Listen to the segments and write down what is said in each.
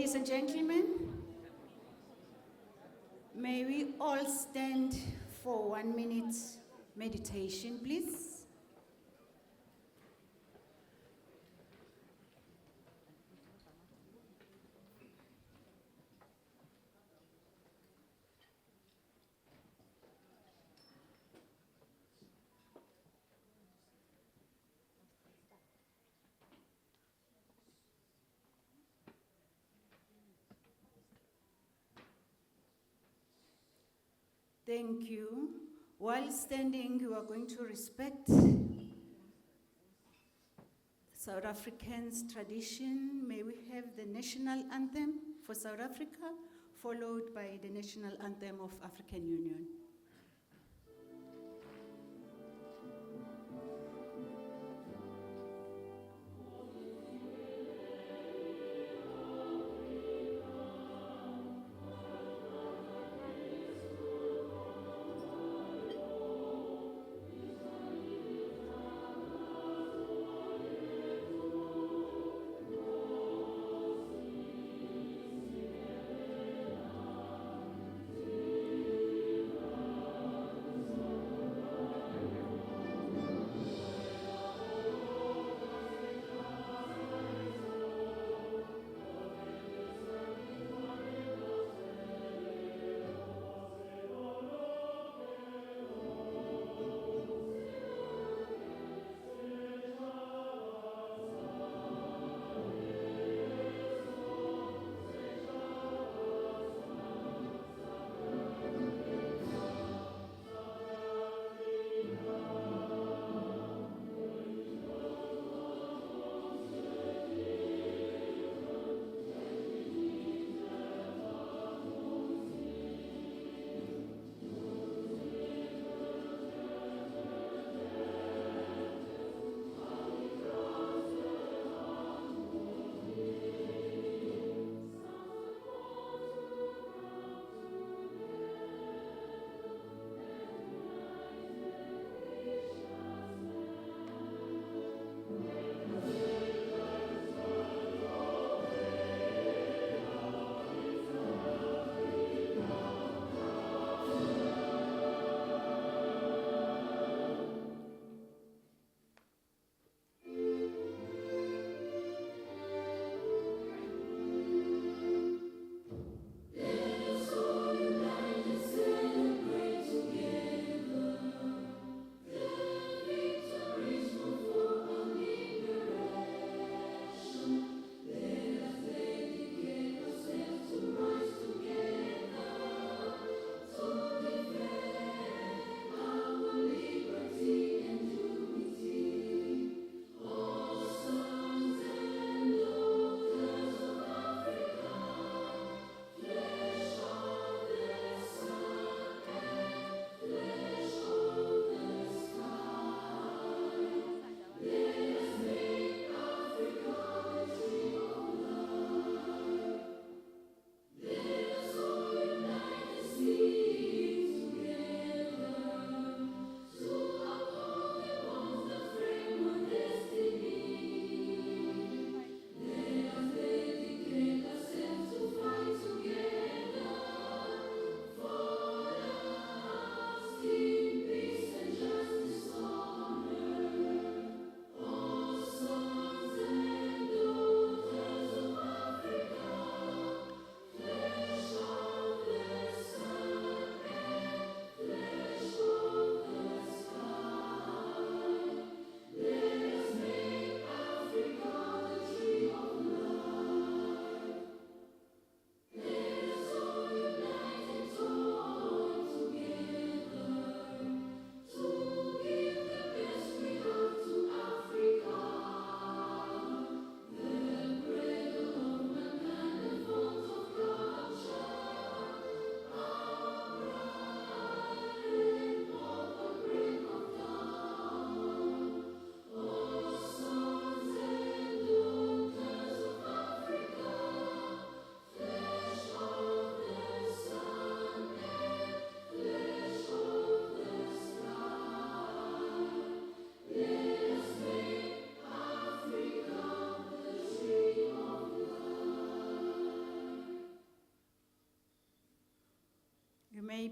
Ladies and gentlemen, may we all stand for 1 minute meditation, please? Thank you. While standing, you are going to respect South Africans' tradition. May we have the national anthem for South Africa, followed by the national anthem of African Union.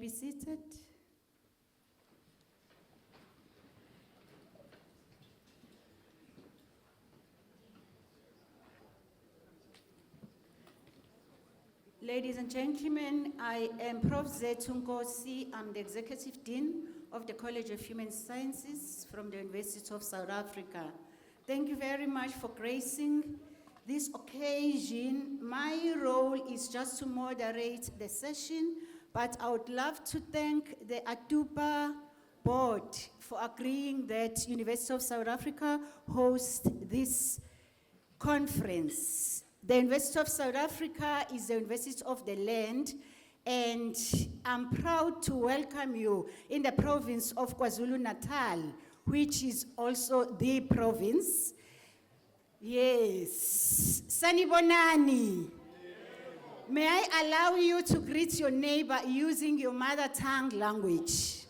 be seated. Ladies and gentlemen, I am Prof. Zethu Nkosi. I'm the Executive Dean of the College of Human Sciences from the University of South Africa. Thank you very much for gracing this occasion. My role is just to moderate the session, but I would love to thank the ATUPA board for agreeing that University of South Africa host this conference. The University of South Africa is the University of the land, and I'm proud to welcome you in the province of KwaZulu-Natal, which is also the province. Yes. Sanibonani. May I allow you to greet your neighbor using your mother tongue language?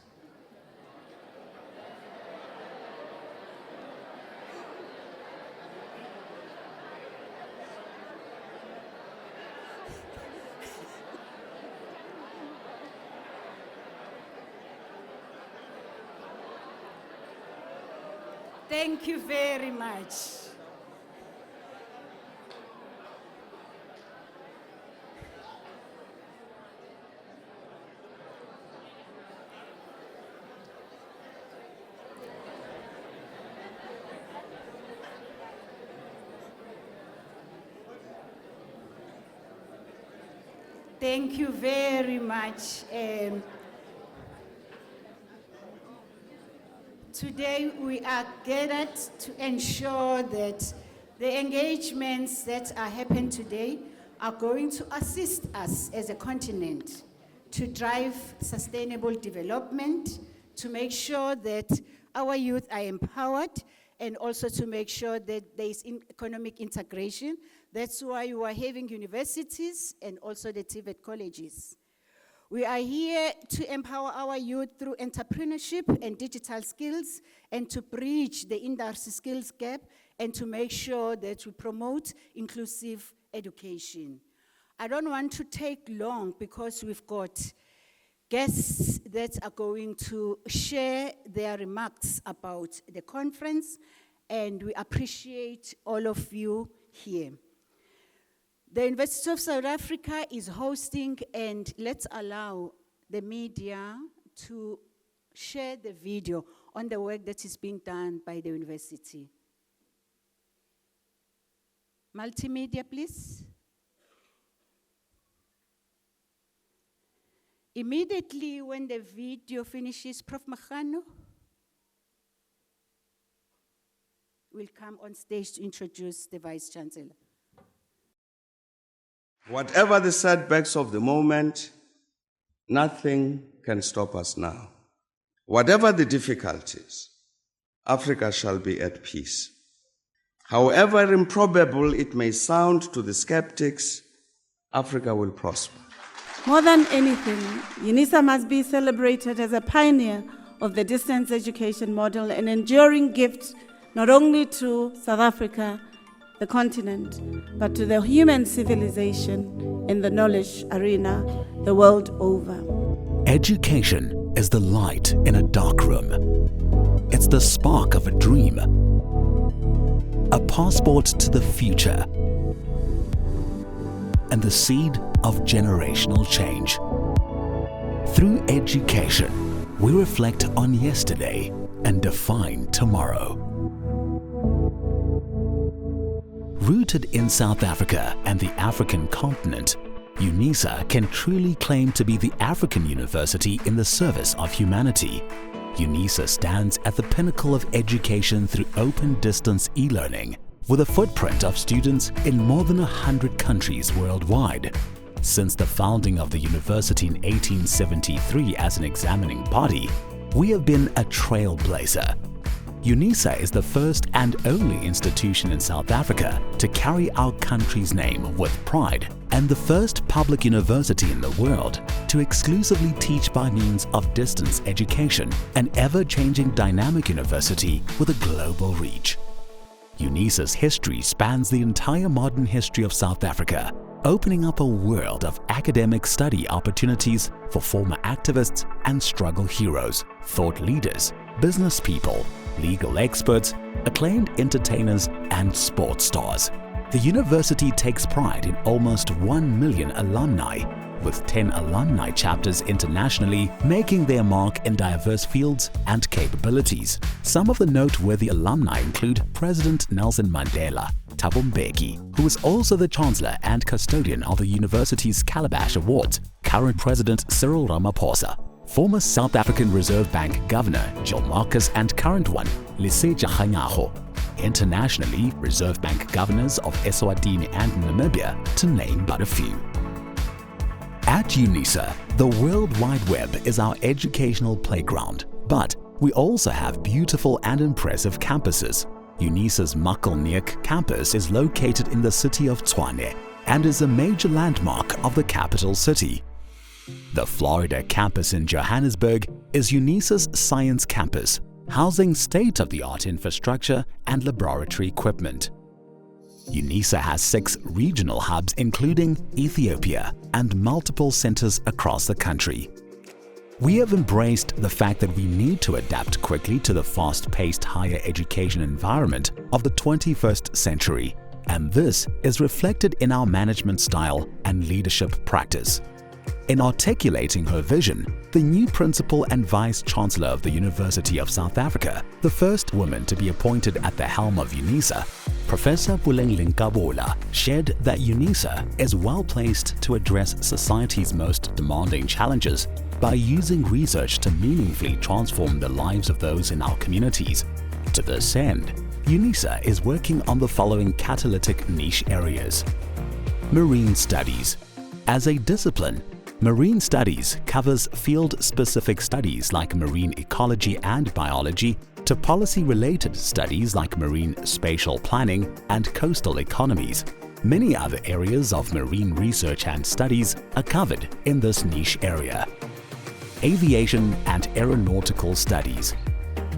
Thank you very much. Thank you very much. Today we are gathered to ensure that the engagements that are happening today are going to assist us as a continent to drive sustainable development, to make sure that our youth are empowered, and also to make sure that there is economic integration. That's why we are having universities and also the TVET colleges. We are here to empower our youth through entrepreneurship and digital skills, and to bridge the industry skills gap, and to make sure that we promote inclusive education. I don't want to take long because we've got guests that are going to share their remarks about the conference, and we appreciate all of you here. The University of South Africa is hosting, and let's allow the media to share the video on the work that is being done by the university. Multimedia, please. Immediately when the video finishes, Prof. Magano will come on stage to introduce the Vice Chancellor. Whatever the setbacks of the moment, nothing can stop us now. Whatever the difficulties, Africa shall be at peace. However improbable it may sound to the skeptics, Africa will prosper. More than anything, UNISA must be celebrated as a pioneer of the distance education model, an enduring gift not only to South Africa, the continent, but to the human civilization in the knowledge arena the world over. Education is the light in a dark room. It's the spark of a dream, a passport to the future, and the seed of generational change. Through education, we reflect on yesterday and define tomorrow. Rooted in South Africa and the African continent, UNISA can truly claim to be the African university in the service of humanity. UNISA stands at the pinnacle of education through open distance e-learning, with a footprint of students in more than 100 countries worldwide. Since the founding of the university in 1873 as an examining body, we have been a trailblazer. UNISA is the first and only institution in South Africa to carry our country's name with pride, and the first public university in the world to exclusively teach by means of distance education, an ever-changing dynamic university with a global reach. UNISA's history spans the entire modern history of South Africa, opening up a world of academic study opportunities for former activists and struggle heroes, thought leaders, business people, legal experts, acclaimed entertainers, and sports stars. The university takes pride in almost 1 million alumni, with 10 alumni chapters internationally, making their mark in diverse fields and capabilities. Some of the noteworthy alumni include President Nelson Mandela, Thabo Mbeki, who is also the Chancellor and custodian of the university's Calabash Awards, current President Cyril Ramaphosa, former South African Reserve Bank Governor Jill Marcus, and current one, Lesetja Kganyago. Internationally, Reserve Bank governors of Eswatini and Namibia, to name but a few. At UNISA, the World Wide Web is our educational playground, but we also have beautiful and impressive campuses. UNISA's Makelneuk campus is located in the city of Tshwane and is a major landmark of the capital city. The Florida campus in Johannesburg is UNISA's science campus, housing state-of-the-art infrastructure and laboratory equipment. UNISA has 6 regional hubs including Ethiopia and multiple centers across the country. We have embraced the fact that we need to adapt quickly to the fast-paced higher education environment of the 21st century, and this is reflected in our management style and leadership practice. In articulating her vision, the new Principal and Vice-Chancellor of the University of South Africa, the first woman to be appointed at the helm of UNISA, Professor Puleng Linkabola, shared that UNISA is well-placed to address society's most demanding challenges by using research to meaningfully transform the lives of those in our communities. To this end, UNISA is working on the following catalytic niche areas. Marine Studies. As a discipline, Marine Studies covers field-specific studies like marine ecology and biology to policy-related studies like marine spatial planning and coastal economies. Many other areas of marine research and studies are covered in this niche area. Aviation and Aeronautical Studies.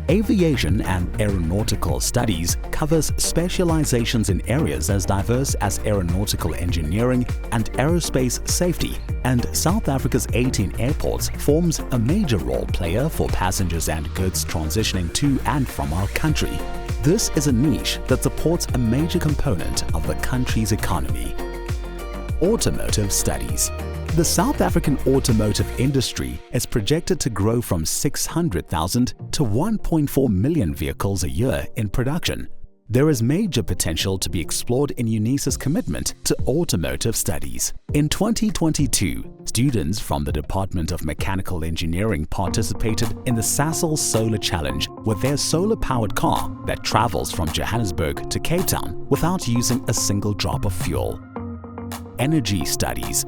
Aviation and Aeronautical Studies covers specializations in areas as diverse as aeronautical engineering and aerospace safety, and South Africa's 18 airports forms a major role player for passengers and goods transitioning to and from our country. This is a niche that supports a major component of the country's economy. Automotive Studies. The South African automotive industry is projected to grow from 600,000 to 1.4 million vehicles a year in production. There is major potential to be explored in UNISA's commitment to automotive studies. In 2022, students from the Department of Mechanical Engineering participated in the Sasol Solar Challenge with their solar-powered car that travels from Johannesburg to Cape Town without using a single drop of fuel. Energy Studies.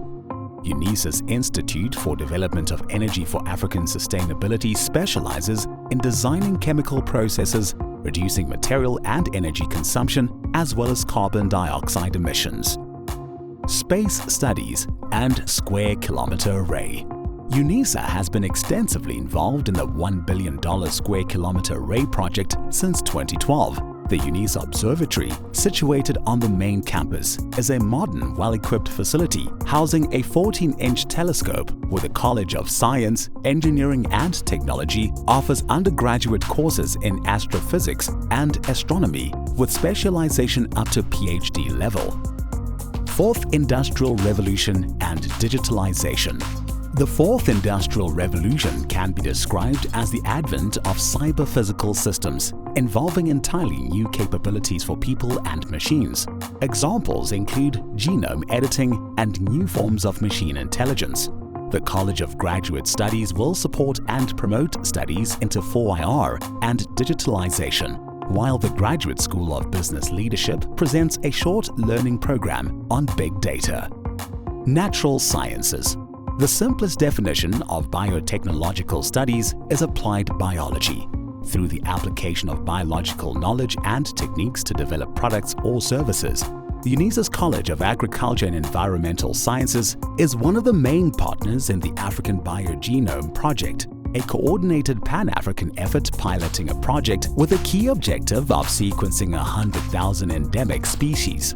UNISA's Institute for Development of Energy for African Sustainability specializes in designing chemical processes, reducing material and energy consumption, as well as carbon dioxide emissions. Space Studies and Square Kilometer Array. UNISA has been extensively involved in the $1 billion Square Kilometer Array project since 2012. The UNISA Observatory, situated on the main campus, is a modern, well-equipped facility housing a 14-inch telescope where the College of Science, Engineering and Technology offers undergraduate courses in astrophysics and astronomy with specialization up to PhD level. Fourth Industrial Revolution and Digitalization. The Fourth Industrial Revolution can be described as the advent of cyber-physical systems, involving entirely new capabilities for people and machines. Examples include genome editing and new forms of machine intelligence. The College of Graduate Studies will support and promote studies into 4IR and digitalization, while the Graduate School of Business Leadership presents a short learning program on big data. Natural Sciences. The simplest definition of biotechnological studies is applied biology. Through the application of biological knowledge and techniques to develop products or services, UNISA's College of Agriculture and Environmental Sciences is one of the main partners in the African Biogenome Project, a coordinated Pan-African effort piloting a project with a key objective of sequencing 100,000 endemic species.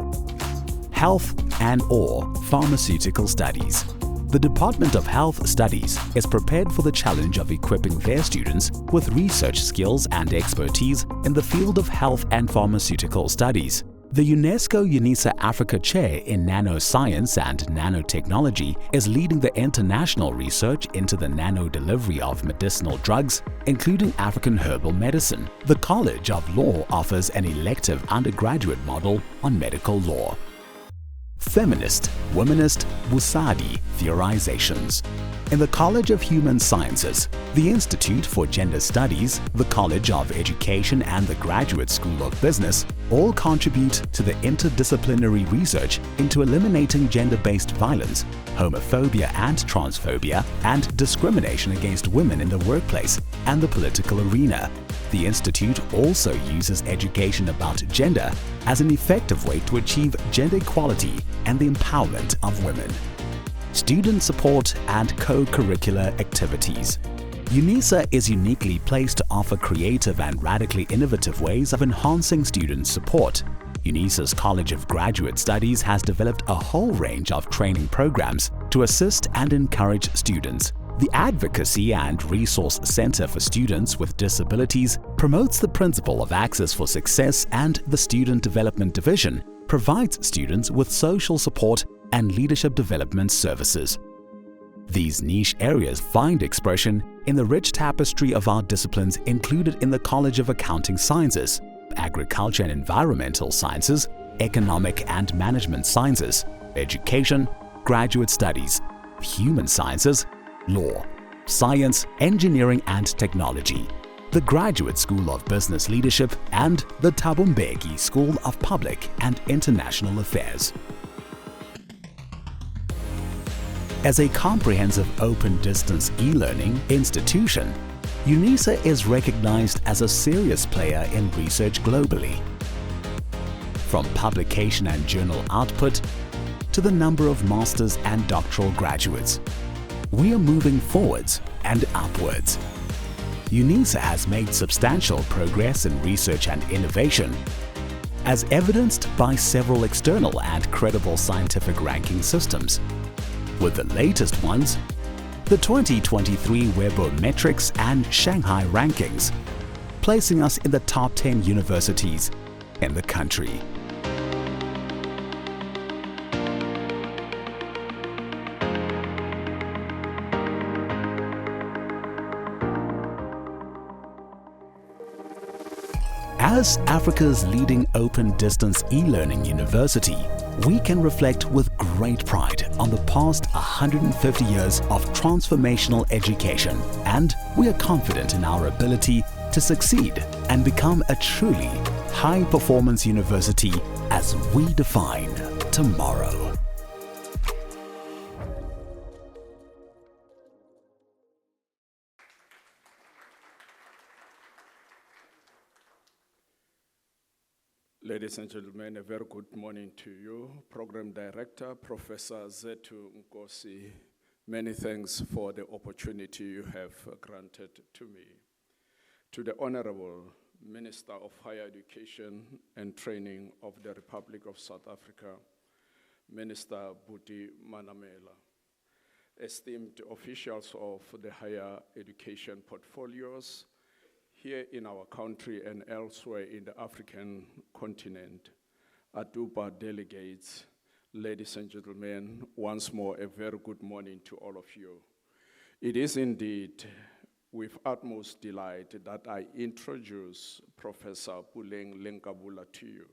Health and/or Pharmaceutical Studies. The Department of Health Studies is prepared for the challenge of equipping their students with research skills and expertise in the field of health and pharmaceutical studies. The UNESCO UNISA Africa Chair in Nanoscience and Nanotechnology is leading the international research into the nano-delivery of medicinal drugs, including African herbal medicine. The College of Law offers an elective undergraduate model on medical law. Feminist, womanist, Busadi theorizations. In the College of Human Sciences, the Institute for Gender Studies, the College of Education and the Graduate School of Business all contribute to the interdisciplinary research into eliminating gender-based violence, homophobia and transphobia, and discrimination against women in the workplace and the political arena. The Institute also uses education about gender as an effective way to achieve gender equality and the empowerment of women. Student support and co-curricular activities. UNISA is uniquely placed to offer creative and radically innovative ways of enhancing student support. UNISA's College of Graduate Studies has developed a whole range of training programs to assist and encourage students. The Advocacy and Resource Center for Students with Disabilities promotes the principle of access for success, and the Student Development Division provides students with social support and leadership development services. These niche areas find expression in the rich tapestry of our disciplines included in the College of Accounting Sciences, Agriculture and Environmental Sciences, Economic and Management Sciences, Education, Graduate Studies, Human Sciences, Law, Science, Engineering and Technology, the Graduate School of Business Leadership, and the Thabo Mbeki School of Public and International Affairs. As a comprehensive open-distance e-learning institution, UNISA is recognized as a serious player in research globally. From publication and journal output to the number of master's and doctoral graduates, we are moving forwards and upwards. UNISA has made substantial progress in research and innovation, as evidenced by several external and credible scientific ranking systems, with the latest ones, the 2023 Webometrics and Shanghai rankings, placing us in the top 10 universities in the country. As Africa's leading open-distance e-learning university, we can reflect with great pride on the past 150 years of transformational education, and we are confident in our ability to succeed and become a truly high-performance university as we define tomorrow. Ladies and gentlemen, a very good morning to you. Program Director, Professor Zetu Nkosi, many thanks for the opportunity you have granted to me. To the Honorable Minister of Higher Education and Training of the Republic of South Africa, Minister Buti Manamela, esteemed officials of the higher education portfolios, here in our country and elsewhere in the African continent, ATUPA delegates, ladies and gentlemen, once more a very good morning to all of you. It is indeed with utmost delight that I introduce Professor Puleng Lenkabula to you.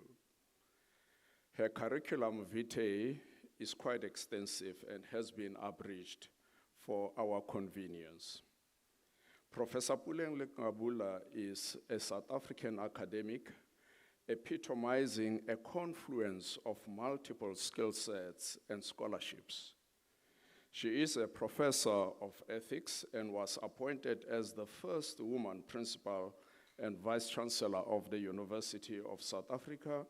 Her curriculum vitae is quite extensive and has been abridged for our convenience. Professor Puleng Lenkabula is a South African academic epitomizing a confluence of multiple skill sets and scholarships. She is a professor of ethics and was appointed as the first woman principal and vice chancellor of the University of South Africa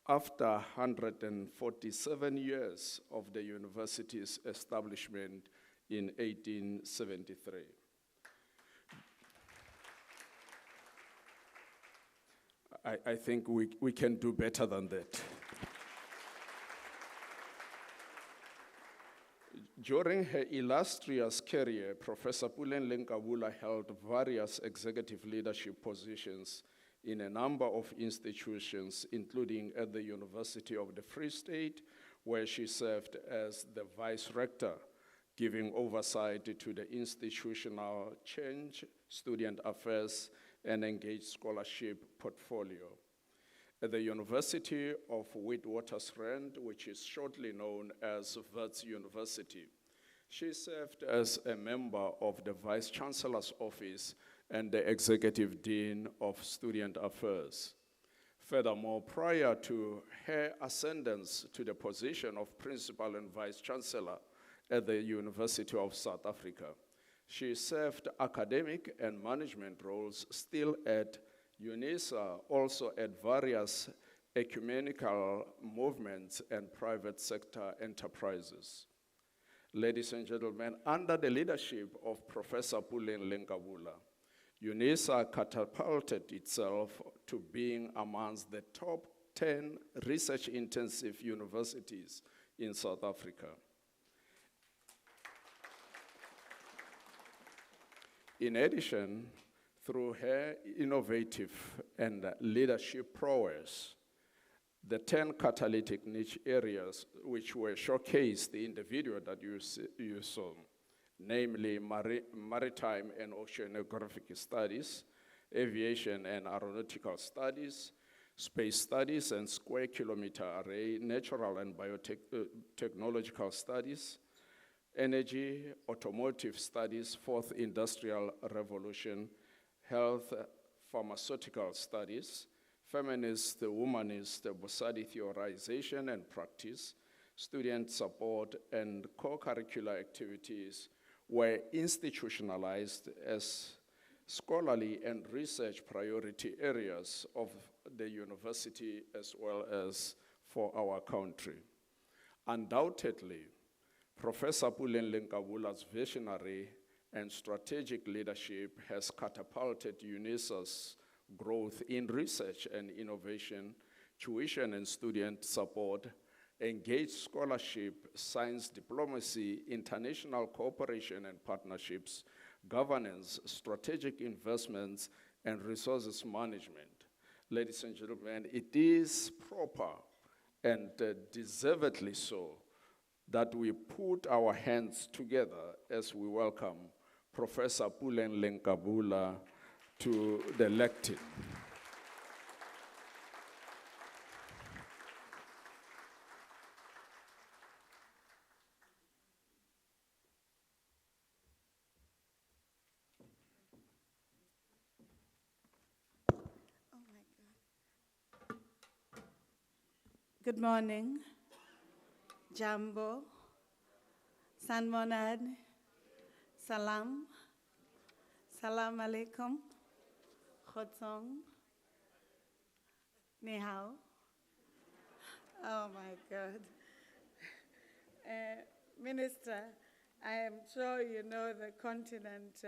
after 147 years of the university's establishment in 1873. I think we can do better than that. During her illustrious career, Professor Puleng Lenkabula held various executive leadership positions in a number of institutions, including at the University of the Free State, where she served as the Vice Rector, giving oversight to the institutional change, student affairs, and engaged scholarship portfolio. At the University of Witwatersrand, which is shortly known as Wits University, she served as a member of the Vice Chancellor's Office and the Executive Dean of Student Affairs. Furthermore, prior to her ascendance to the position of Principal and Vice Chancellor at the University of South Africa, she served academic and management roles still at UNISA, also at various ecumenical movements and private sector enterprises. Ladies and gentlemen, under the leadership of Professor Puleng Lenkabula, UNISA catapulted itself to being amongst the top 10 research-intensive universities in South Africa. In addition, through her innovative and leadership prowess, the 10 catalytic niche areas which were showcased in the video that you saw, namely maritime and oceanographic studies, aviation and aeronautical studies, space studies and square kilometer array, natural and biotechnological studies, energy, automotive studies, fourth industrial revolution, health, pharmaceutical studies, feminist, womanist, Bosadi theorization and practice, student support, and co-curricular activities were institutionalized as scholarly and research priority areas of the university as well as for our country. Undoubtedly, Professor Puleng Lenkabula's visionary and strategic leadership has catapulted UNISA's growth in research and innovation, tuition and student support, engaged scholarship, science diplomacy, international cooperation and partnerships, governance, strategic investments, and resources management. Ladies and gentlemen, it is proper and deservedly so that we put our hands together as we welcome Professor Puleng Lenkabula to the lectern. Good morning. Jambo, Sanmonad, Salam, Salam Alaikum, Khotsong, Ni Hao. Oh my God. Minister, I am sure you know the continent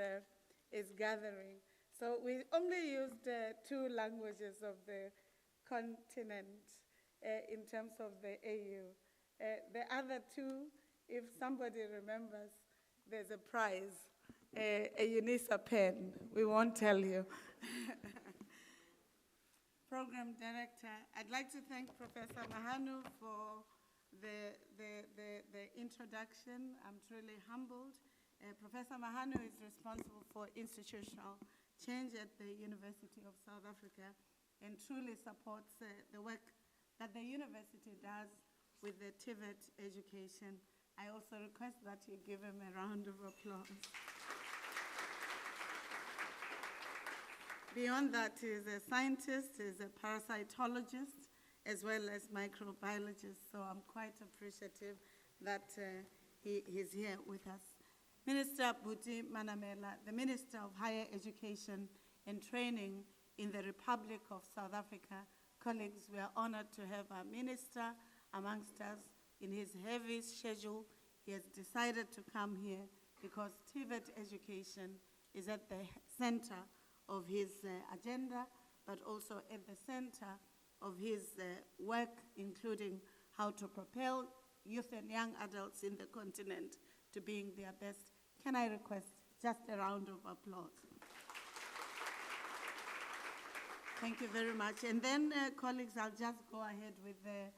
is gathering. So we only used 2 languages of the continent in terms of the AU. The other 2, if somebody remembers, there's a prize, a UNISA pen. We won't tell you. Program Director, I'd like to thank Professor Mahanu for the introduction. I'm truly humbled. Professor Mahanu is responsible for institutional change at the University of South Africa and truly supports the work that the university does with the TVET education. I also request that you give him a round of applause. Beyond that, he is a scientist, he is a parasitologist, as well as microbiologist, so I'm quite appreciative that he's here with us. Minister Buti Manamela, the Minister of Higher Education and Training in the Republic of South Africa. Colleagues, we are honored to have our minister amongst us. In his heavy schedule, he has decided to come here because TVET education is at the center of his agenda, but also at the center of his work, including how to propel youth and young adults in the continent to being their best. Can I request just a round of applause? Thank you very much. And then, colleagues, I'll just go ahead with the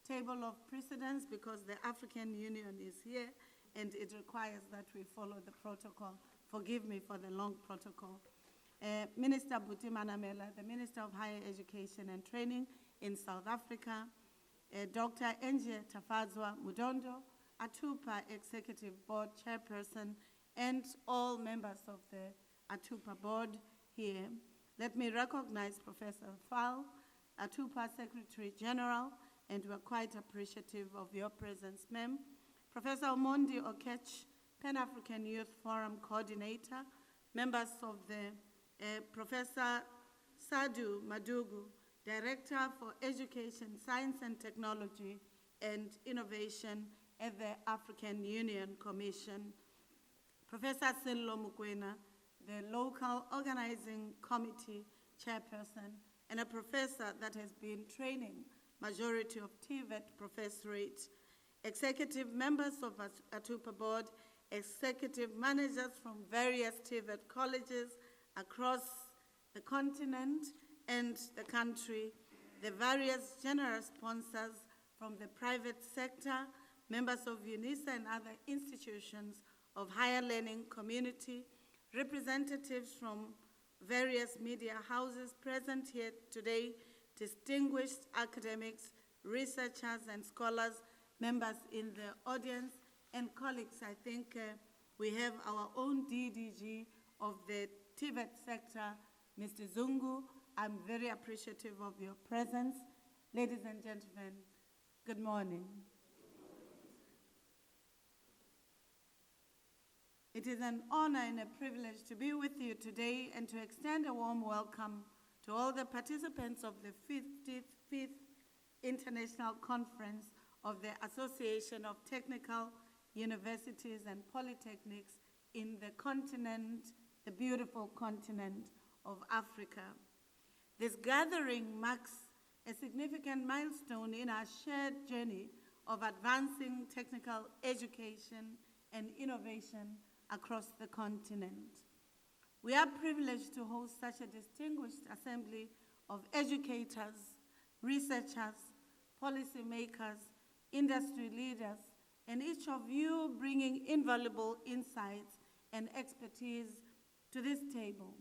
table of precedence because the African Union is here and it requires that we follow the protocol. Forgive me for the long protocol. Minister Buti Manamela, the Minister of Higher Education and Training in South Africa, Dr. Enje Tafadzwa Mudondo, ATUPA Executive Board Chairperson, and all members of the ATUPA Board here. Let me recognize Professor Fal, ATUPA Secretary General, and we're quite appreciative of your presence, ma'am. Professor Omondi Okech, Pan-African Youth Forum Coordinator, members of the Professor Sadu Madugu, Director for Education, Science and Technology and Innovation at the African Union Commission, Professor Sello Mukwena, the Local Organizing Committee Chairperson, and a professor that has been training majority of TVET professorate, executive members of ATUPA Board, executive managers from various TVET colleges across the continent and the country, the various generous sponsors from the private sector, members of UNISA and other institutions of higher learning community, representatives from various media houses present here today, distinguished academics, researchers and scholars, members in the audience, and colleagues. I think we have our own DDG of the TVET sector, Mr. Zungu. I'm very appreciative of your presence. Ladies and gentlemen, good morning. It is an honor and a privilege to be with you today and to extend a warm welcome to all the participants of the 55th International Conference of the Association of Technical Universities and Polytechnics in the continent, the beautiful continent of Africa. This gathering marks a significant milestone in our shared journey of advancing technical education and innovation across the continent. We are privileged to host such a distinguished assembly of educators, researchers, policymakers, industry leaders, and each of you bringing invaluable insights and expertise to this table.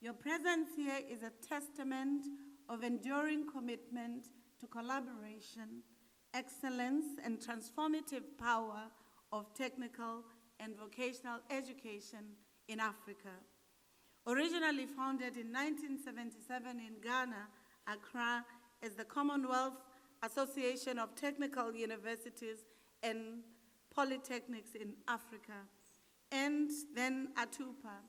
Your presence here is a testament of enduring commitment to collaboration, excellence, and transformative power of technical and vocational education in Africa. Originally founded in 1977 in Ghana, Accra, as the Commonwealth Association of Technical Universities and Polytechnics in Africa, and then ATUPA.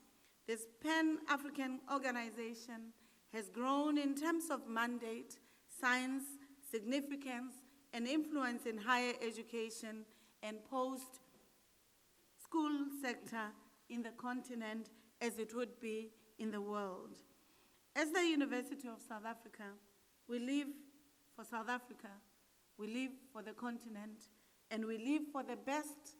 This Pan-African organization has grown in terms of mandate, science, significance, and influence in higher education and post-school sector in the continent as it would be in the world. As the University of South Africa, we live for South Africa, we live for the continent, and we live for the best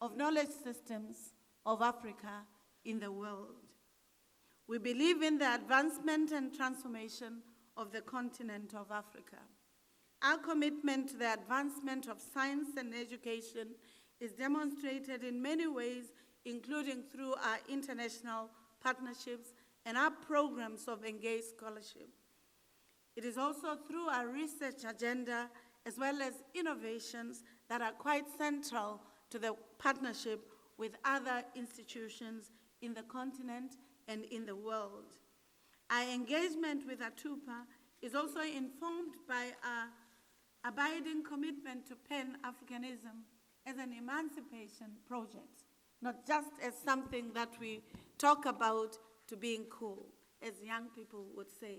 of knowledge systems of Africa in the world. We believe in the advancement and transformation of the continent of Africa. Our commitment to the advancement of science and education is demonstrated in many ways, including through our international partnerships and our programs of engaged scholarship. It is also through our research agenda as well as innovations that are quite central to the partnership with other institutions in the continent and in the world. Our engagement with ATUPA is also informed by our abiding commitment to Pan-Africanism as an emancipation project, not just as something that we talk about to being cool, as young people would say.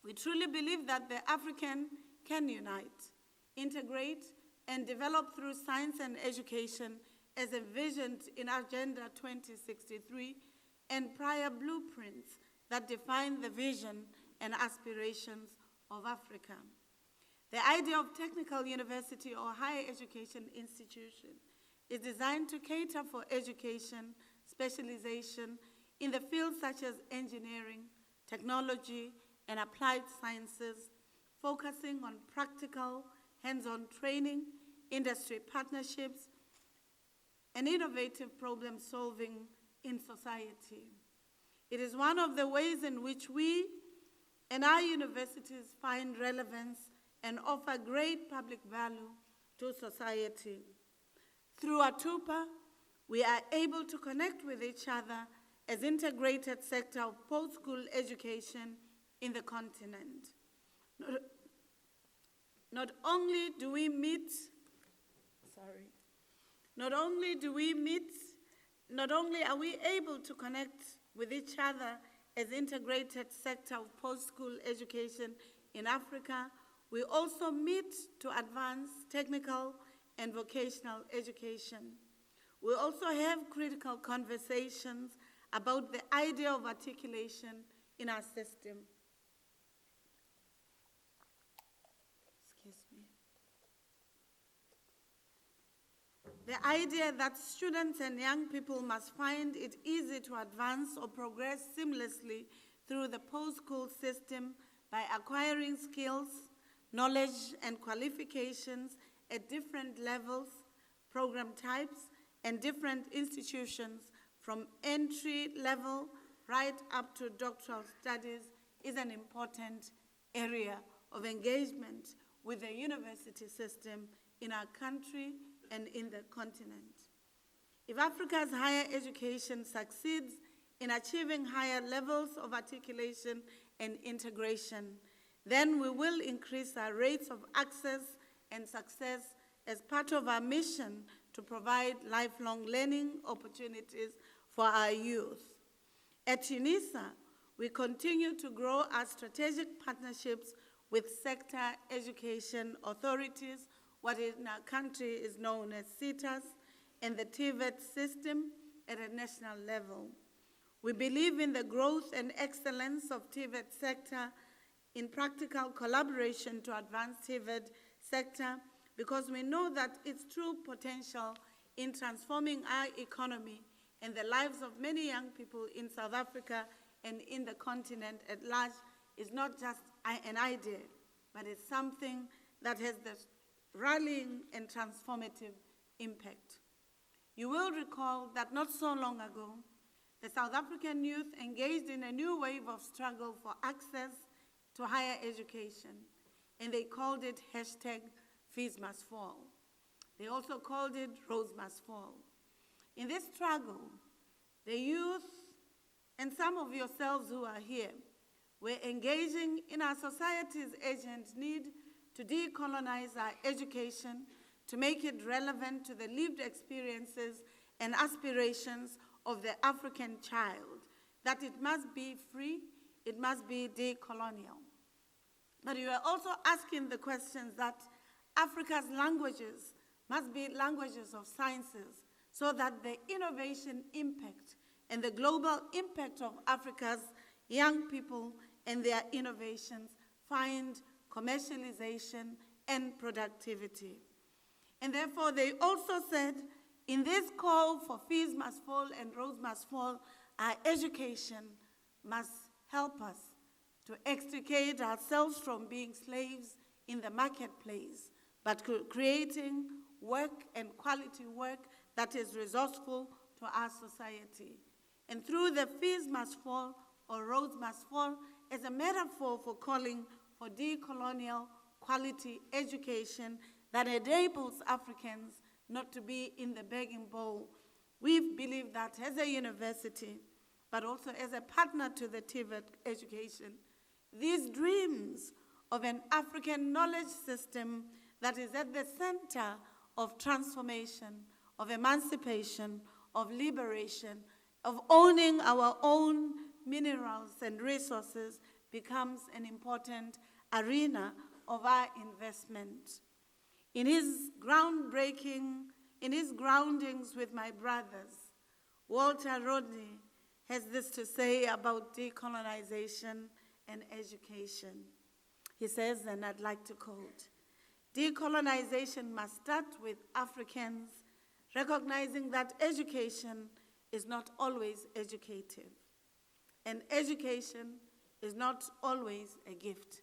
We truly believe that the African can unite, integrate, and develop through science and education as envisioned in Agenda 2063 and prior blueprints that define the vision and aspirations of Africa. The idea of technical university or higher education institution is designed to cater for education, specialization in the fields such as engineering, technology, and applied sciences, focusing on practical, hands-on training, industry partnerships, and innovative problem solving in society. It is one of the ways in which we and our universities find relevance and offer great public value to society. Through ATUPA, we are able to connect with each other as integrated sector of post-school education in the continent. Not only are we able to connect with each other as integrated sector of post-school education in Africa, we also meet to advance technical and vocational education. We also have critical conversations about the idea of articulation in our system. Excuse me. The idea that students and young people must find it easy to advance or progress seamlessly through the post-school system by acquiring skills, knowledge, and qualifications at different levels, program types, and different institutions from entry level right up to doctoral studies is an important area of engagement with the university system in our country and in the continent. If Africa's higher education succeeds in achieving higher levels of articulation and integration, then we will increase our rates of access and success as part of our mission to provide lifelong learning opportunities for our youth. At UNISA, we continue to grow our strategic partnerships with sector education authorities, what in our country is known as CETAs, and the TVET system at a national level. We believe in the growth and excellence of TVET sector in practical collaboration to advance TVET sector because we know that its true potential in transforming our economy and the lives of many young people in South Africa and in the continent at large is not just an idea, but it's something that has the rallying and transformative impact. You will recall that not so long ago, the South African youth engaged in a new wave of struggle for access to higher education, and they called it #FeesMustFall. They also called it Rose Must Fall. In this struggle, the youth and some of yourselves who are here were engaging in our society's urgent need to decolonize our education, to make it relevant to the lived experiences and aspirations of the African child, that it must be free, it must be decolonial. But you are also asking the questions that Africa's languages must be languages of sciences so that the innovation impact and the global impact of Africa's young people and their innovations find commercialization and productivity. And therefore, they also said, in this call for fees must fall and roads must fall, our education must help us to extricate ourselves from being slaves in the marketplace, but creating work and quality work that is resourceful to our society. And through the fees must fall or roads must fall as a metaphor for calling for decolonial quality education that enables Africans not to be in the begging bowl. We believe that as a university, but also as a partner to the TVET education, these dreams of an African knowledge system that is at the center of transformation, of emancipation, of liberation, of owning our own minerals and resources becomes an important arena of our investment. In his groundings with my brothers, Walter Rodney has this to say about decolonization and education. He says, and I'd like to quote, "Decolonization must start with Africans recognizing that education is not always educative, and education is not always a gift.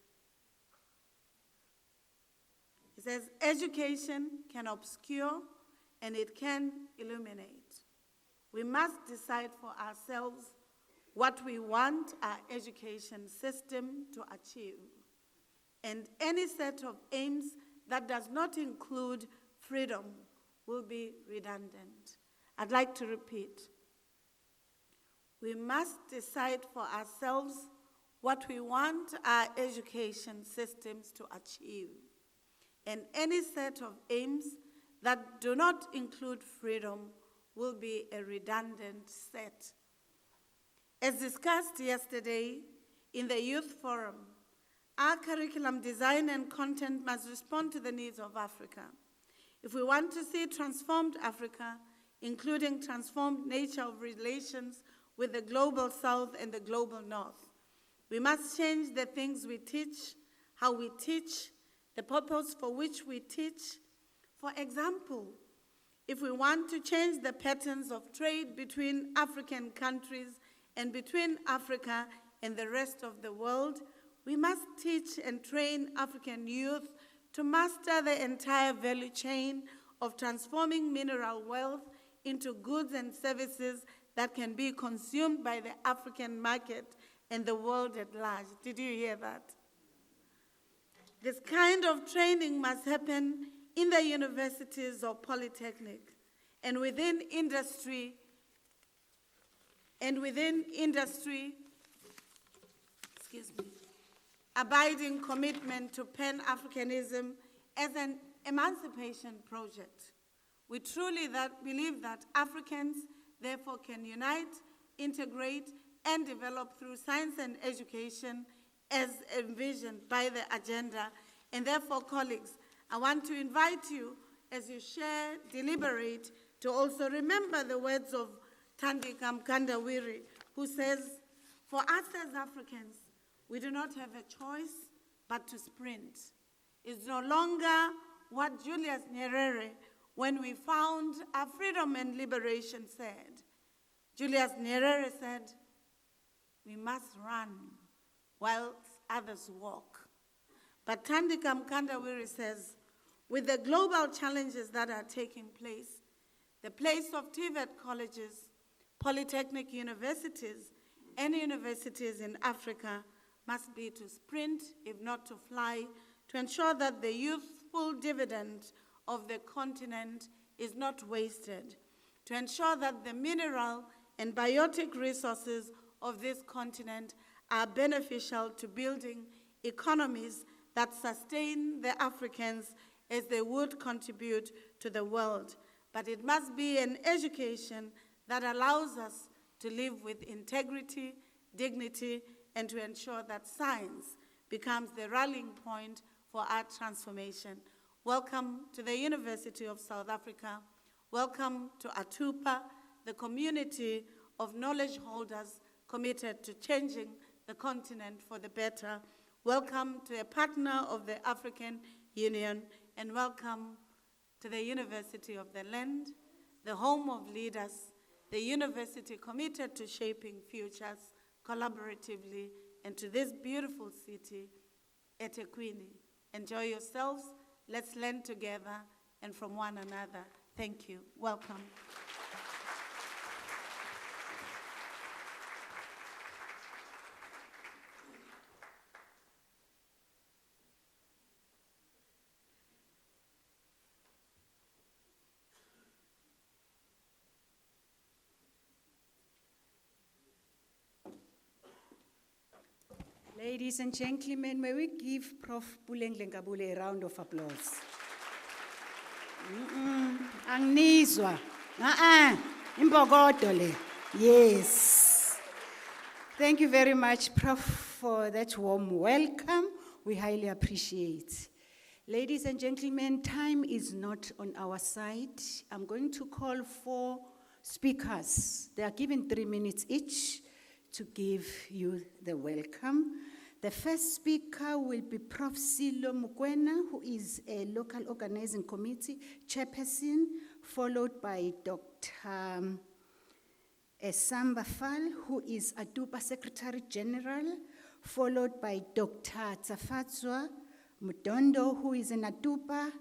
It says, education can obscure and it can illuminate. We must decide for ourselves what we want our education system to achieve. And any set of aims that does not include freedom will be redundant. I'd like to repeat. We must decide for ourselves what we want our education systems to achieve. And any set of aims that do not include freedom will be a redundant set. As discussed yesterday in the Youth Forum, our curriculum design and content must respond to the needs of Africa. If we want to see transformed Africa, including transformed nature of relations with the global South and the global North, we must change the things we teach, how we teach, the purpose for which we teach. For example, if we want to change the patterns of trade between African countries and between Africa and the rest of the world, we must teach and train African youth to master the entire value chain of transforming mineral wealth into goods and services that can be consumed by the African market and the world at large. Did you hear that? This kind of training must happen in the universities or polytechnic and within industry, abiding commitment to Pan-Africanism as an emancipation project. We truly believe that Africans therefore can unite, integrate, and develop through science and education as envisioned by the agenda. And therefore, colleagues, I want to invite you, as you share, deliberate, to also remember the words of Thandika Mkandawire, who says, for us as Africans, we do not have a choice but to sprint. It's no longer what Julius Nyerere, when we found our freedom and liberation, said. Julius Nyerere said, we must run while others walk. But Thandika Mkandawire says, with the global challenges that are taking place, the place of TVET colleges, polytechnic universities, and universities in Africa must be to sprint, if not to fly, to ensure that the youthful dividend of the continent is not wasted, to ensure that the mineral and biotic resources of this continent are beneficial to building economies that sustain the Africans as they would contribute to the world. But it must be an education that allows us to live with integrity, dignity, and to ensure that science becomes the rallying point for our transformation. Welcome to the University of South Africa. Welcome to ATUPA, the community of knowledge holders committed to changing the continent for the better. Welcome to a partner of the African Union, and welcome to the University of the Land, the home of leaders, the university committed to shaping futures collaboratively, and to this beautiful city, eThekwini. Enjoy yourselves. Let's learn together and from one another. Thank you. Welcome. Ladies and gentlemen, may we give Prof. Puleng Lenkabule a round of applause. Angnizwa. Imbogodo le. Yes. Thank you very much, Prof, for that warm welcome. We highly appreciate. Ladies and gentlemen, time is not on our side. I'm going to call for speakers. They are given 3 minutes each to give you the welcome. The first speaker will be Prof. Silo Mukwena, who is a local organizing committee chairperson followed by Dr. Samba Fall, who is ATUPA Secretary General, followed by Dr. Tsafatswa Mudondo, who is an ATUPA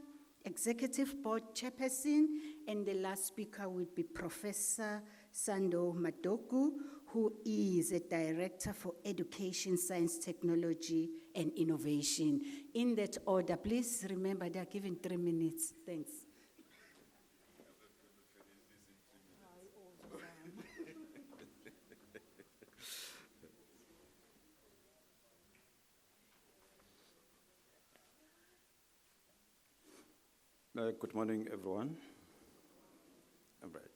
Executive Board Chairperson, and the last speaker would be Professor Sando Madoku, who is a Director for Education, Science, Technology, and Innovation. In that order, please remember they are given 3 minutes. Thanks. Good morning, everyone. All right.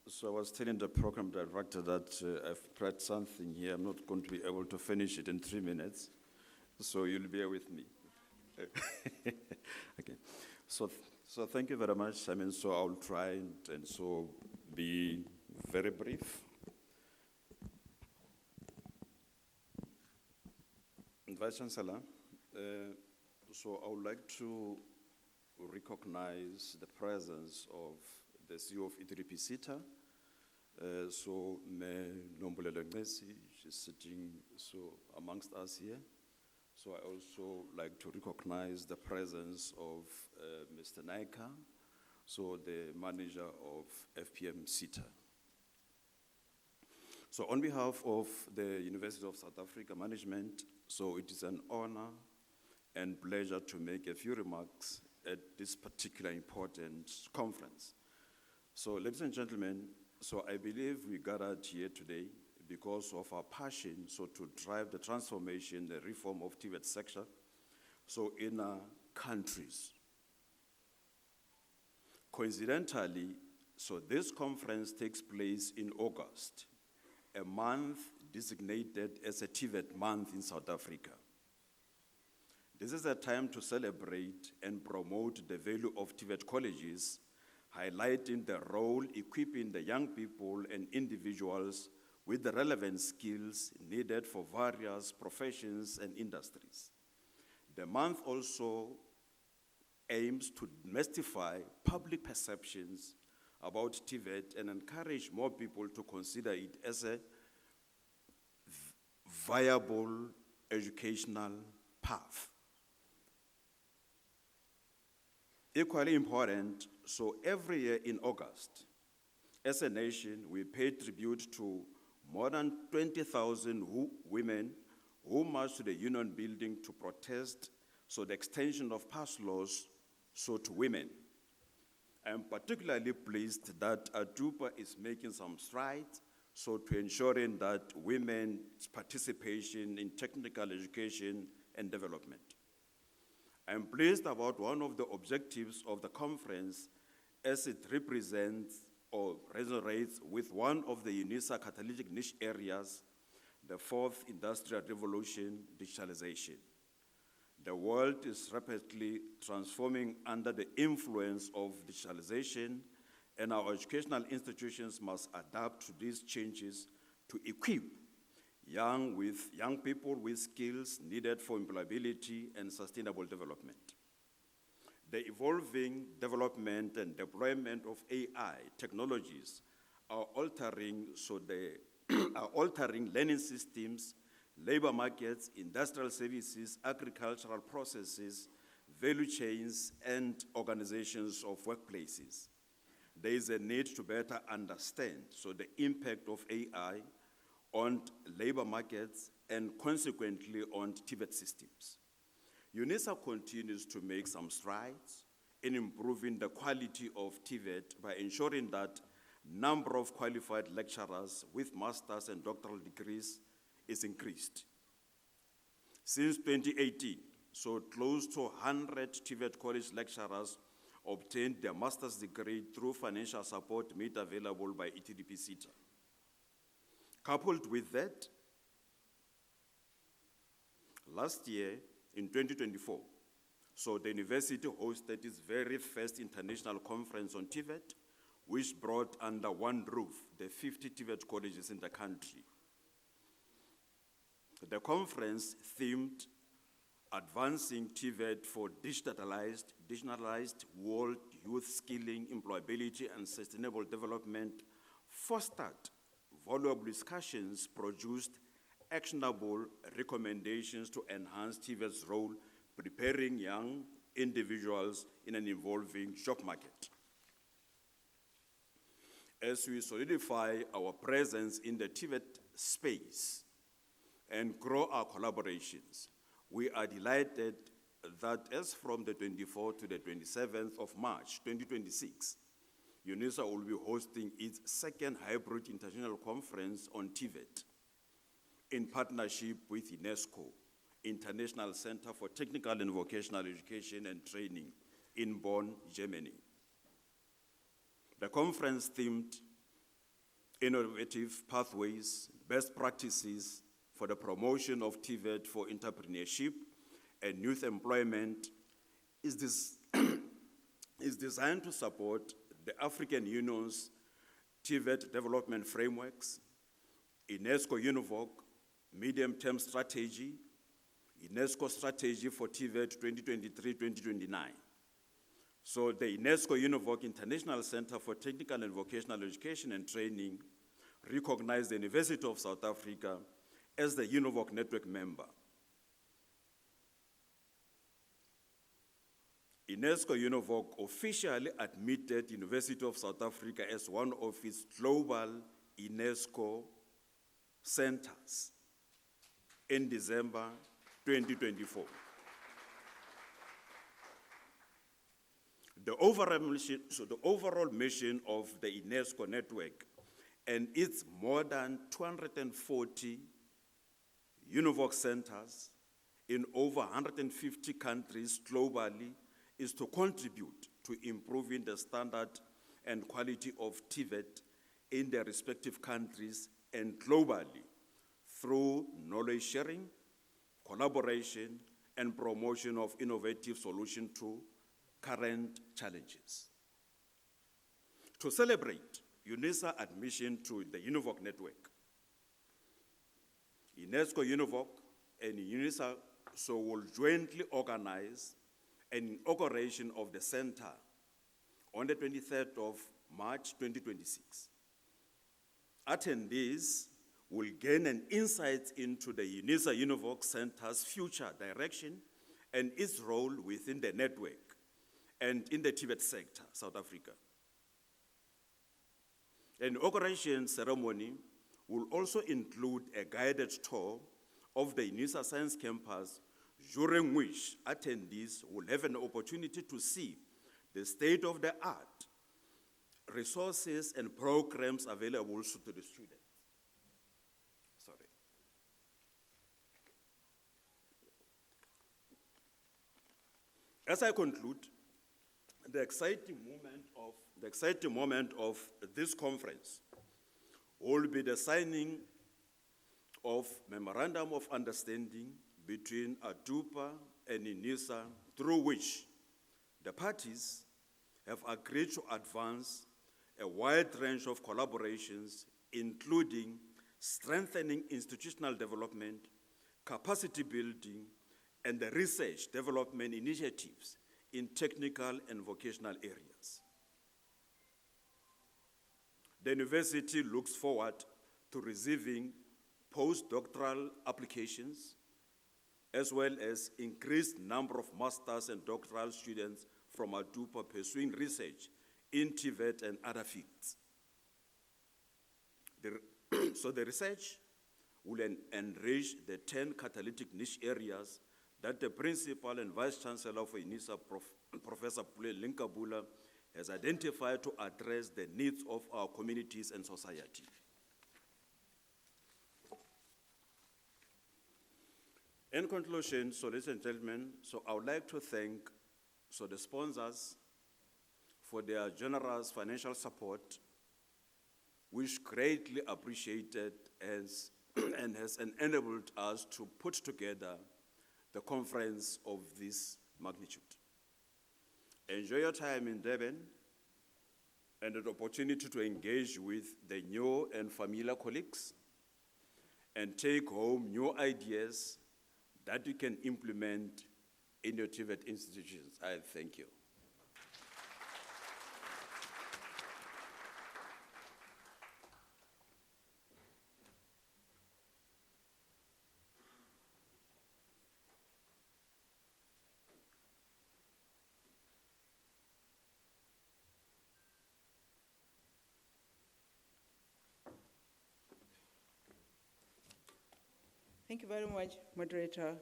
So I was telling the program director that I've prepared something here. I'm not going to be able to finish it in 3 minutes, so you'll bear with me. Okay. So thank you very much. So I'll try and so be very brief. Vice Chancellor, so I would like to recognize the presence of the CEO of ATUPA. So Nombulelo Ngesi, she's sitting amongst us here. So I also like to recognize the presence of Mr. Naika, so the manager of FPM SETA. So on behalf of the University of South Africa Management, so it is an honor and pleasure to make a few remarks at this particular important conference. So ladies and gentlemen, so I believe we gathered here today because of our passion, so to drive the transformation, the reform of TVET sector, so in our countries. Coincidentally, so this conference takes place in August, a month designated as a TVET month in South Africa. This is a time to celebrate and promote the value of TVET colleges, highlighting the role equipping the young people and individuals with the relevant skills needed for various professions and industries. The month also aims to demystify public perceptions about TVET and encourage more people to consider it as a viable educational path. Equally important, so every year in August, as a nation, we pay tribute to more than 20,000 women who marched to the Union building to protest so the extension of past laws to women. I am particularly pleased that ATUPA is making some strides to ensuring that women's participation in technical education and development. I am pleased about one of the objectives of the conference as it represents or resonates with one of the UNISA catalytic niche areas, the fourth industrial revolution, digitalization. The world is rapidly transforming under the influence of digitalization, and our educational institutions must adapt to these changes to equip young people with skills needed for employability and sustainable development. The evolving development and deployment of AI technologies are altering learning systems, labor markets, industrial services, agricultural processes, value chains, and organizations of workplaces. There is a need to better understand the impact of AI on labor markets and consequently on TVET systems. UNISA continues to make some strides in improving the quality of TVET by ensuring that number of qualified lecturers with master's and doctoral degrees is increased. Since 2018, close to 100 TVET college lecturers obtained their master's degree through financial support made available by ATUPA SETA. Coupled with that, last year, in 2024, the university hosted its very first international conference on TVET, which brought under one roof the 50 TVET colleges in the country. The conference themed advancing TVET for digitalized world youth skilling, employability, and sustainable development, fostered valuable discussions, produced actionable recommendations to enhance TVET's role, preparing young individuals in an evolving job market. As we solidify our presence in the TVET space and grow our collaborations, we are delighted that as from the 24th to the 27th of March 2026, UNISA will be hosting its second hybrid international conference on TVET in partnership with UNESCO, International Center for Technical and Vocational Education and Training in Bonn, Germany. The conference themed innovative pathways, best practices for the promotion of TVET for entrepreneurship and youth employment is designed to support the African Union's TVET development frameworks, UNESCO UNIVOC medium-term strategy, UNESCO strategy for TVET 2023-2029. So the UNESCO UNIVOC International Center for Technical and Vocational Education and Training recognized the University of South Africa as the UNIVOC network member. UNESCO UNIVOC officially admitted University of South Africa as one of its global UNESCO centers in December 2024. The overall mission of the UNESCO network and its more than 240 UNIVOC centers in over 150 countries globally is to contribute to improving the standard and quality of TVET in their respective countries and globally through knowledge sharing, collaboration, and promotion of innovative solutions to current challenges. To celebrate UNISA admission to the UNIVOC network, UNESCO UNIVOC and UNISA will jointly organize an inauguration of the center on the 23rd of March 2026. Attendees will gain an insight into the UNISA UNIVOC Center's future direction and its role within the network and in the TVET sector, South Africa. An inauguration ceremony will also include a guided tour of the UNISA Science Campus, during which attendees will have an opportunity to see the state-of-the-art resources and programs available to the students. As I conclude, the exciting moment of this conference will be the signing of Memorandum of Understanding between ATUPA and UNISA, through which the parties have agreed to advance a wide range of collaborations, including strengthening institutional development, capacity building, and the research development initiatives in technical and vocational areas. The university looks forward to receiving postdoctoral applications, as well as increased number of master's and doctoral students from ATUPA pursuing research in TVET and other fields. So the research will enrich the 10 catalytic niche areas that the Principal and Vice Chancellor of UNISA, Professor Pule Linkabula, has identified to address the needs of our communities and society. In conclusion, ladies and gentlemen, I would like to thank the sponsors for their generous financial support, which greatly appreciated and has enabled us to put together the conference of this magnitude. Enjoy your time in Durban and the opportunity to engage with the new and familiar colleagues and take home new ideas that you can implement in your TVET institutions. I thank you. Thank you very much, Moderator.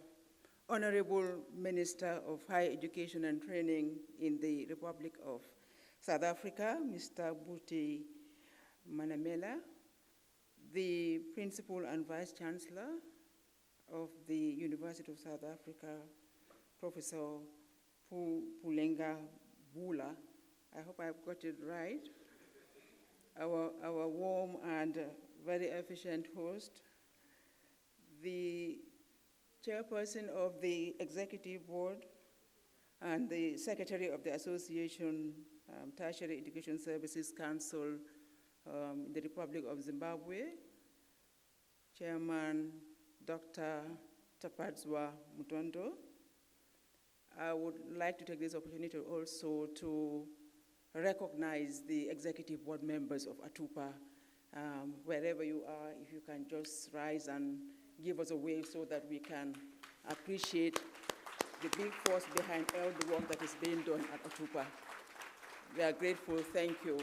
Honorable Minister of Higher Education and Training in the Republic of South Africa, Mr. Buti Manamela, the Principal and Vice Chancellor of the University of South Africa, Professor Pulenga Bula, I hope I've got it right, our warm and very efficient host, the chairperson of the executive board and the secretary of the Association Tertiary Education Services Council in the Republic of Zimbabwe, Chairman Dr. Tapadzwa Mutondo. I would like to take this opportunity also to recognize the executive board members of ATUPA. Wherever you are, if you can just rise and give us a wave so that we can appreciate the big force behind all the work that is being done at ATUPA. We are grateful, thank you.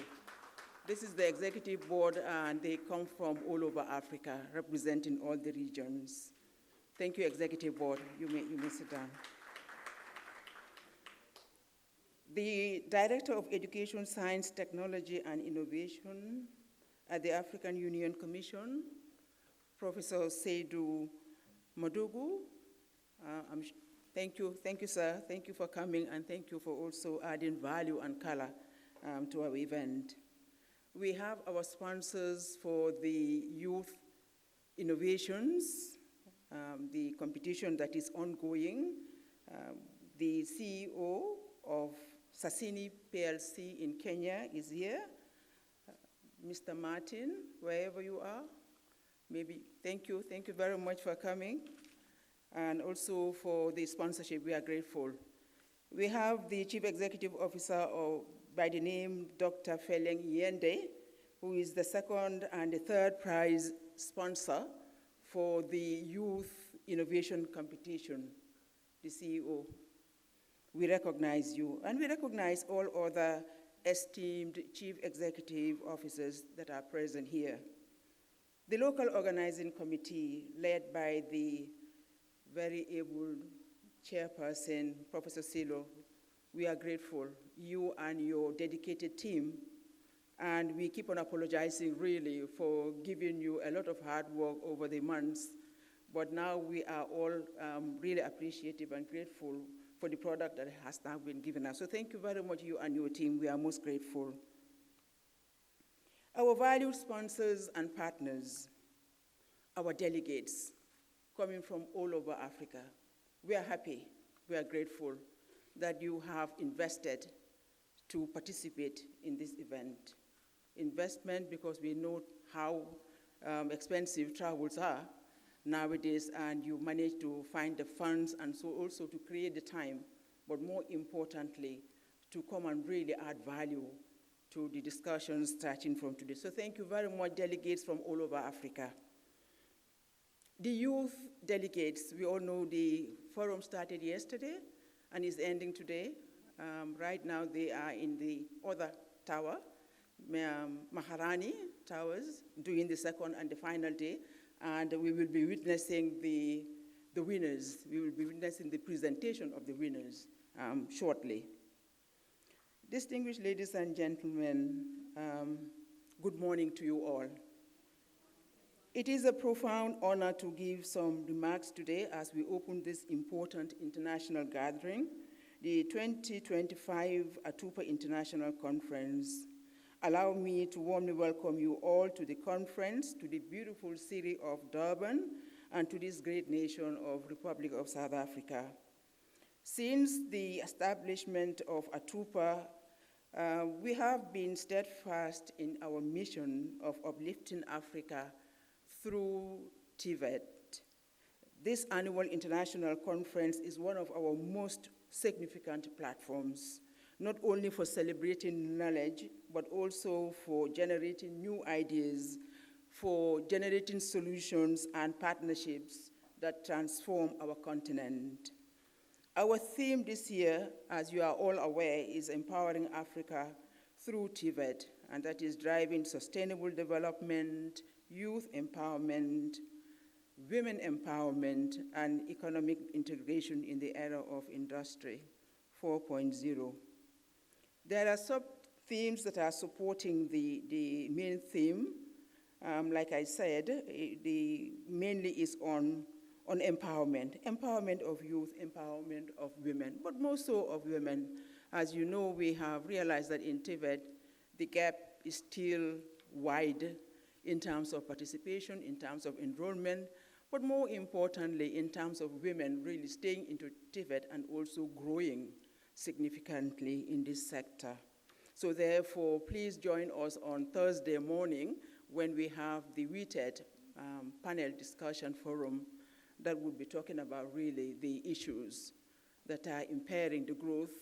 This is the executive board, and they come from all over Africa, representing all the regions. Thank you, executive board. You may sit down. The Director of Education, Science, Technology, and Innovation at the African Union Commission, Professor Seydou Madougou. Thank you, sir. Thank you for coming, and thank you for also adding value and color to our event. We have our sponsors for the youth innovations, the competition that is ongoing. The CEO of Sasini PLC in Kenya is here. Mr. Martin, wherever you are, maybe, thank you very much for coming, and also for the sponsorship. We are grateful. We have the Chief Executive Officer by the name Dr. Feleng Yende, who is the second and the third prize sponsor for the Youth Innovation Competition, the CEO. We recognize you, and we recognize all other esteemed Chief Executive Officers that are present here. The local organizing committee, led by the very able chairperson, Professor Silo, we are grateful, you and your dedicated team, and we keep on apologizing really for giving you a lot of hard work over the months, but now we are all really appreciative and grateful for the product that has now been given us. So thank you very much, you and your team. We are most grateful. Our valued sponsors and partners, our delegates coming from all over Africa, we are happy, we are grateful that you have invested to participate in this event. Investment because we know how expensive travels are nowadays, and you manage to find the funds and so also to create the time, but more importantly, to come and really add value to the discussions starting from today. So thank you very much, delegates from all over Africa. The youth delegates, we all know the forum started yesterday and is ending today. Right now they are in the other tower, Maharani Towers, doing the second and the final day, and we will be witnessing the winners. We will be witnessing the presentation of the winners shortly. Distinguished ladies and gentlemen, good morning to you all. It is a profound honor to give some remarks today as we open this important international gathering, the 2025 ATUPA International Conference. Allow me to warmly welcome you all to the conference, to the beautiful city of Durban, and to this great nation of Republic of South Africa. Since the establishment of ATUPA, we have been steadfast in our mission of uplifting Africa through TVET, This annual international conference is one of our most significant platforms, not only for celebrating knowledge, but also for generating new ideas, for generating solutions and partnerships that transform our continent. Our theme this year, as you are all aware, is Empowering Africa through TVET, and that is driving sustainable development, youth empowerment, women empowerment, and economic integration in the era of Industry 4.0. There are sub-themes that are supporting the main theme. Like I said, the mainly is on empowerment of youth, empowerment of women, but more so of women. As you know, we have realized that in TVET, the gap is still wide in terms of participation, in terms of enrollment, but more importantly, in terms of women really staying into TVET and also growing significantly in this sector. So therefore, please join us on Thursday morning when we have the WITED panel discussion forum that will be talking about really the issues that are impairing the growth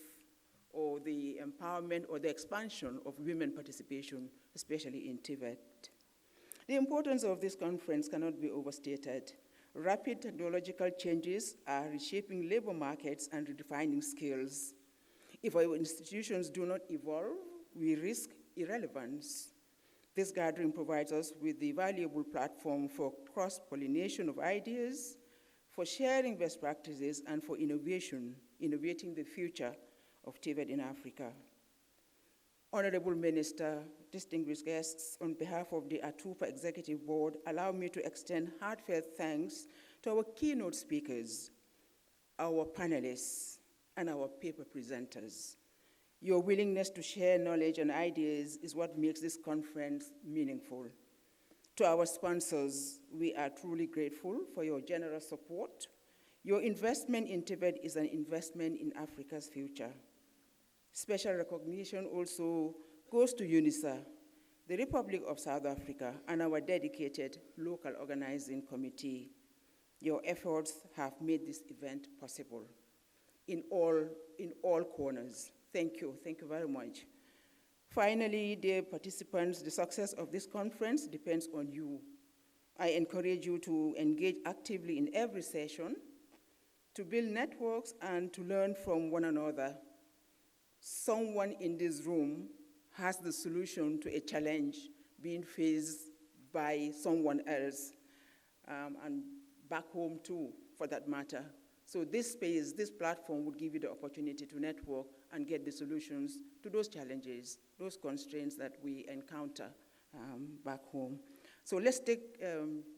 or the empowerment or the expansion of women participation, especially in TVET. The importance of this conference cannot be overstated. Rapid technological changes are reshaping labor markets and redefining skills. If our institutions do not evolve, we risk irrelevance. This gathering provides us with the valuable platform for cross-pollination of ideas, for sharing best practices, and for innovating the future of TVET in Africa. Honorable Minister, distinguished guests, on behalf of the ATUPA Executive Board, allow me to extend heartfelt thanks to our keynote speakers, our panelists, and our paper presenters. Your willingness to share knowledge and ideas is what makes this conference meaningful. To our sponsors, we are truly grateful for your generous support. Your investment in TVET is an investment in Africa's future. Special recognition also goes to UNISA, the Republic of South Africa, and our dedicated local organizing committee. Your efforts have made this event possible in all corners. Thank you very much. Finally, dear participants, the success of this conference depends on you. I encourage you to engage actively in every session, to build networks and to learn from one another. Someone in this room has the solution to a challenge being faced by someone else, and back home too, for that matter. So this space, this platform would give you the opportunity to network and get the solutions to those challenges, those constraints that we encounter back home. So let's take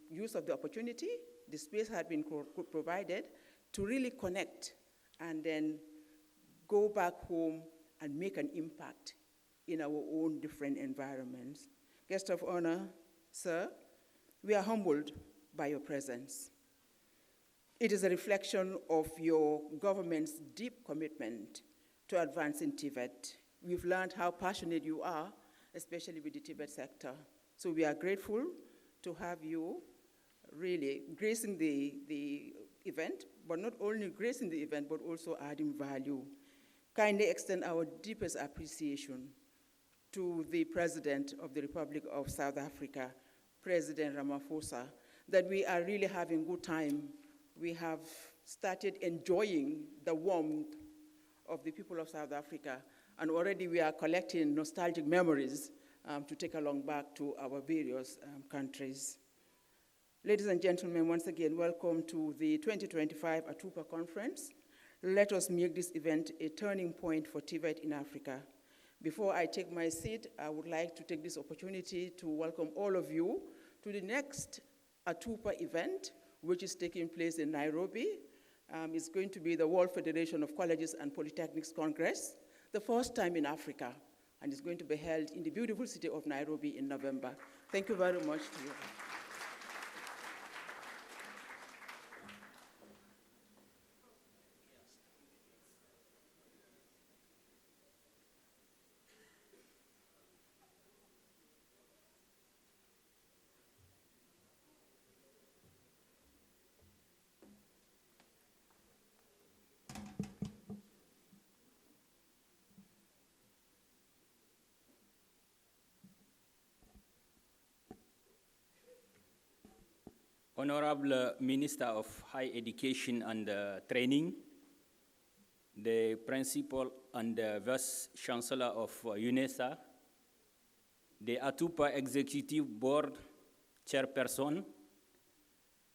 use of the opportunity. The space had been provided to really connect and then go back home and make an impact in our own different environments. Guest of honor, sir, we are humbled by your presence. It is a reflection of your government's deep commitment to advancing TVET. We've learned how passionate you are, especially with the TVET sector. So we are grateful to have you really gracing the event, but not only gracing the event, but also adding value. Kindly extend our deepest appreciation to the President of the Republic of South Africa, President Ramaphosa, that we are really having good time. We have started enjoying the warmth of the people of South Africa, and already we are collecting nostalgic memories to take along back to our various countries. Ladies and gentlemen, once again, welcome to the 2025 ATUPA Conference. Let us make this event a turning point for TVET in Africa. Before I take my seat, I would like to take this opportunity to welcome all of you to the next ATUPA event, which is taking place in Nairobi. It's going to be the World Federation of Colleges and Polytechnics Congress, the first time in Africa, and it's going to be held in the beautiful city of Nairobi in November. Thank you very much to you. Honorable Minister of Higher Education and Training, the Principal and Vice Chancellor of UNESA, the ATUPA Executive Board Chairperson,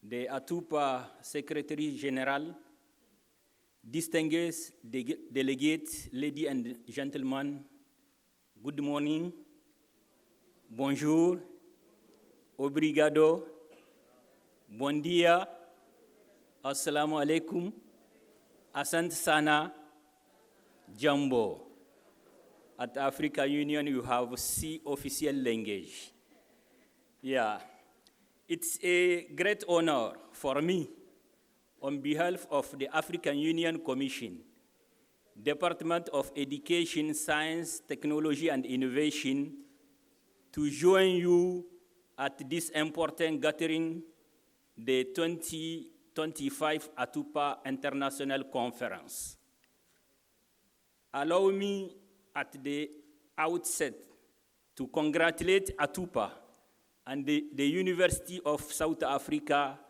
the ATUPA Secretary General, distinguished delegates, ladies and gentlemen, good morning, bonjour, obrigado, bon dia, assalamu alaikum, asante sana, jambo. At African Union, you have C official language. Yeah, it's a great honor for me, on behalf of the African Union Commission, Department of Education, Science, Technology, and Innovation, to join you at this important gathering, the 2025 ATUPA International Conference. Allow me at the outset to congratulate ATUPA and the University of South Africa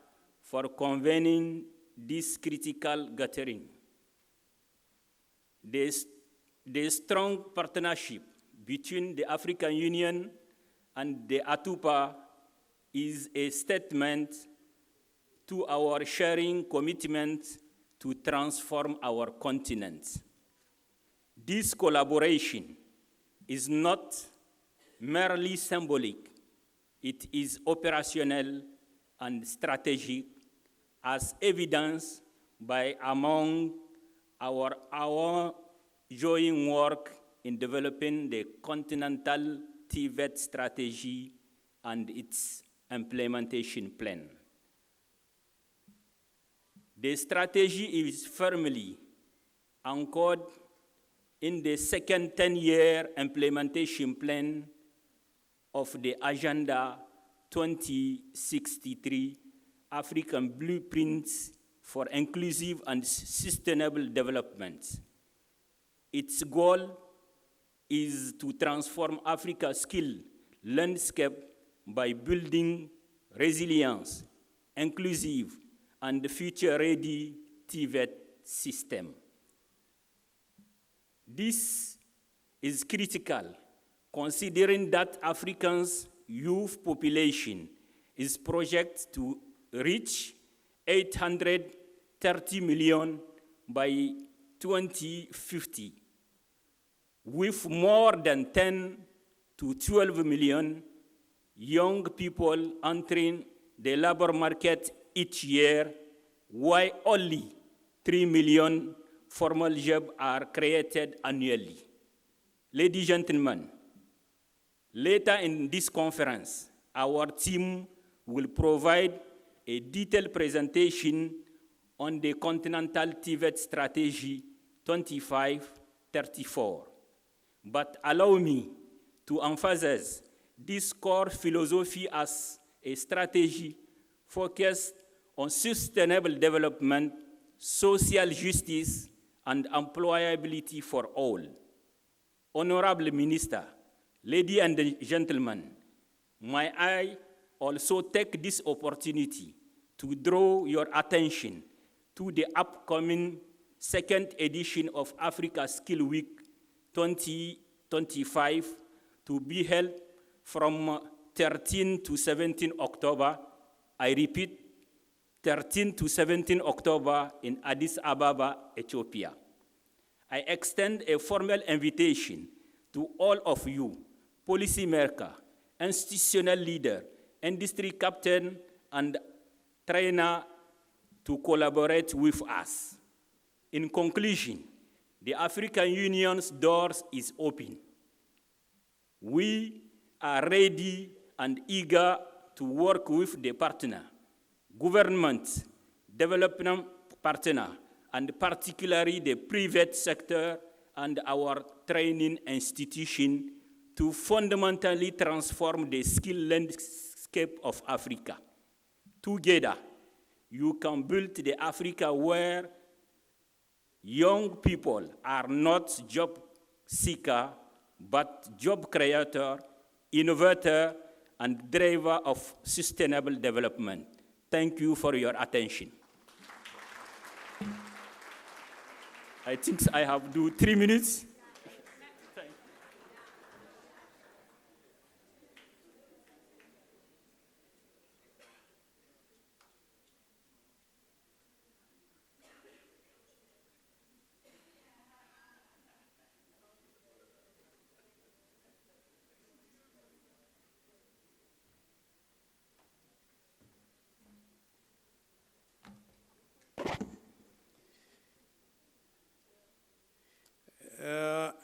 for convening this critical gathering. The strong partnership between the African Union and the ATUPA is a statement to our sharing commitment to transform our continent. This collaboration is not merely symbolic, it is operational and strategic, as evidenced by among our joint work in developing the continental TVET strategy and its implementation plan. The strategy is firmly anchored in the second 10-year implementation plan of the Agenda 2063 African Blueprints for Inclusive and Sustainable Development. Its goal is to transform Africa's skill landscape by building resilience, inclusive, and future-ready TVET system. This is critical, considering that Africa's youth population is projected to reach 830 million by 2050, with more than 10 to 12 million young people entering the labor market each year, while only 3 million formal jobs are created annually. Ladies and gentlemen, later in this conference, our team will provide a detailed presentation on the Continental TVET Strategy 2534. But allow me to emphasize this core philosophy as a strategy focused on sustainable development, social justice, and employability for all. Honorable Minister, ladies and gentlemen, may I also take this opportunity to draw your attention to the upcoming second edition of Africa Skill Week 2025 to be held from 13 to 17 October. I repeat, 13 to 17 October in Addis Ababa, Ethiopia. I extend a formal invitation to all of you, policymakers, institutional leaders, industry captain, and trainer to collaborate with us. In conclusion, the African Union's doors is open. We are ready and eager to work with the partner, government, development partner, and particularly the private sector and our training institution to fundamentally transform the skill landscape of Africa. Together, you can build the Africa where young people are not job seeker, but job creator, innovator, and driver of sustainable development. Thank you for your attention. I think I have to do 3 minutes.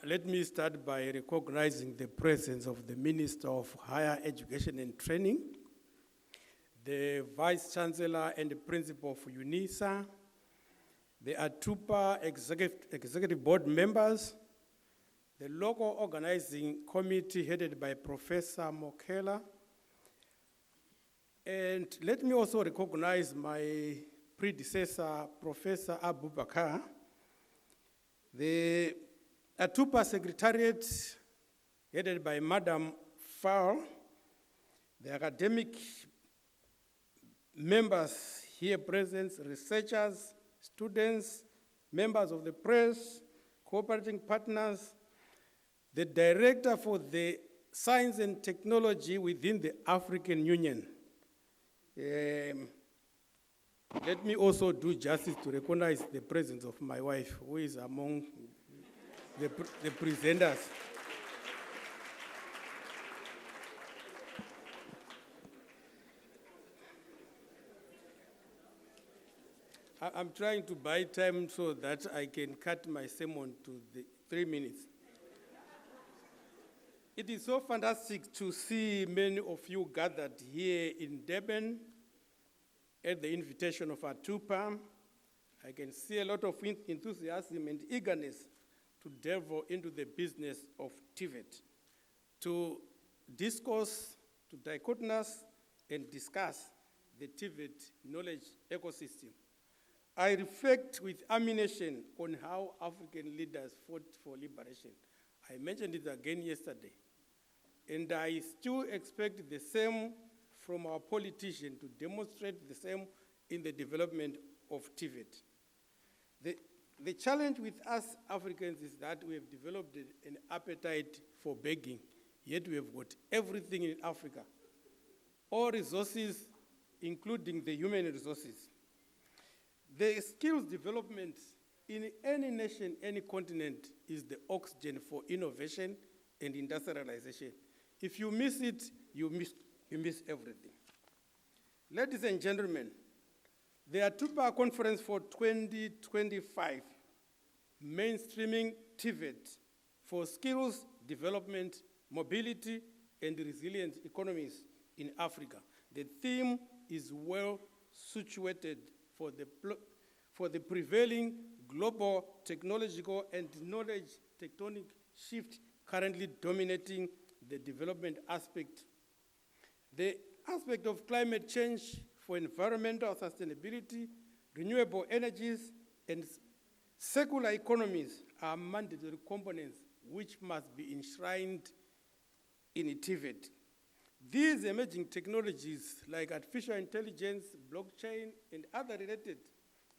Let me start by recognizing the presence of the Minister of Higher Education and Training, the Vice Chancellor and the Principal of UNISA, the ATUPA Executive Board members, the local organizing committee headed by Professor Mokela, and let me also recognize my predecessor, Professor Abubakar, the ATUPA Secretariat, headed by Madam Fowl, the academic members here present, researchers, students, members of the press, cooperating partners, the Director for the Science and Technology within the African Union. Let me also do justice to recognize the presence of my wife, who is among the presenters. I'm trying to buy time so that I can cut my sermon to the 3 minutes. It is so fantastic to see many of you gathered here in Durban at the invitation of ATUPA. I can see a lot of enthusiasm and eagerness to delve into the business of TVET, to discuss, to dichotomous, and discuss the TVET knowledge ecosystem. I reflect with ammunition on how African leaders fought for liberation. I mentioned it again yesterday. And I still expect the same from our politicians to demonstrate the same in the development of TVET. The challenge with us Africans is that we have developed an appetite for begging, yet we have got everything in Africa. All resources, including the human resources. The skills development in any nation, any continent, is the oxygen for innovation and industrialization. If you miss it, you miss everything. Ladies and gentlemen, the ATUPA conference for 2025, mainstreaming TVET for skills development, mobility, and resilient economies in Africa. The theme is well situated for the prevailing global technological and knowledge tectonic shift currently dominating the development aspect. The aspect of climate change for environmental sustainability, renewable energies, and circular economies are mandatory components which must be enshrined in TVET. These emerging technologies like artificial intelligence, blockchain, and other related,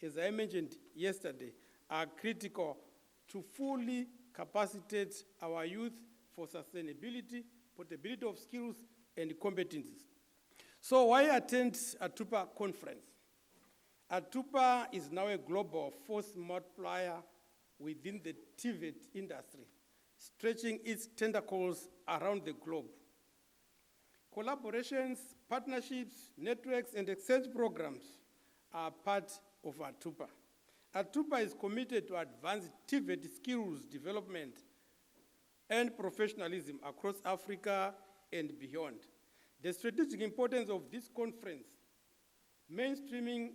as I mentioned yesterday, are critical to fully capacitate our youth for sustainability, portability of skills, and competencies. So why attend ATUPA conference? ATUPA is now a global force multiplier within the TVET industry, stretching its tentacles around the globe. Collaborations, partnerships, networks, and exchange programs are part of ATUPA. ATUPA is committed to advance TVET skills development and professionalism across Africa and beyond. The strategic importance of this conference, mainstreaming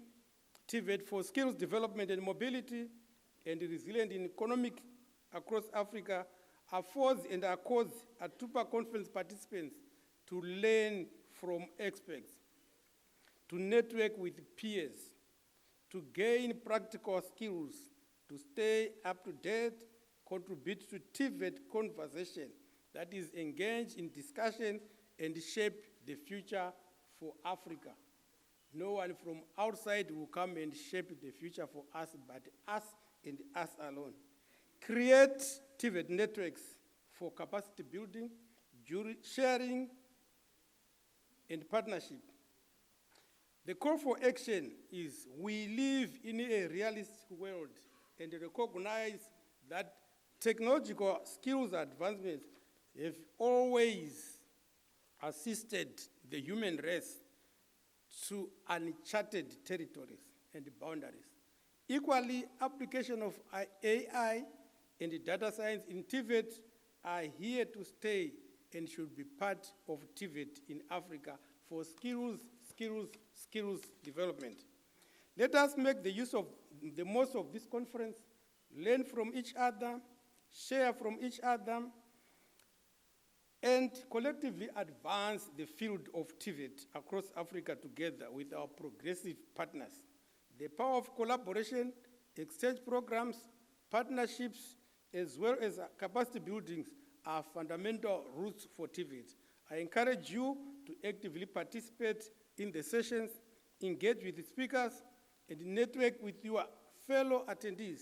TVET for skills development and mobility and resilient in economic across Africa, affords and accords ATUPA conference participants to learn from experts, to network with peers, to gain practical skills, to stay up to date, contribute to TVET conversation that is engaged in discussion and shape the future for Africa. No one from outside will come and shape the future for us, but us and us alone. Create TVET networks for capacity building, jury sharing, and partnership. The call for action is we live in a realistic world and recognize that technological skills advancements have always assisted the human race to uncharted territories and boundaries. Equally, application of AI and data science in TVET are here to stay and should be part of TVET in Africa for skills development. Let us make the most of this conference, learn from each other, share from each other, and collectively advance the field of TVET across Africa together with our progressive partners. The power of collaboration, exchange programs, partnerships, as well as capacity buildings are fundamental roots for TVET. I encourage you to actively participate in the sessions, engage with the speakers, and network with your fellow attendees.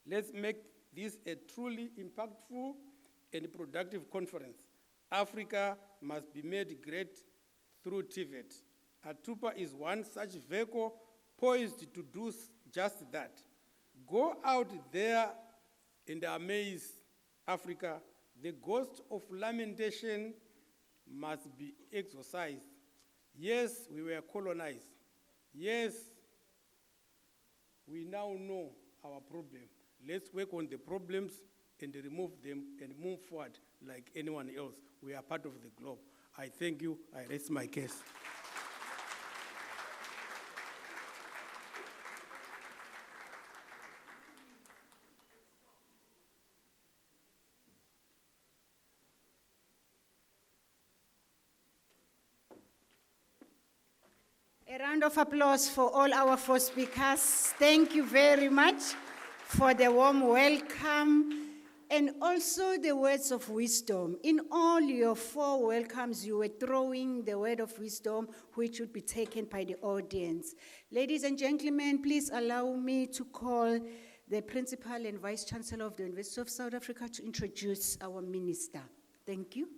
Let's make this a truly impactful and productive conference. Africa must be made great through TVET. ATUPA is one such vehicle poised to do just that. Go out there and amaze Africa. The ghost of lamentation must be exorcised. Yes, we were colonized. Yes, we now know our problem. Let's work on the problems and remove them and move forward like anyone else. We are part of the globe. I thank you. I rest my case. A round of applause for all our four speakers. Thank you very much for the warm welcome and also the words of wisdom. In all your four welcomes, you were throwing the word of wisdom which would be taken by the audience. Ladies and gentlemen, please allow me to call the Principal and Vice Chancellor of the University of South Africa to introduce our minister. Thank you.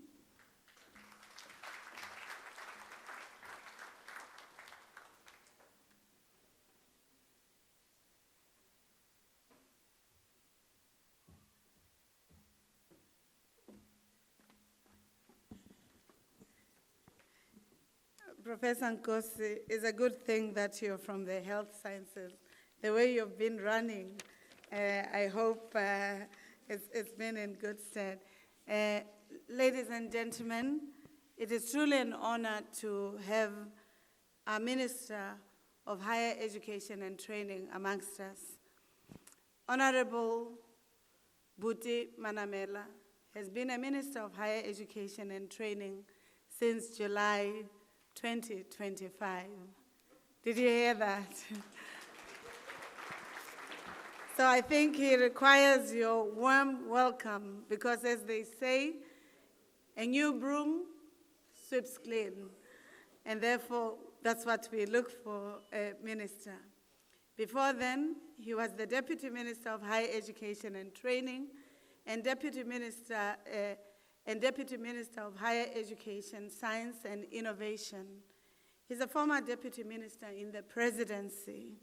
Professor Nkosi, it's a good thing that you're from the health sciences. The way you've been running, I hope it's been in good stead. Ladies and gentlemen, it is truly an honor to have our Minister of Higher Education and Training amongst us. Honorable Buti Manamela has been a Minister of Higher Education and Training since July 2025. Did you hear that? So I think he requires your warm welcome because, as they say, a new broom sweeps clean. And therefore, that's what we look for a minister. Before then, he was the Deputy Minister of Higher Education and Training and Deputy Minister of Higher Education, Science and Innovation. He's a former Deputy Minister in the Presidency.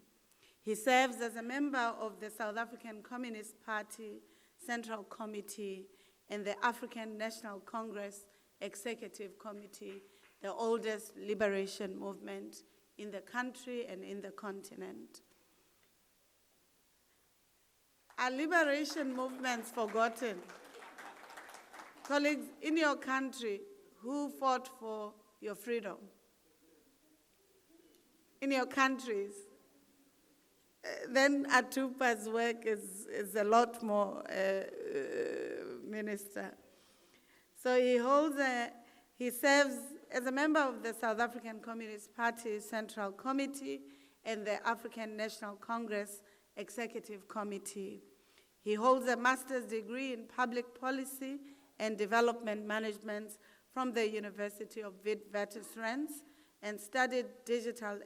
He serves as a member of the South African Communist Party Central Committee and the African National Congress Executive Committee, the oldest liberation movement in the country and in the continent. Are liberation movements forgotten? Colleagues, in your country, who fought for your freedom? In your countries, then ATUPA's work is a lot more, Minister. So he serves as a member of the South African Communist Party Central Committee and the African National Congress Executive Committee. He holds a master's degree in public policy and development management from the University of WITED, and studied digital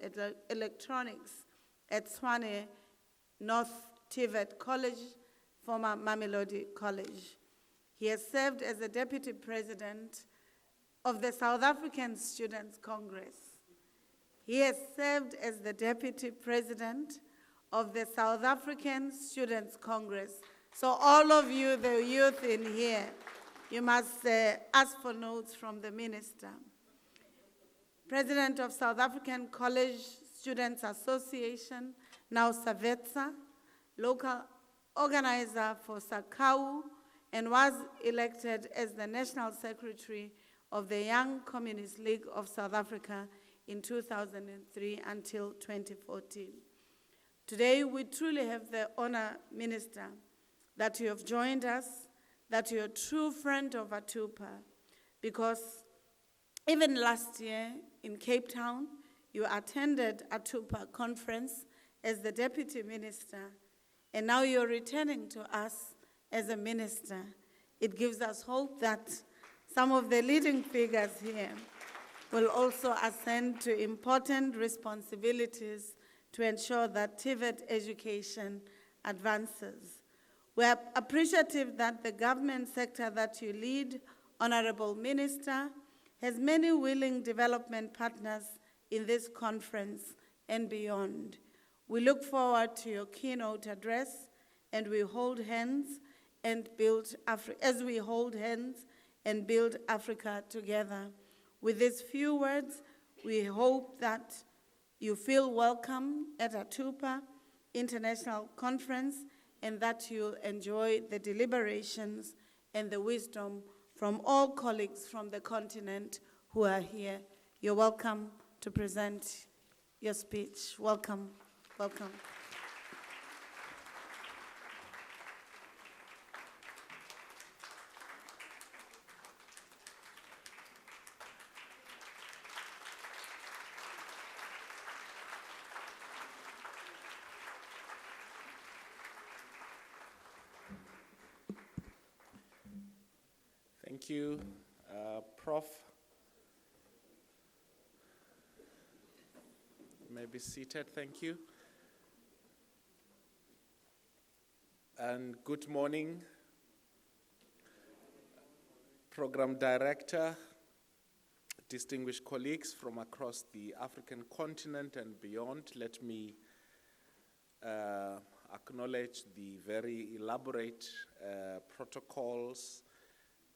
electronics at Swane North TVET College, former Mamelodi College. He has served as the Deputy President of the South African Students' Congress. He has served as the Deputy President of the South African Students' Congress. So all of you, the youth in here, you must ask for notes from the minister. President of South African College Students Association, now SAVETSA, local organizer for SAKAU, and was elected as the National Secretary of the Young Communist League of South Africa in 2003 until 2014. Today, we truly have the honor, Minister, that you have joined us, that you're a true friend of ATUPA, because even last year in Cape Town, you attended ATUPA conference as the Deputy Minister, and now you're returning to us as a minister. It gives us hope that some of the leading figures here will also ascend to important responsibilities to ensure that TVET education advances. We are appreciative that the government sector that you lead, Honorable Minister, has many willing development partners in this conference and beyond. We look forward to your keynote address, and we hold hands and build as we hold hands and build Africa together. With these few words, we hope that you feel welcome at ATUPA International Conference and that you'll enjoy the deliberations and the wisdom from all colleagues from the continent who are here. You're welcome to present your speech. Welcome, welcome. Thank you, Prof. You may be seated, thank you. And good morning, Program Director, distinguished colleagues from across the African continent and beyond. Let me acknowledge the very elaborate protocols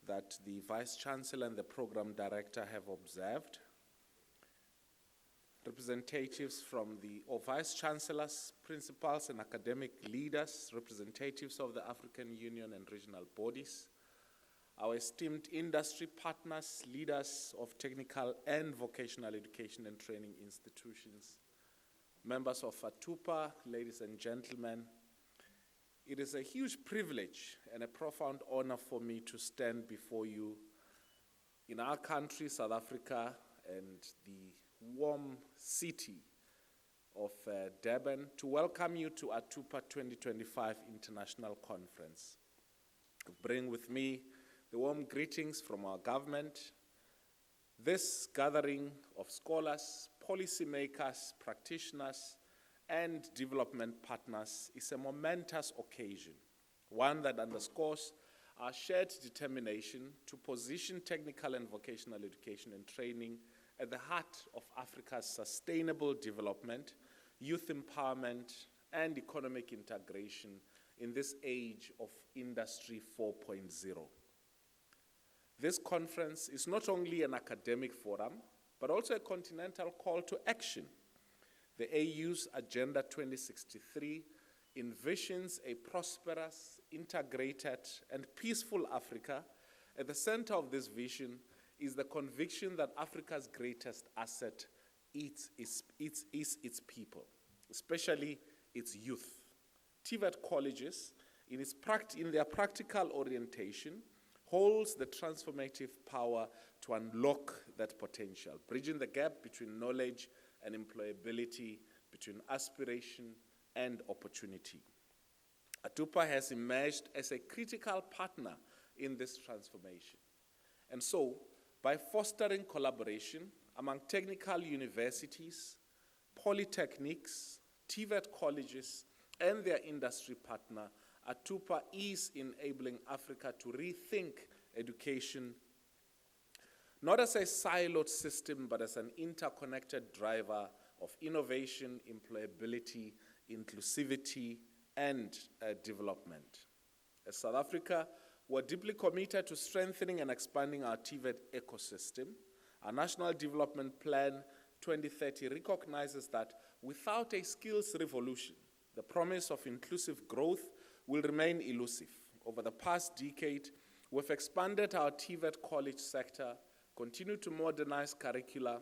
that the Vice Chancellor and the Program Director have observed. Representatives from the Vice Chancellors, principals and academic leaders, representatives of the African Union and regional bodies, our esteemed industry partners, leaders of technical and vocational education and training institutions, members of ATUPA, ladies and gentlemen, it is a huge privilege and a profound honor for me to stand before you in our country, South Africa, and the warm city of Durban to welcome you to ATUPA 2025 International Conference. I bring with me the warm greetings from our government. This gathering of scholars, policymakers, practitioners, and development partners is a momentous occasion, one that underscores our shared determination to position technical and vocational education and training at the heart of Africa's sustainable development, youth empowerment, and economic integration in this age of Industry 4.0. This conference is not only an academic forum, but also a continental call to action. The AU's Agenda 2063 envisions a prosperous, integrated, and peaceful Africa. At the center of this vision is the conviction that Africa's greatest asset is its people, especially its youth. TVET colleges, in their practical orientation, holds the transformative power to unlock that potential, bridging the gap between knowledge and employability, between aspiration and opportunity. ATUPA has emerged as a critical partner in this transformation. And so, by fostering collaboration, among technical universities, polytechnics, TVET colleges, and their industry partner, ATUPA is enabling Africa to rethink education not as a siloed system, but as an interconnected driver of innovation, employability, inclusivity, and development. As South Africa, we're deeply committed to strengthening and expanding our TVET ecosystem. Our National Development Plan 2030 recognizes that without a skills revolution, the promise of inclusive growth will remain elusive. Over the past decade, we've expanded our TVET college sector, continued to modernize curricula,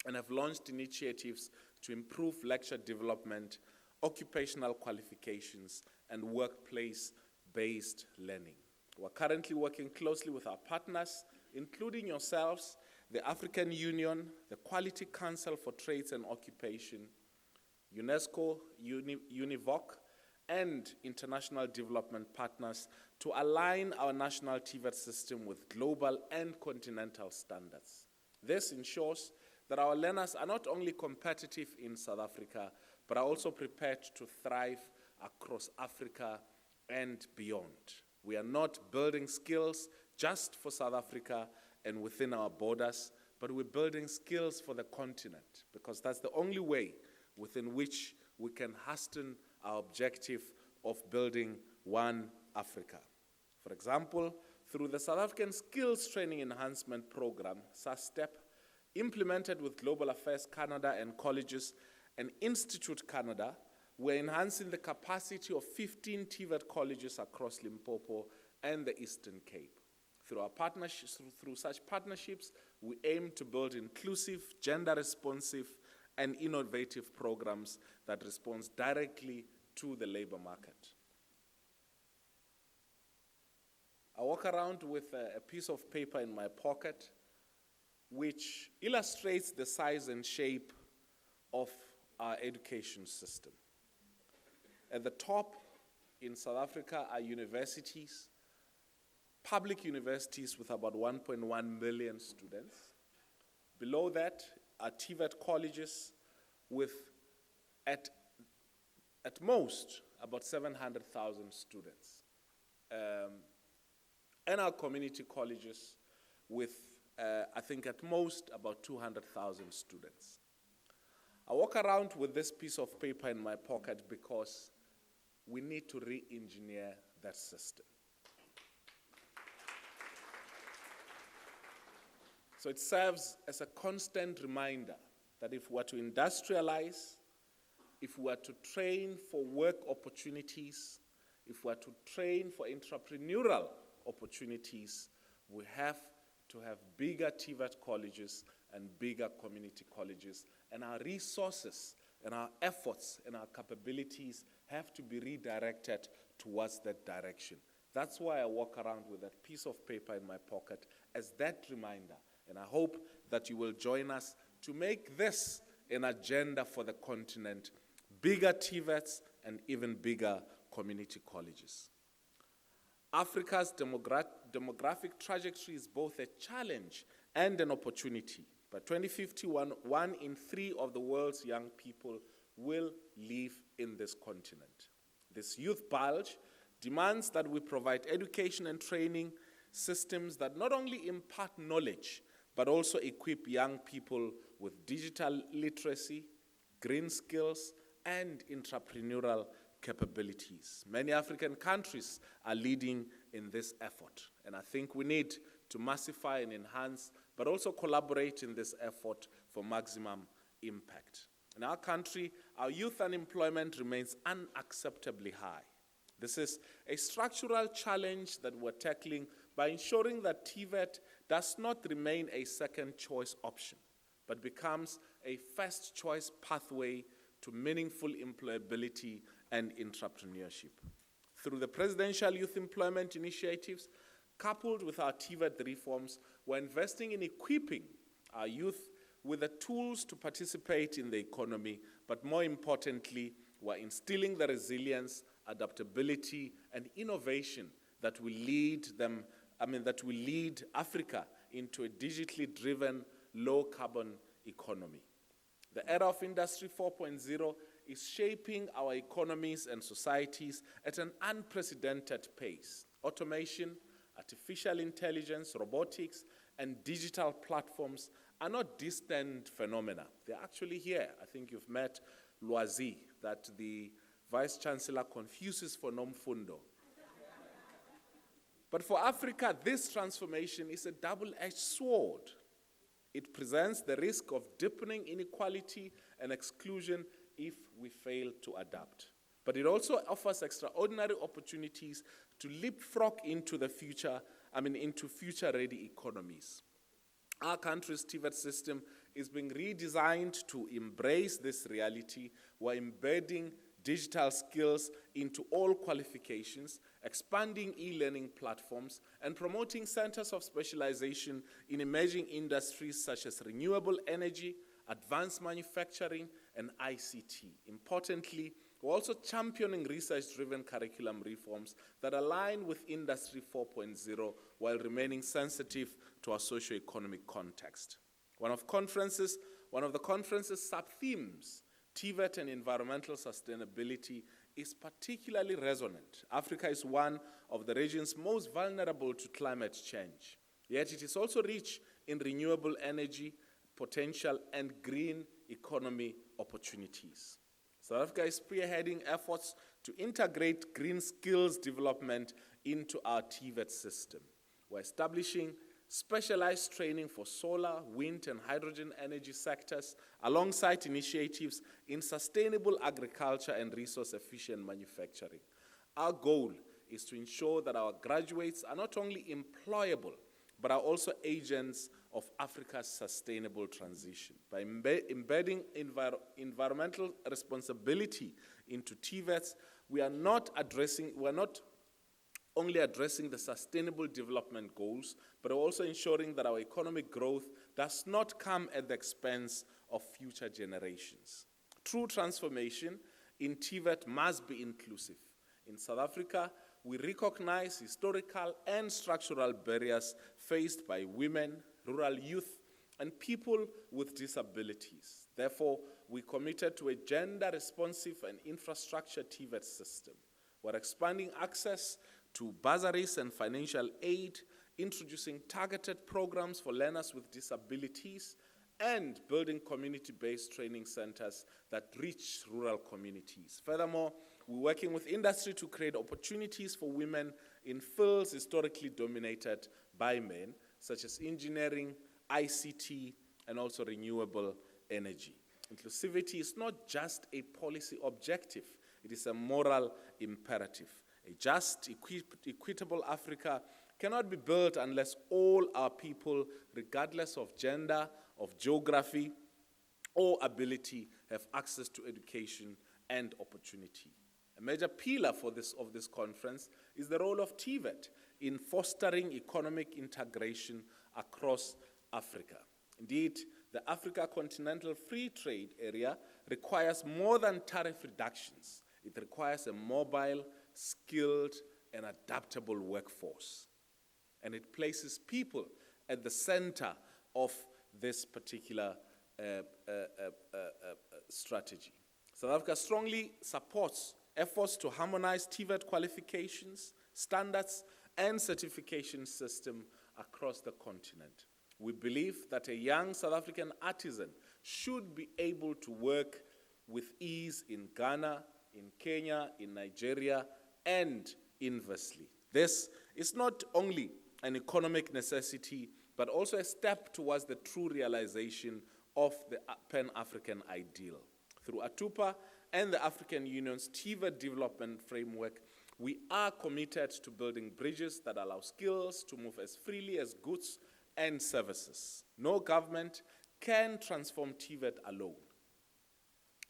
and have launched initiatives to improve lecture development, occupational qualifications, and workplace-based learning. We're currently working closely with our partners, including yourselves, the African Union, the Quality Council for Trades and Occupation, UNESCO, UNIVOC, and international development partners to align our national TVET system with global and continental standards. This ensures that our learners are not only competitive in South Africa, but are also prepared to thrive across Africa and beyond. We are not building skills just for South Africa and within our borders, but we're building skills for the continent, because that's the only way within which we can hasten our objective of building one Africa. For example, through the South African Skills Training Enhancement Program, SASTEP, implemented with Global Affairs Canada and colleges and Institute Canada, we're enhancing the capacity of 15 TVET colleges across Limpopo and the Eastern Cape. Through such partnerships, we aim to build inclusive, gender-responsive, and innovative programs that respond directly to the labor market. I walk around with a piece of paper in my pocket which illustrates the size and shape of our education system. At the top in South Africa are universities, public universities with about 1.1 million students. Below that are TVET colleges with, at most, about 700,000 students. And our community colleges with, I think at most, about 200,000 students. I walk around with this piece of paper in my pocket because we need to re-engineer that system. So it serves as a constant reminder that if we are to industrialize, if we are to train for work opportunities, if we are to train for entrepreneurial opportunities, we have to have bigger TVET colleges and bigger community colleges, and our resources and our efforts and our capabilities have to be redirected towards that direction. That's why I walk around with that piece of paper in my pocket as that reminder, and I hope that you will join us to make this an agenda for the continent, bigger TVETs and even bigger community colleges. Africa's demographic trajectory is both a challenge and an opportunity. By 2051, 1 in 3 of the world's young people will live in this continent. This youth bulge demands that we provide education and training systems that not only impart knowledge, but also equip young people with digital literacy, green skills, and entrepreneurial capabilities. Many African countries are leading in this effort, and I think we need to massify and enhance, but also collaborate in this effort for maximum impact. In our country, our youth unemployment remains unacceptably high. This is a structural challenge that we're tackling by ensuring that TVET does not remain a second choice option, but becomes a first choice pathway to meaningful employability and entrepreneurship. Through the Presidential Youth Employment Initiatives, coupled with our TVET reforms, we're investing in equipping our youth with the tools to participate in the economy, but more importantly, we're instilling the resilience, adaptability, and innovation that will lead Africa into a digitally driven low-carbon economy. The era of Industry 4.0 is shaping our economies and societies at an unprecedented pace. Automation, artificial intelligence, robotics, and digital platforms are not distant phenomena. They're actually here. I think you've met Loisy, that the Vice-Chancellor confuses for Nomfundo. But for Africa, this transformation is a double-edged sword. It presents the risk of deepening inequality and exclusion if we fail to adapt. But it also offers extraordinary opportunities to leapfrog into the future, into future-ready economies. Our country's TVET system is being redesigned to embrace this reality. We're embedding digital skills into all qualifications, expanding e-learning platforms, and promoting centers of specialization in emerging industries such as renewable energy, advanced manufacturing, and ICT. Importantly, we're also championing research-driven curriculum reforms that align with Industry 4.0 while remaining sensitive to our socio-economic context. One of the conference's sub-themes, TVET and environmental sustainability, is particularly resonant. Africa is one of the regions most vulnerable to climate change, yet it is also rich in renewable energy potential and green economy opportunities. South Africa is spearheading efforts to integrate green skills development into our TVET system. We're establishing specialized training for solar, wind, and hydrogen energy sectors, alongside initiatives in sustainable agriculture and resource-efficient manufacturing. Our goal is to ensure that our graduates are not only employable, but are also agents of Africa's sustainable transition. By embedding environmental responsibility into TVETs, we are not only addressing the sustainable development goals, but also ensuring that our economic growth does not come at the expense of future generations. True transformation in TVET must be inclusive. In South Africa, we recognize historical and structural barriers faced by women, rural youth, and people with disabilities. Therefore, we committed to a gender-responsive and infrastructure TVET system. We're expanding access to bursaries and financial aid, introducing targeted programs for learners with disabilities, and building community-based training centers that reach rural communities. Furthermore, we're working with industry to create opportunities for women in fields historically dominated by men, such as engineering, ICT, and also renewable energy. Inclusivity is not just a policy objective, it is a moral imperative. A just, equitable Africa cannot be built unless all our people, regardless of gender, of geography, or ability, have access to education and opportunity. A major pillar of this conference is the role of TVET in fostering economic integration across Africa. Indeed, the Africa Continental Free Trade Area requires more than tariff reductions. It requires a mobile, skilled, and adaptable workforce. And it places people at the center of this particular strategy. South Africa strongly supports efforts to harmonize TVET qualifications, standards, and certification system across the continent. We believe that a young South African artisan should be able to work with ease in Ghana, in Kenya, in Nigeria, and inversely. This is not only an economic necessity, but also a step towards the true realization of the Pan-African ideal. Through ATUPA and the African Union's TVET development framework, we are committed to building bridges that allow skills to move as freely as goods and services. No government can transform TVET alone.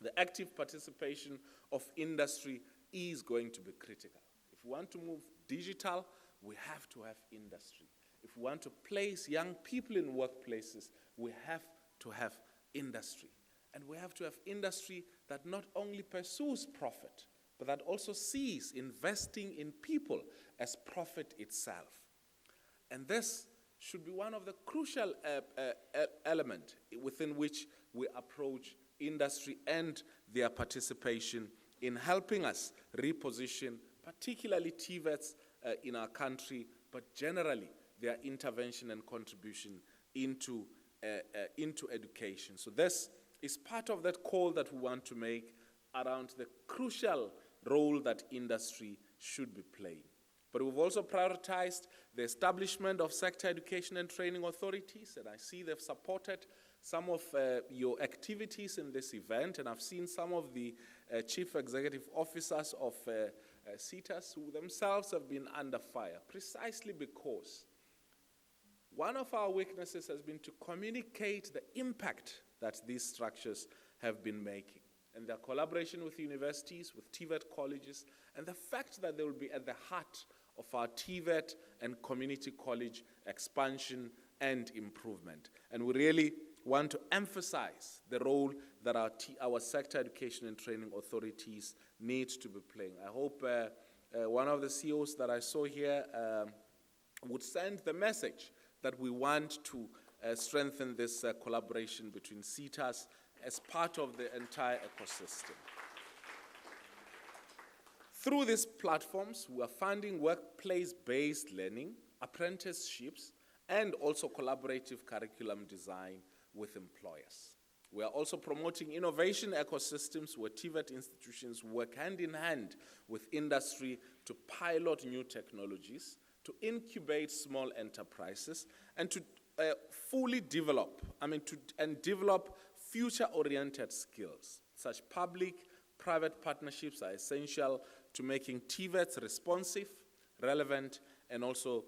The active participation of industry is going to be critical. If we want to move digital, we have to have industry. If we want to place young people in workplaces, we have to have industry. And we have to have industry that not only pursues profit, but that also sees investing in people as profit itself. And this should be one of the crucial elements within which we approach industry and their participation in helping us reposition, particularly TVETs in our country, but generally their intervention and contribution into education. So this is part of that call that we want to make around the crucial role that industry should be playing. But we've also prioritized the establishment of sector education and training authorities, and I see they've supported some of your activities in this event, and I've seen some of the chief executive officers of CETAs who themselves have been under fire, precisely because one of our weaknesses has been to communicate the impact that these structures have been making, and their collaboration with universities, with TVET colleges, and the fact that they will be at the heart of our TVET and community college expansion and improvement. And we really want to emphasize the role that our sector education and training authorities need to be playing. I hope one of the CEOs that I saw here would send the message that we want to strengthen this collaboration between CETAs as part of the entire ecosystem. Through these platforms, we are funding workplace-based learning, apprenticeships, and also collaborative curriculum design with employers. We are also promoting innovation ecosystems where TVET institutions work hand in hand with industry to pilot new technologies, to incubate small enterprises, and to fully develop, develop future-oriented skills. Such public-private partnerships are essential to making TVETs responsive, relevant, and also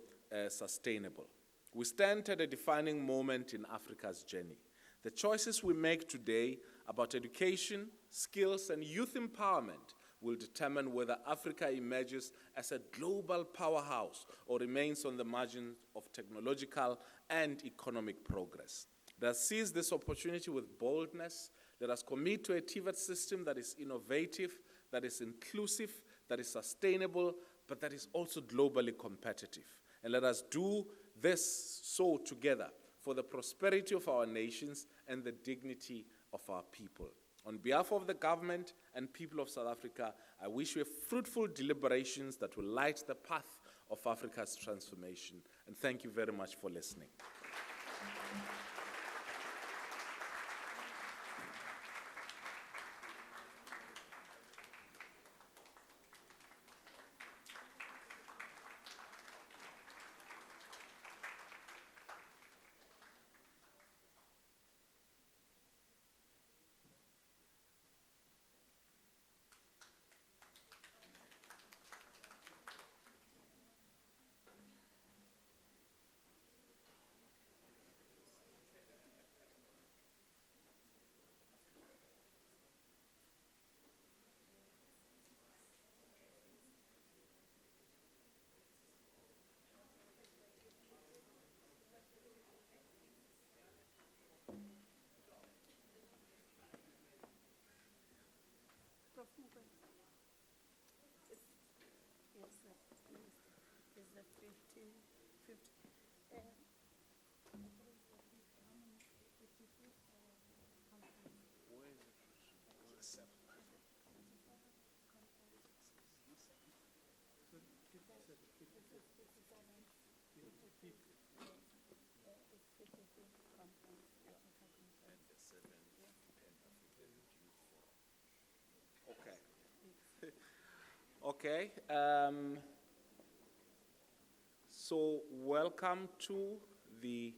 sustainable. We stand at a defining moment in Africa's journey. The choices we make today about education, skills, and youth empowerment will determine whether Africa emerges as a global powerhouse or remains on the margins of technological and economic progress. Let us seize this opportunity with boldness. Let us commit to a TVET system that is innovative, that is inclusive, that is sustainable, but that is also globally competitive. And let us do this so together for the prosperity of our nations and the dignity of our people. On behalf of the government and people of South Africa, I wish you fruitful deliberations that will light the path of Africa's transformation. And thank you very much for listening. Okay. So welcome to the,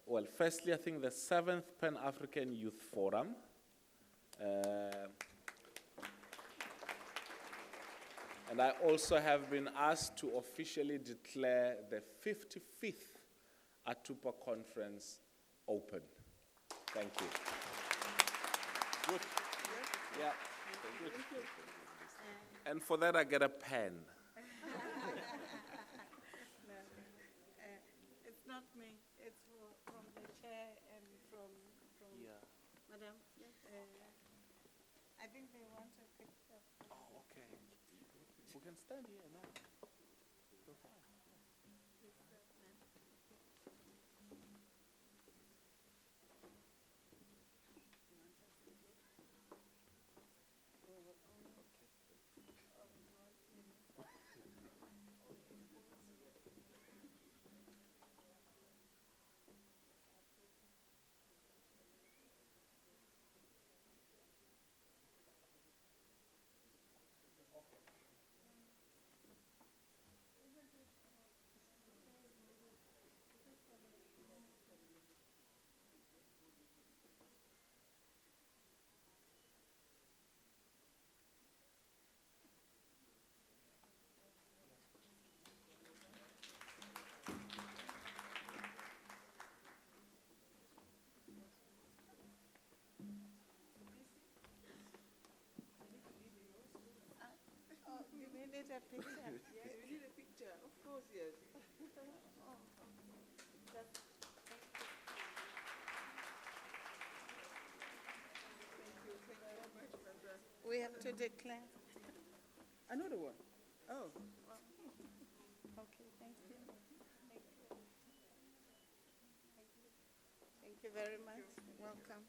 well, firstly, I think the 7th Pan-African Youth Forum. And I also have been asked to officially declare the 55th ATUPA conference open. Thank you. Good. Yeah. Good. And for that, I get a pen. No, it's not me. It's from the chair and from Yeah. Madam. I think they want a picture. Oh, okay. We can stand here now. So far. need a picture. Yeah, we need a picture, of course, yes. We have to declare. Another one? Oh. Okay, thank you. Thank you very much. Welcome.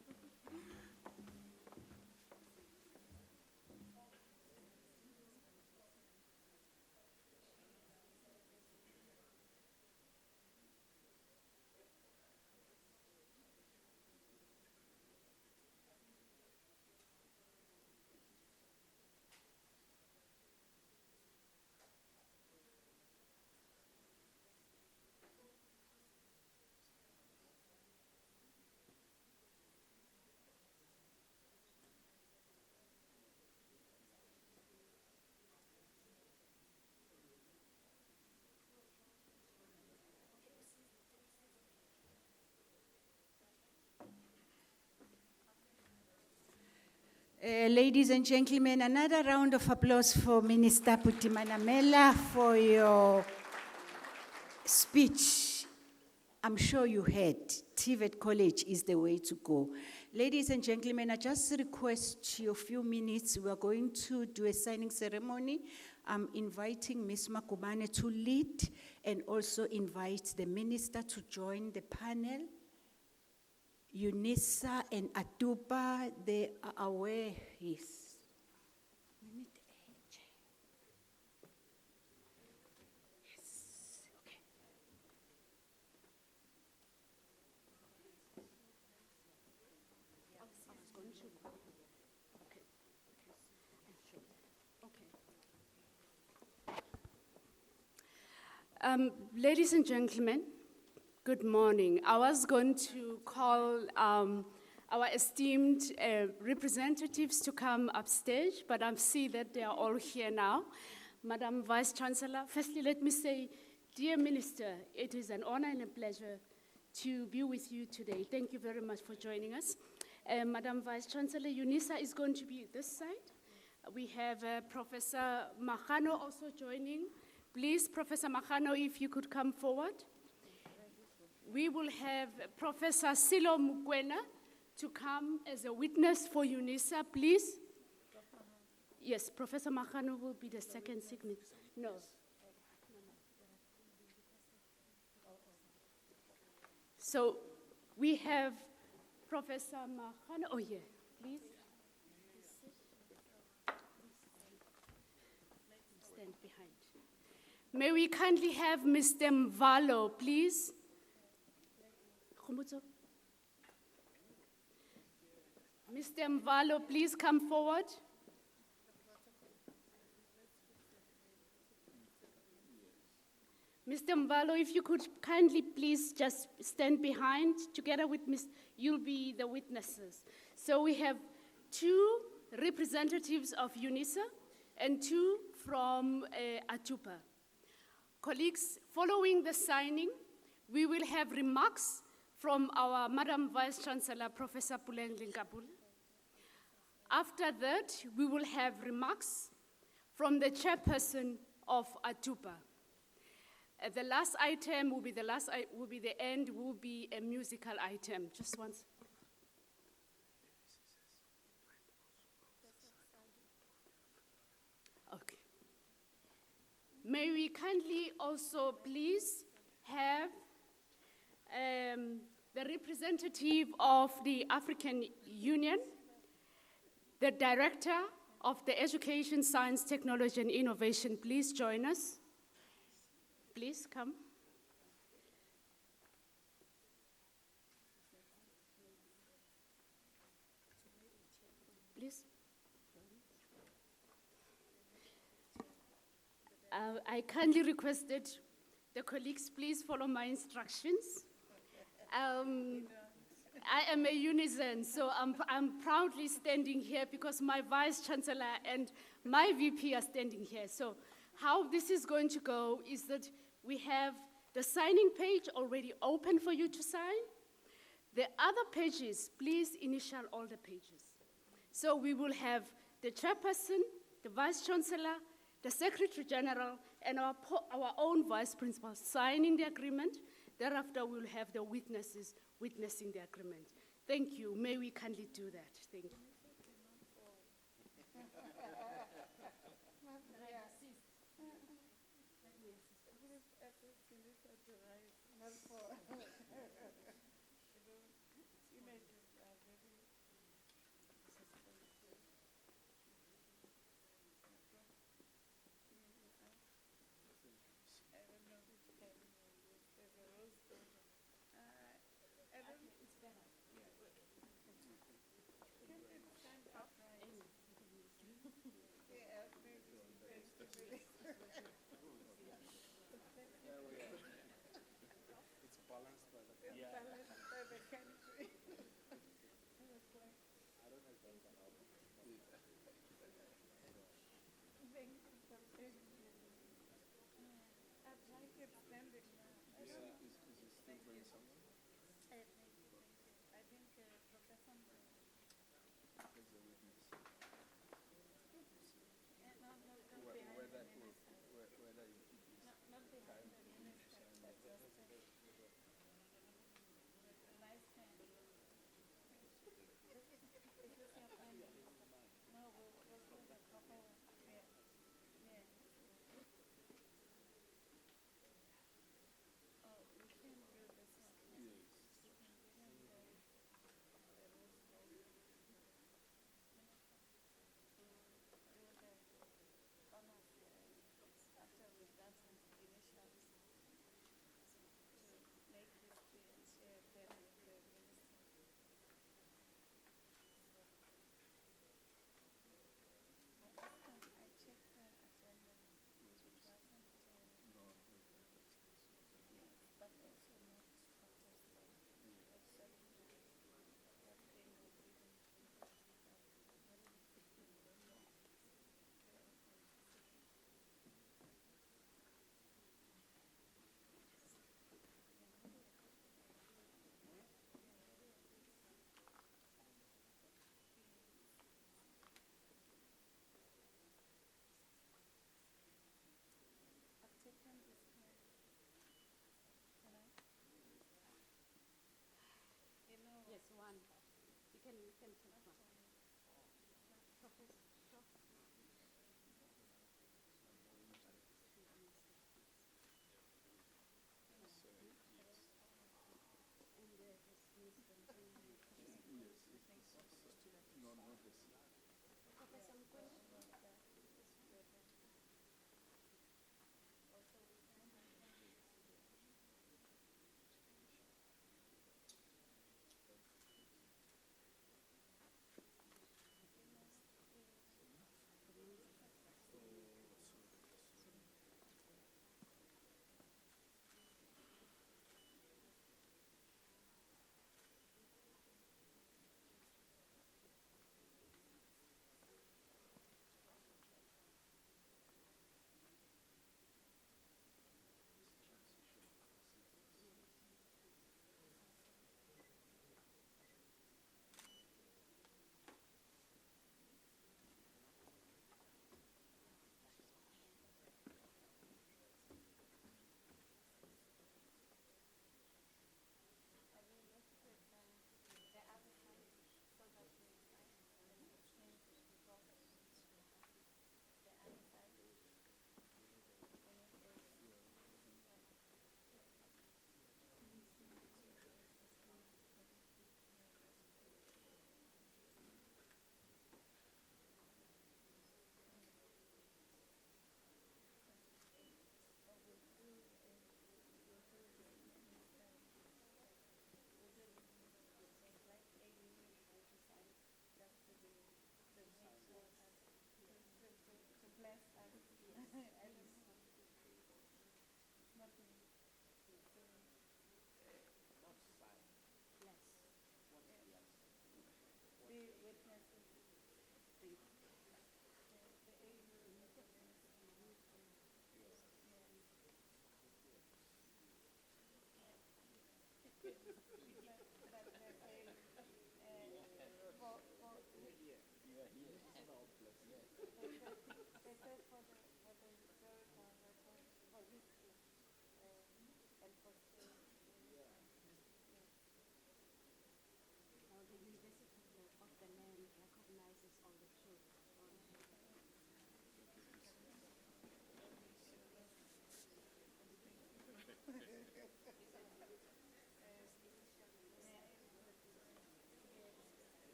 Ladies and gentlemen, another round of applause for Minister Putimanamela for your speech. I'm sure you heard TVET College is the way to go. Ladies and gentlemen, I just request you a few minutes. We are going to do a signing ceremony. I'm inviting Ms. Makubane to lead and also invite the minister to join the panel. UNISA and ATUPA, they are aware. Yes. We need a chair. Yes. Okay. I was going to. Okay. I'm sure. Okay. Ladies and gentlemen, good morning. I was going to call our esteemed representatives to come upstage, but I see that they are all here now. Madam Vice Chancellor, firstly, let me say, dear Minister, it is an honor and a pleasure to be with you today. Thank you very much for joining us. Madam Vice Chancellor, UNISA is going to be this side. We have Professor Mahano also joining. Please, Professor Mahano, if you could come forward. We will have Professor Silo Mukwena to come as a witness for UNISA, please. Yes, Professor Mahano will be the second signature. No. So we have Professor Mahano. Oh, yeah, please. Stand behind. May we kindly have Mr. Mvalo, please. Mr. Mvalo, please come forward. Mr. Mvalo, if you could kindly please just stand behind together with Ms. You'll be the witnesses. So we have 2 representatives of UNISA and 2 from ATUPA. Colleagues, following the signing, we will have remarks from our Madam Vice Chancellor, Professor Puleng Linkabula. After that, we will have remarks from the chairperson of ATUPA. The last item will be the end, will be a musical item. Just once. Okay. May we kindly also please have the representative of the African Union, the Director of the Education, Science, Technology and Innovation, please join us. Please come. Please. I kindly requested the colleagues, please follow my instructions. I am a unison, so I'm proudly standing here because my Vice Chancellor and my VP are standing here. So how this is going to go is that we have the signing page already open for you to sign. The other pages, please initial all the pages. So we will have the chairperson, the Vice Chancellor, the Secretary General, and our own Vice Principal signing the agreement. Thereafter, we'll have the witnesses witnessing the agreement. Thank you. May we kindly do that? Thank you.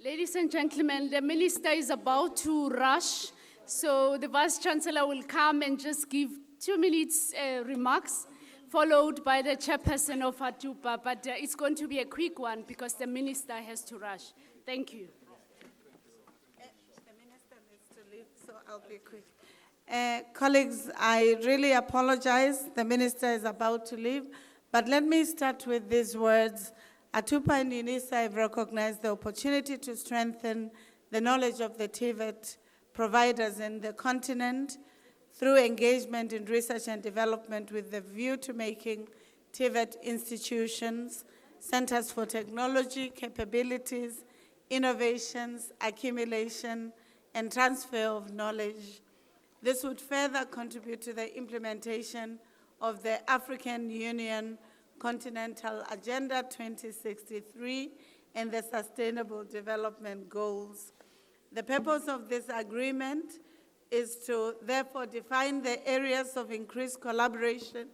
Ladies and gentlemen, the minister is about to rush, so the Vice Chancellor will come and just give 2 minutes remarks, followed by the chairperson of ATUPA, but it's going to be a quick one because the minister has to rush. Thank you. The minister needs to leave, so I'll be quick. Colleagues, I really apologize. The minister is about to leave, but let me start with these words. ATUPA and UNISA have recognized the opportunity to strengthen the knowledge of the TVET providers in the continent through engagement in research and development with the view to making TVET institutions centers for technology, capabilities, innovations, accumulation, and transfer of knowledge. This would further contribute to the implementation of the African Union Continental Agenda 2063 and the Sustainable Development Goals. The purpose of this agreement is to therefore define the areas of increased collaboration,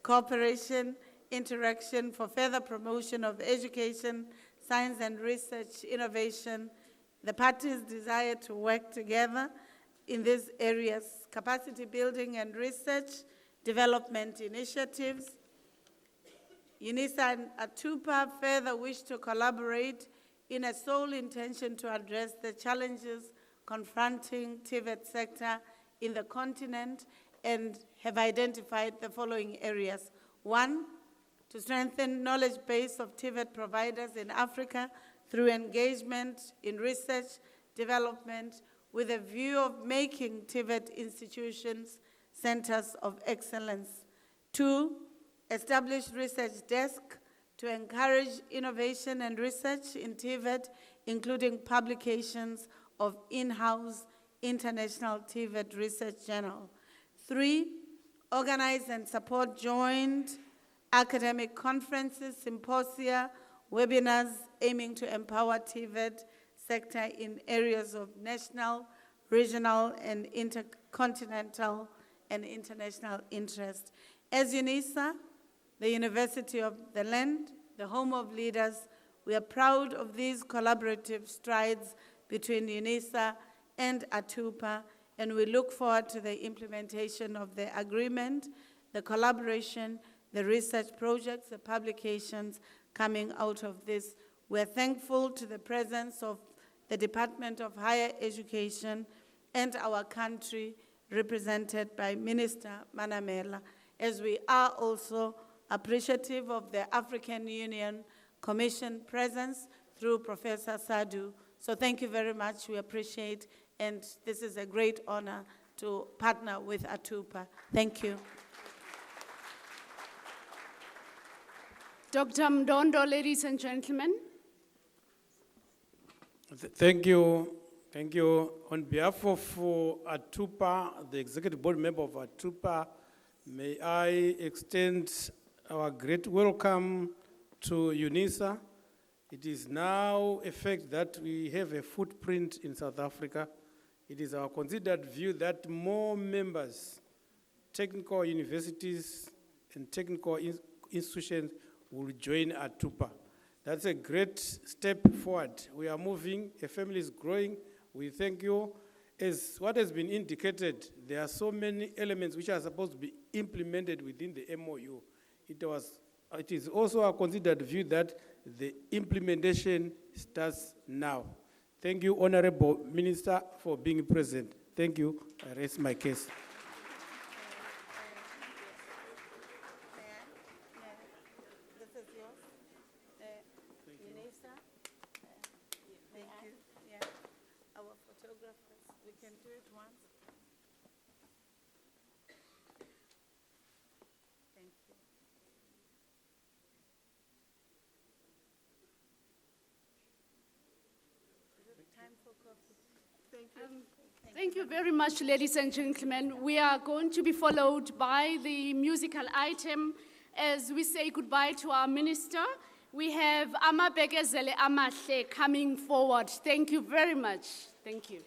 cooperation, interaction for further promotion of education, science and research innovation. The parties desire to work together in these areas: capacity building and research, development initiatives. UNISA and ATUPA further wish to collaborate in a sole intention to address the challenges confronting TVET sector in the continent and have identified the following areas. 1, to strengthen knowledge base of TVET providers in Africa through engagement in research, development, with a view of making TVET institutions centers of excellence. 2, establish research desk to encourage innovation and research in TVET, including publications of in-house international TVET research journal. 3, organize and support joint academic conferences, symposia, webinars aiming to empower TVET sector in areas of national, regional, and intercontinental and international interest. As UNISA, the University of the Land, the home of leaders, we are proud of these collaborative strides between UNISA and ATUPA, and we look forward to the implementation of the agreement, the collaboration, the research projects, the publications coming out of this. We're thankful to the presence of the Department of Higher Education and our country, represented by Minister Manamela, as we are also appreciative of the African Union Commission presence through Professor Sadu. So thank you very much, we appreciate, and this is a great honor to partner with ATUPA. Thank you. Dr. Mdondo, ladies and gentlemen. Thank you. Thank you. On behalf of ATUPA, the executive board member of ATUPA, may I extend our great welcome to UNISA. It is now a fact that we have a footprint in South Africa. It is our considered view that more members, technical universities and technical institutions will join ATUPA. That's a great step forward. We are moving, a family is growing. We thank you. As what has been indicated, there are so many elements which are supposed to be implemented within the MOU. It is also a considered view that the implementation starts now. Thank you, Honorable Minister, for being present. Thank you. I raise my case. Unisa. Thank you. Yeah. Our photographers, we can do it once. Thank you. Is it time for coffee? Thank you. Thank you very much, ladies and gentlemen. We are going to be followed by the musical item as we say goodbye to our minister. We have Amabekezele Amahle coming forward. Thank you very much. Thank you.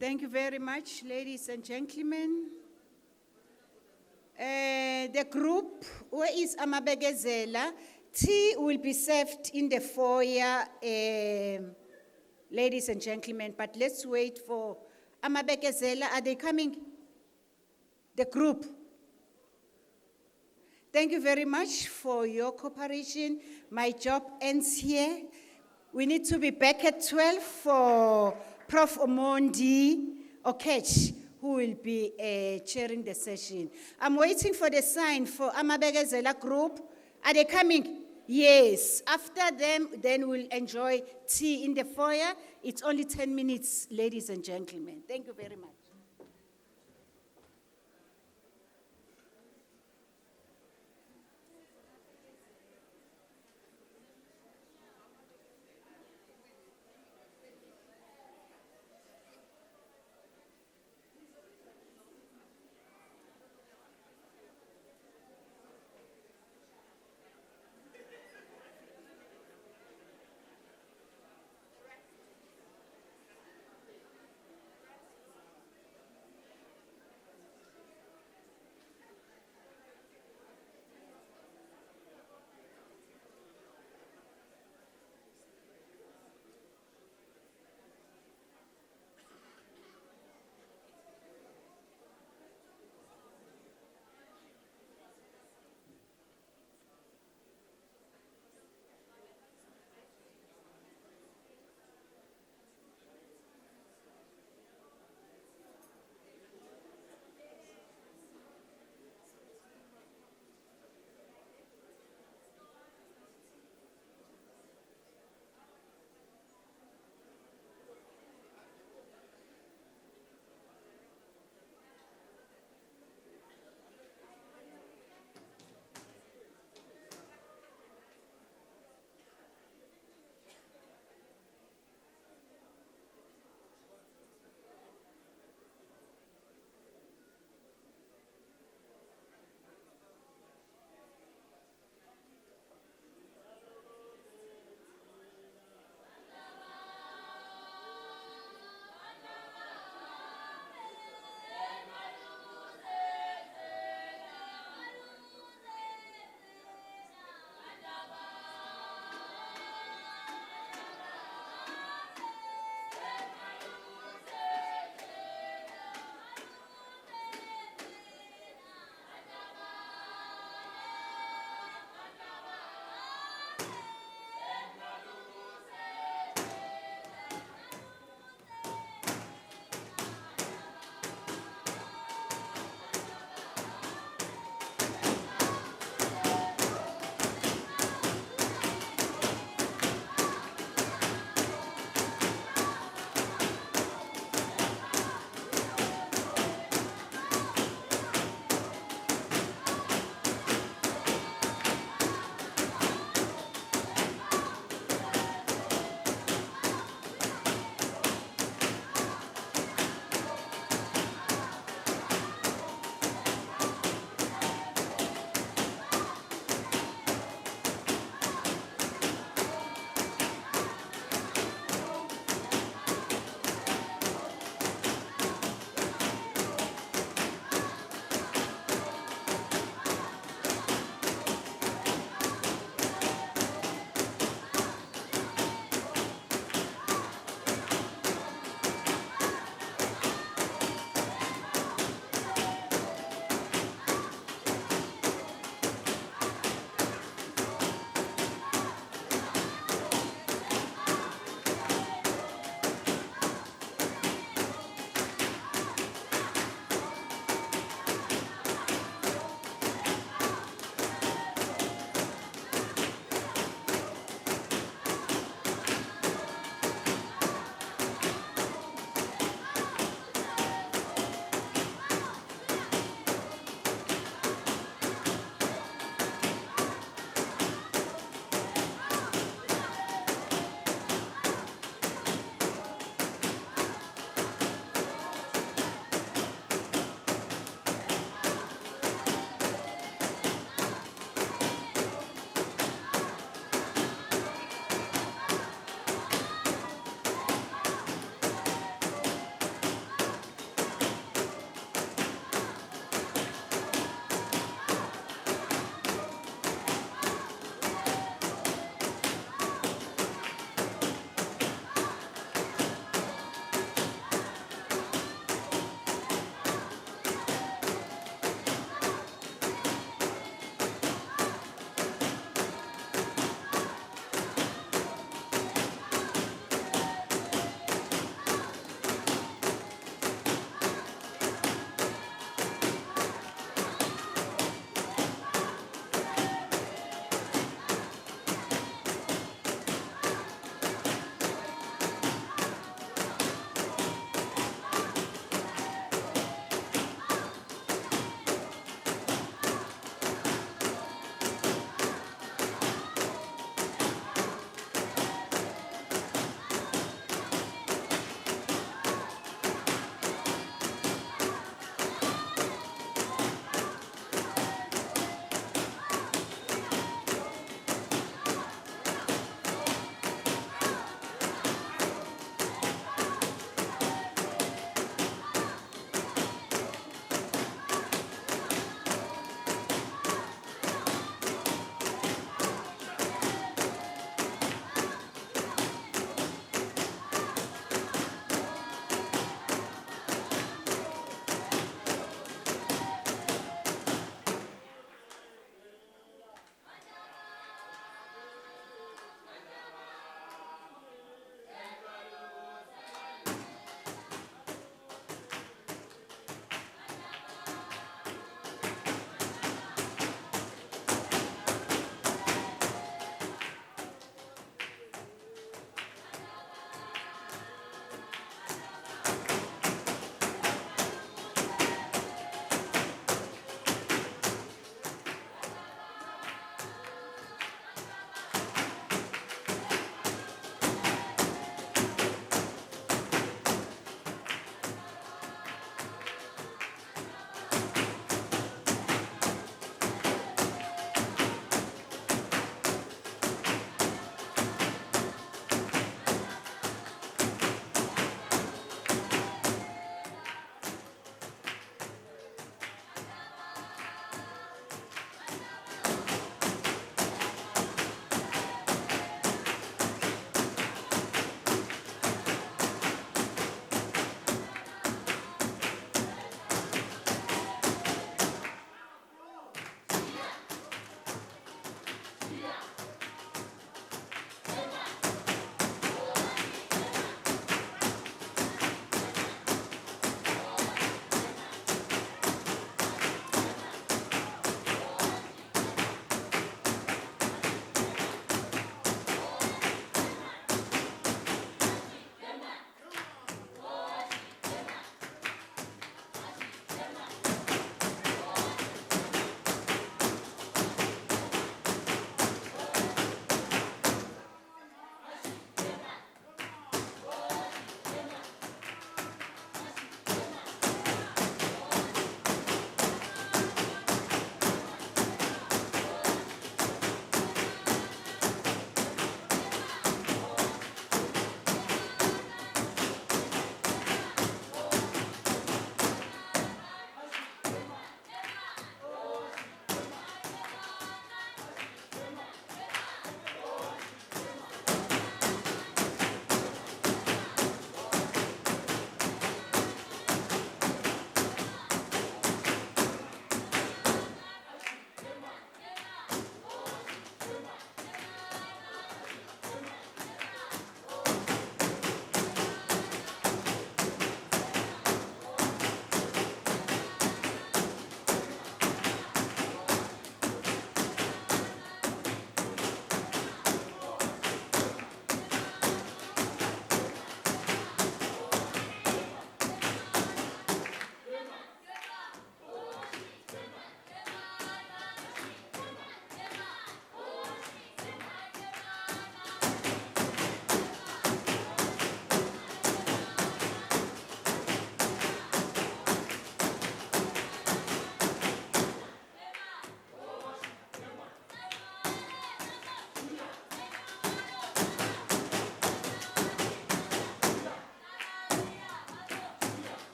Thank you very much, ladies and gentlemen. The group, where is Amabegezela? Tea will be served in the foyer, ladies and gentlemen, but let's wait for Amabegezela. Are they coming? The group. Thank you very much for your cooperation. My job ends here. We need to be back at 12 for Prof. Omondi Okech, who will be chairing the session. I'm waiting for the sign for Amabegezela group. Are they coming? Yes. After them, then we'll enjoy tea in the foyer. It's only 10 minutes, ladies and gentlemen. Thank you very much.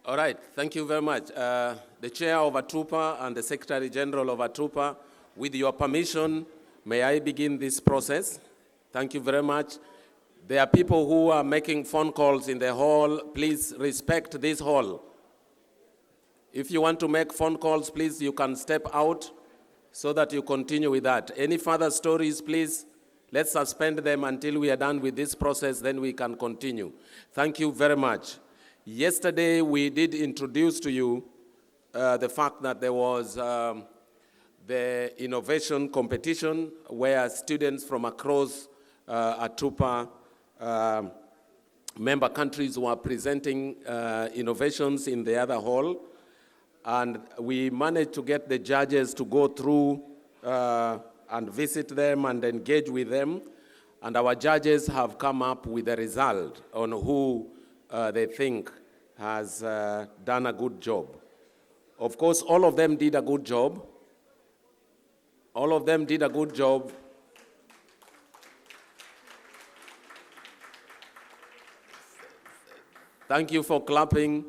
All right, thank you very much. The chair of ATUPA and the Secretary General of ATUPA, with your permission, may I begin this process? Thank you very much. There are people who are making phone calls in the hall. Please respect this hall. If you want to make phone calls, please, you can step out so that you continue with that. Any further stories, please, let's suspend them until we are done with this process, then we can continue. Thank you very much. Yesterday, we did introduce to you the fact that there was the innovation competition where students from across ATUPA member countries were presenting innovations in the other hall. And we managed to get the judges to go through and visit them and engage with them. And our judges have come up with a result on who they think has done a good job. Of course, all of them did a good job. All of them did a good job. Thank you for clapping.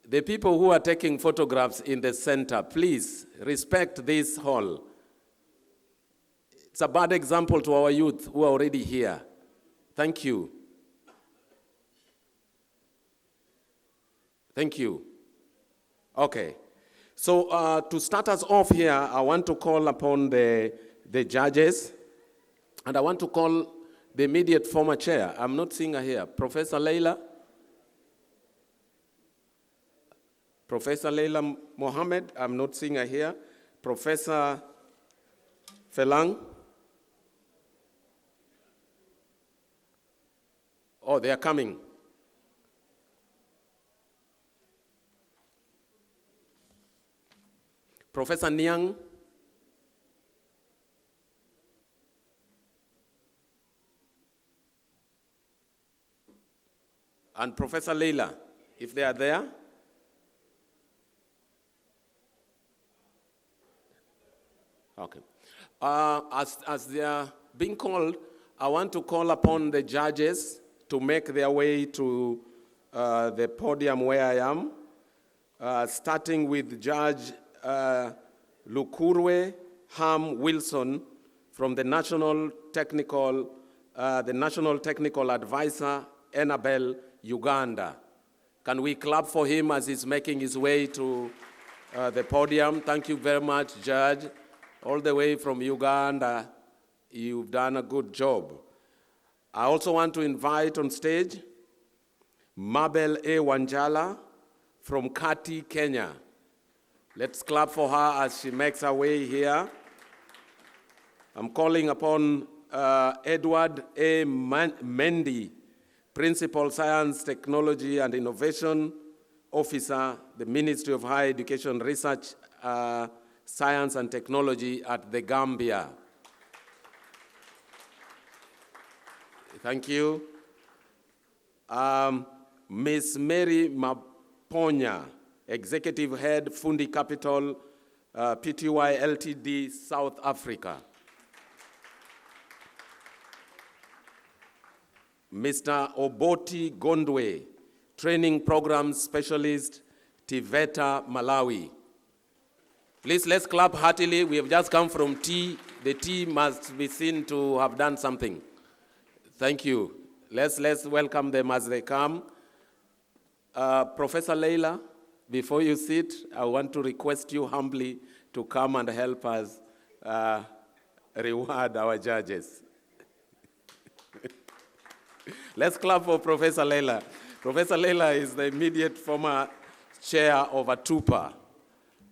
The people who are taking photographs in the center, please respect this hall. It's a bad example to our youth who are already here. Thank you. Thank you. Okay. So to start us off here, I want to call upon the judges, and I want to call the immediate former chair. I'm not seeing her here. Professor Leila Mohammed, I'm not seeing her here. Professor Felang. Oh, they are coming. Professor Niang. And Professor Leila, if they are there. Okay. As they are being called, I want to call upon the judges to make their way to the podium where I am, starting with Judge Lukurwe Ham Wilson from the National Technical Advisor, Enabel, Uganda. Can we clap for him as he's making his way to the podium? Thank you very much, Judge. All the way from Uganda, you've done a good job. I also want to invite on stage Mabel A. Wanjala from Kati, Kenya. Let's clap for her as she makes her way here. I'm calling upon Edward A. Mendy, Principal Science, Technology and Innovation Officer, the Ministry of Higher Education, Research, Science and Technology at the Gambia. Thank you. Ms. Mary Maponya, Executive Head, Fundi Capital, Pty Ltd, South Africa. Mr. Oboti Gondwe, Training Program Specialist, TVET, Malawi. Please, let's clap heartily. We have just come from tea. The tea must be seen to have done something. Thank you. Let's welcome them as they come. Professor Leila, before you sit, I want to request you humbly to come and help us reward our judges. Let's clap for Professor Leila. Professor Leila is the immediate former chair of ATUPA,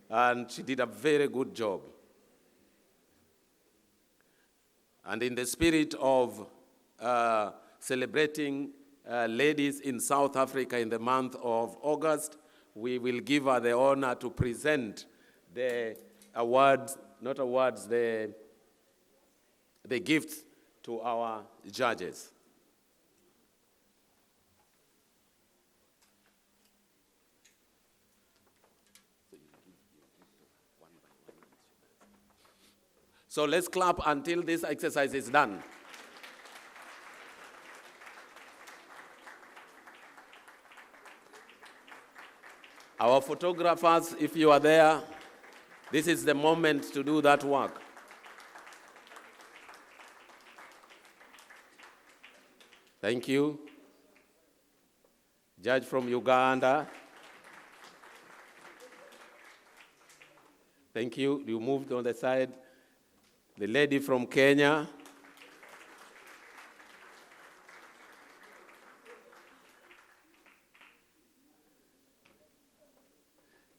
and she did a very good job. And in the spirit of celebrating ladies in South Africa in the month of August, we will give her the honor to present the awards, not awards, the gifts to our judges. So let's clap until this exercise is done. Our photographers, if you are there, this is the moment to do that work. Thank you. Judge from Uganda. Thank you. You moved on the side. The lady from Kenya.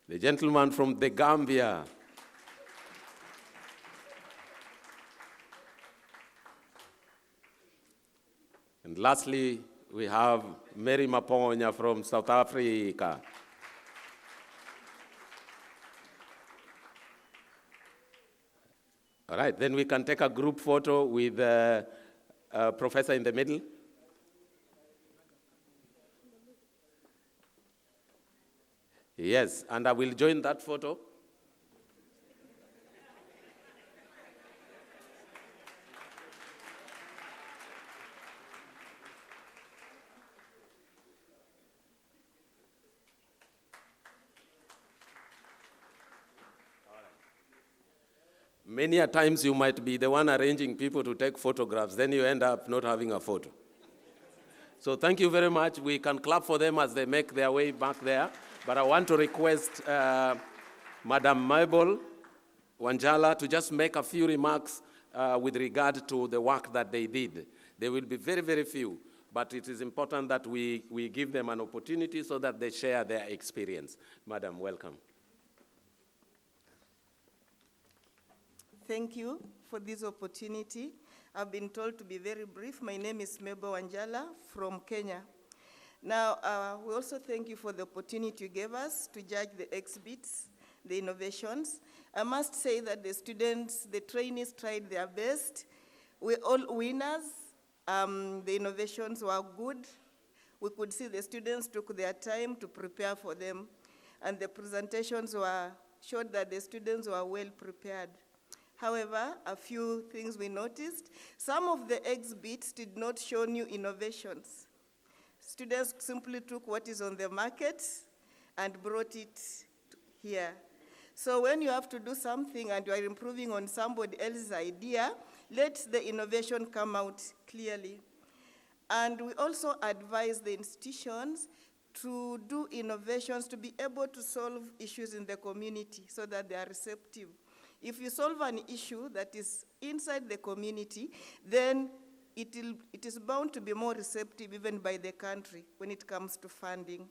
The gentleman from the Gambia. And lastly, we have Mary Maponya from South Africa. All right, then we can take a group photo with Professor in the middle. Yes, and I will join that photo. Many a times you might be the one arranging people to take photographs, then you end up not having a photo. So thank you very much. We can clap for them as they make their way back there. But I want to request Madam Mabel Wanjala to just make a few remarks with regard to the work that they did. There will be very, very few, but it is important that we give them an opportunity so that they share their experience. Madam, welcome. Thank you for this opportunity. I've been told to be very brief. My name is Mabel Wanjala from Kenya. Now, we also thank you for the opportunity you gave us to judge the exhibits, the innovations. I must say that the students, the trainees tried their best. We're all winners. The innovations were good. We could see the students took their time to prepare for them. And the presentations showed that the students were well prepared. However, a few things we noticed. Some of the exhibits did not show new innovations. Students simply took what is on the market and brought it here. So when you have to do something and you are improving on somebody else's idea, let the innovation come out clearly. And we also advise the institutions to do innovations to be able to solve issues in the community so that they are receptive. If you solve an issue that is inside the community, then it is bound to be more receptive even by the country when it comes to funding.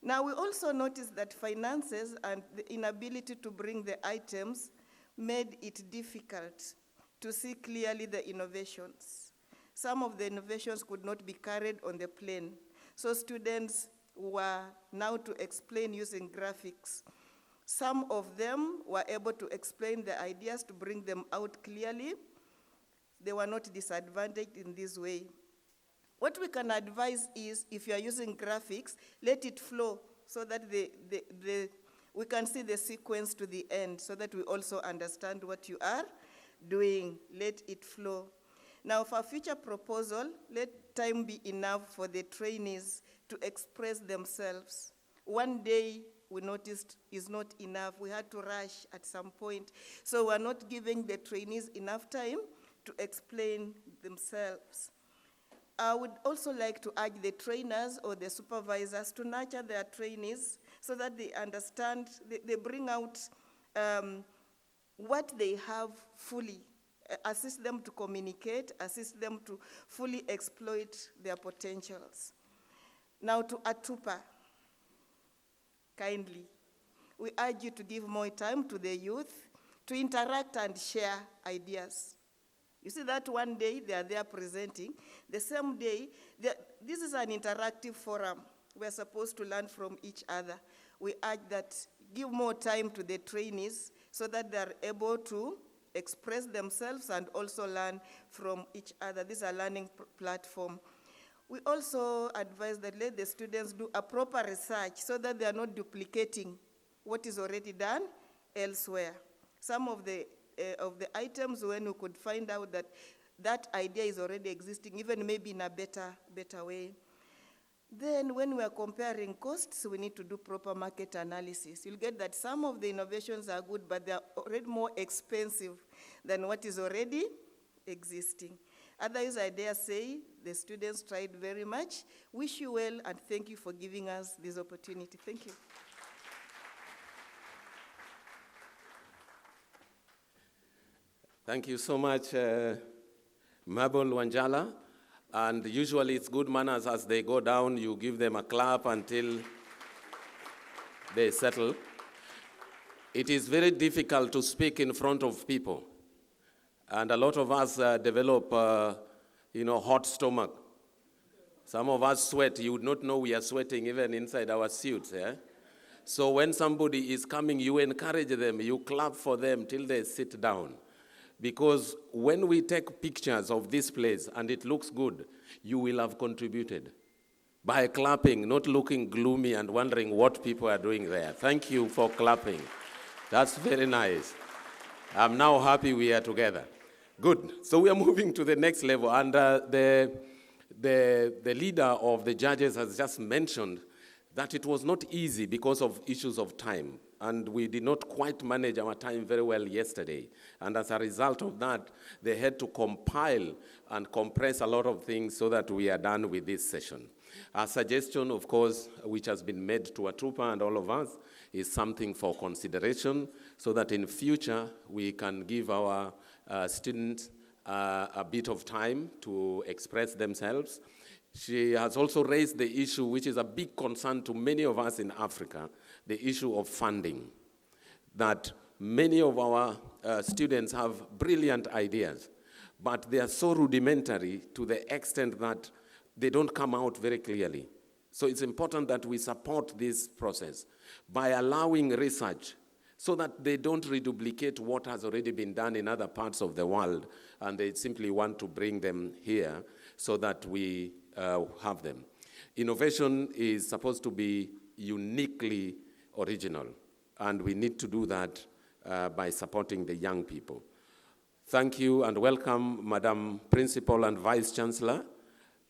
Now, we also noticed that finances and the inability to bring the items made it difficult to see clearly the innovations. Some of the innovations could not be carried on the plane. So students were now to explain using graphics. Some of them were able to explain the ideas to bring them out clearly. They were not disadvantaged in this way. What we can advise is, if you are using graphics, let it flow so that we can see the sequence to the end so that we also understand what you are doing. Let it flow. Now, for future proposal, let time be enough for the trainees to express themselves. One day, we noticed is not enough. We had to rush at some point. So we're not giving the trainees enough time to explain themselves. I would also like to urge the trainers or the supervisors to nurture their trainees so that they understand, they bring out what they have fully, assist them to communicate, assist them to fully exploit their potentials. Now to ATUPA. Kindly, we urge you to give more time to the youth to interact and share ideas. You see that one day they are there presenting, the same day, this is an interactive forum. We're supposed to learn from each other. We urge that give more time to the trainees so that they're able to express themselves and also learn from each other. This is a learning platform. We also advise that let the students do a proper research so that they are not duplicating what is already done elsewhere. Some of the items, when we could find out that that idea is already existing, even maybe in a better way. Then when we are comparing costs, we need to do proper market analysis. You'll get that some of the innovations are good, but they are already more expensive than what is already existing. Otherwise, I dare say the students tried very much. Wish you well, and thank you for giving us this opportunity. Thank you. Thank you so much, Mabel Wanjala. And usually it's good manners as they go down, you give them a clap until they settle. It is very difficult to speak in front of people. And a lot of us develop, hot stomach. Some of us sweat. You would not know we are sweating even inside our suits. Yeah? So when somebody is coming, you encourage them, you clap for them till they sit down. Because when we take pictures of this place and it looks good, you will have contributed by clapping, not looking gloomy and wondering what people are doing there. Thank you for clapping. That's very nice. I'm now happy we are together. Good. So we are moving to the next level. And the leader of the judges has just mentioned that it was not easy because of issues of time. And we did not quite manage our time very well yesterday. And as a result of that, they had to compile and compress a lot of things so that we are done with this session. A suggestion, of course, which has been made to ATUPA and all of us, is something for consideration so that in future we can give our students a bit of time to express themselves. She has also raised the issue, which is a big concern to many of us in Africa, the issue of funding. That many of our students have brilliant ideas, but they are so rudimentary to the extent that they don't come out very clearly. So it's important that we support this process by allowing research so that they don't reduplicate what has already been done in other parts of the world, and they simply want to bring them here so that we have them. Innovation is supposed to be uniquely original, and we need to do that by supporting the young people. Thank you and welcome, Madam Principal and Vice Chancellor.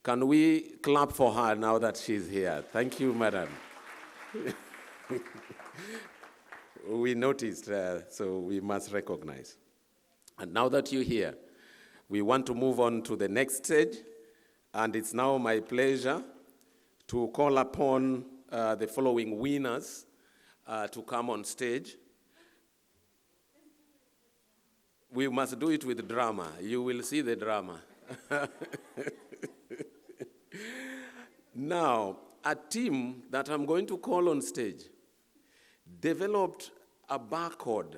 Can we clap for her now that she's here? Thank you, Madam. We noticed, so we must recognize. And now that you're here, we want to move on to the next stage. And it's now my pleasure to call upon the following winners to come on stage. We must do it with drama. You will see the drama. Now, a team that I'm going to call on stage developed a barcode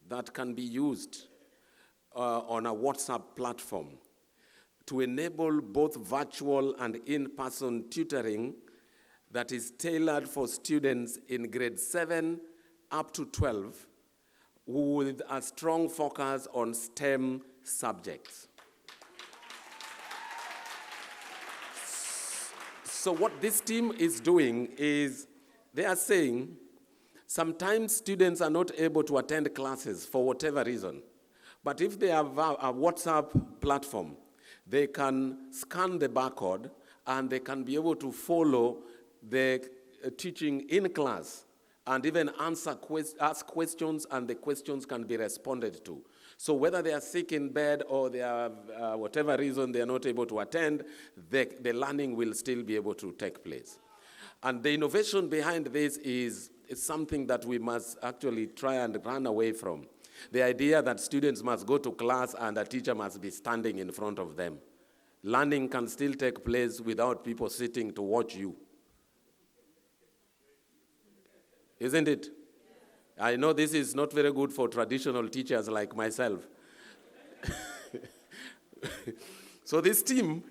that can be used on a WhatsApp platform to enable both virtual and in-person tutoring that is tailored for students in grade 7 up to 12 with a strong focus on STEM subjects. So what this team is doing is they are saying sometimes students are not able to attend classes for whatever reason. But if they have a WhatsApp platform, they can scan the barcode and they can be able to follow the teaching in class and even ask questions, and the questions can be responded to. So whether they are sick in bed or they are, whatever reason they are not able to attend, the learning will still be able to take place. And the innovation behind this is something that we must actually try and run away from. The idea that students must go to class and a teacher must be standing in front of them. Learning can still take place without people sitting to watch you. Isn't it? I know this is not very good for traditional teachers like myself. So this team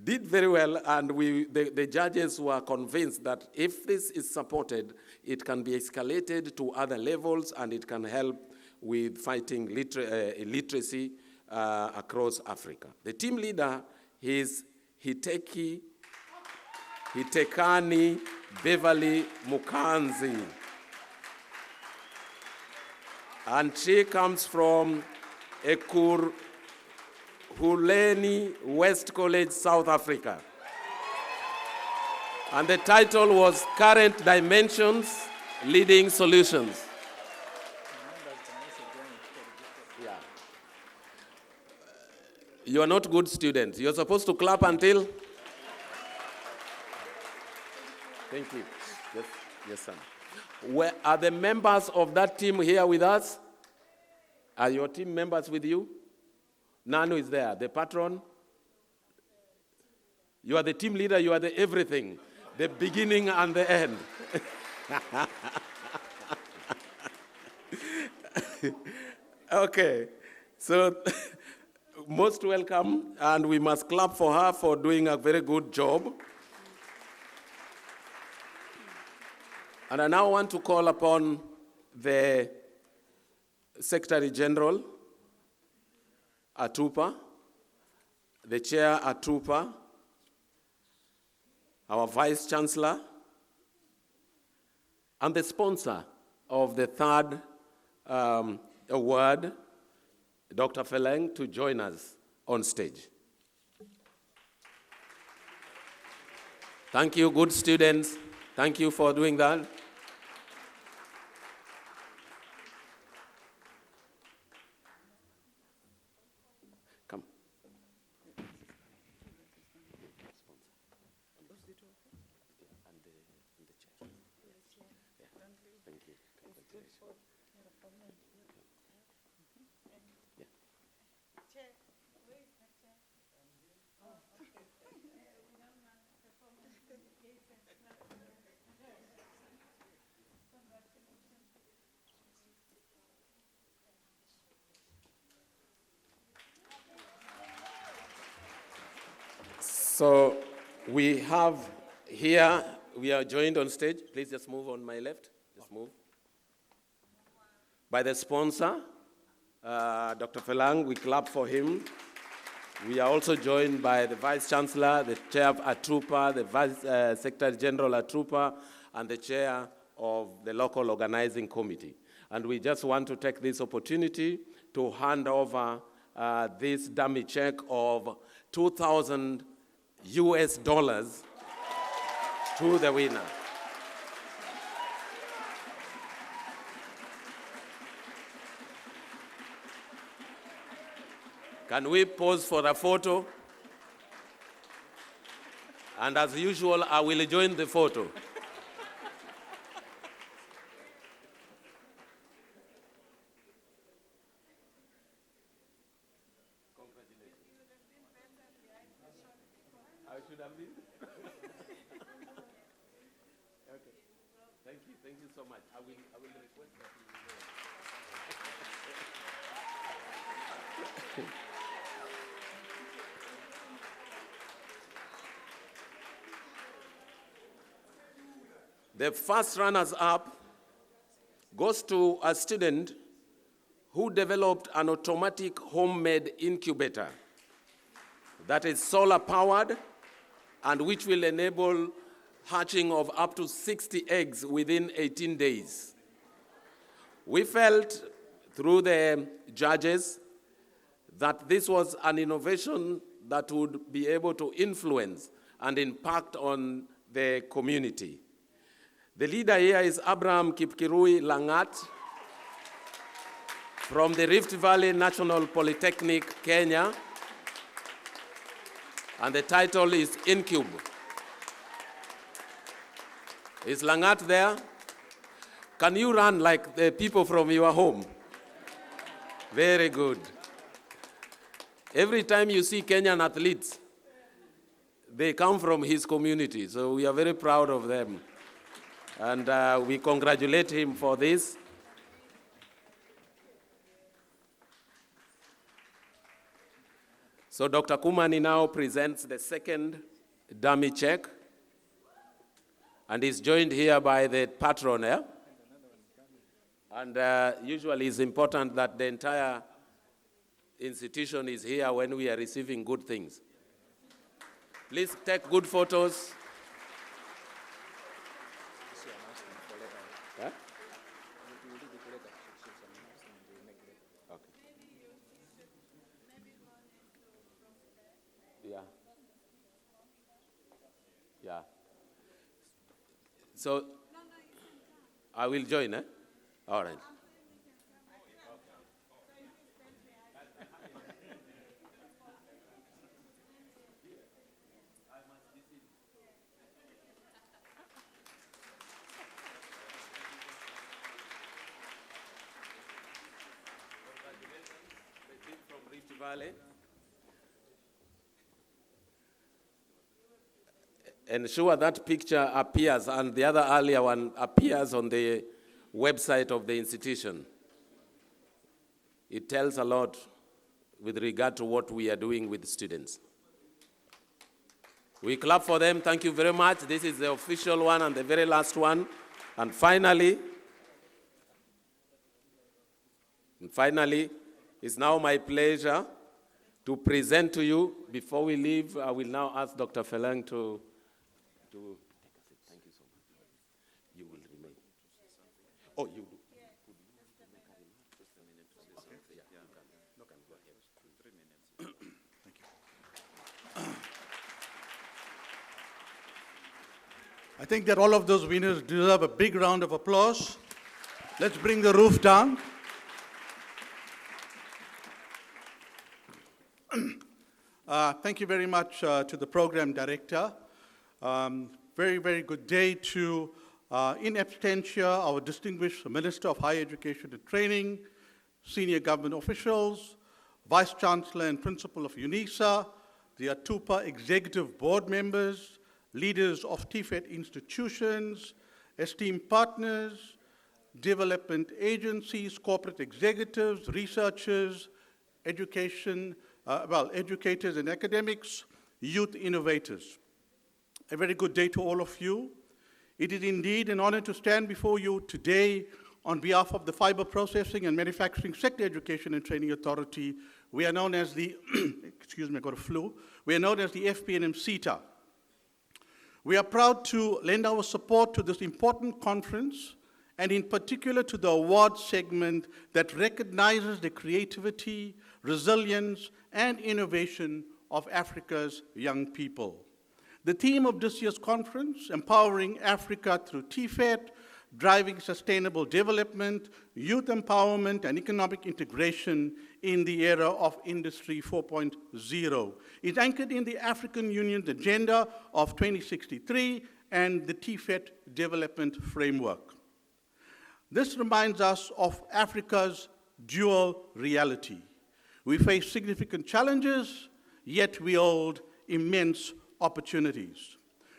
did very well, and the judges were convinced that if this is supported, it can be escalated to other levels and it can help with fighting illiteracy across Africa. The team leader is Hitekani Beverly Mukanzi. And she comes from Ekurhuleni West College, South Africa. And the title was Current Dimensions, Leading Solutions. Yeah. You are not good students. You're supposed to clap until... Thank you. Yes, yes, sir. Where are the members of that team here with us? Are your team members with you? Nanu is there. The patron? You are the team leader, you are the everything. The beginning and the end. Okay. So, most welcome, and we must clap for her for doing a very good job. And I now want to call upon the Secretary General, ATUPA, the Chair ATUPA, our Vice Chancellor, and the sponsor of the third award, Dr. Feleng, to join us on stage. Thank you, good students. Thank you for doing that. Come. So we have here, we are joined on stage. Please just move on my left. Just move. By the sponsor, Dr. Feleng, we clap for him. We are also joined by the Vice Chancellor, the Chair of ATUPA, the Vice Secretary General ATUPA, and the Chair of the Local Organizing Committee. And we just want to take this opportunity to hand over this dummy check of $2,000 to the winner. Can we pause for a photo? And as usual, I will join the photo. I should have been. Okay. Thank you so much. I will request that you. The first runners-up goes to a student who developed an automatic homemade incubator that is solar-powered and which will enable hatching of up to 60 eggs within 18 days. We felt through the judges that this was an innovation that would be able to influence and impact on the community. The leader here is Abraham Kipkirui Langat from the Rift Valley National Polytechnic, Kenya, and the title is Incube. Is Langat there? Can you run like the people from your home? Very good. Every time you see Kenyan athletes, they come from his community, so we are very proud of them. And we congratulate him for this. So Dr. Kumani now presents the second dummy check, and is joined here by the patron. And usually it's important that the entire institution is here when we are receiving good things. Please take good photos. Huh? Okay. Yeah. Yeah. So I will join, eh? All right. From Rift Valley. Ensure that picture appears and the other earlier one appears on the website of the institution. It tells a lot with regard to what we are doing with students. We clap for them. Thank you very much. This is the official one and the very last one. And finally, it's now my pleasure to present to you. Before we leave, I will now ask Dr. Feleng to take a seat. Thank you so much. You will remain. Oh, you do. Could you make a remark just a minute to say something? Yeah, you can go ahead. 3 minutes. Thank you. I think that all of those winners deserve a big round of applause. Let's bring the roof down. Thank you very much to the program director. Very, very good day to, in absentia, our distinguished Minister of Higher Education and Training, senior government officials, Vice Chancellor and Principal of UNISA, the ATUPA Executive Board members, leaders of TVET institutions, esteemed partners, development agencies, corporate executives, researchers, educators and academics, youth innovators. A very good day to all of you. It is indeed an honor to stand before you today on behalf of the Fiber Processing and Manufacturing Sector Education and Training Authority. We are known as the, excuse me, I got a flu. We are known as the FPNM-CETA. We are proud to lend our support to this important conference, and in particular to the award segment that recognizes the creativity, resilience, and innovation of Africa's young people. The theme of this year's conference, Empowering Africa through TVET, Driving Sustainable Development, Youth Empowerment, and Economic Integration in the Era of Industry 4.0, is anchored in the African Union's Agenda of 2063 and the TVET Development Framework. This reminds us of Africa's dual reality. We face significant challenges, yet we hold immense opportunities.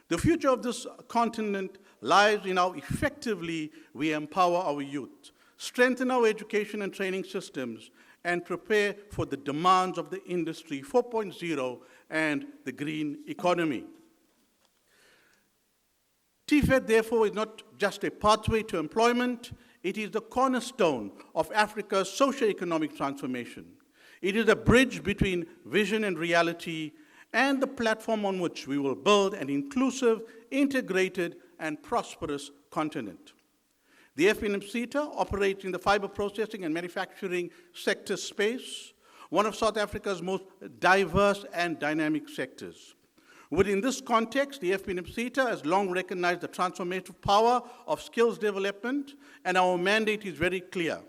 The future of this continent lies in how effectively we empower our youth, strengthen our education and training systems, and prepare for the demands of the Industry 4.0 and the green economy. TVET, therefore, is not just a pathway to employment, it is the cornerstone of Africa's socio-economic transformation. It is a bridge between vision and reality, and the platform on which we will build an inclusive, integrated, and prosperous continent. The FPNM-CETA operates in the fiber processing and manufacturing sector space, one of South Africa's most diverse and dynamic sectors. Within this context, the FPNM-CETA has long recognized the transformative power of skills development, and our mandate is very clear: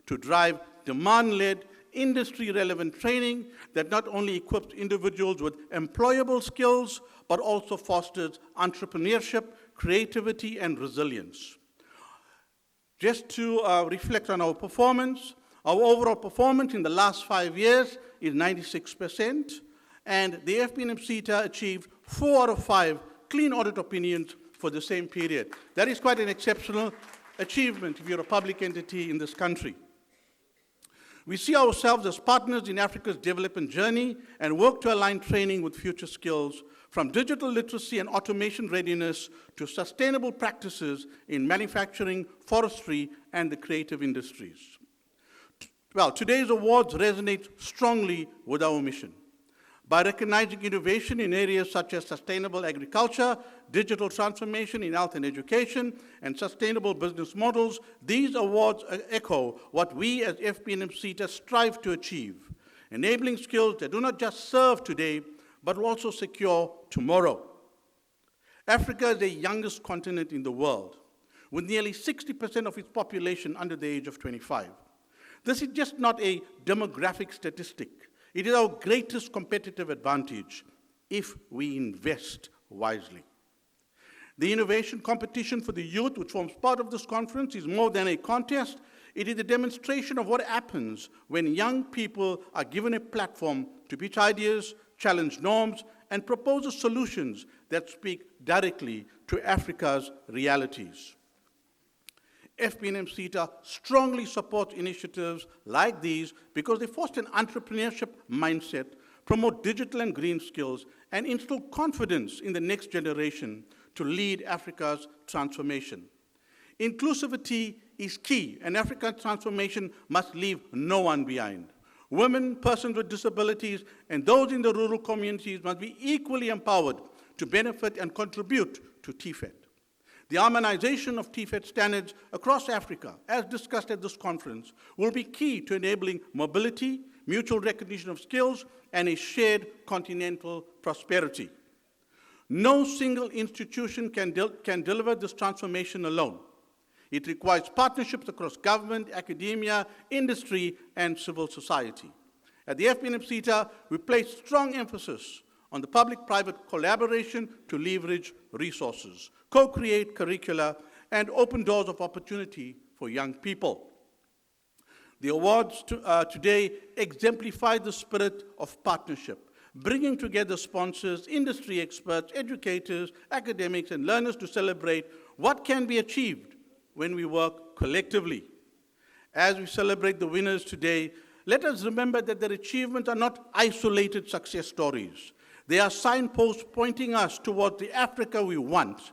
to drive demand-led, industry-relevant training that not only equips individuals with employable skills, but also fosters entrepreneurship, creativity, and resilience. Just to reflect on our performance, our overall performance in the last 5 years is 96%, and the FPNM-CETA achieved 4 out of 5 clean audit opinions for the same period. That is quite an exceptional achievement if you're a public entity in this country. We see ourselves as partners in Africa's development journey and work to align training with future skills, from digital literacy and automation readiness to sustainable practices in manufacturing, forestry, and the creative industries. Well, today's awards resonate strongly with our mission. By recognizing innovation in areas such as sustainable agriculture, digital transformation in health and education, and sustainable business models, these awards echo what we as FPNM-CETA strive to achieve, enabling skills that do not just serve today, but also secure tomorrow. Africa is the youngest continent in the world, with nearly 60% of its population under the age of 25. This is just not a demographic statistic. It is our greatest competitive advantage if we invest wisely. The innovation competition for the youth, which forms part of this conference, is more than a contest. It is a demonstration of what happens when young people are given a platform to pitch ideas, challenge norms, and propose solutions that speak directly to Africa's realities. FPNM-CETA strongly supports initiatives like these because they foster an entrepreneurship mindset, promote digital and green skills, and instill confidence in the next generation to lead Africa's transformation. Inclusivity is key, and African transformation must leave no one behind. Women, persons with disabilities, and those in the rural communities must be equally empowered to benefit and contribute to TVET. The harmonization of TVET standards across Africa, as discussed at this conference, will be key to enabling mobility, mutual recognition of skills, and a shared continental prosperity. No single institution can deliver this transformation alone. It requires partnerships across government, academia, industry, and civil society. At the FPNM-CETA, we place strong emphasis on the public-private collaboration to leverage resources, co-create curricula, and open doors of opportunity for young people. The awards today exemplify the spirit of partnership, bringing together sponsors, industry experts, educators, academics, and learners to celebrate what can be achieved when we work collectively. As we celebrate the winners today, let us remember that their achievements are not isolated success stories. They are signposts pointing us toward the Africa we want.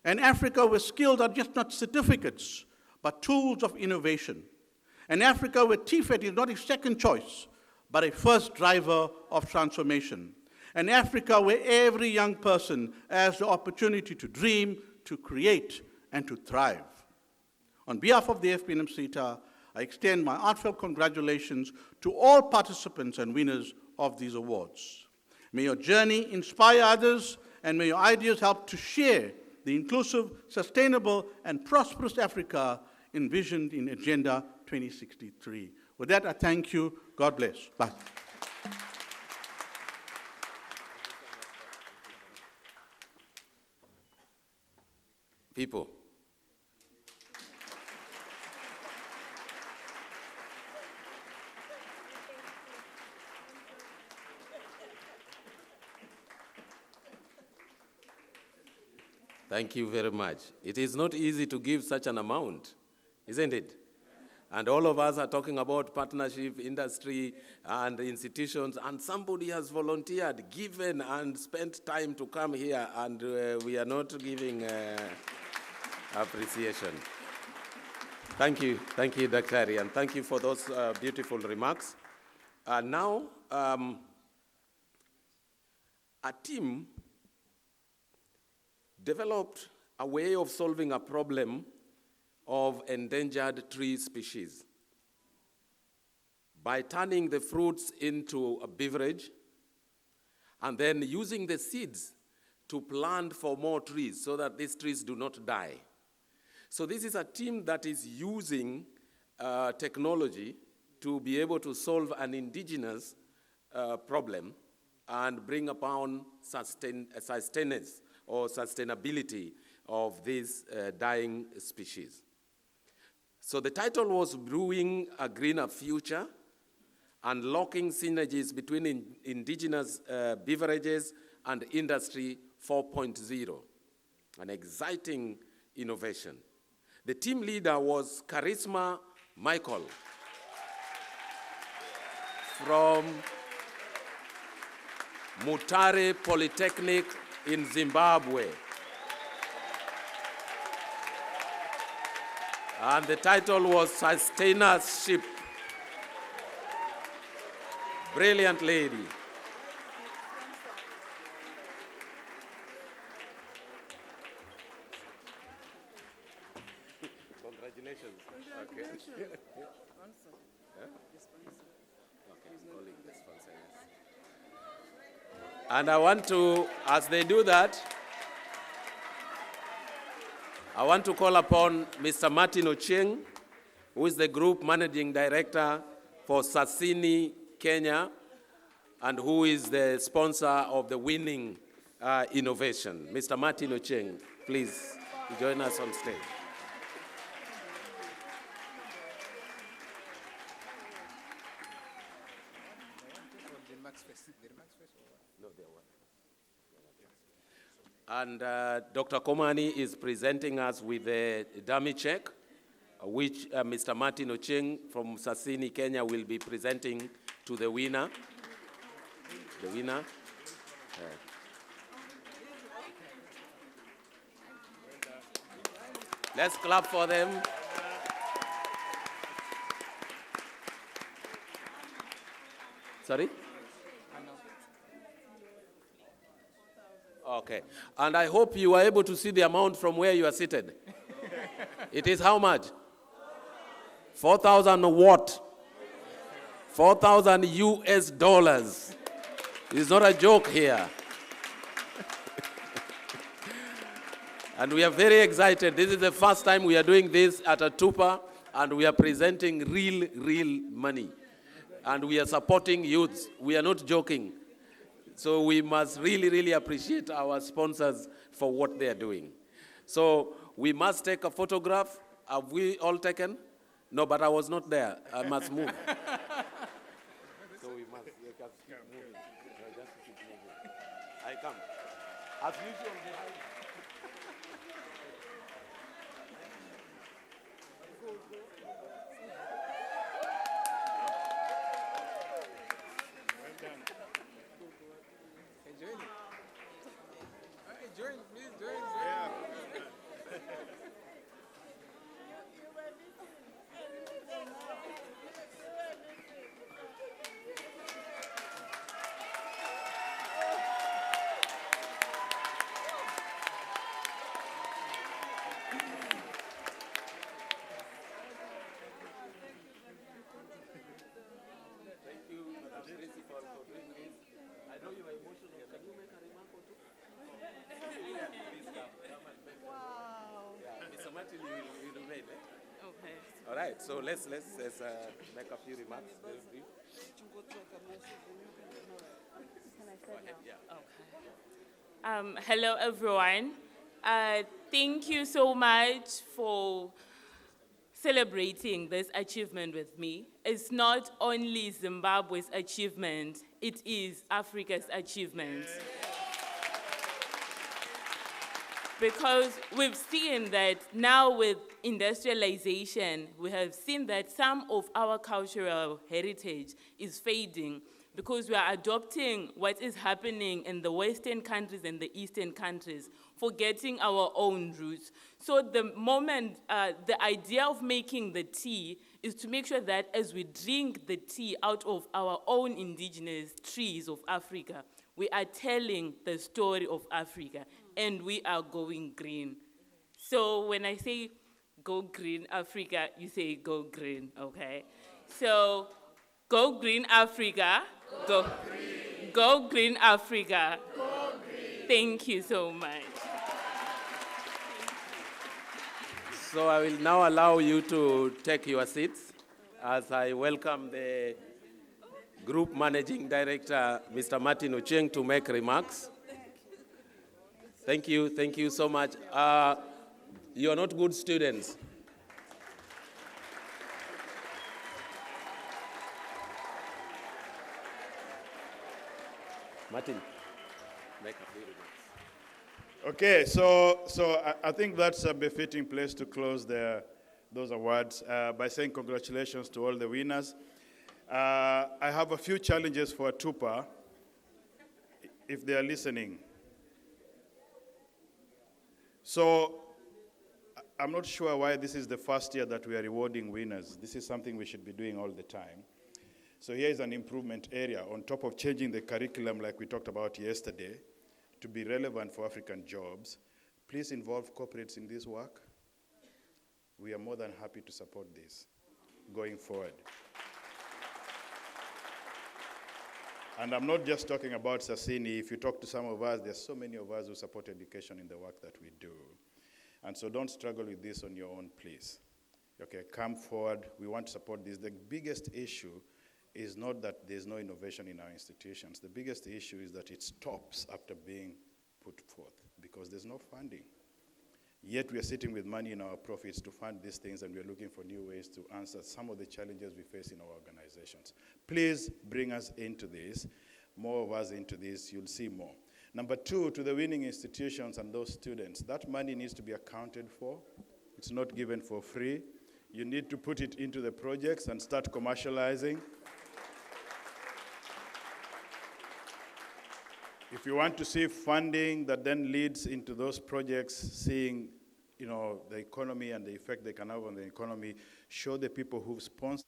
An Africa where skills are just not certificates, but tools of innovation. An Africa where TVET is not a second choice, but a first driver of transformation. An Africa where every young person has the opportunity to dream, to create, and to thrive. On behalf of the FPNM-CETA, I extend my heartfelt congratulations to all participants and winners of these awards. May your journey inspire others, and may your ideas help to share the inclusive, sustainable, and prosperous Africa envisioned in Agenda 2063. With that, I thank you. God bless. Bye. People. Thank you very much. It is not easy to give such an amount, isn't it? And all of us are talking about partnership, industry, and institutions, and somebody has volunteered, given, and spent time to come here, and we are not giving appreciation. Thank you, Dr. Ari, and thank you for those beautiful remarks. Now, a team developed a way of solving a problem of endangered tree species by turning the fruits into a beverage and then using the seeds to plant for more trees so that these trees do not die. So this is a team that is using technology to be able to solve an indigenous problem and bring upon sustenance or sustainability of these dying species. So the title was Brewing a Greener Future, Unlocking Synergies Between Indigenous Beverages and Industry 4.0, an exciting innovation. The team leader was Charisma Michael from Mutare Polytechnic in Zimbabwe. And the title was Sustainership. Brilliant lady. Congratulations. Congratulations. Okay. And I want to, as they do that, I want to call upon Mr. Martin Ochieng, who is the Group Managing Director for Sasini, Kenya, and who is the sponsor of the winning innovation. Mr. Martin Ochieng, please join us on stage. And Dr. Komani is presenting us with a dummy check, which Mr. Martin Ochieng from Sasini, Kenya will be presenting to the winner. The winner. Let's clap for them. Sorry? Okay. And I hope you are able to see the amount from where you are seated. It is how much? 4,000 what? 4,000 US dollars. It's not a joke here. And we are very excited. This is the first time we are doing this at ATUPA, and we are presenting real money. And we are supporting youths. We are not joking. So we must really appreciate our sponsors for what they are doing. So we must take a photograph. Have we all taken? No, but I was not there. I must move. So we must keep moving. No, just keep moving. I come. As usual, behind. All right, so let's make a few remarks. Very brief. Okay. Hello, everyone. Thank you so much for celebrating this achievement with me. It's not only Zimbabwe's achievement, it is Africa's achievement. Because we've seen that now with industrialization, we have seen that some of our cultural heritage is fading because we are adopting what is happening in the Western countries and the Eastern countries, forgetting our own roots. So the idea of making the tea is to make sure that as we drink the tea out of our own indigenous trees of Africa, we are telling the story of Africa, and we are going green. So when I say go green Africa, you say go green, okay? So go green Africa, go green Africa. Go green. Thank you so much. So I will now allow you to take your seats as I welcome the Group Managing Director, Mr. Martin Ochieng, to make remarks. Thank you so much. You are not good students. Martin, make a few remarks. Okay, so I think that's a befitting place to close those awards by saying congratulations to all the winners. I have a few challenges for ATUPA, if they are listening. So I'm not sure why this is the first year that we are rewarding winners. This is something we should be doing all the time. So here is an improvement area on top of changing the curriculum like we talked about yesterday to be relevant for African jobs. Please involve corporates in this work. We are more than happy to support this going forward. And I'm not just talking about Sasini. If you talk to some of us, there's so many of us who support education in the work that we do. And so don't struggle with this on your own, please. Okay, come forward. We want to support this. The biggest issue is not that there's no innovation in our institutions. The biggest issue is that it stops after being put forth because there's no funding. Yet we are sitting with money in our profits to fund these things, and we're looking for new ways to answer some of the challenges we face in our organizations. Please bring us into this, more of us into this, you'll see more. Number two, to the winning institutions and those students, that money needs to be accounted for. It's not given for free. You need to put it into the projects and start commercializing. If you want to see funding that then leads into those projects, seeing the economy and the effect they can have on the economy, show the people who've sponsored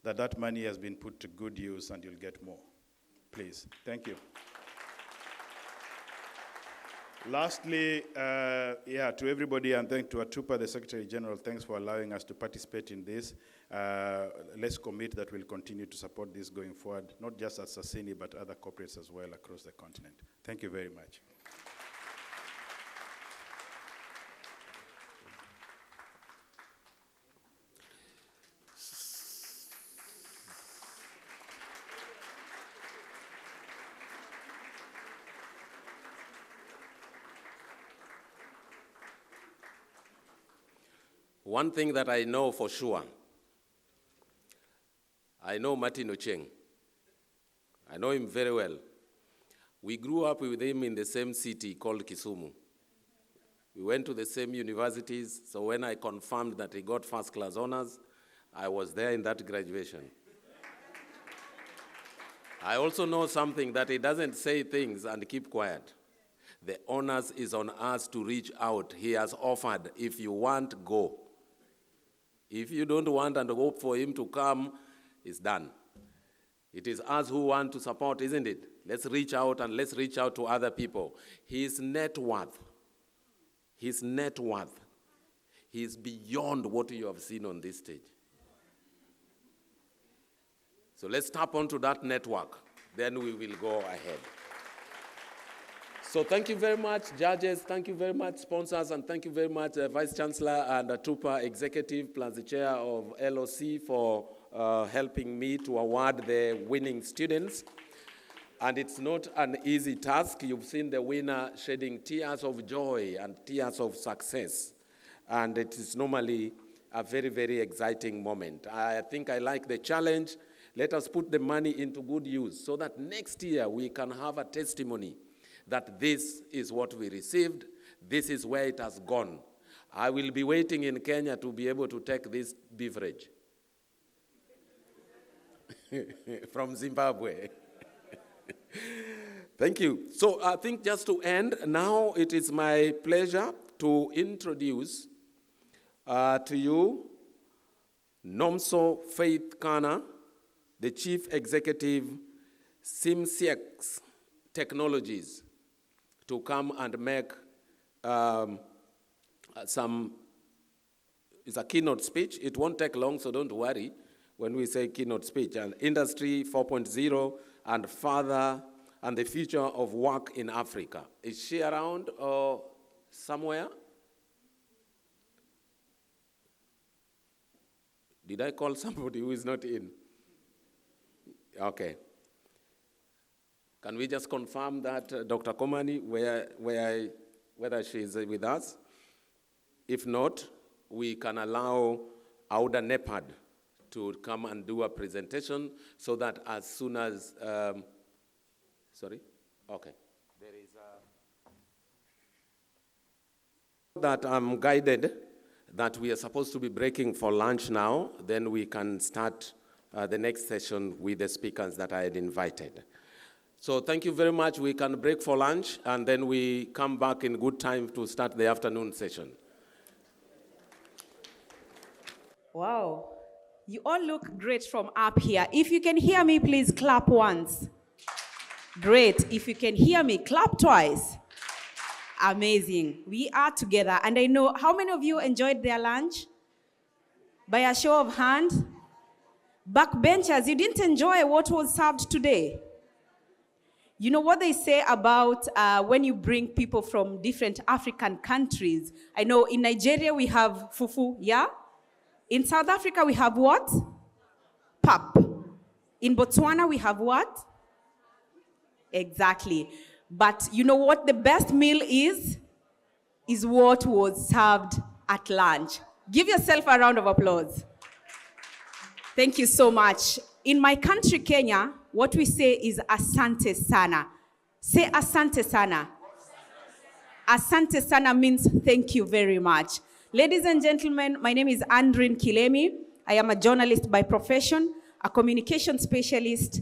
that money has been put to good use and you'll get more. Please, thank you. Lastly, to everybody, and thank to ATUPA, the Secretary General, thanks for allowing us to participate in this. Let's commit that we'll continue to support this going forward, not just at Sasini, but other corporates as well across the continent. Thank you very much. One thing that I know for sure, I know Martin Ocheng. I know him very well. We grew up with him in the same city called Kisumu. We went to the same universities, so when I confirmed that he got first-class honors, I was there in that graduation. I also know something, that he doesn't say things and keep quiet. The honors is on us to reach out. He has offered, if you want, go. If you don't want and hope for him to come, it's done. It is us who want to support, isn't it? Let's reach out and let's reach out to other people. His net worth is beyond what you have seen on this stage. So let's tap onto that network. Then we will go ahead. So thank you very much, judges. Thank you very much, sponsors. And thank you very much, Vice Chancellor and ATUPA Executive, plus the Chair of LOC for helping me to award the winning students. And it's not an easy task. You've seen the winner shedding tears of joy and tears of success. And it is normally a very, very exciting moment. I think I like the challenge. Let us put the money into good use so that next year we can have a testimony that this is what we received, this is where it has gone. I will be waiting in Kenya to be able to take this beverage from Zimbabwe. Thank you. So I think just to end, now it is my pleasure to introduce to you Nomso Faith Kana, the Chief Executive, SimCX Technologies, to come and make it's a keynote speech. It won't take long, so don't worry when we say keynote speech. And Industry 4.0 and further, and the future of work in Africa. Is she around or somewhere? Did I call somebody who is not in? Okay. Can we just confirm that Dr. Komani, whether she is with us? If not, we can allow Auda Nepad to come and do a presentation so that as soon as, sorry? Okay. There is that I'm guided that we are supposed to be breaking for lunch now, then we can start the next session with the speakers that I had invited. So thank you very much. We can break for lunch, and then we come back in good time to start the afternoon session. Wow. You all look great from up here. If you can hear me, please clap once. Great. If you can hear me, clap twice. Amazing. We are together. And I know, how many of you enjoyed their lunch? By a show of hands. Backbenchers, you didn't enjoy what was served today? You know what they say about when you bring people from different African countries? I know in Nigeria we have fufu, yeah? In South Africa we have what? Pap. In Botswana we have what? Exactly. But you know what the best meal is? Is what was served at lunch. Give yourself a round of applause. Thank you so much. In my country, Kenya, what we say is asante sana. Say asante sana. Asante sana means thank you very much. Ladies and gentlemen, my name is Andrin Kilemi. I am a journalist by profession, a communication specialist,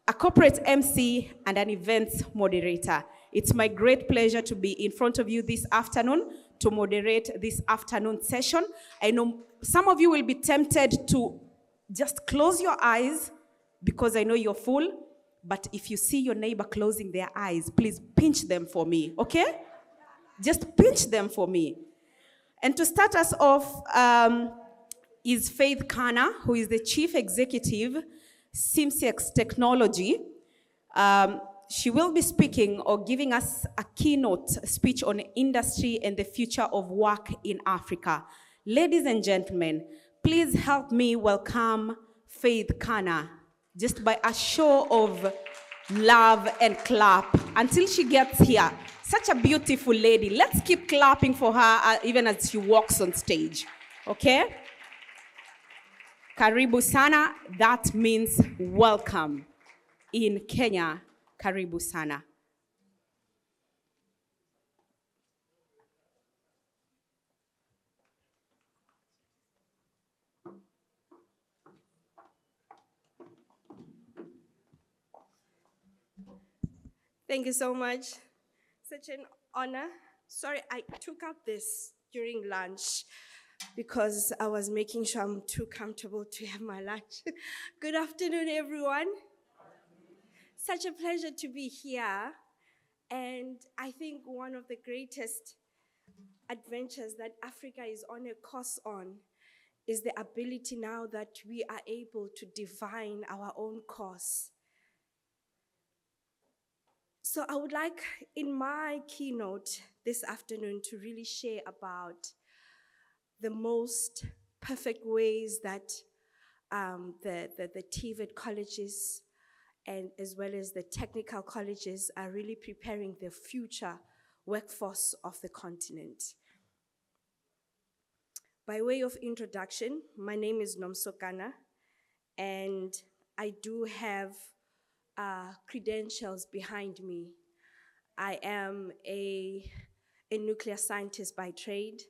a corporate MC, and an events moderator. It's my great pleasure to be in front of you this afternoon to moderate this afternoon session. I know some of you will be tempted to just close your eyes because I know you're full, but if you see your neighbor closing their eyes, please pinch them for me, okay? Just pinch them for me. And to start us off is Faith Kana, who is the Chief Executive, Simsex Technology. She will be speaking or giving us a keynote speech on industry and the future of work in Africa. Ladies and gentlemen, please help me welcome Faith Kana, just by a show of love and clap until she gets here. Such a beautiful lady. Let's keep clapping for her even as she walks on stage, okay? Karibu sana, that means welcome. In Kenya, karibu sana. Thank you so much. Such an honor. Sorry, I took up this during lunch because I was making sure I'm too comfortable to have my lunch. Good afternoon, everyone. Such a pleasure to be here. And I think one of the greatest adventures that Africa is on a course on is the ability now that we are able to define our own course. So I would like, in my keynote this afternoon, to really share about the most perfect ways that the TVET colleges and as well as the technical colleges are really preparing the future workforce of the continent. By way of introduction, my name is Nomsokana, and I do have credentials behind me. I am a nuclear scientist by trade,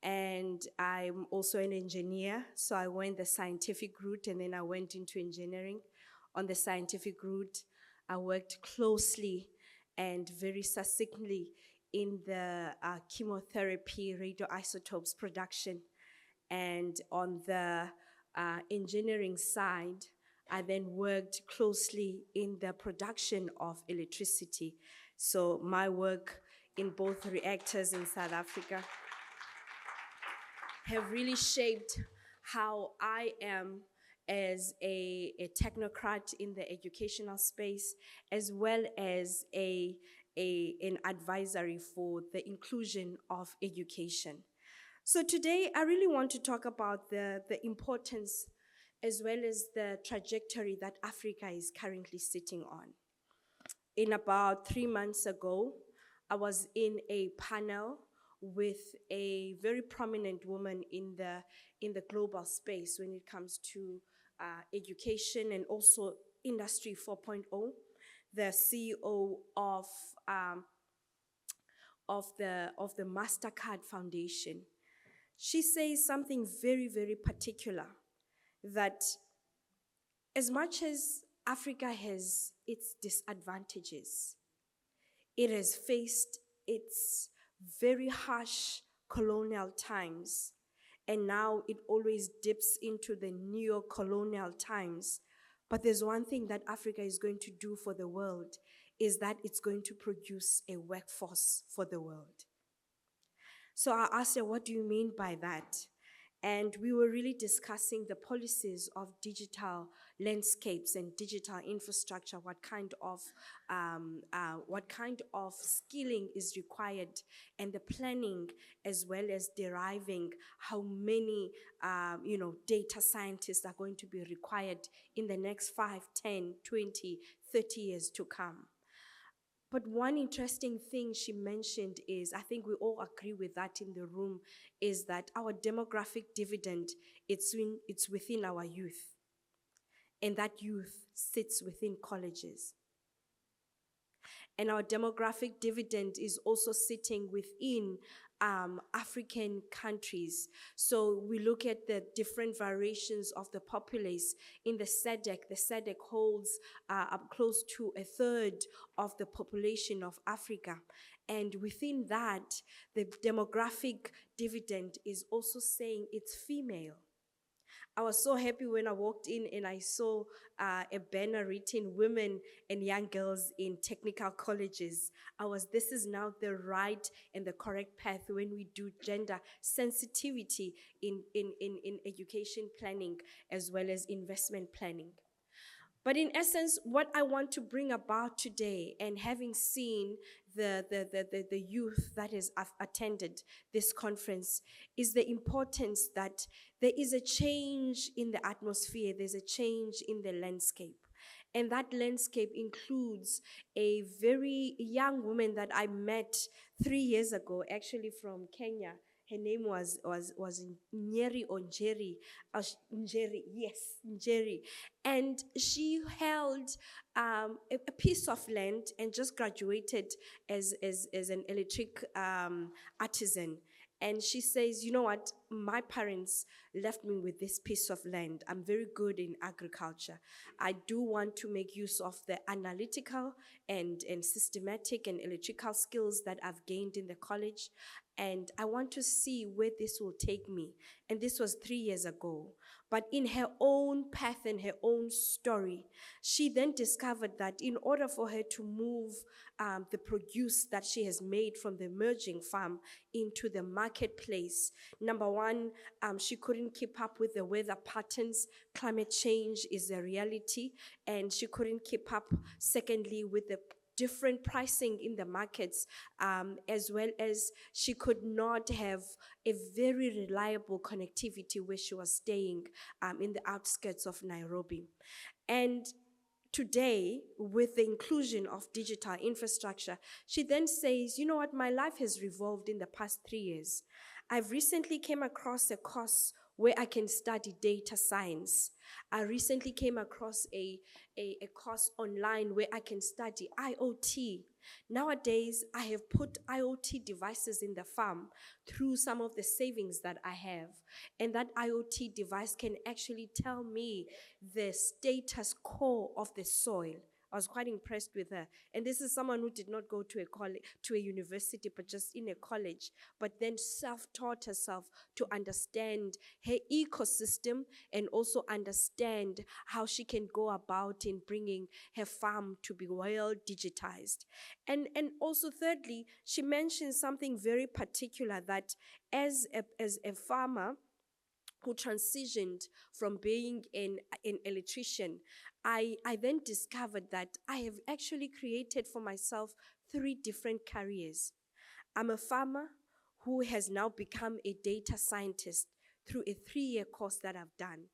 and I'm also an engineer. So I went the scientific route, and then I went into engineering. On the scientific route, I worked closely and very succinctly in the chemotherapy radioisotopes production. And on the engineering side, I then worked closely in the production of electricity. So my work in both reactors in South Africa have really shaped how I am as a technocrat in the educational space, as well as an advisory for the inclusion of education. So today, I really want to talk about the importance as well as the trajectory that Africa is currently sitting on. In about 3 months ago, I was in a panel with a very prominent woman in the global space when it comes to education and also Industry 4.0, the CEO of the MasterCard Foundation. She says something very, very particular, that as much as Africa has its disadvantages, it has faced its very harsh colonial times, and now it always dips into the neo-colonial times. But there's one thing that Africa is going to do for the world, is that it's going to produce a workforce for the world. So I asked her, what do you mean by that? And we were really discussing the policies of digital landscapes and digital infrastructure, what kind of skilling is required, and the planning, as well as deriving how many data scientists are going to be required in the next 5, 10, 20, 30 years to come. But one interesting thing she mentioned is, I think we all agree with that in the room, is that our demographic dividend, it's within our youth. And that youth sits within colleges. And our demographic dividend is also sitting within African countries. So we look at the different variations of the populace in the SADC. The SADC holds up close to a third of the population of Africa. And within that, the demographic dividend is also saying it's female. I was so happy when I walked in and I saw a banner written "Women and Young Girls in Technical Colleges." This is now the right and the correct path when we do gender sensitivity in education planning as well as investment planning. But in essence, what I want to bring about today, and having seen the youth that has attended this conference, is the importance that there is a change in the atmosphere, there's a change in the landscape. And that landscape includes a very young woman that I met 3 years ago, actually from Kenya. Her name was Njeri or Njeri. Njeri, yes, Njeri. And she held a piece of land and just graduated as an electric artisan. And she says, you know what, my parents left me with this piece of land. I'm very good in agriculture. I do want to make use of the analytical and systematic and electrical skills that I've gained in the college. And I want to see where this will take me. And this was 3 years ago. But in her own path and her own story, she then discovered that in order for her to move the produce that she has made from the emerging farm into the marketplace, number one, she couldn't keep up with the weather patterns. Climate change is a reality. And she couldn't keep up, secondly, with the different pricing in the markets, as well as she could not have a very reliable connectivity where she was staying in the outskirts of Nairobi. And today, with the inclusion of digital infrastructure, she then says, you know what, my life has revolved in the past 3 years. I've recently came across a course where I can study data science. I recently came across a course online where I can study IoT. Nowadays, I have put IoT devices in the farm through some of the savings that I have. And that IoT device can actually tell me the status quo of the soil. I was quite impressed with her. And this is someone who did not go to a college, to a university, but just in a college, but then self-taught herself to understand her ecosystem and also understand how she can go about in bringing her farm to be well digitized. And also thirdly, she mentioned something very particular, that as a farmer who transitioned from being an electrician, I then discovered that I have actually created for myself 3 different careers. I'm a farmer who has now become a data scientist through a 3-year course that I've done.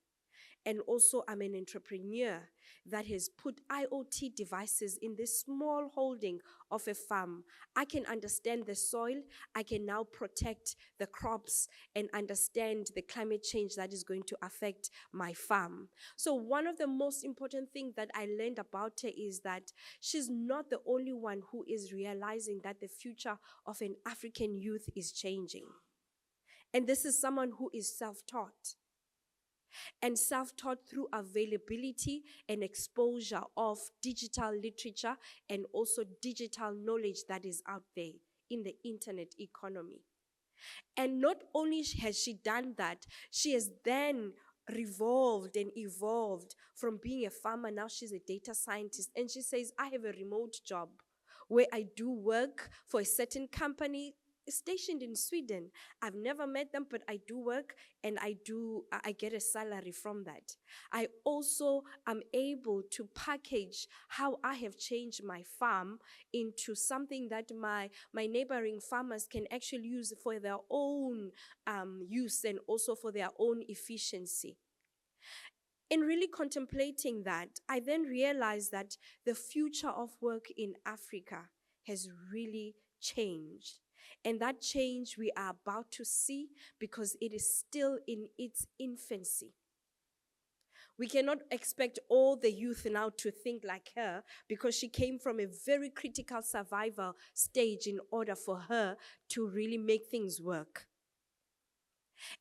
And also I'm an entrepreneur that has put IoT devices in this small holding of a farm. I can understand the soil. I can now protect the crops and understand the climate change that is going to affect my farm. So one of the most important things that I learned about her is that she's not the only one who is realizing that the future of an African youth is changing. And this is someone who is self-taught. And self-taught through availability and exposure of digital literature and also digital knowledge that is out there in the internet economy. And not only has she done that, she has then revolved and evolved from being a farmer. Now she's a data scientist. And she says, I have a remote job where I do work for a certain company stationed in Sweden. I've never met them, but I do work and I get a salary from that. I also am able to package how I have changed my farm into something that my neighboring farmers can actually use for their own use and also for their own efficiency. In really contemplating that, I then realized that the future of work in Africa has really changed. And that change we are about to see because it is still in its infancy. We cannot expect all the youth now to think like her because she came from a very critical survival stage in order for her to really make things work.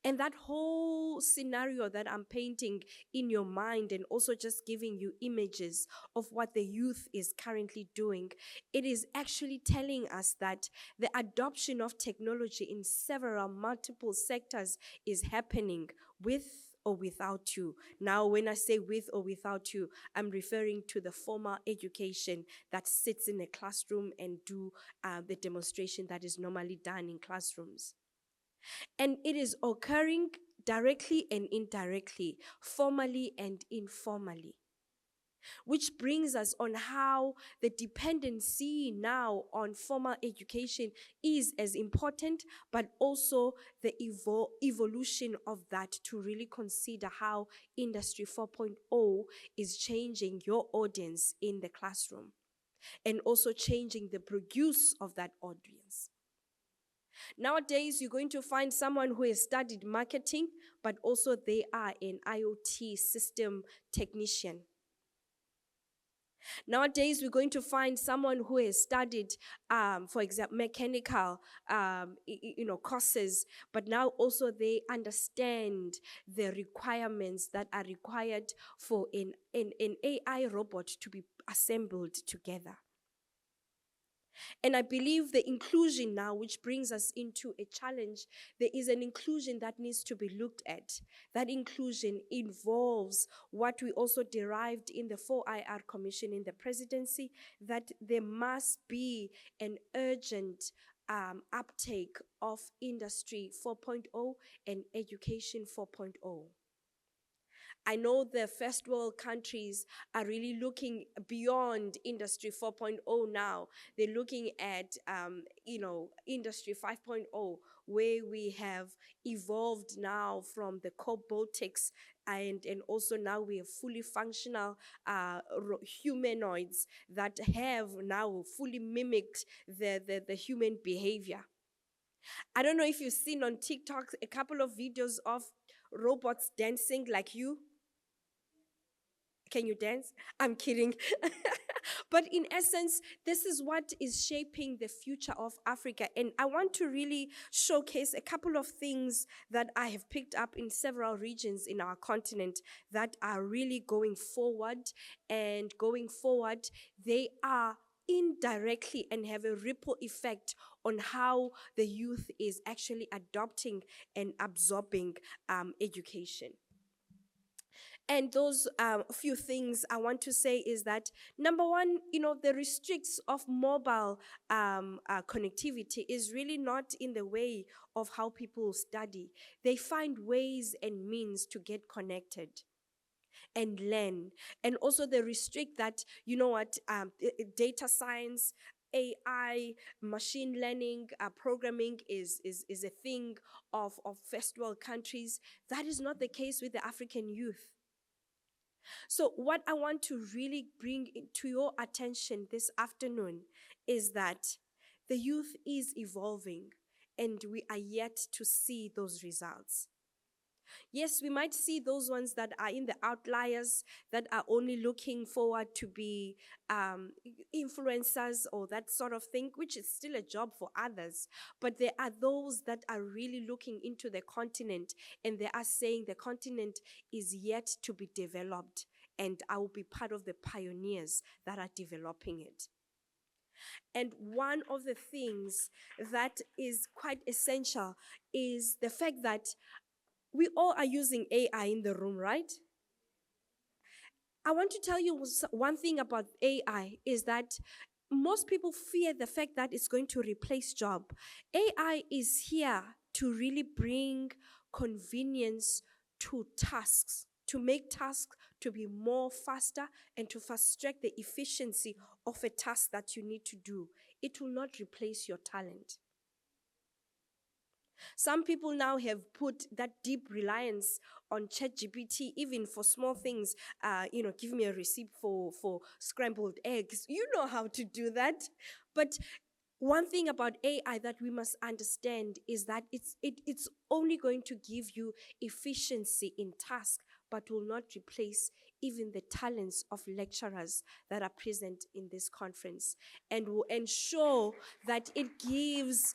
And that whole scenario that I'm painting in your mind and also just giving you images of what the youth is currently doing, it is actually telling us that the adoption of technology in several multiple sectors is happening with or without you. Now, when I say with or without you, I'm referring to the formal education that sits in a classroom and do the demonstration that is normally done in classrooms. And it is occurring directly and indirectly, formally and informally. Which brings us on how the dependency now on formal education is as important, but also the evolution of that to really consider how Industry 4.0 is changing your audience in the classroom and also changing the produce of that audience. Nowadays, you're going to find someone who has studied marketing, but also they are an IoT system technician. Nowadays, we're going to find someone who has studied, for example, mechanical, courses, but now also they understand the requirements that are required for an AI robot to be assembled together. And I believe the inclusion now, which brings us into a challenge, there is an inclusion that needs to be looked at. That inclusion involves what we also derived in the 4IR Commission in the presidency, that there must be an urgent uptake of Industry 4.0 and Education 4.0. I know the first world countries are really looking beyond Industry 4.0 now. They're looking at, Industry 5.0, where we have evolved now from the cobotics and also now we have fully functional humanoids that have now fully mimicked the human behavior. I don't know if you've seen on TikTok a couple of videos of robots dancing like you. Can you dance? I'm kidding. But in essence, this is what is shaping the future of Africa. And I want to really showcase a couple of things that I have picked up in several regions in our continent that are really going forward. And going forward, they are indirectly and have a ripple effect on how the youth is actually adopting and absorbing education. And those few things I want to say is that, number one, the restricts of mobile connectivity is really not in the way of how people study. They find ways and means to get connected and learn. And also they restrict that, data science, AI, machine learning, programming is a thing of first world countries. That is not the case with the African youth. So what I want to really bring to your attention this afternoon is that the youth is evolving and we are yet to see those results. Yes, we might see those ones that are in the outliers, that are only looking forward to be influencers or that sort of thing, which is still a job for others. But there are those that are really looking into the continent and they are saying the continent is yet to be developed and I will be part of the pioneers that are developing it. And one of the things that is quite essential is the fact that we all are using AI in the room, right? I want to tell you one thing about AI is that most people fear the fact that it's going to replace job. AI is here to really bring convenience to tasks, to make tasks to be more faster and to fast track the efficiency of a task that you need to do. It will not replace your talent. Some people now have put that deep reliance on ChatGPT, even for small things. Give me a receipt for scrambled eggs. You know how to do that. But one thing about AI that we must understand is that it's only going to give you efficiency in task, but will not replace even the talents of lecturers that are present in this conference, and will ensure that it gives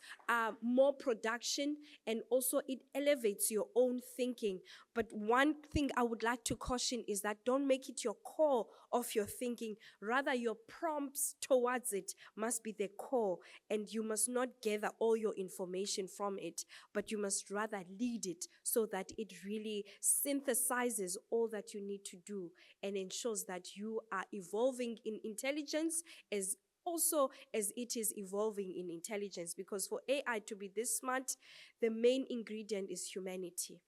more production, and also it elevates your own thinking. But one thing I would like to caution is that don't make it your core of your thinking. Rather, your prompts towards it must be the core, and you must not gather all your information from it, but you must rather lead it so that it really synthesizes all that you need to do and ensures that you are evolving in intelligence as also as it is evolving in intelligence. Because for AI to be this smart, the main ingredient is humanity.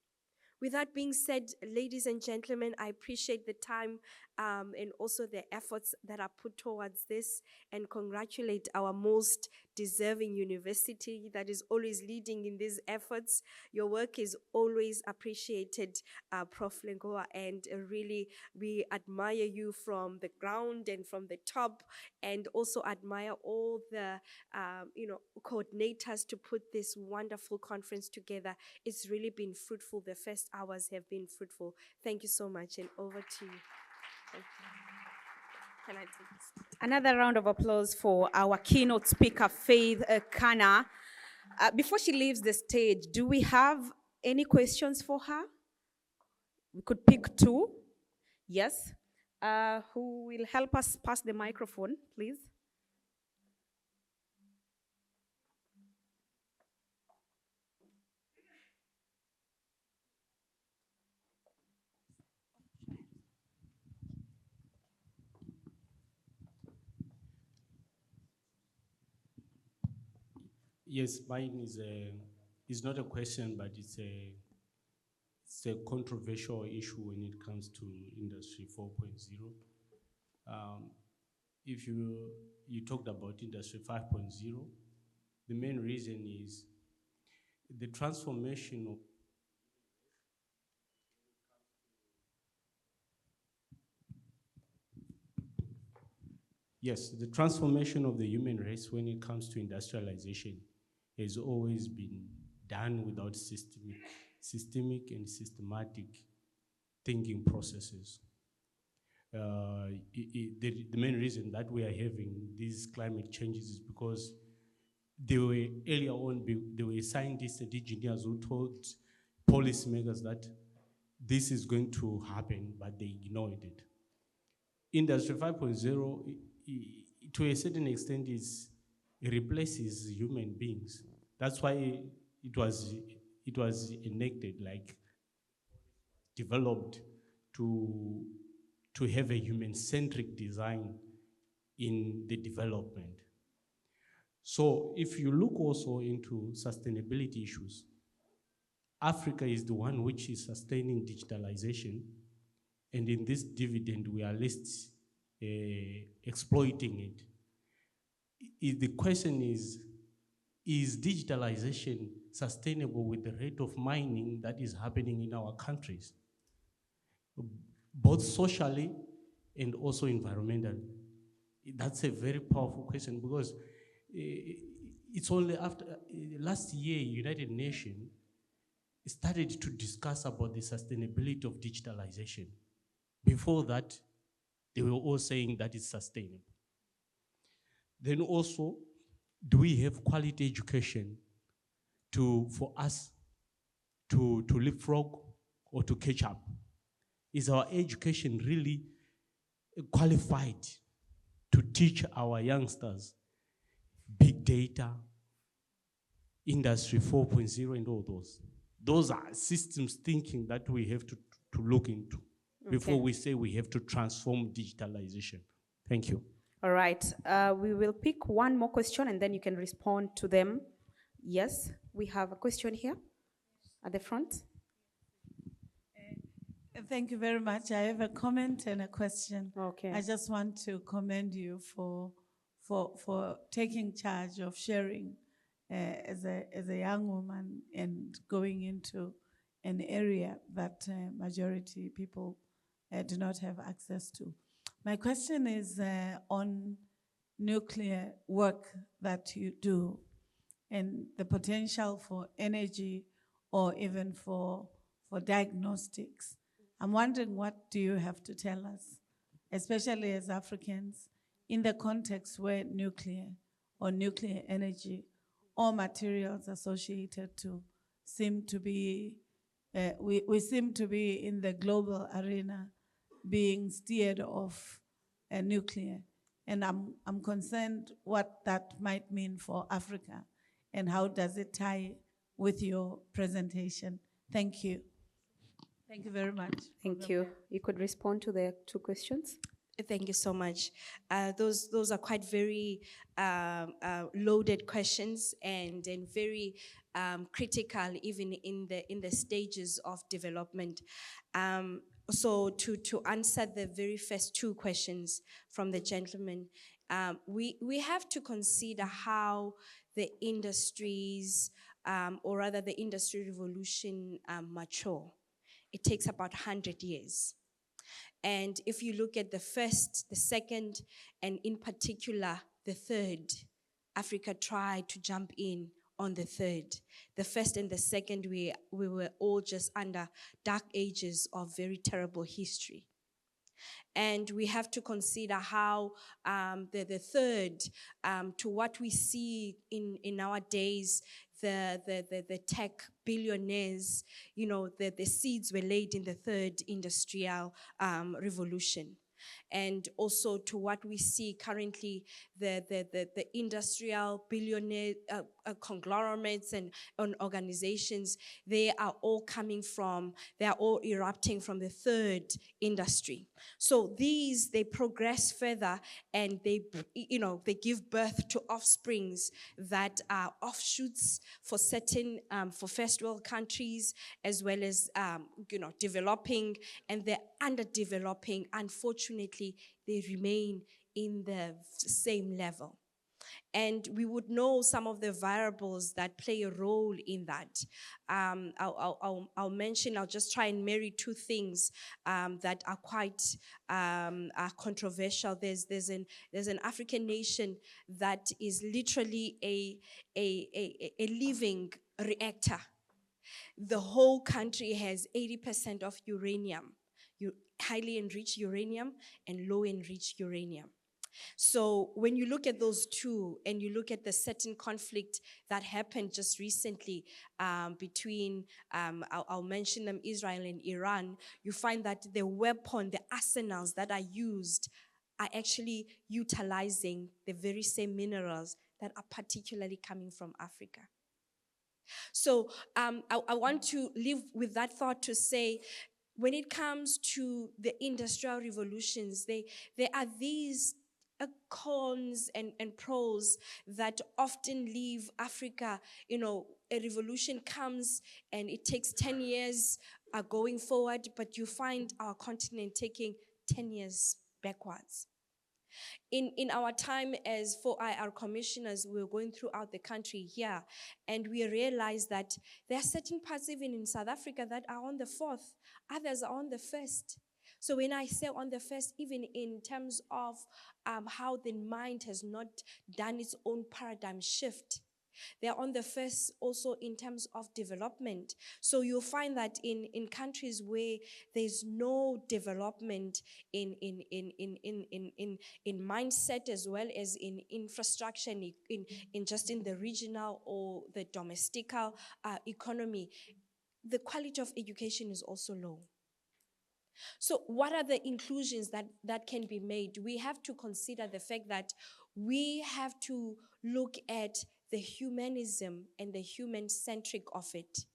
With that being said, ladies and gentlemen, I appreciate the time and also the efforts that are put towards this, and congratulate our most deserving university that is always leading in these efforts. Your work is always appreciated, Prof. Lengoa, and really we admire you from the ground and from the top, and also admire all the coordinators to put this wonderful conference together. It's really been fruitful. The first hours have been fruitful. Thank you so much, and over to you. Thank you. Can I take this? Another round of applause for our keynote speaker, Faith Kana. Before she leaves the stage, do we have any questions for her? We could pick two. Yes. Who will help us pass the microphone, please? Yes, mine is not a question, but it's a controversial issue when it comes to Industry 4.0. If you talked about Industry 5.0, the main reason is the transformation of the transformation of the human race when it comes to industrialization has always been done without systemic and systematic thinking processes. The main reason that we are having these climate changes is because there were scientists and engineers who told policymakers that this is going to happen, but they ignored it. Industry 5.0, to a certain extent, it replaces human beings. That's why it was enacted, like developed to have a human-centric design in the development. So if you look also into sustainability issues, Africa is the one which is sustaining digitalization, and in this dividend, we are least exploiting it. The question is digitalization sustainable with the rate of mining that is happening in our countries, both socially and also environmentally? That's a very powerful question, because it's only after last year, United Nations started to discuss about the sustainability of digitalization. Before that, they were all saying that it's sustainable. Then also, do we have quality education for us to leapfrog or to catch up? Is our education really qualified to teach our youngsters big data, Industry 4.0, and all those? Those are systems thinking that we have to look into before we say we have to transform digitalization. Thank you. All right, we will pick one more question and then you can respond to them. Yes, we have a question here at the front. Thank you very much. I have a comment and a question. Okay. I just want to commend you for taking charge of sharing as a young woman and going into an area that majority people do not have access to. My question is on nuclear work that you do and the potential for energy or even for diagnostics. I'm wondering, what do you have to tell us, especially as Africans, in the context where nuclear or nuclear energy or materials associated to seem to be, we seem to be in the global arena being steered off nuclear. And I'm concerned what that might mean for Africa and how does it tie with your presentation. Thank you. Thank you very much. Thank you. You could respond to the two questions. Thank you so much. Those are quite very loaded questions and very critical, even in the stages of development. So to answer the very first two questions from the gentleman, we have to consider how the industries, or rather the industry revolution, mature. It takes about 100 years. And if you look at the first, the second, and in particular, the third, Africa tried to jump in on the third. The first and the second, we were all just under dark ages of very terrible history. And we have to consider how the third, to what we see in our days, the tech billionaires, you know, the seeds were laid in the third industrial revolution. And also to what we see currently, the industrial billionaire conglomerates and organizations, they are all erupting from the third industry. So they progress further and they give birth to offsprings that are offshoots for certain, for first world countries, as well as, developing, and they're underdeveloping. Unfortunately, they remain in the same level. And we would know some of the variables that play a role in that. I'll just try and marry two things that are quite controversial. There's an African nation that is literally a living reactor. The whole country has 80% of uranium, highly enriched uranium and low enriched uranium. So when you look at those two and you look at the certain conflict that happened just recently between, I'll mention them, Israel and Iran, you find that the arsenals that are used are actually utilizing the very same minerals that are particularly coming from Africa. So I want to leave with that thought to say, when it comes to the industrial revolutions, there are these cons and pros that often leave Africa. You know, a revolution comes and it takes 10 years going forward, but you find our continent taking 10 years backwards. In our time as 4IR commissioners, we were going throughout the country here, and we realized that there are certain parts even in South Africa that are on the fourth, others are on the first. So when I say on the first, even in terms of how the mind has not done its own paradigm shift, they're on the first also in terms of development. So you'll find that in countries where there's no development in mindset as well as in infrastructure, in just in the regional or the domestical economy, the quality of education is also low. So what are the inclusions that can be made? We have to consider the fact that we have to look at the humanism and the human-centric of it.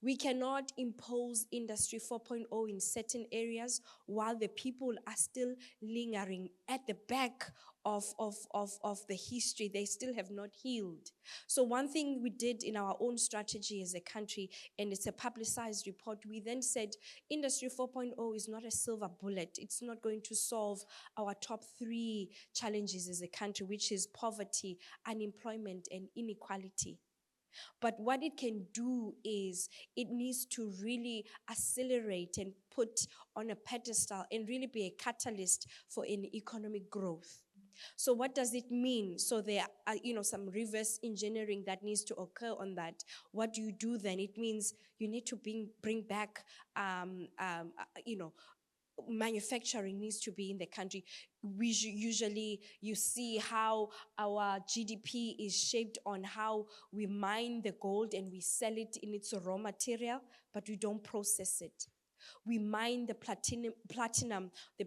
We cannot impose Industry 4.0 in certain areas while the people are still lingering at the back of the history. They still have not healed. So one thing we did in our own strategy as a country, and it's a publicized report, we then said Industry 4.0 is not a silver bullet. It's not going to solve our top 3 challenges as a country, which is poverty, unemployment, and inequality. But what it can do is it needs to really accelerate and put on a pedestal and really be a catalyst for an economic growth. So what does it mean? So there are, some reverse engineering that needs to occur on that. What do you do then? It means you need to bring back, manufacturing needs to be in the country. We usually, you see how our GDP is shaped on how we mine the gold and we sell it in its raw material, but we don't process it. We mine the platinum, the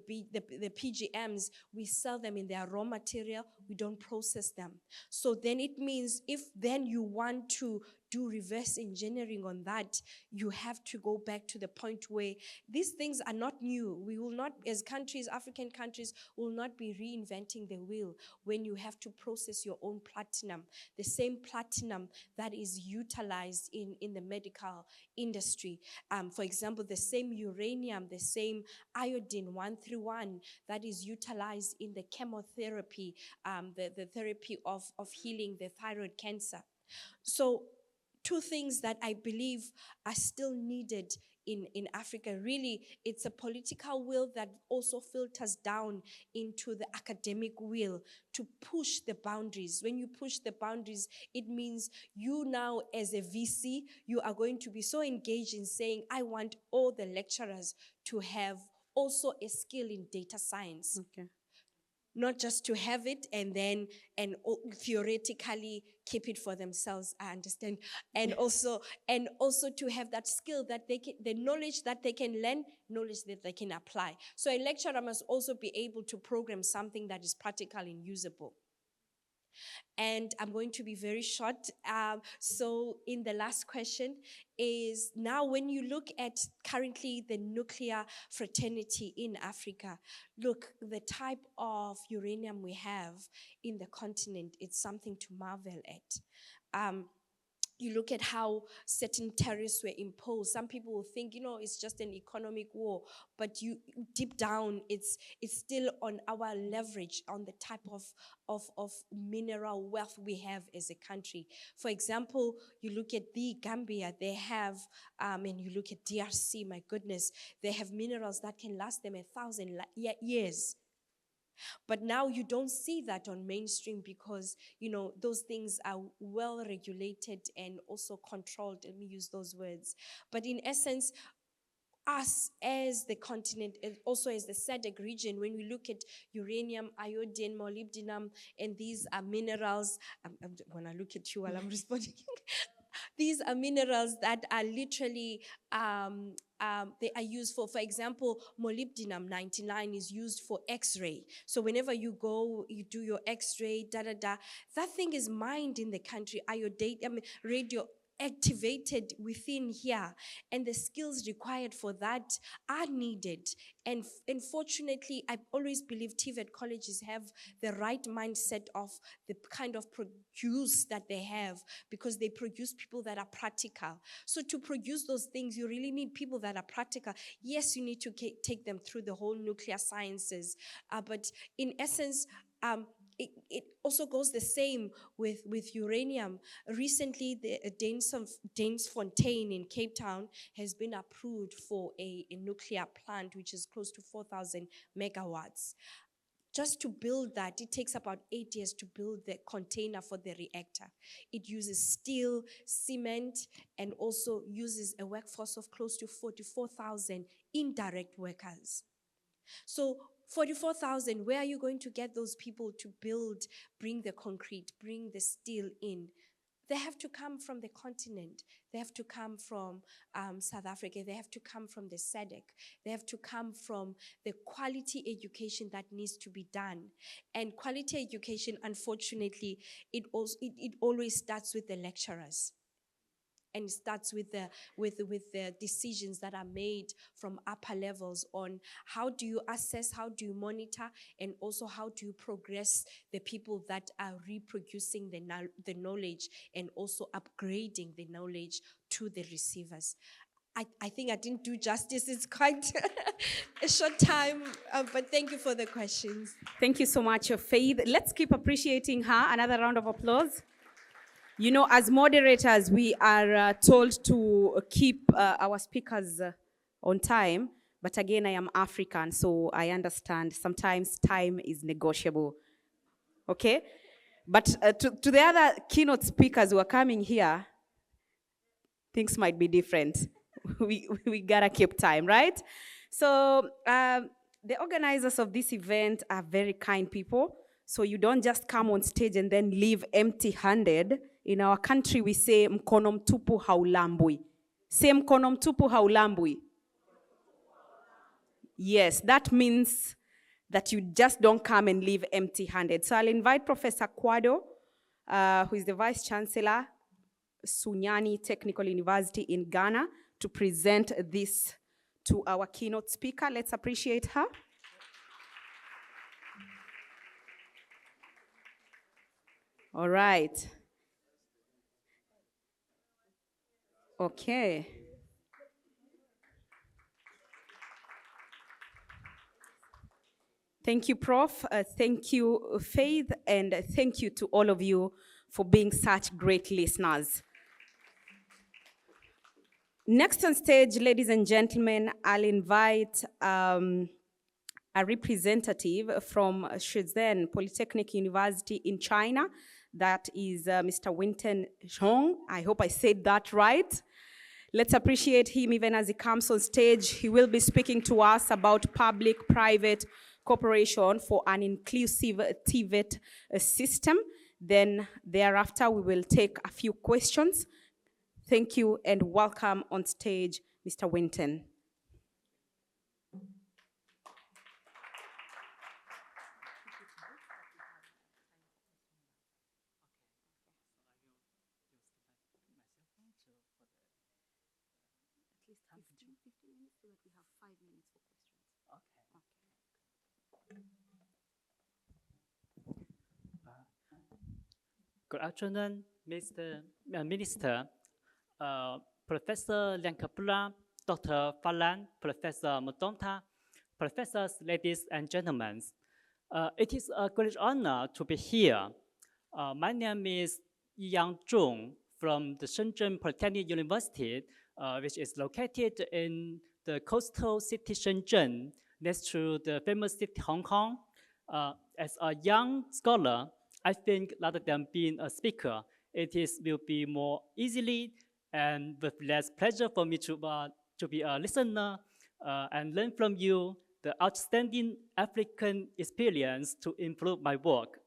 PGMs, we sell them in their raw material, we don't process them. So then it means if then you want to do reverse engineering on that, you have to go back to the point where these things are not new. We will not, as countries, African countries, will not be reinventing the wheel when you have to process your own platinum, the same platinum that is utilized in the medical industry. For example, the same uranium, the same iodine 131 that is utilized in the chemotherapy, the therapy of healing the thyroid cancer. So 2 things that I believe are still needed in Africa. Really, it's a political will that also filters down into the academic will to push the boundaries. When you push the boundaries, it means you now as a VC, you are going to be so engaged in saying, I want all the lecturers to have also a skill in data science. Okay. Not just to have it and theoretically keep it for themselves, I understand. And also to have that skill that the knowledge that they can learn, knowledge that they can apply. So a lecturer must also be able to program something that is practical and usable. And I'm going to be very short. So in the last question is, now when you look at currently the nuclear fraternity in Africa, look, the type of uranium we have in the continent, it's something to marvel at. You look at how certain tariffs were imposed. Some people will think, it's just an economic war, but deep down, it's still on our leverage, on the type of mineral wealth we have as a country. For example, you look at the Gambia, they have, and you look at DRC, my goodness, they have minerals that can last them 1,000 years. But now you don't see that on mainstream because, those things are well regulated and also controlled. Let me use those words. But in essence, us as the continent, and also as the SADC region, when we look at uranium, iodine, molybdenum, and these are minerals, when I look at you while I'm responding, these are minerals that are literally, they are used for example, molybdenum 99 is used for X-ray. So whenever you go, you do your X-ray, that thing is mined in the country, radio activated within here, and the skills required for that are needed. And unfortunately, I always believe TVET colleges have the right mindset of the kind of produce that they have, because they produce people that are practical. So to produce those things, you really need people that are practical. Yes, you need to take them through the whole nuclear sciences, but in essence, it also goes the same with uranium. Recently, the Dansfontein in Cape Town has been approved for a nuclear plant, which is close to 4,000 megawatts. Just to build that, it takes about 8 years to build the container for the reactor. It uses steel, cement, and also uses a workforce of close to 44,000 indirect workers. So 44,000, where are you going to get those people to build, bring the concrete, bring the steel in? They have to come from the continent. They have to come from South Africa. They have to come from the SADC. They have to come from the quality education that needs to be done. And quality education, unfortunately, it always starts with the lecturers. And it starts with the decisions that are made from upper levels on how do you assess, how do you monitor, and also how do you progress the people that are reproducing the knowledge and also upgrading the knowledge to the receivers. I think I didn't do justice. It's quite a short time, but thank you for the questions. Thank you so much, Faith. Let's keep appreciating her. Another round of applause. You know, as moderators, we are told to keep our speakers on time. But again, I am African, so I understand sometimes time is negotiable. Okay? But to the other keynote speakers who are coming here, things might be different. we gotta keep time, right? So the organizers of this event are very kind people. So you don't just come on stage and then leave empty-handed. In our country, we say mkono mtupu haulambwi. Say mkono mtupu haulambwi. Yes, that means that you just don't come and leave empty-handed. So I'll invite Professor Kwado, who is the Vice Chancellor, Sunyani Technical University in Ghana, to present this to our keynote speaker. Let's appreciate her. All right. Okay. Thank you, Prof. Thank you, Faith, and thank you to all of you for being such great listeners. Next on stage, ladies and gentlemen, I'll invite a representative from Shenzhen Polytechnic University in China. That is Mr. Winton Zhong. I hope I said that right. Let's appreciate him even as he comes on stage. He will be speaking to us about public-private cooperation for an inclusive TVET system. Then thereafter, we will take a few questions. Thank you and welcome on stage, Mr. Winton. Good afternoon, Mr. Minister, Professor Lankapula, Dr. Falan, Professor Mutonta, professors, ladies and gentlemen. It is a great honor to be here. My name is Yang Zhong from the Shenzhen Polytechnic University, which is located in the coastal city Shenzhen, next to the famous city Hong Kong. As a young scholar, I think rather than being a speaker, will be more easily and with less pleasure for me to be a listener and learn from you the outstanding African experience to improve my work.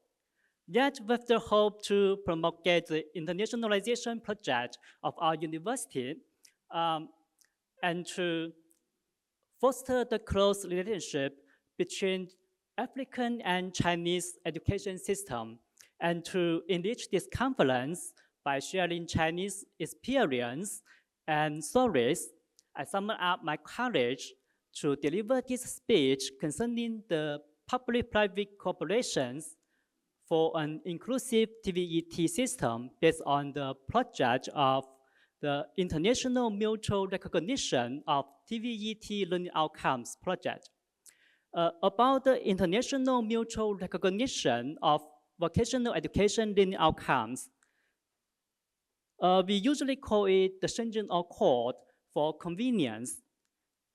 Yet with the hope to promulgate the internationalization project of our university and to foster the close relationship between African and Chinese education system, and to enrich this conference by sharing Chinese experience and stories, I summoned up my courage to deliver this speech concerning the public-private cooperations for an inclusive TVET system based on the project of the International Mutual Recognition of TVET Learning Outcomes project. About the international mutual recognition of vocational education learning outcomes, we usually call it the Shenzhen Accord for convenience.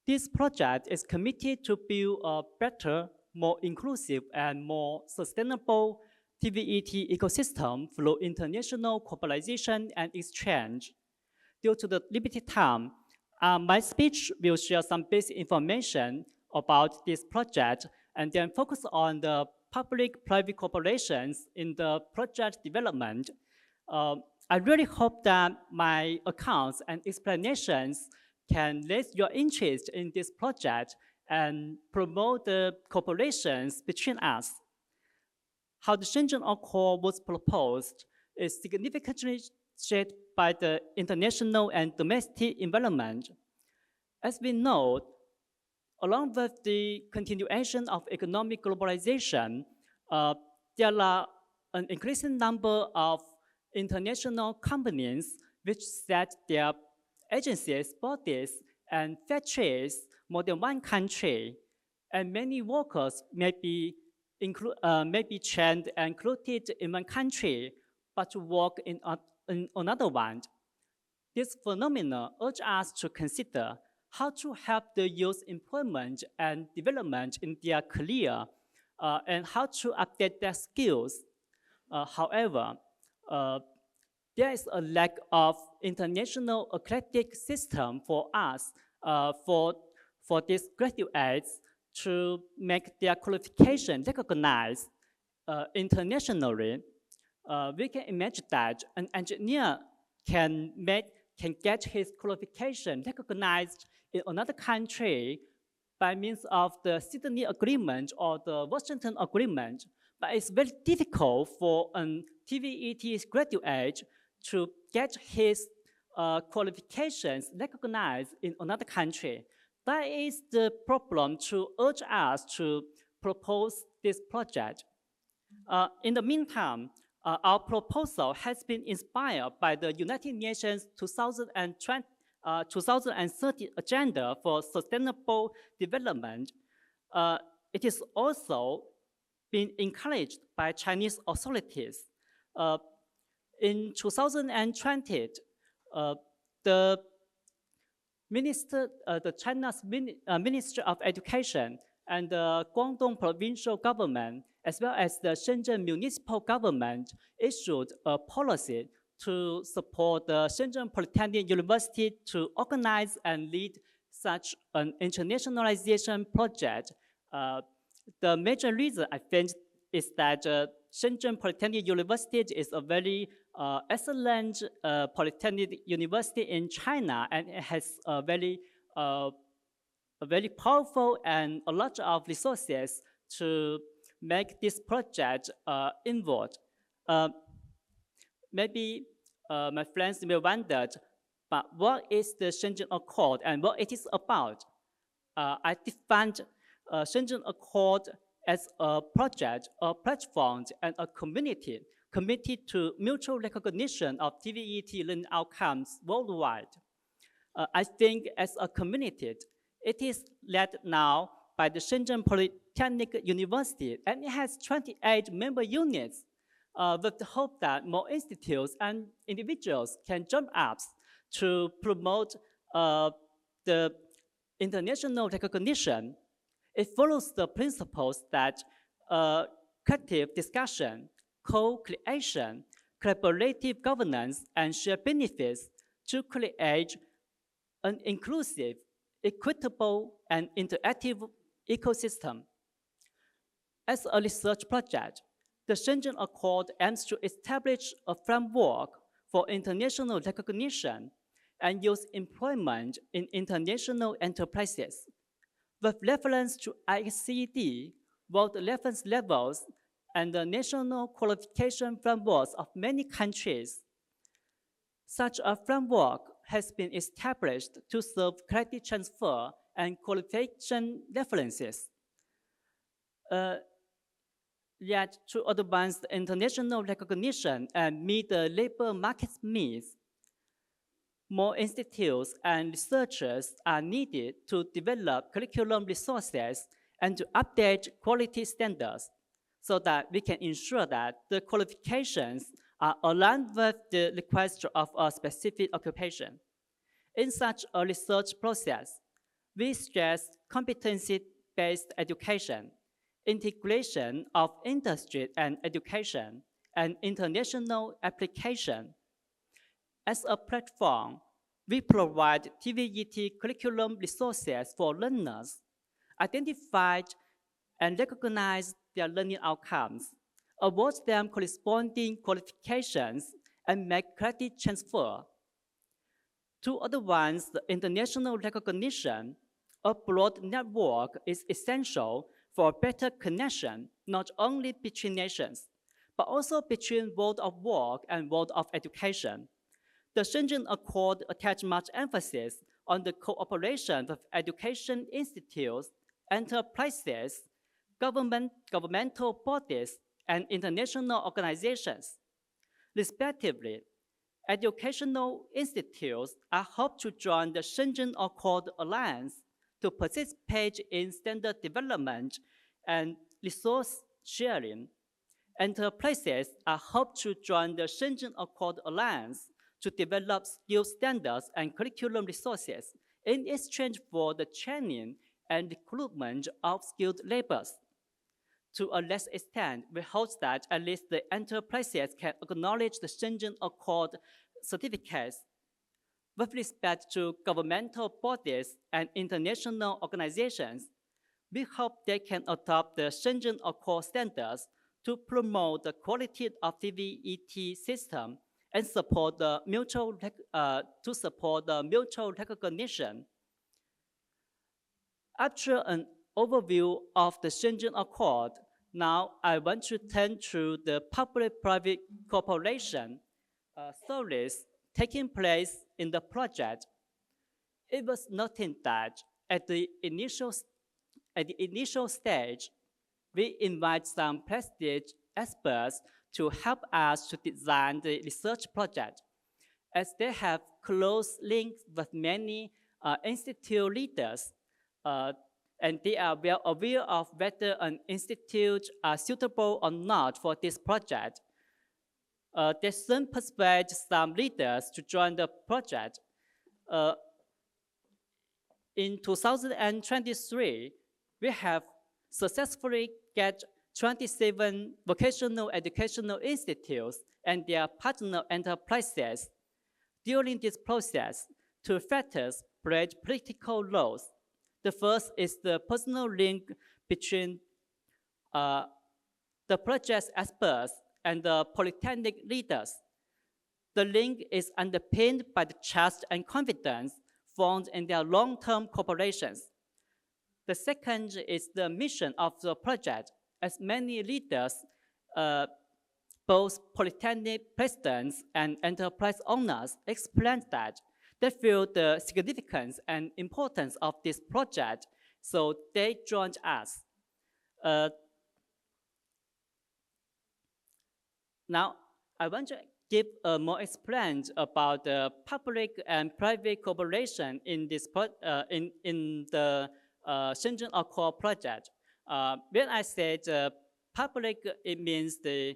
This project is committed to build a better, more inclusive, and more sustainable TVET ecosystem through international cooperation and exchange. Due to the limited time, my speech will share some basic information about this project and then focus on the public-private cooperations in the project development. I really hope that my accounts and explanations can raise your interest in this project and promote the cooperations between us. How the Shenzhen Accord was proposed is significantly shaped by the international and domestic environment. As we know, along with the continuation of economic globalization, there are an increasing number of international companies which set their agencies, bodies, and factories more than one country, and many workers may be trained and included in one country, but to work in another one. This phenomenon urges us to consider how to help the youth employment and development in their career, and how to update their skills. However, there is a lack of international accrediting system for us, for these graduates to make their qualification recognized internationally. We can imagine that an engineer can get his qualification recognized in another country by means of the Sydney Agreement or the Washington Agreement, but it's very difficult for a TVET graduate to get his qualifications recognized in another country. That is the problem to urge us to propose this project. In the meantime, our proposal has been inspired by the United Nations 2030 Agenda for Sustainable Development. It is also been encouraged by Chinese authorities. In 2020, the China's Ministry of Education and the Guangdong provincial government, as well as the Shenzhen municipal government, issued a policy to support the Shenzhen Polytechnic University to organize and lead such an internationalization project. The major reason, I think, is that Shenzhen Polytechnic University is a very excellent polytechnic university in China, and it has a very powerful and a lot of resources to make this project inward. Maybe my friends may wonder, but what is the Shenzhen Accord and what it is about? I defined Shenzhen Accord as a project, a platform, and a community committed to mutual recognition of TVET learning outcomes worldwide. I think as a community, it is led now by the Shenzhen Polytechnic University, and it has 28 member units with the hope that more institutes and individuals can jump up to promote the international recognition. It follows the principles that collective discussion, co-creation, collaborative governance, and shared benefits to create an inclusive, equitable, and interactive ecosystem. As a research project, the Shenzhen Accord aims to establish a framework for international recognition and youth employment in international enterprises, with reference to ICD, world reference levels, and the national qualification frameworks of many countries. Such a framework has been established to serve credit transfer and qualification references. Yet, to advance the international recognition and meet the labor market's needs, more institutes and researchers are needed to develop curriculum resources and to update quality standards so that we can ensure that the qualifications are aligned with the request of a specific occupation. In such a research process, we stress competency-based education, integration of industry and education, and international application. As a platform, we provide TVET curriculum resources for learners, identify and recognize their learning outcomes, award them corresponding qualifications, and make credit transfer. To advance the international recognition, a broad network is essential for better connection, not only between nations, but also between world of work and world of education. The Shenzhen Accord attached much emphasis on the cooperation of education institutes, enterprises, governmental bodies, and international organizations. Respectively, educational institutes are hoped to join the Shenzhen Accord Alliance to participate in standard development and resource sharing. Enterprises are hoped to join the Shenzhen Accord Alliance to develop skill standards and curriculum resources in exchange for the training and recruitment of skilled laborers. To a less extent, we hope that at least the enterprises can acknowledge the Shenzhen Accord certificates. With respect to governmental bodies and international organizations, we hope they can adopt the Shenzhen Accord standards to promote the quality of TVET system and support the mutual recognition. After an overview of the Shenzhen Accord, now I want to turn to the public-private cooperation stories taking place in the project. It was noted that at the initial stage, we invite some prestige experts to help us to design the research project, as they have close links with many institute leaders, and they are well aware of whether an institute are suitable or not for this project. They soon persuade some leaders to join the project. In 2023, we have successfully get 27 vocational educational institutes and their partner enterprises. During this process, two factors played critical roles. The first is the personal link between the project's experts and the polytechnic leaders. The link is underpinned by the trust and confidence formed in their long-term cooperations. The second is the mission of the project, as many leaders, both polytechnic presidents and enterprise owners, explained that they feel the significance and importance of this project, so they joined us. Now, I want to give more explain about the public and private cooperation in this in the Shenzhen Accord project. When I say public, it means the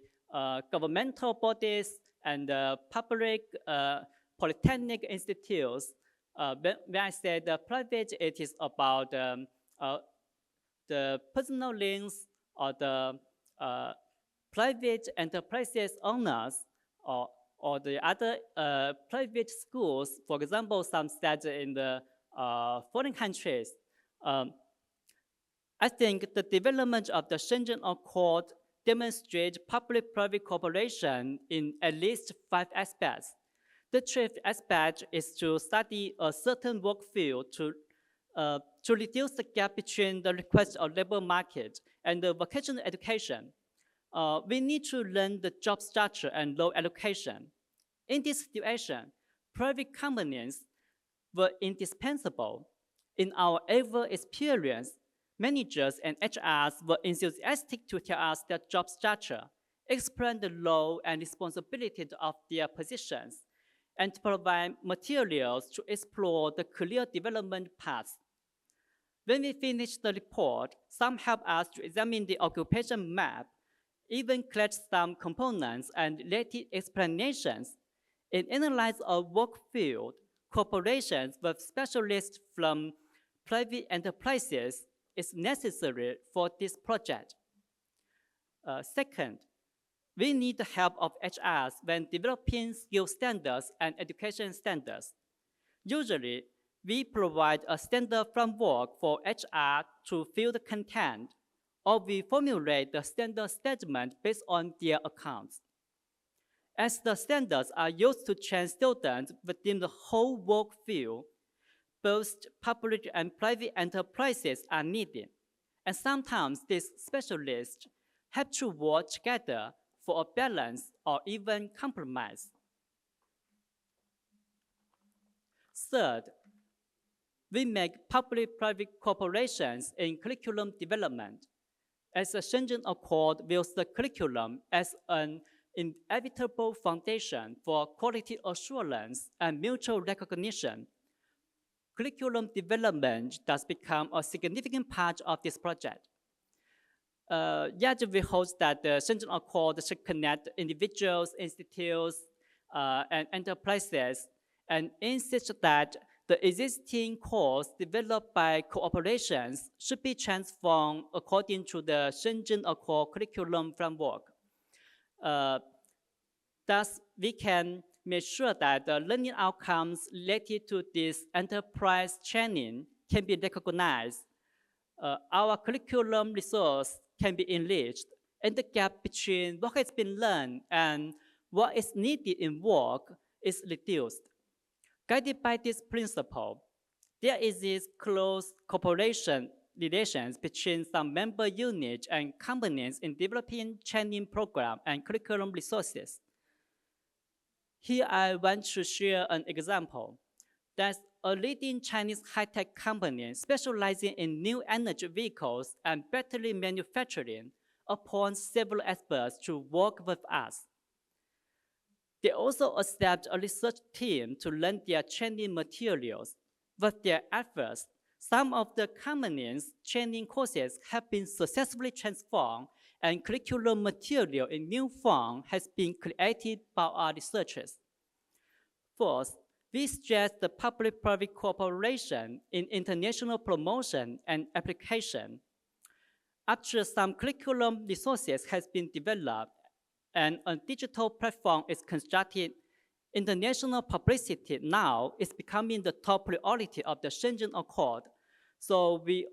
governmental bodies and public polytechnic institutes. When I say the private, it is about the personal links or the private enterprises owners or the other private schools, for example, some study in the foreign countries. I think the development of the Shenzhen Accord demonstrates public-private cooperation in at least 5 aspects. The chief aspect is to study a certain work field to reduce the gap between the request of labor market and the vocational education. We need to learn the job structure and role allocation. In this situation, private companies were indispensable. In our ever experience, managers and HRs were enthusiastic to tell us their job structure, explain the role and responsibility of their positions, and to provide materials to explore the career development paths. When we finished the report, some helped us to examine the occupation map, even collect some components and related explanations. In analyzing a work field, cooperations with specialists from private enterprises is necessary for this project. Second, we need the help of HRs when developing skill standards and education standards. Usually, we provide a standard framework for HR to fill the content, or we formulate the standard statement based on their accounts. As the standards are used to train students within the whole work field, both public and private enterprises are needed, and sometimes these specialists have to work together for a balance or even compromise. Third, we make public-private cooperations in curriculum development, as the Shenzhen Accord views the curriculum as an inevitable foundation for quality assurance and mutual recognition. Curriculum development does become a significant part of this project. Yet we hope that the Shenzhen Accord should connect individuals, institutes, and enterprises, and insist that the existing course developed by cooperations should be transformed according to the Shenzhen Accord curriculum framework. Thus, we can make sure that the learning outcomes related to this enterprise training can be recognized. Our curriculum resource can be enriched, and the gap between what has been learned and what is needed in work is reduced. Guided by this principle, there is this close cooperation relations between some member units and companies in developing training program and curriculum resources. Here I want to share an example. There's a leading Chinese high-tech company specializing in new energy vehicles and battery manufacturing appointed several experts to work with us. They also established a research team to learn their training materials. With their efforts, some of the company's training courses have been successfully transformed, and curriculum material in new form has been created by our researchers. Fourth, we stress the public-private cooperation in international promotion and application. After some curriculum resources has been developed and a digital platform is constructed, international publicity now is becoming the top priority of the Shenzhen Accord. So we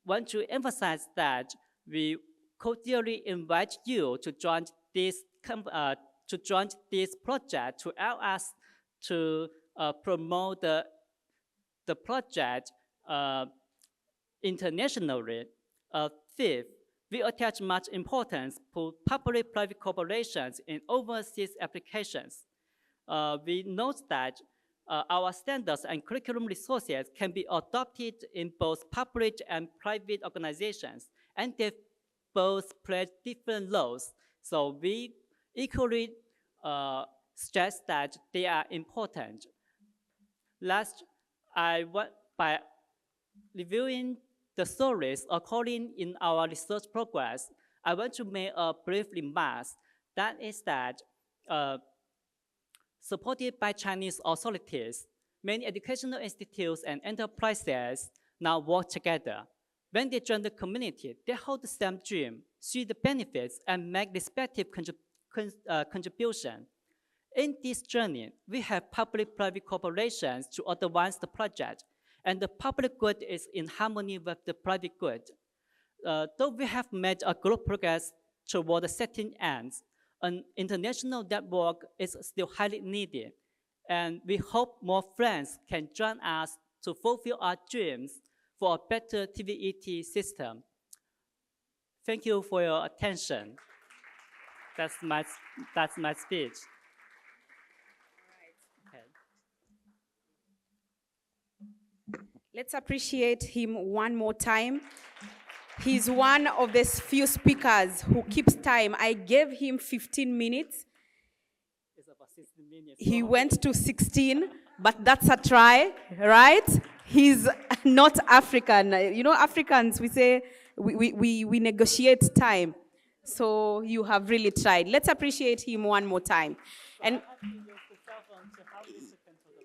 want to emphasize that we cordially invite you to join this project to help us to promote the project internationally. Fifth, we attach much importance to public-private cooperations in overseas applications. We note that our standards and curriculum resources can be adopted in both public and private organizations, and they both play different roles. So we equally stress that they are important. Last, by reviewing the stories occurring in our research progress, I want to make a brief remark. That is that, supported by Chinese authorities, many educational institutes and enterprises now work together. When they join the community, they hold the same dream, see the benefits, and make respective contribution. In this journey, we have public-private cooperations to advance the project, and the public good is in harmony with the private good. Though we have made a great progress toward the setting ends, an international network is still highly needed, and we hope more friends can join us to fulfill our dreams for a better TVET system. Thank you for your attention. That's my speech. Let's appreciate him one more time. He's one of the few speakers who keeps time. I gave him 15 minutes. It's about 16 minutes. He went to 16, but that's a try, right? He's not African. You know, Africans, we say, we negotiate time. So you have really tried. Let's appreciate him one more time. And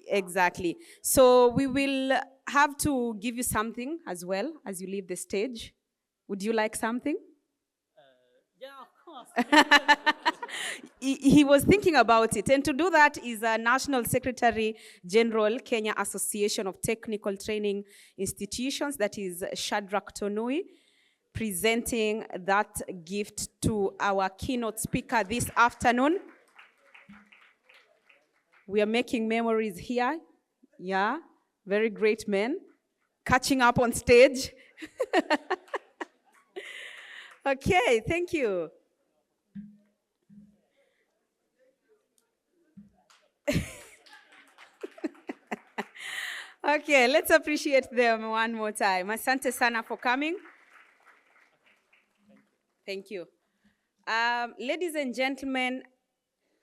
exactly. So we will have to give you something as well as you leave the stage. Would you like something? Yeah, of course. He was thinking about it. And to do that is a National Secretary General, Kenya Association of Technical Training Institutions, that is Shadrach Tonui, presenting that gift to our keynote speaker this afternoon. We are making memories here. Yeah, very great men. Catching up on stage. Okay, thank you. Okay, let's appreciate them one more time. Asante sana for coming. Thank you. Ladies and gentlemen,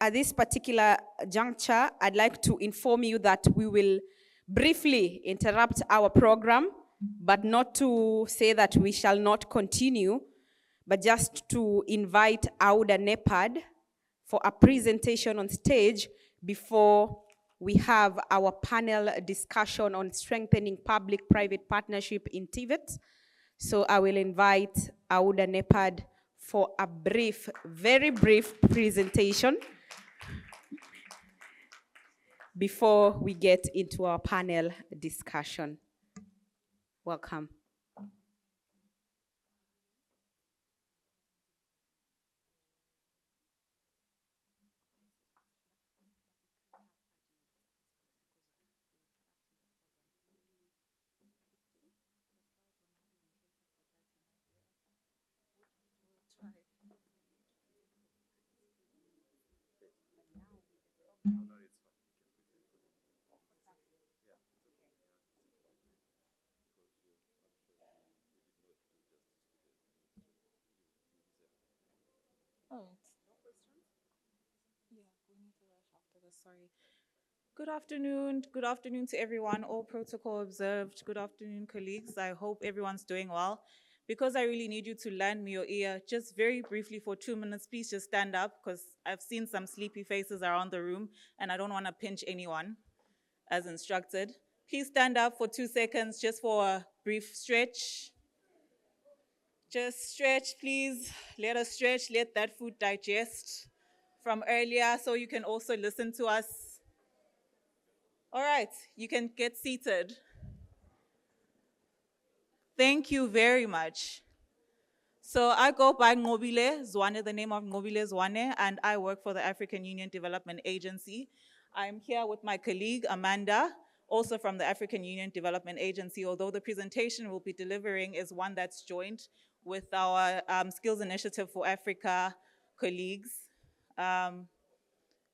at this particular juncture, I'd like to inform you that we will briefly interrupt our program, but not to say that we shall not continue, but just to invite Auda Nepad for a presentation on stage before we have our panel discussion on strengthening public-private partnership in TVET. So I will invite Auda Nepad for a brief, very brief presentation before we get into our panel discussion. Welcome. Sorry. Good afternoon to everyone, all protocol observed. Good afternoon, colleagues. I hope everyone's doing well. Because I really need you to lend me your ear, just very briefly for 2 minutes, please just stand up, because I've seen some sleepy faces around the room, and I don't want to pinch anyone, as instructed. Please stand up for 2 seconds, just for a brief stretch. Just stretch, please. Let us stretch, let that food digest from earlier, so you can also listen to us. All right, you can get seated. Thank you very much. So I go by Ngobile Zwane, the name of Ngobile Zwane, and I work for the African Union Development Agency. I'm here with my colleague, Amanda, also from the African Union Development Agency, although the presentation we'll be delivering is one that's joint with our Skills Initiative for Africa colleagues.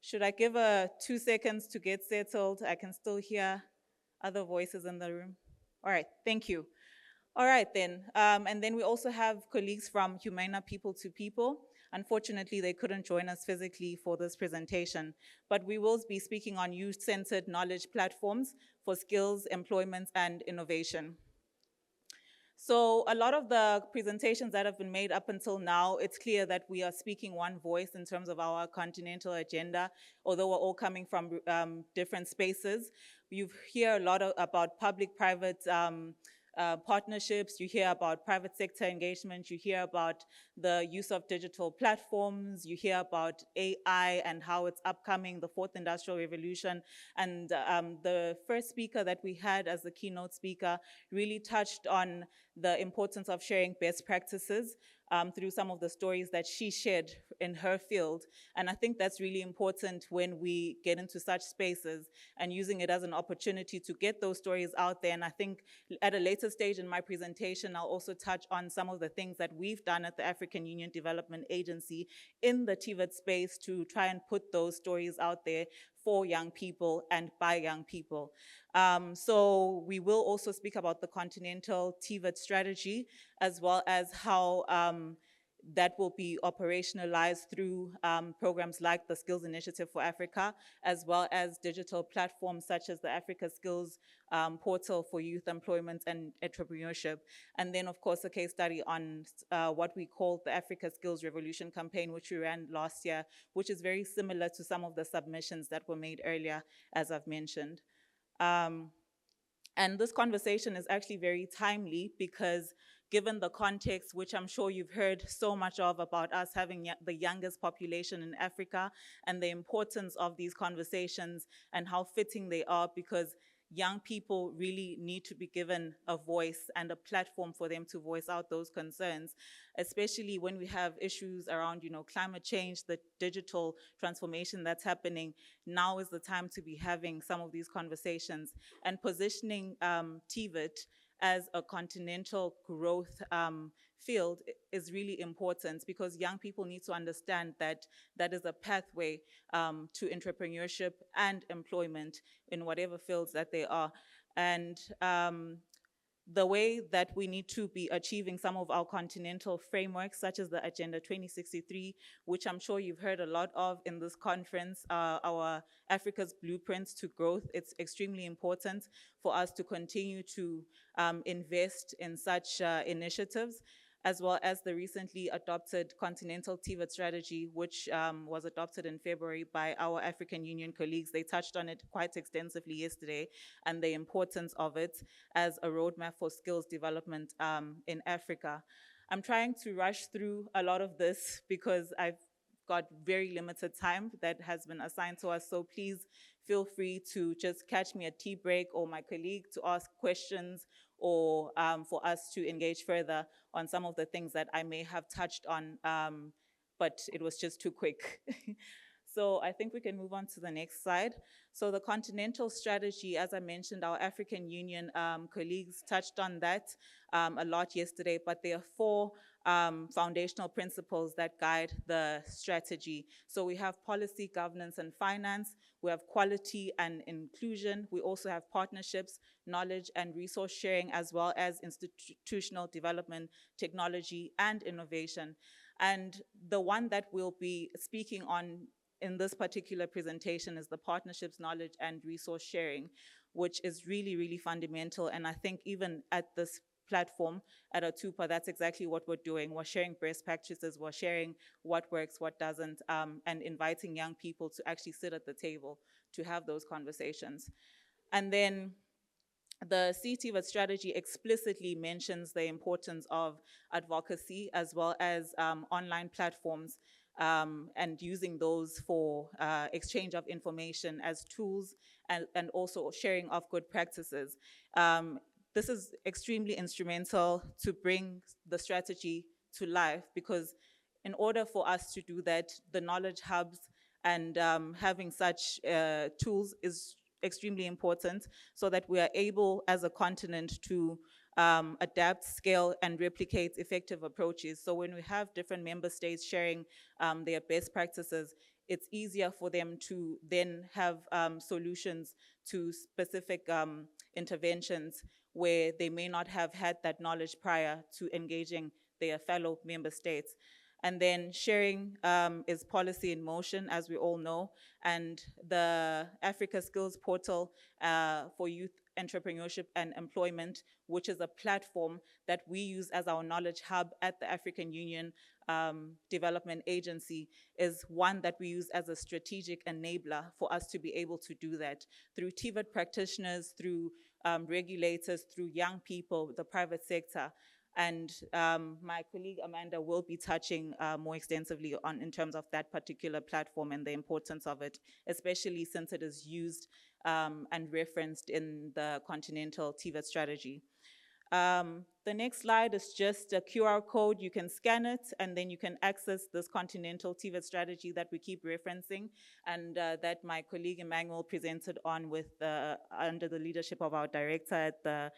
Should I give 2 seconds to get settled? I can still hear other voices in the room. All right, thank you. All right then, and then we also have colleagues from Humana People to People. Unfortunately, they couldn't join us physically for this presentation, but we will be speaking on youth-centered knowledge platforms for skills, employment, and innovation. So a lot of the presentations that have been made up until now, it's clear that we are speaking one voice in terms of our continental agenda, although we're all coming from different spaces. You hear a lot about public-private partnerships, you hear about private sector engagement, you hear about the use of digital platforms, you hear about AI and how it's upcoming, the fourth industrial revolution. And the first speaker that we had as the keynote speaker really touched on the importance of sharing best practices through some of the stories that she shared in her field. And I think that's really important when we get into such spaces and using it as an opportunity to get those stories out there. And I think at a later stage in my presentation, I'll also touch on some of the things that we've done at the African Union Development Agency in the TVET space to try and put those stories out there for young people and by young people. So we will also speak about the continental TVET strategy, as well as how that will be operationalized through programs like the Skills Initiative for Africa, as well as digital platforms such as the Africa Skills portal for youth employment and entrepreneurship. And then, of course, a case study on what we call the Africa Skills Revolution campaign, which we ran last year, which is very similar to some of the submissions that were made earlier, as I've mentioned. And this conversation is actually very timely because given the context, which I'm sure you've heard so much of about us having the youngest population in Africa and the importance of these conversations and how fitting they are, because young people really need to be given a voice and a platform for them to voice out those concerns, especially when we have issues around, climate change, the digital transformation that's happening. Now is the time to be having some of these conversations and positioning TVET as a continental growth field is really important, because young people need to understand that that is a pathway to entrepreneurship and employment in whatever fields that they are. And the way that we need to be achieving some of our continental frameworks, such as the Agenda 2063, which I'm sure you've heard a lot of in this conference, our Africa's Blueprints to Growth. It's extremely important for us to continue to invest in such initiatives, as well as the recently adopted Continental TVET strategy, which was adopted in February by our African Union colleagues. They touched on it quite extensively yesterday, and the importance of it as a roadmap for skills development in Africa. I'm trying to rush through a lot of this because I've got very limited time that has been assigned to us, so please feel free to just catch me at tea break or my colleague to ask questions, or for us to engage further on some of the things that I may have touched on, but it was just too quick. So I think we can move on to the next slide. So the continental strategy, as I mentioned, our African Union colleagues touched on that a lot yesterday, but there are 4 foundational principles that guide the strategy. So we have policy, governance, and finance. We have quality and inclusion. We also have partnerships, knowledge and resource sharing, as well as institutional development, technology, and innovation. And the one that we'll be speaking on in this particular presentation is the partnerships, knowledge, and resource sharing, which is really, really fundamental. And I think even at this platform at ATUPA, that's exactly what we're doing. We're sharing best practices, we're sharing what works, what doesn't, and inviting young people to actually sit at the table to have those conversations. And then the CTVET strategy explicitly mentions the importance of advocacy as well as online platforms, and using those for exchange of information as tools, and also sharing of good practices. This is extremely instrumental to bring the strategy to life, because in order for us to do that, the knowledge hubs and having such tools is extremely important, so that we are able as a continent to adapt, scale, and replicate effective approaches. So when we have different member states sharing their best practices, it's easier for them to then have solutions to specific interventions where they may not have had that knowledge prior to engaging their fellow member states. And then sharing is policy in motion, as we all know, and the Africa Skills Portal for Youth Entrepreneurship and Employment, which is a platform that we use as our knowledge hub at the African Union Development Agency, is one that we use as a strategic enabler for us to be able to do that through TVET practitioners, through regulators, through young people, the private sector. And my colleague Amanda will be touching more extensively on in terms of that particular platform and the importance of it, especially since it is used and referenced in the continental TVET strategy. The next slide is just a QR code. You can scan it, and then you can access this continental TVET strategy that we keep referencing, and that my colleague Emmanuel presented on with under the leadership of our director at the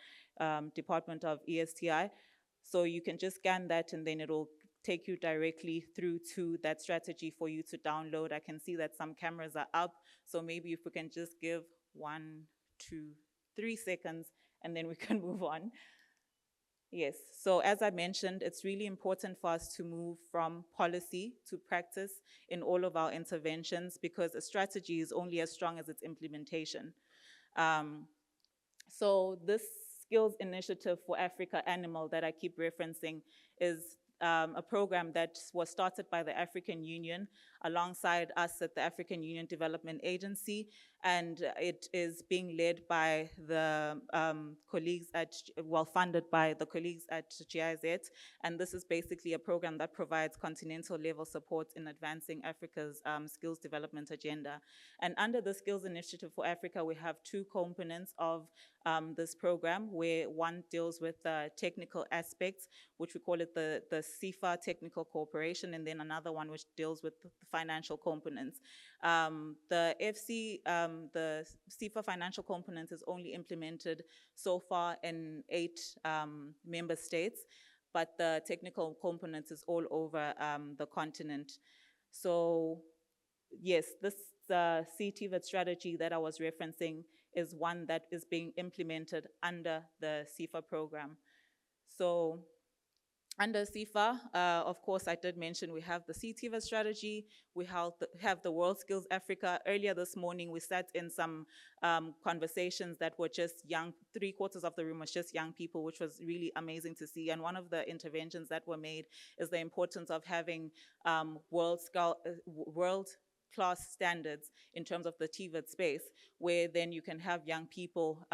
Department of ESTI. So you can just scan that, and then it'll take you directly through to that strategy for you to download. I can see that some cameras are up, so maybe if we can just give 1, 2, 3 seconds, and then we can move on. Yes, so as I mentioned, it's really important for us to move from policy to practice in all of our interventions, because a strategy is only as strong as its implementation. So this Skills Initiative for Africa Animal that I keep referencing is a program that was started by the African Union alongside us at the African Union Development Agency, and it is being led by the colleagues at, well, funded by the colleagues at GIZ, and this is basically a program that provides continental level support in advancing Africa's skills development agenda. And under the Skills Initiative for Africa, we have 2 components of this program, where one deals with technical aspects, which we call it the CIFA Technical Cooperation, and then another one which deals with the financial components. The CIFA financial component is only implemented so far in 8 member states, but the technical component is all over the continent. So yes, this CTVET strategy that I was referencing is one that is being implemented under the CIFA program. So under CIFA, of course, I did mention we have the CTVET strategy, we have the World Skills Africa. Earlier this morning, we sat in some conversations that were just young, 3/4 of the room was just young people, which was really amazing to see. And one of the interventions that were made is the importance of having world-class standards in terms of the TVET space, where then you can have young people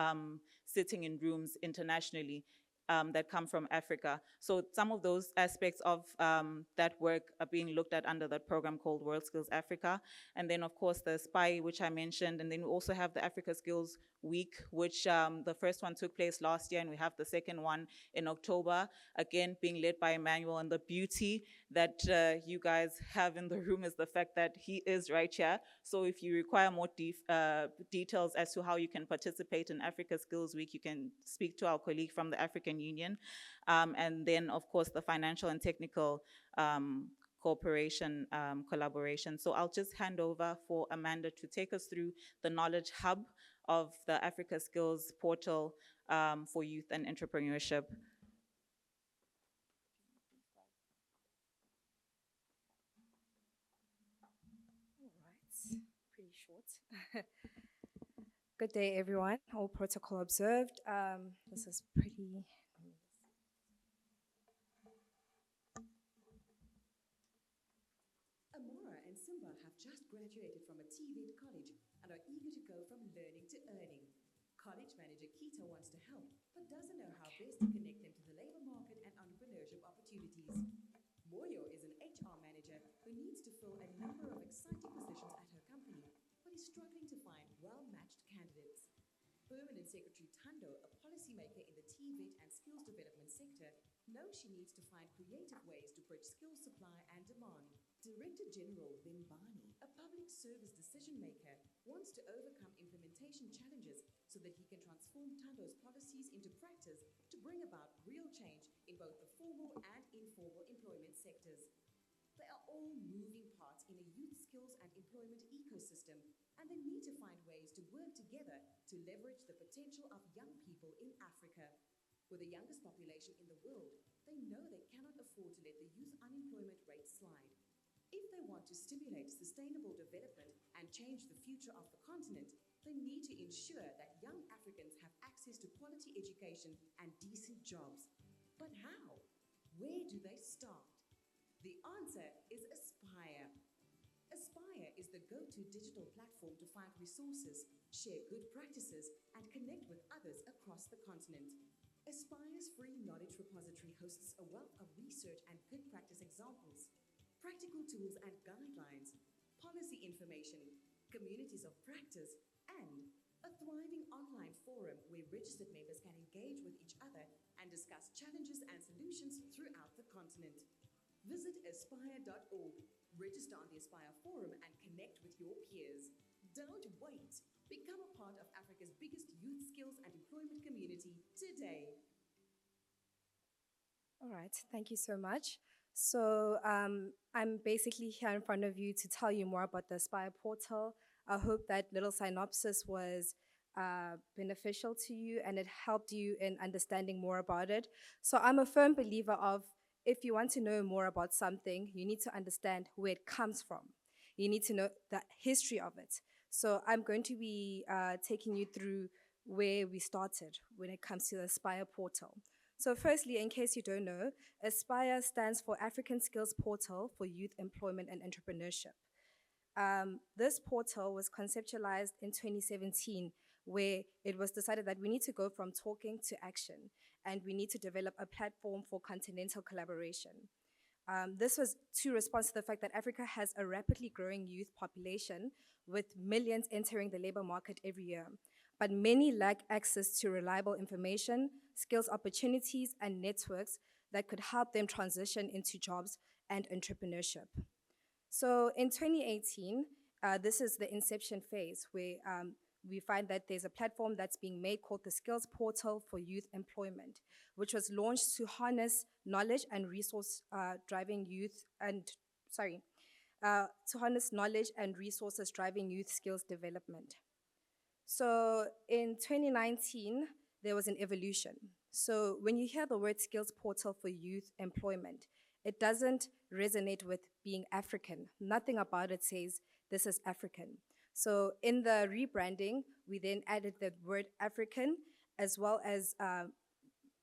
sitting in rooms internationally that come from Africa. So some of those aspects of that work are being looked at under that program called World Skills Africa. And then of course the SPY, which I mentioned, and then we also have the Africa Skills Week, which the first one took place last year, and we have the second one in October, again being led by Emmanuel. And the beauty that you guys have in the room is the fact that he is right here. So if you require more details as to how you can participate in Africa Skills Week, you can speak to our colleague from the African Union. And then, of course, the financial and technical cooperation, collaboration. So I'll just hand over for Amanda to take us through the Knowledge Hub of the Africa Skills Portal for Youth and Entrepreneurship. Pretty short. Good day, everyone. All protocol observed. This is pretty. Amora and Simba have just graduated from a TVET college and are eager to go from learning to earning. College manager Kita wants to help, but doesn't know how best to connect them to the labor market and entrepreneurship opportunities. Moyo is an HR manager who needs to fill a number of exciting positions at her company, but is struggling to find well-matched candidates. Permanent Secretary Tando, a policymaker in the TVET and skills development sector, knows she needs to find creative ways to bridge skills supply and demand. Director General Bimbani, a public service decision maker, wants to overcome implementation challenges so that he can transform Tando's policies into practice to bring about real change in both the formal and informal employment sectors. They are all moving parts in a youth skills and employment ecosystem, and they need to find ways to work together to leverage the potential of young people in Africa. With the youngest population in the world, they know they cannot afford to let the youth unemployment rate slide. If they want to stimulate sustainable development and change the future of the continent, they need to ensure that young Africans have access to quality education and decent jobs. But how? Where do they start? The answer is Aspire. Aspire is the go-to digital platform to find resources, share good practices, and connect with others across the continent. Aspire's free knowledge repository hosts a wealth of research and good practice examples, practical tools and guidelines, policy information, communities of practice, and a thriving online forum where registered members can engage with each other and discuss challenges and solutions throughout the continent. Visit aspire.org, register on the Aspire forum, and connect with your peers. Don't wait. Become a part of Africa's biggest youth skills and employment community today. All right, thank you so much. So I'm basically here in front of you to tell you more about the Aspire portal. I hope that little synopsis was beneficial to you and it helped you in understanding more about it. So I'm a firm believer of if you want to know more about something, you need to understand where it comes from. You need to know the history of it. So I'm going to be taking you through where we started when it comes to the Aspire portal. So firstly, in case you don't know, Aspire stands for African Skills Portal for Youth Employment and Entrepreneurship. This portal was conceptualized in 2017, where it was decided that we need to go from talking to action, and we need to develop a platform for continental collaboration. This was to respond to the fact that Africa has a rapidly growing youth population, with millions entering the labor market every year. But many lack access to reliable information, skills opportunities, and networks that could help them transition into jobs and entrepreneurship. So in 2018, this is the inception phase where we find that there's a platform that's being made called the Skills Portal for Youth Employment, which was launched to harness knowledge and resource driving youth and, to harness knowledge and resources driving youth skills development. So in 2019, there was an evolution. So when you hear the word skills portal for youth employment, it doesn't resonate with being African. Nothing about it says this is African. So in the rebranding, we then added the word African as well as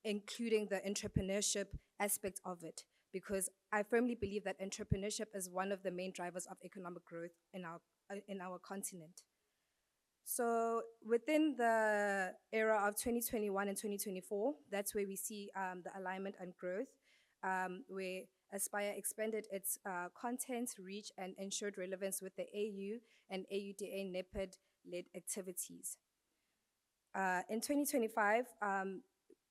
including the entrepreneurship aspect of it, because I firmly believe that entrepreneurship is one of the main drivers of economic growth in our continent. So within the era of 2021 and 2024, that's where we see the alignment and growth, where Aspire expanded its content, reach, and ensured relevance with the AU and AUDA NEPID-led activities. In 2025,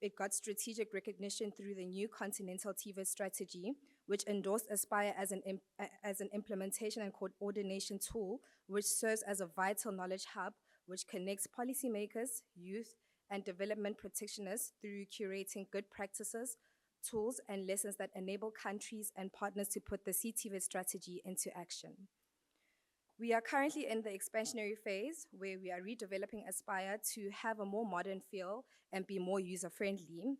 it got strategic recognition through the new Continental TVET strategy, which endorsed Aspire as an implementation and coordination tool, which serves as a vital knowledge hub, which connects policymakers, youth, and development practitioners through curating good practices, tools, and lessons that enable countries and partners to put the CTVET strategy into action. We are currently in the expansionary phase where we are redeveloping Aspire to have a more modern feel and be more user-friendly.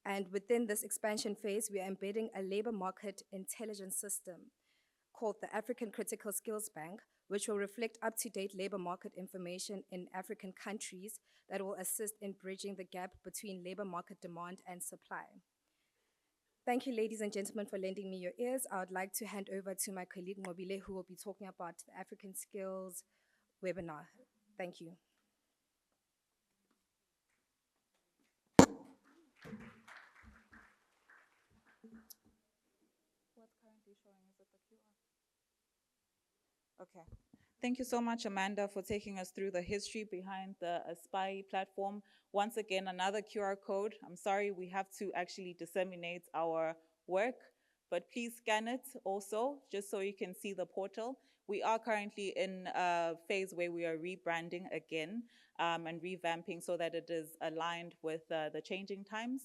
And within this expansion phase, we are embedding a labor market intelligence system called the African Critical Skills Bank, which will reflect up-to-date labor market information in African countries that will assist in bridging the gap between labor market demand and supply. Thank you, ladies and gentlemen, for lending me your ears. I would like to hand over to my colleague, Mobile, who will be talking about the African Skills webinar. Thank you. What's currently showing, is it the QR? Okay. Thank you so much, Amanda, for taking us through the history behind the Aspire platform. Once again, another QR code. I'm sorry, we have to actually disseminate our work, but please scan it also, just so you can see the portal. We are currently in a phase where we are rebranding again and revamping so that it is aligned with the changing times.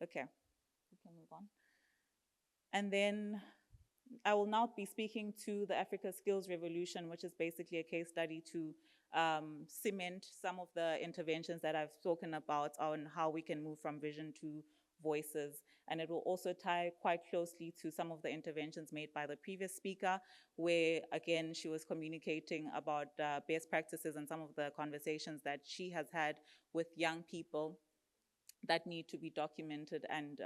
Okay, we can move on. And then I will now be speaking to the Africa Skills Revolution, which is basically a case study to cement some of the interventions that I've spoken about on how we can move from vision to voices. And it will also tie quite closely to some of the interventions made by the previous speaker, where, again, she was communicating about best practices and some of the conversations that she has had with young people that need to be documented and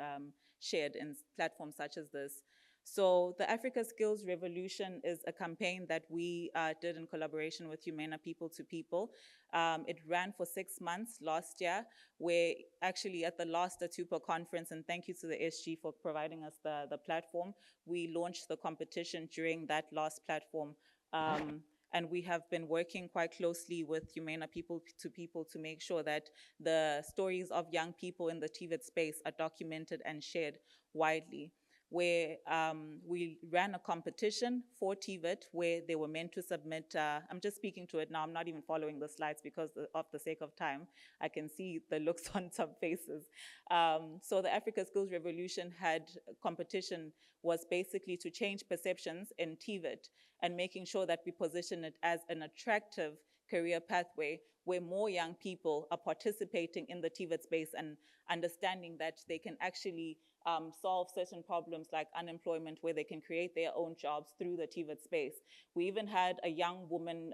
shared in platforms such as this. So the Africa Skills Revolution is a campaign that we did in collaboration with Humana People to People. It ran for 6 months last year, where actually at the last ATUPA conference, and thank you to the SG for providing us the platform, we launched the competition during that last platform. And we have been working quite closely with Humana People to People to make sure that the stories of young people in the TVET space are documented and shared widely, where we ran a competition for TVET where they were meant to submit, I'm just speaking to it now, I'm not even following the slides because of the sake of time. I can see the looks on some faces. So the Africa Skills Revolution competition was basically to change perceptions in TVET and making sure that we position it as an attractive career pathway where more young people are participating in the TVET space and understanding that they can actually solve certain problems like unemployment, where they can create their own jobs through the TVET space. We even had a young woman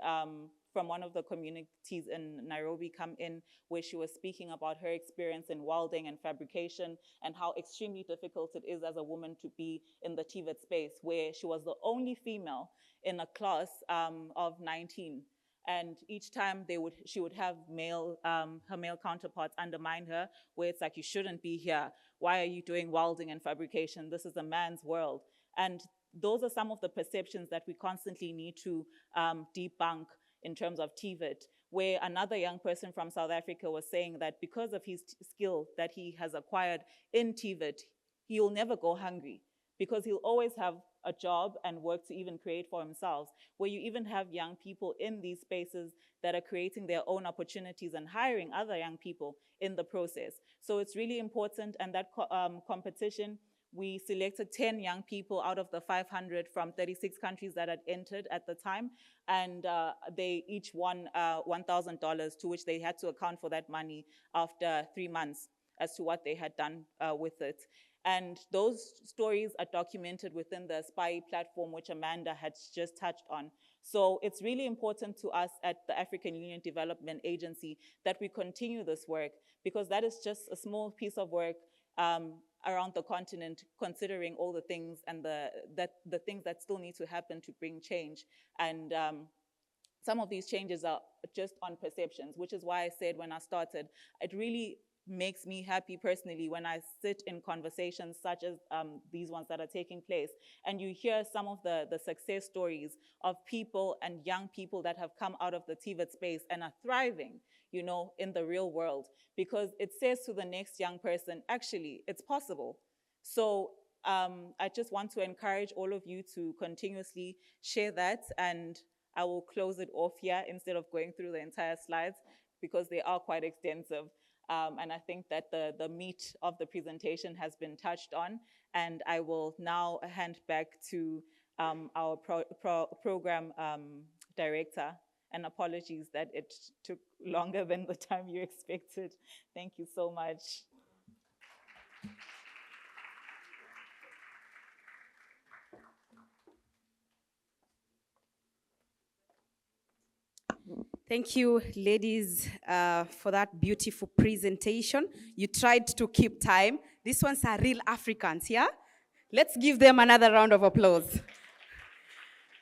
from one of the communities in Nairobi come in, where she was speaking about her experience in welding and fabrication and how extremely difficult it is as a woman to be in the TVET space, where she was the only female in a class of 19. And each time she would have her male counterparts undermine her, where it's like, you shouldn't be here. Why are you doing welding and fabrication? This is a man's world. And those are some of the perceptions that we constantly need to debunk in terms of TVET, where another young person from South Africa was saying that because of his skill that he has acquired in TVET, he'll never go hungry because he'll always have a job and work to even create for themselves, where you even have young people in these spaces that are creating their own opportunities and hiring other young people in the process. So it's really important, and that competition We selected 10 young people out of the 500 from 36 countries that had entered at the time, and they each won $1,000, to which they had to account for that money after 3 months as to what they had done with it. And those stories are documented within the SPY platform, which Amanda had just touched on. So it's really important to us at the African Union Development Agency that we continue this work, because that is just a small piece of work around the continent, considering all the things and the things that still need to happen to bring change. And some of these changes are just on perceptions, which is why I said when I started, it really makes me happy personally when I sit in conversations such as these ones that are taking place, and you hear some of the success stories of people and young people that have come out of the TVET space and are thriving, you know, in the real world, because it says to the next young person, actually, it's possible. So I just want to encourage all of you to continuously share that, and I will close it off here instead of going through the entire slides, because they are quite extensive. And I think that the meat of the presentation has been touched on, and I will now hand back to our program director, and apologies that it took longer than the time you expected. Thank you so much. Thank you, ladies, for that beautiful presentation. You tried to keep time. These ones are real Africans, yeah? Let's give them another round of applause.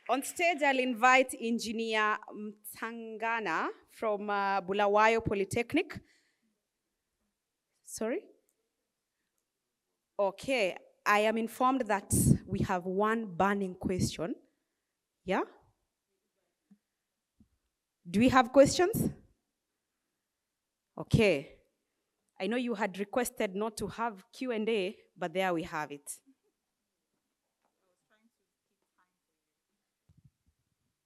On stage, I'll invite Engineer Mtangana from Bulawayo Polytechnic. Sorry? Okay, I am informed that we have one burning question. Yeah? Do we have questions? Okay. I know you had requested not to have Q&A, but there we have it.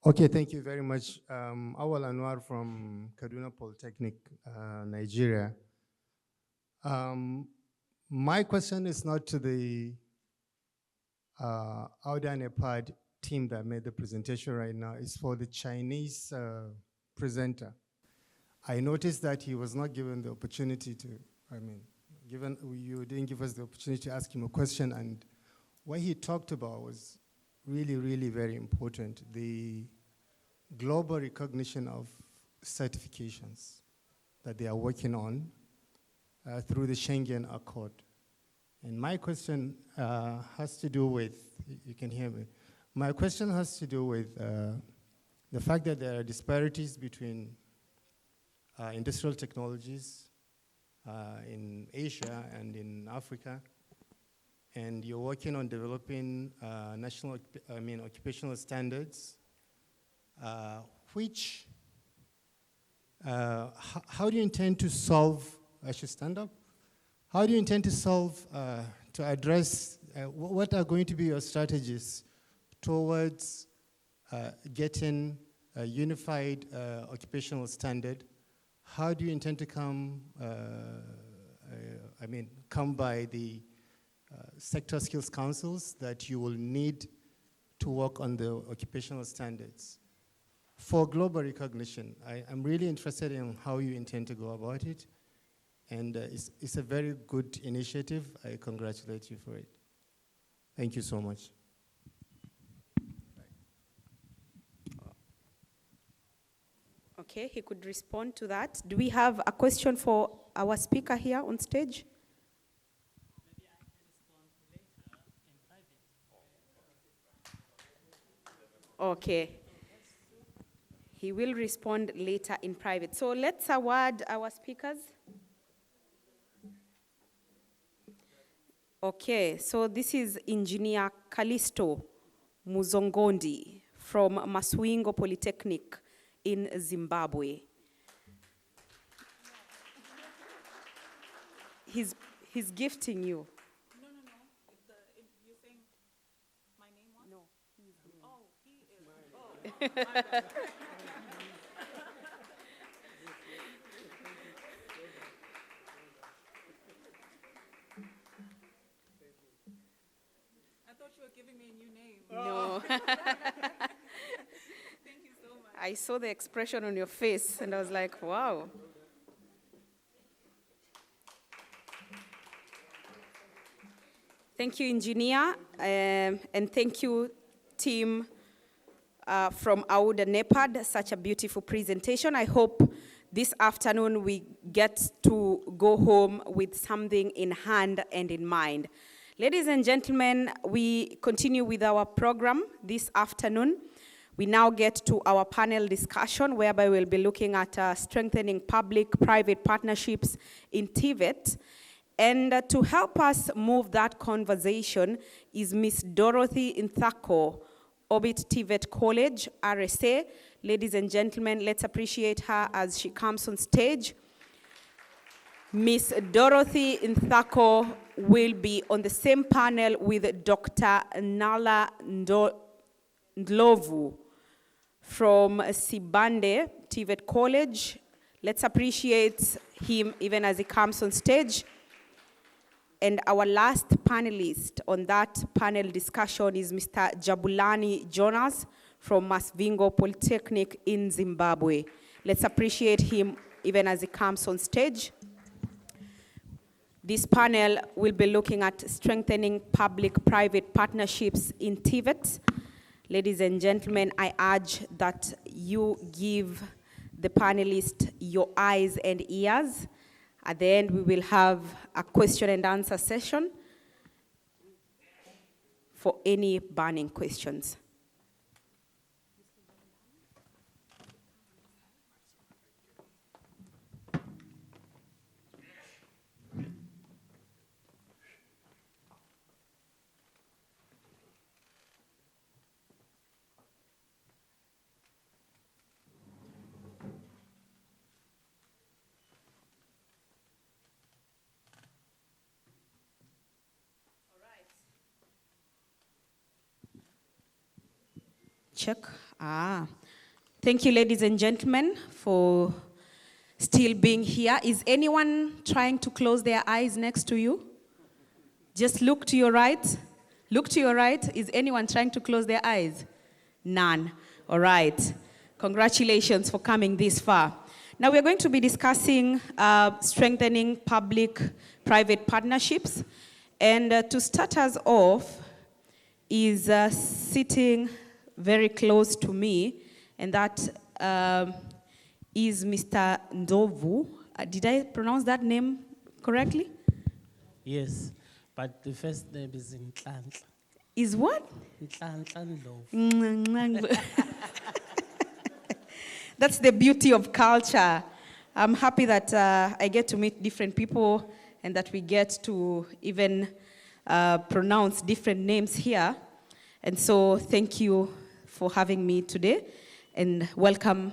Okay, thank you very much. Awal Anwar from Kaduna Polytechnic, Nigeria. My question is not to the Auda Nepad team that made the presentation right now. It's for the Chinese presenter. I noticed that he was not given the opportunity to, you didn't give us the opportunity to ask him a question, and what he talked about was really, really very important. The global recognition of certifications that they are working on through the Schengen Accord. And my question has to do with, you can hear me, my question has to do with the fact that there are disparities between industrial technologies in Asia and in Africa, and you're working on developing occupational standards, which, how do you intend to solve, I should stand up? How do you intend to solve, to address, what are going to be your strategies towards getting a unified occupational standard? How do you intend to come by the sector skills councils that you will need to work on the occupational standards for global recognition? I'm really interested in how you intend to go about it, and it's a very good initiative. I congratulate you for it. Thank you so much. Okay, he could respond to that. Do we have a question for our speaker here on stage? Maybe I can respond later in private. Okay. He will respond later in private. So let's award our speakers. Okay, so this is Engineer Kalisto Muzongondi from Maswingo Polytechnic in Zimbabwe. He's gifting you. No. You're saying my name was? No. Oh, he is. Oh. you were giving me a new name. No. Thank you so much. I saw the expression on your face and I was like, wow. Thank you, engineer, and thank you, team from AUDA NEPAD. Such a beautiful presentation. I hope this afternoon we get to go home with something in hand and in mind. Ladies and gentlemen, we continue with our program this afternoon. We now get to our panel discussion, whereby we'll be looking at strengthening public-private partnerships in TVET. And to help us move that conversation is Miss Dorothy Nthako, Orbit TVET College, RSA. Ladies and gentlemen, let's appreciate her as she comes on stage. Miss Dorothy Nthako will be on the same panel with Dr. Nala Ndlovu from Sibande TVET College. Let's appreciate him even as he comes on stage. And our last panelist on that panel discussion is Mr. Jabulani Jonas from Masvingo Polytechnic in Zimbabwe. Let's appreciate him even as he comes on stage. This panel will be looking at strengthening public-private partnerships in TVET. Ladies and gentlemen, I urge that you give the panelists your eyes and ears. At the end, we will have a question and answer session for any burning questions. Check. Thank you, ladies and gentlemen, for still being here. Is anyone trying to close their eyes next to you? Just look to your right. Look to your right. Is anyone trying to close their eyes? None. All right. Congratulations for coming this far. Now we're going to be discussing strengthening public-private partnerships. And to start us off is sitting very close to me, and that is Mr. Ndovu. Did I pronounce that name correctly? Yes, but the first name is Nhlanhla. Is what? Nhlanhla Ndlovu. That's the beauty of culture. I'm happy that I get to meet different people and that we get to even pronounce different names here. And so thank you for having me today, and welcome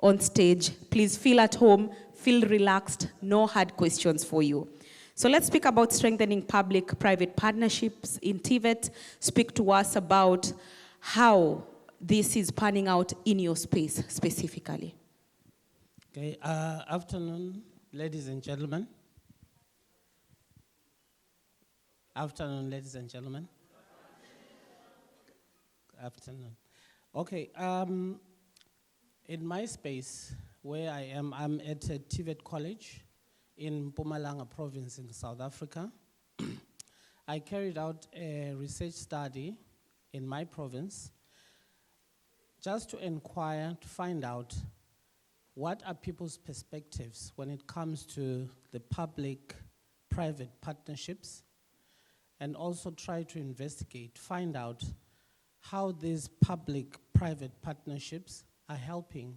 on stage. Please feel at home, feel relaxed, no hard questions for you. So let's speak about strengthening public-private partnerships in TVET. Speak to us about how this is panning out in your space specifically. Okay, afternoon, ladies and gentlemen. Afternoon, ladies and gentlemen. Afternoon. Okay, in my space where I am, I'm at a TVET College in Mpumalanga province in South Africa. I carried out a research study in my province just to inquire, to find out what are people's perspectives when it comes to the public-private partnerships, and also try to investigate, find out how these public-private partnerships are helping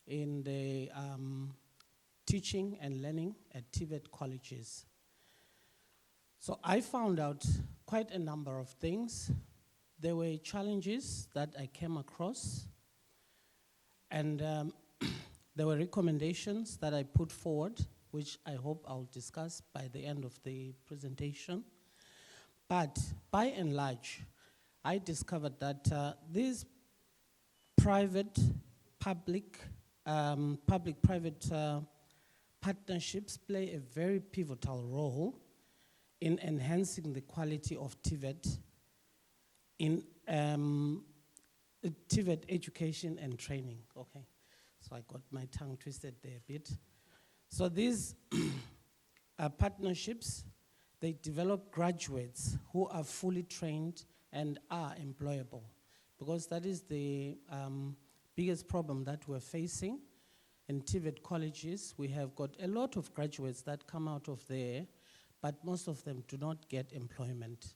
in the teaching and learning at TVET colleges. So I found out quite a number of things. There were challenges that I came across, and there were recommendations that I put forward, which I hope I'll discuss by the end of the presentation. But by and large, I discovered that these public-private partnerships play a very pivotal role in enhancing the quality of TVET in TVET education and training. Okay, so I got my tongue twisted there a bit. So these partnerships, they develop graduates who are fully trained and are employable, because that is the biggest problem that we're facing in TVET colleges. We have got a lot of graduates that come out of there, but most of them do not get employment.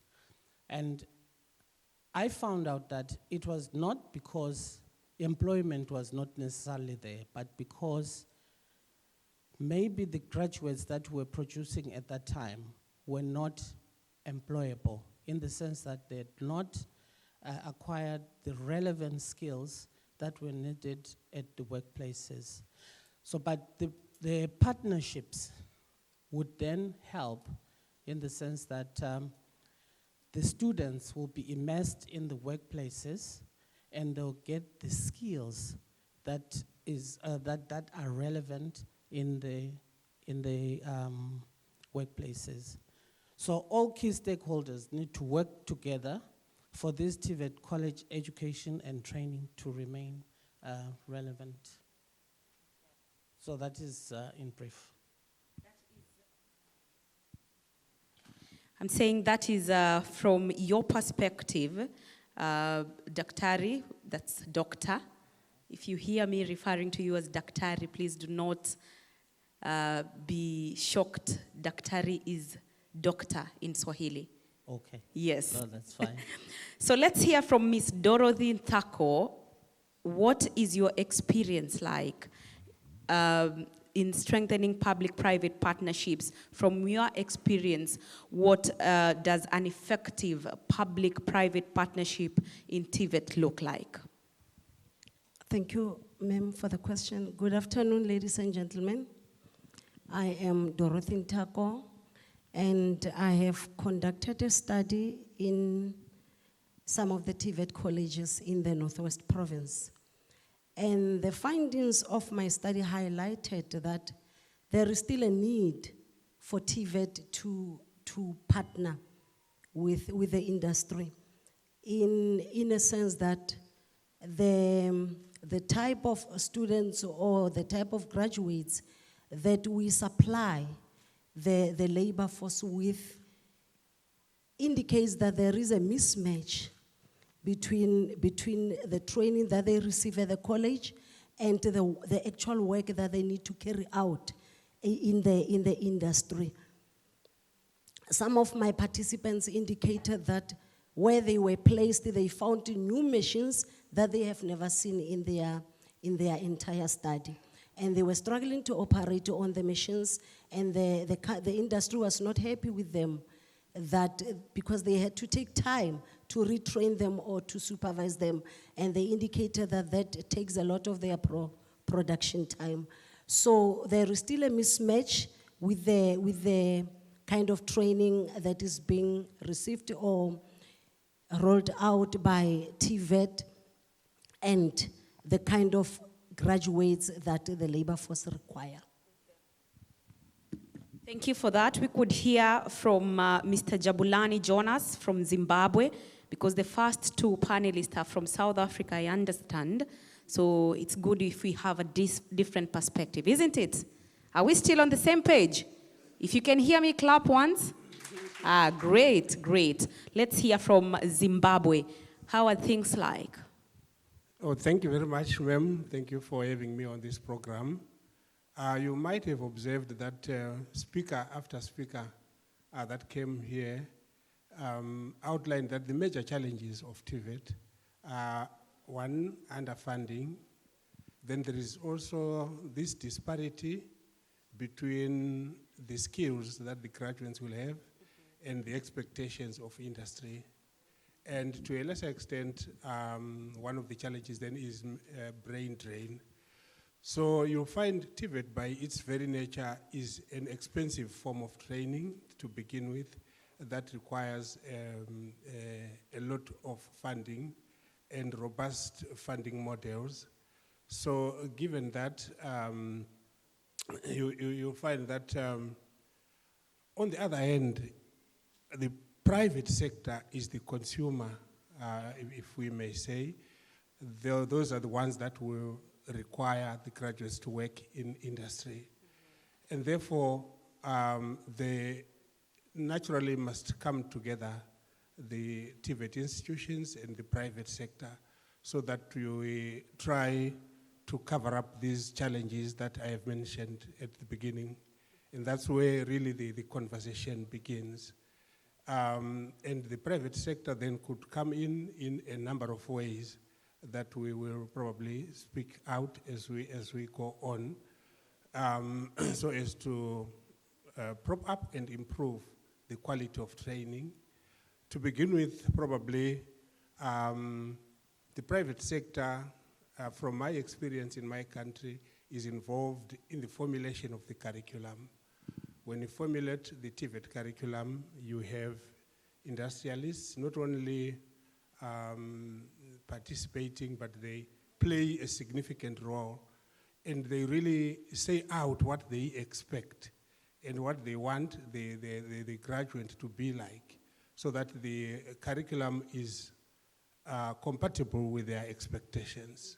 And I found out that it was not because employment was not necessarily there, but because maybe the graduates that we're producing at that time were not employable, in the sense that they had not acquired the relevant skills that were needed at the workplaces. So, but the partnerships would then help in the sense that the students will be immersed in the workplaces and they'll get the skills that are relevant in the workplaces. So all key stakeholders need to work together for this TVET college education and training to remain relevant. So that is in brief. I'm saying that is from your perspective, Daktari, that's doctor. If you hear me referring to you as Daktari, please do not be shocked. Daktari is doctor in Swahili. Okay. Yes. No, that's fine. So let's hear from Miss Dorothy Nthako. What is your experience like in strengthening public-private partnerships? From your experience, what does an effective public-private partnership in TVET look like? Thank you, ma'am, for the question. Good afternoon, ladies and gentlemen. I am Dorothy Nthako, and I have conducted a study in some of the TVET colleges in the Northwest Province. And the findings of my study highlighted that there is still a need for TVET to partner with the industry in a sense that the type of students or the type of graduates that we supply the labor force with indicates that there is a mismatch between the training that they receive at the college and the actual work that they need to carry out in the industry. Some of my participants indicated that where they were placed, they found new machines that they have never seen in their entire study. And they were struggling to operate on the machines, and the industry was not happy with them, that because they had to take time to retrain them or to supervise them, and they indicated that takes a lot of their production time. So there is still a mismatch with the kind of training that is being received or rolled out by TVET and the kind of graduates that the labor force require. Thank you for that. We could hear from Mr. Jabulani Jonas from Zimbabwe, because the first two panelists are from South Africa, I understand. So it's good if we have a different perspective, isn't it? Are we still on the same page? If you can hear me, clap once. Great, great. Let's hear from Zimbabwe. How are things like? Oh, thank you very much, ma'am. Thank you for having me on this program. You might have observed that speaker after speaker that came here outlined that the major challenges of TVET are, one, underfunding. Then there is also this disparity between the skills that the graduates will have and the expectations of industry. And to a lesser extent, one of the challenges then is brain drain. So you'll find TVET by its very nature is an expensive form of training to begin with that requires a lot of funding and robust funding models. So given that, you'll find that on the other hand, the private sector is the consumer if we may say. Those are the ones that will require the graduates to work in industry. And therefore, they naturally must come together, the TVET institutions and the private sector, so that we try to cover up these challenges that I have mentioned at the beginning. And that's where really the conversation begins. And the private sector then could come in a number of ways that we will probably speak out as we go on, so as to prop up and improve the quality of training. To begin with, probably, the private sector, from my experience in my country, is involved in the formulation of the curriculum. When you formulate the TVET curriculum, you have industrialists not only participating, but they play a significant role, and they really say out what they expect and what they want the graduate to be like, so that the curriculum is compatible with their expectations.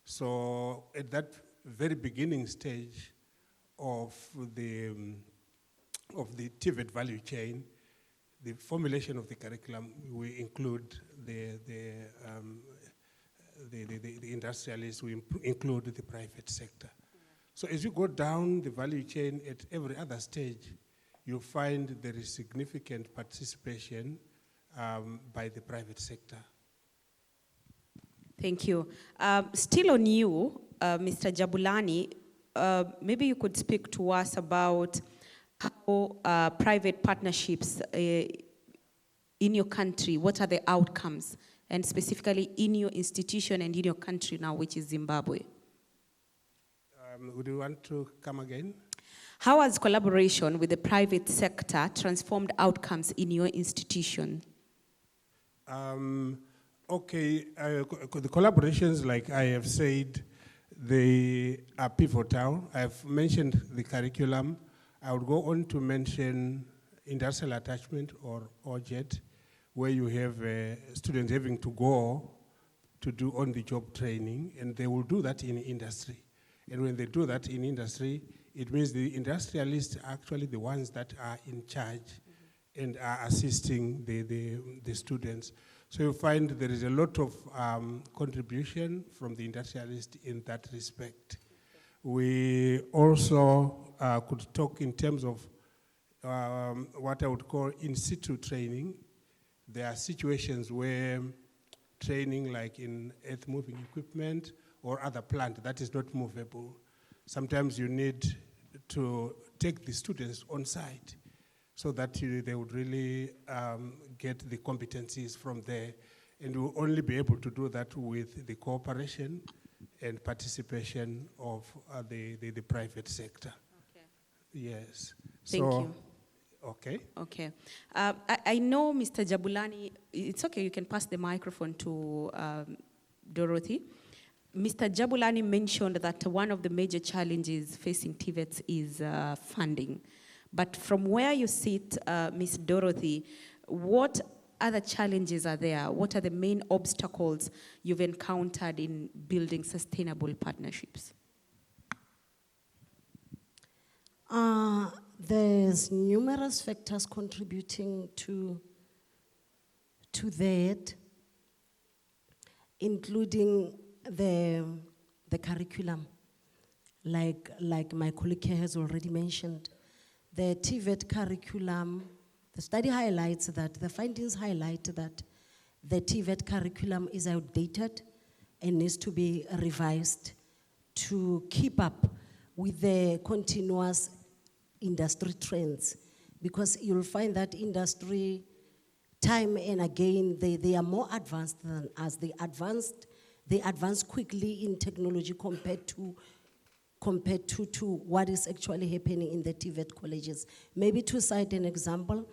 So at that very beginning stage of the TVET value chain, the formulation of the curriculum, we include the industrialists, we include the private sector. So as you go down the value chain at every other stage, you find there is significant participation by the private sector. Thank you. Still on you, Mr. Jabulani, maybe you could speak to us about how private partnerships in your country, what are the outcomes, and specifically in your institution and in your country now, which is Zimbabwe? Would you want to come again? How has collaboration with the private sector transformed outcomes in your institution? Okay, the collaborations, like I have said, they are pivotal. I've mentioned the curriculum. I would go on to mention industrial attachment, or OJET, where you have students having to go to do on-the-job training, and they will do that in industry. And when they do that in industry, it means the industrialists are actually the ones that are in charge and are assisting the students. So you find there is a lot of contribution from the industrialists in that respect. We also could talk in terms of what I would call in situ training. There are situations where training, like in earth-moving equipment or other plant that is not movable, sometimes you need to take the students on site so that they would really get the competencies from there. And we'll only be able to do that with the cooperation and participation of the private sector. Okay. Yes. Thank you. Okay. Okay. I know, Mr. Jabulani, it's okay, you can pass the microphone to Dorothy. Mr. Jabulani mentioned that one of the major challenges facing TVETs is funding. But from where you sit, Ms. Dorothy, what other challenges are there? What are the main obstacles you've encountered in building sustainable partnerships? There's numerous factors contributing to that, including the curriculum, like my colleague here has already mentioned. The TVET curriculum, the study highlights that, the findings highlight that the TVET curriculum is outdated and needs to be revised to keep up with the continuous industry trends, because you'll find that industry, time and again, they are more advanced than us. They advance quickly in technology compared to what is actually happening in the TVET colleges. Maybe to cite an example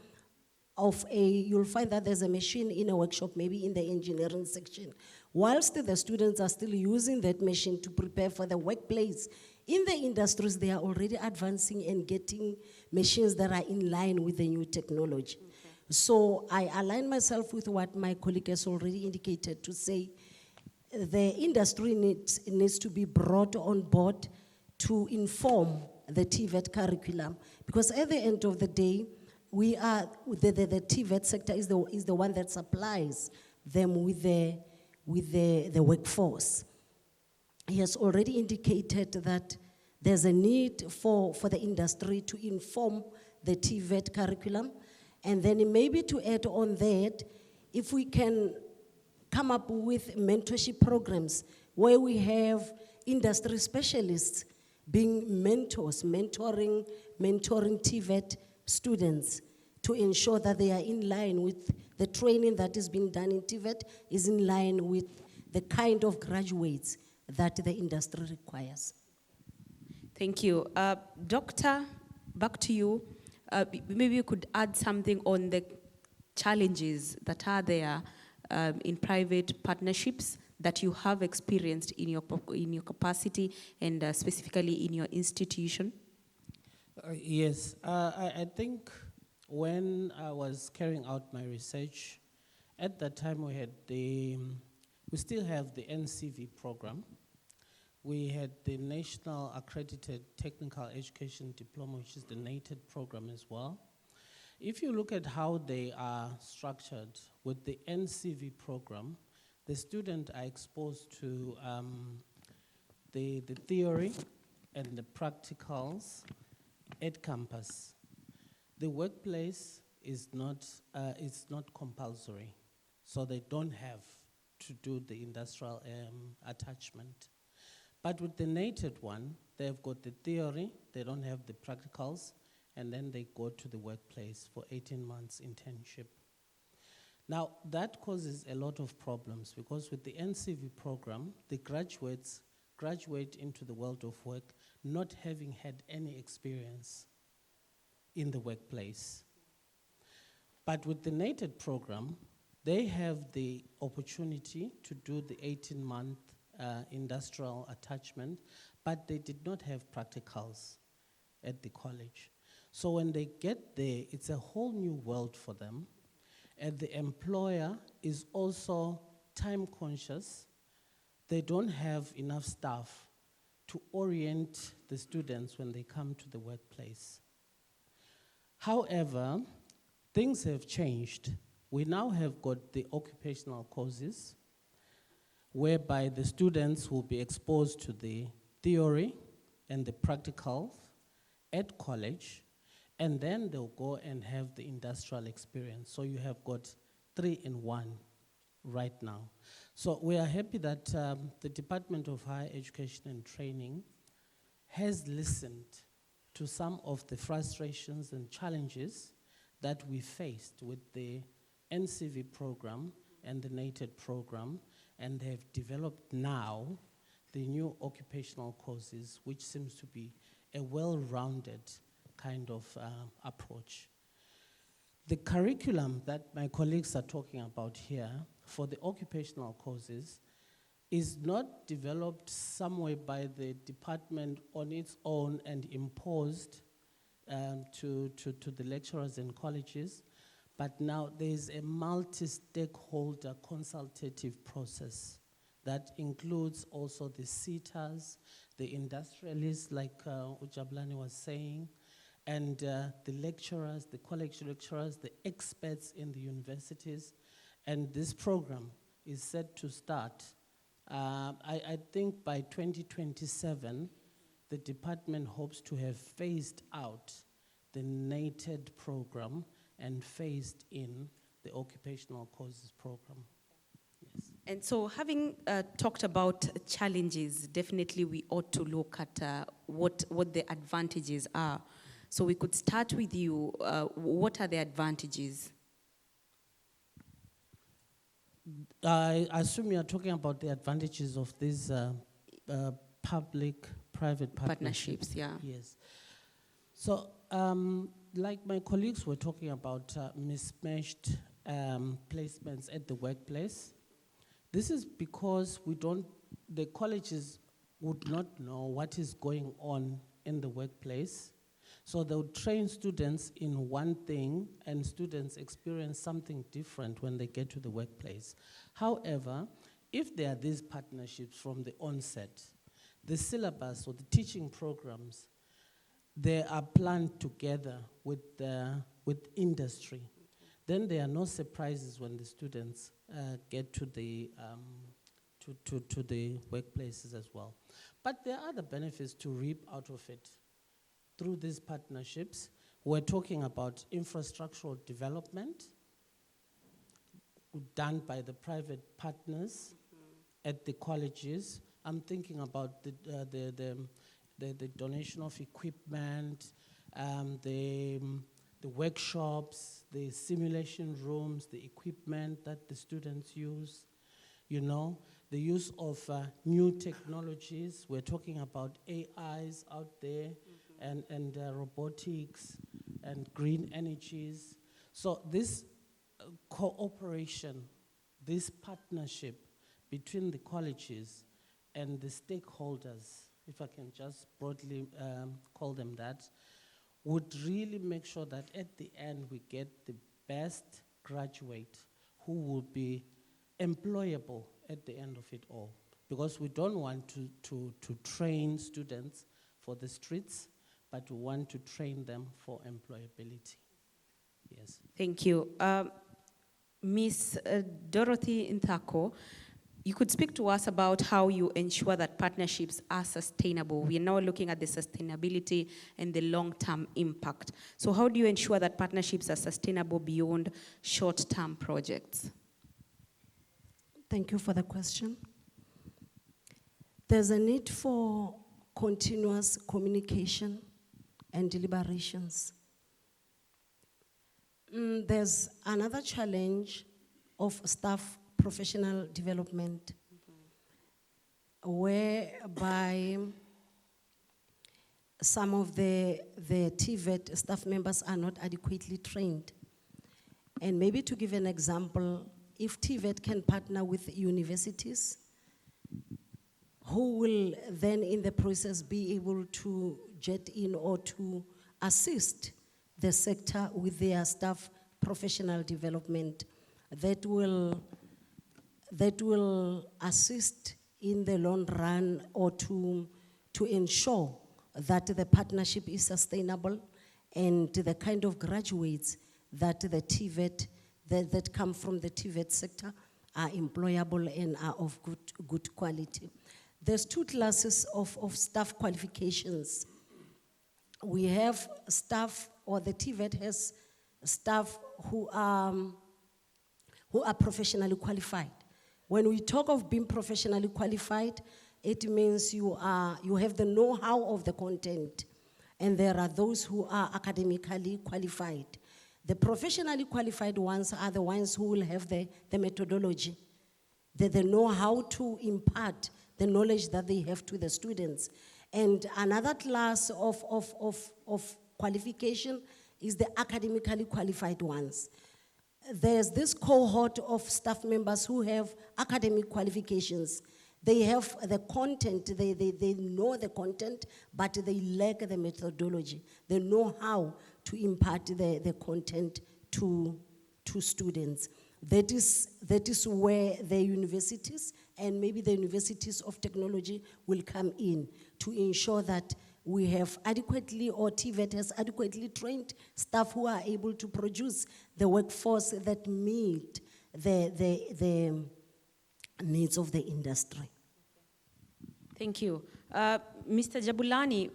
of you'll find that there's a machine in a workshop, maybe in the engineering section. Whilst the students are still using that machine to prepare for the workplace, in the industries, they are already advancing and getting machines that are in line with the new technology. Okay. So I align myself with what my colleague has already indicated to say the industry needs to be brought on board to inform the TVET curriculum, because at the end of the day, we are the TVET sector is the one that supplies them with the workforce. He has already indicated that there's a need for the industry to inform the TVET curriculum, and then maybe to add on that, if we can come up with mentorship programs where we have industry specialists being mentors, mentoring TVET students to ensure that they are in line with the training that is being done in TVET, is in line with the kind of graduates that the industry requires. Thank you. Doctor, back to you. Maybe you could add something on the challenges that are there in private partnerships that you have experienced in your capacity and specifically in your institution? Yes, I think when I was carrying out my research, at that time we still have the NCV program. We had the National Accredited Technical Education Diploma, which is the NATED program as well. If you look at how they are structured with the NCV program, the students are exposed to the theory and the practicals at campus. The workplace is not compulsory, so they don't have to do the industrial attachment. But with the NATED one, they've got the theory, they don't have the practicals, and then they go to the workplace for 18 months internship. Now, that causes a lot of problems because with the NCV program, the graduates graduate into the world of work not having had any experience in the workplace. But with the NATED program, they have the opportunity to do the 18-month industrial attachment, but they did not have practicals at the college. So when they get there, it's a whole new world for them. And the employer is also time conscious. They don't have enough staff to orient the students when they come to the workplace. However, things have changed. We now have got the occupational courses whereby the students will be exposed to the theory and the practical at college, and then they'll go and have the industrial experience. So you have got 3 in 1 right now. So we are happy that the Department of Higher Education and Training has listened to some of the frustrations and challenges that we faced with the NCV program and the NATED program, and they have developed now the new occupational courses, which seems to be a well-rounded kind of approach. The curriculum that my colleagues are talking about here for the occupational courses is not developed somewhere by the department on its own and imposed to the lecturers and colleges, but now there's a multi-stakeholder consultative process that includes also the SETAs, the industrialists like Ujabulani was saying, and the lecturers, the college lecturers, the experts in the universities. And this program is set to start. I think by 2027, the department hopes to have phased out the NATED program and phased in the occupational courses program. Yes. And so having talked about challenges, definitely we ought to look at what the advantages are. So we could start with you. What are the advantages? I assume you are talking about the advantages of these public-private partnerships. Yeah. Yes. So, like my colleagues were talking about mismatched placements at the workplace. This is because the colleges would not know what is going on in the workplace. So they would train students in one thing, and students experience something different when they get to the workplace. However, if there are these partnerships from the onset, the syllabus or the teaching programs, they are planned together with industry. Then there are no surprises when the students get to the workplaces as well. But there are other benefits to reap out of it. Through these partnerships, we're talking about infrastructural development done by the private partners at the colleges. I'm thinking about the donation of equipment, the workshops, the simulation rooms, the equipment that the students use, you know, the use of new technologies. We're talking about AIs out there, and robotics and green energies. So this cooperation, this partnership between the colleges and the stakeholders, if I can just broadly call them that, would really make sure that at the end we get the best graduate who will be employable at the end of it all. Because we don't want to train students for the streets, but we want to train them for employability. Yes. Thank you. Ms. Dorothy Ntako, you could speak to us about how you ensure that partnerships are sustainable. We are now looking at the sustainability and the long-term impact. So how do you ensure that partnerships are sustainable beyond short-term projects? Thank you for the question. There's a need for continuous communication and deliberations. There's another challenge of staff professional development, whereby some of the TVET staff members are not adequately trained. And maybe to give an example, if TVET can partner with universities, who will then in the process be able to jet in or to assist the sector with their staff professional development that will assist in the long run, or to ensure that the partnership is sustainable and the kind of graduates that the TVET that come from the TVET sector are employable and are of good quality. There's two classes of staff qualifications. We have staff, or the TVET has staff who are professionally qualified. When we talk of being professionally qualified, it means you have the know-how of the content, and there are those who are academically qualified. The professionally qualified ones are the ones who will have the methodology, they know how to impart the knowledge that they have to the students. And another class of qualification is the academically qualified ones. There's this cohort of staff members who have academic qualifications. They have the content, they know the content, but they lack the methodology. They know how to impart the content to students. That is where the universities and maybe the universities of technology will come in to ensure that we have adequately, or TVET has adequately trained staff who are able to produce the workforce that meet the needs of the industry. Thank you. Mr. Jabulani,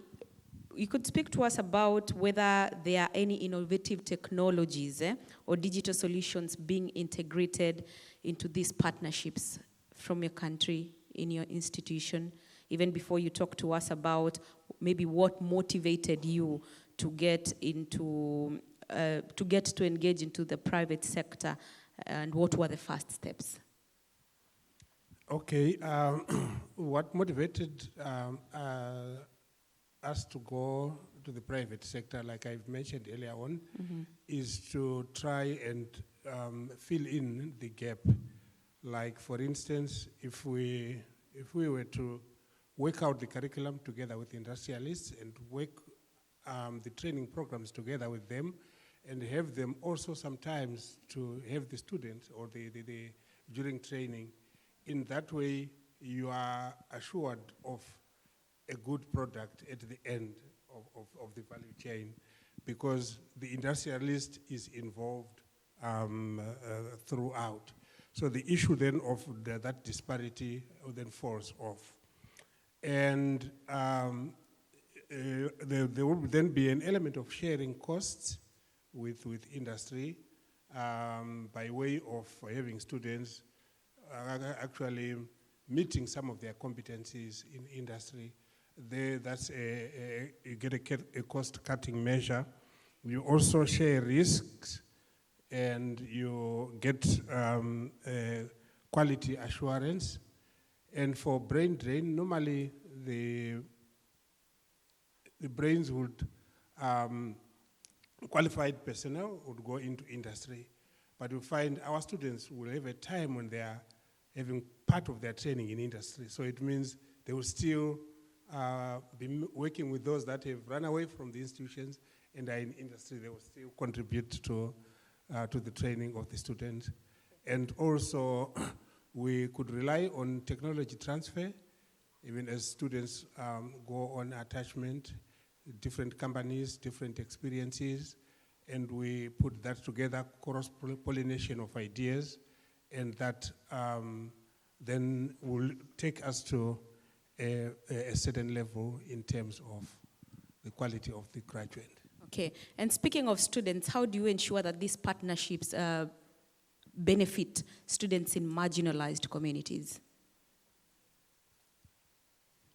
you could speak to us about whether there are any innovative technologies or digital solutions being integrated into these partnerships from your country, in your institution, even before you talk to us about maybe what motivated you to get to engage into the private sector, and what were the first steps? Okay, what motivated us to go to the private sector, like I've mentioned earlier on, is to try and fill in the gap. Like, for instance, if we were to work out the curriculum together with industrialists and work the training programs together with them, and have them also sometimes to have the students or the during training. In that way, you are assured of a good product at the end of the value chain, because the industrialist is involved throughout. So the issue then of that disparity then falls off. And there will then be an element of sharing costs with industry by way of having students actually meeting some of their competencies in industry. That's you get a cost-cutting measure. You also share risks, and you get quality assurance. And for brain drain, normally the brains would, qualified personnel would go into industry. But you find our students will have a time when they are having part of their training in industry. So it means they will still be working with those that have run away from the institutions and are in industry. They will still contribute to the training of the students. And also, we could rely on technology transfer, even as students go on attachment, different companies, different experiences, and we put that together, cross-pollination of ideas, and that then will take us to a certain level in terms of the quality of the graduate. Okay, and speaking of students, how do you ensure that these partnerships benefit students in marginalized communities?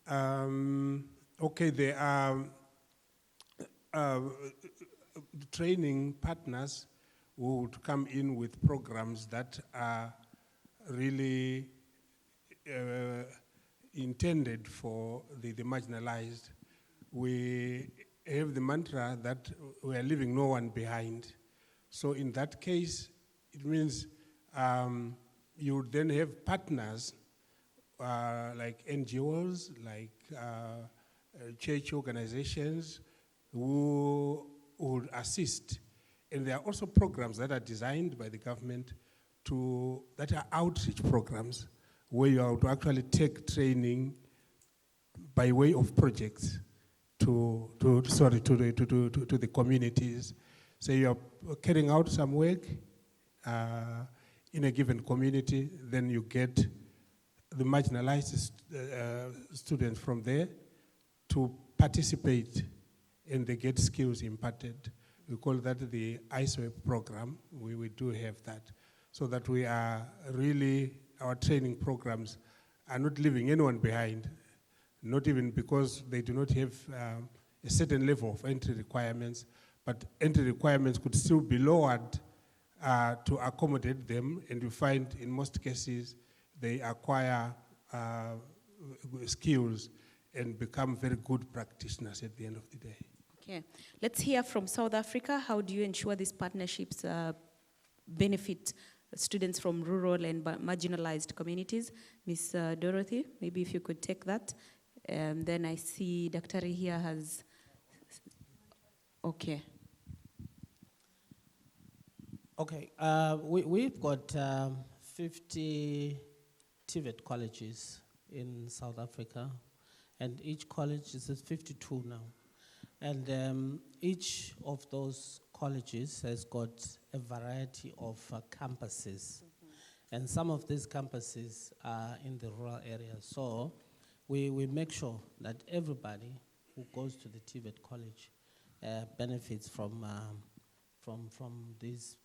Okay, there are training partners who would come in with programs that are really intended for the marginalized. We have the mantra that we are leaving no one behind. So in that case, it means you would then have partners like NGOs, like church organizations who would assist. And there are also programs that are designed by the government that are outreach programs, where you are to actually take training by way of projects to the communities. So you are carrying out some work in a given community, then you get the marginalized students from there to participate, and they get skills imparted. We call that the ISWEP program. We do have that, so that we are really, our training programs are not leaving anyone behind, not even because they do not have a certain level of entry requirements, but entry requirements could still be lowered to accommodate them, and you find in most cases they acquire skills and become very good practitioners at the end of the day. Okay, let's hear from South Africa. How do you ensure these partnerships benefit students from rural and marginalized communities? Ms. Dorothy, maybe if you could take that. And then I see Dr. here has, okay. Okay, we've got 50 TVET colleges in South Africa, and each college is at 52 now. And each of those colleges has got a variety of campuses. And some of these campuses are in the rural areas. So we make sure that everybody who goes to the TVET college benefits from these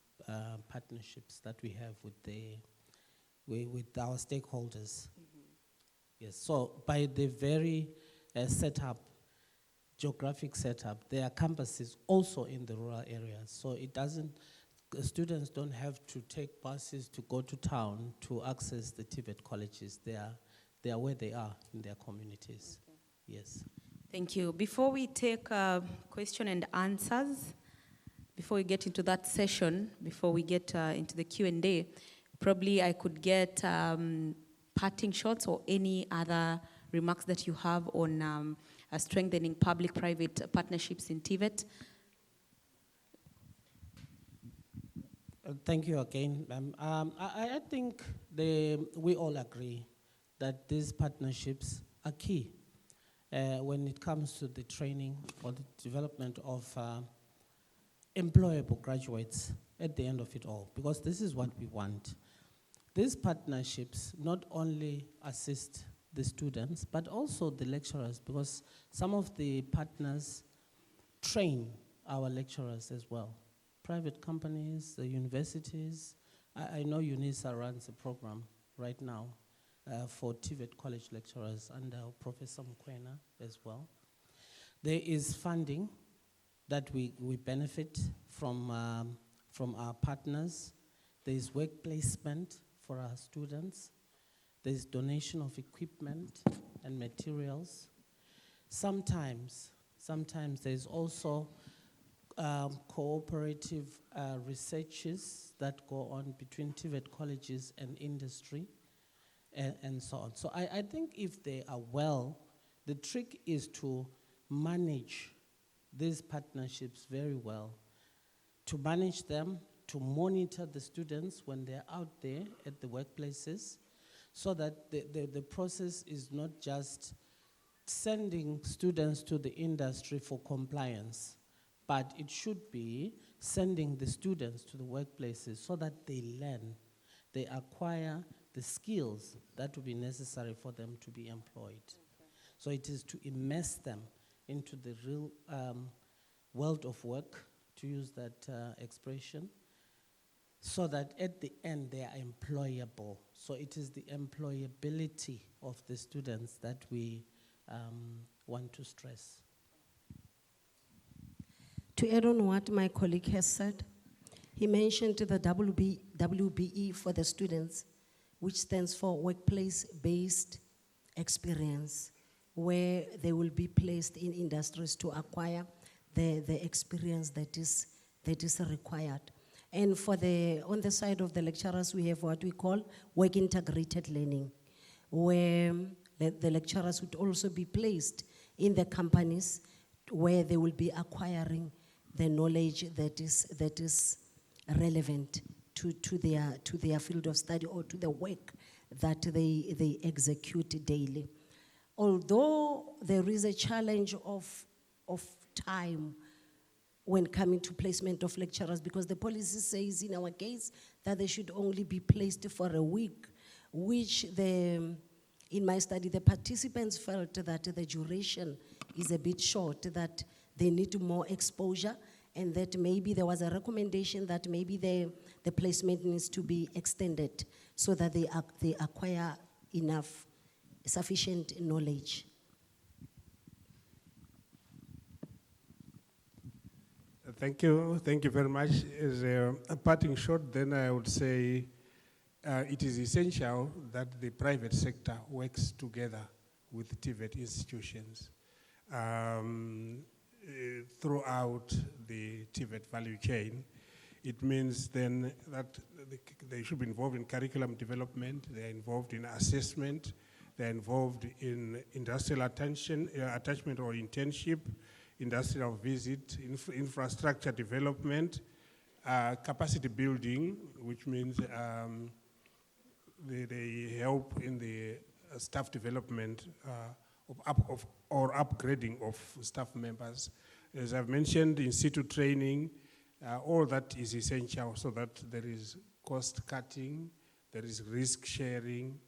partnerships that we have with our stakeholders. Yes, so by the very geographic setup, there are campuses also in the rural areas. So students don't have to take buses to go to town to access the TVET colleges. They are where they are in their communities. Okay. Yes. Thank you. Before we take question and answers, before we get into that session, before we get into the Q&A, probably I could get parting shots or any other remarks that you have on strengthening public-private partnerships in TVET. Thank you again, ma'am. I think we all agree that these partnerships are key when it comes to the training or the development of employable graduates at the end of it all, because this is what we want. These partnerships not only assist the students, but also the lecturers, because some of the partners train our lecturers as well. Private companies, the universities. I know UNISA runs a program right now for TVET college lecturers under Professor Mkwena as well. There is funding that we benefit from our partners. There is work placement for our students. There is donation of equipment and materials. Sometimes there is also cooperative researches that go on between TVET colleges and industry and so on. So I think if they are well, the trick is to manage these partnerships very well, to manage them, to monitor the students when they're out there at the workplaces, so that the process is not just sending students to the industry for compliance, but it should be sending the students to the workplaces so that they learn, they acquire the skills that will be necessary for them to be employed. Okay. So it is to immerse them into the real world of work, to use that expression, so that at the end they are employable. So it is the employability of the students that we want to stress. To add on what my colleague has said, he mentioned the WBE for the students, which stands for workplace-based experience, where they will be placed in industries to acquire the experience that is required. And on the side of the lecturers, we have what we call work-integrated learning, where the lecturers would also be placed in the companies where they will be acquiring the knowledge that is relevant to their field of study or to the work that they execute daily. Although there is a challenge of time when coming to placement of lecturers, because the policy says in our case that they should only be placed for a week, which in my study, the participants felt that the duration is a bit short, that they need more exposure, and that maybe there was a recommendation that maybe the placement needs to be extended so that they acquire sufficient knowledge. Thank you very much. As a parting shot, then I would say it is essential that the private sector works together with TVET institutions throughout the TVET value chain. It means then that they should be involved in curriculum development, they're involved in assessment, they're involved in industrial attachment or internship, industrial visit, infrastructure development, capacity building, which means they help in the staff development or upgrading of staff members. As I've mentioned, in situ training, all that is essential so that there is cost cutting, there is risk sharing.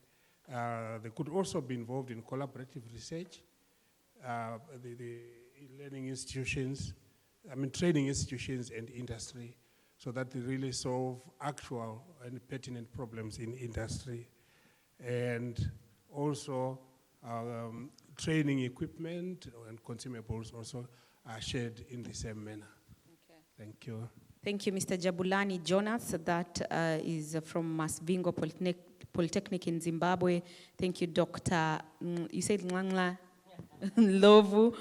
They could also be involved in collaborative research. The learning institutions, training institutions and industry, so that they really solve actual and pertinent problems in industry. And also training equipment and consumables also are shared in the same manner. Okay. Thank you. Thank you, Mr. Jabulani Jonas, that is from Masvingo Polytechnic in Zimbabwe. Thank you, Dr. You said Ngwangla Lovu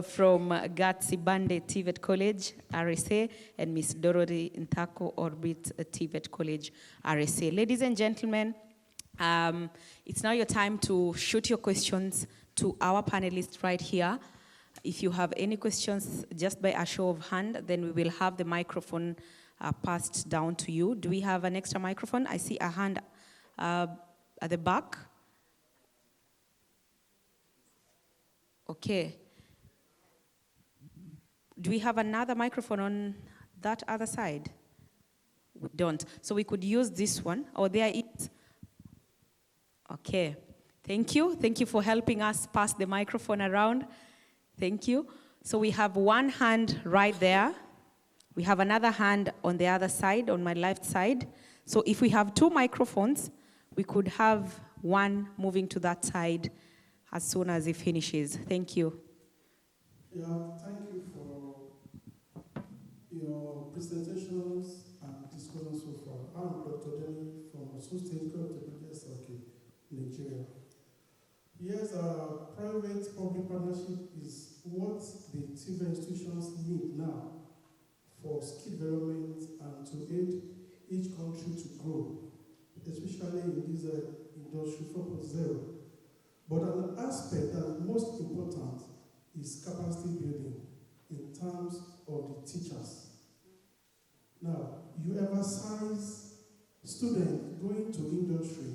from Gatsi Bande TVET College, RSA, and Ms. Dorothy Ntako Orbit TVET College, RSA. Ladies and gentlemen, it's now your time to shoot your questions to our panelists right here. If you have any questions, just by a show of hand, then we will have the microphone passed down to you. Do we have an extra microphone? I see a hand at the back. Okay. Do we have another microphone on that other side? We don't. So we could use this one. Oh, there it is. Okay. Thank you. Thank you for helping us pass the microphone around. Thank you. So we have one hand right there. We have another hand on the other side, on my left side. So if we have two microphones, we could have one moving to that side as soon as he finishes. Thank you. Yeah, thank you for your presentations and discussions so far. I'm Dr. Denny from Osun State Government Circuit, Nigeria. Yes, private-public partnership is what the TVET institutions need now for skill development and to aid each country to grow, especially in this industry 4.0. But an aspect that is most important is capacity building in terms of the teachers. Now, you emphasize students going to industry,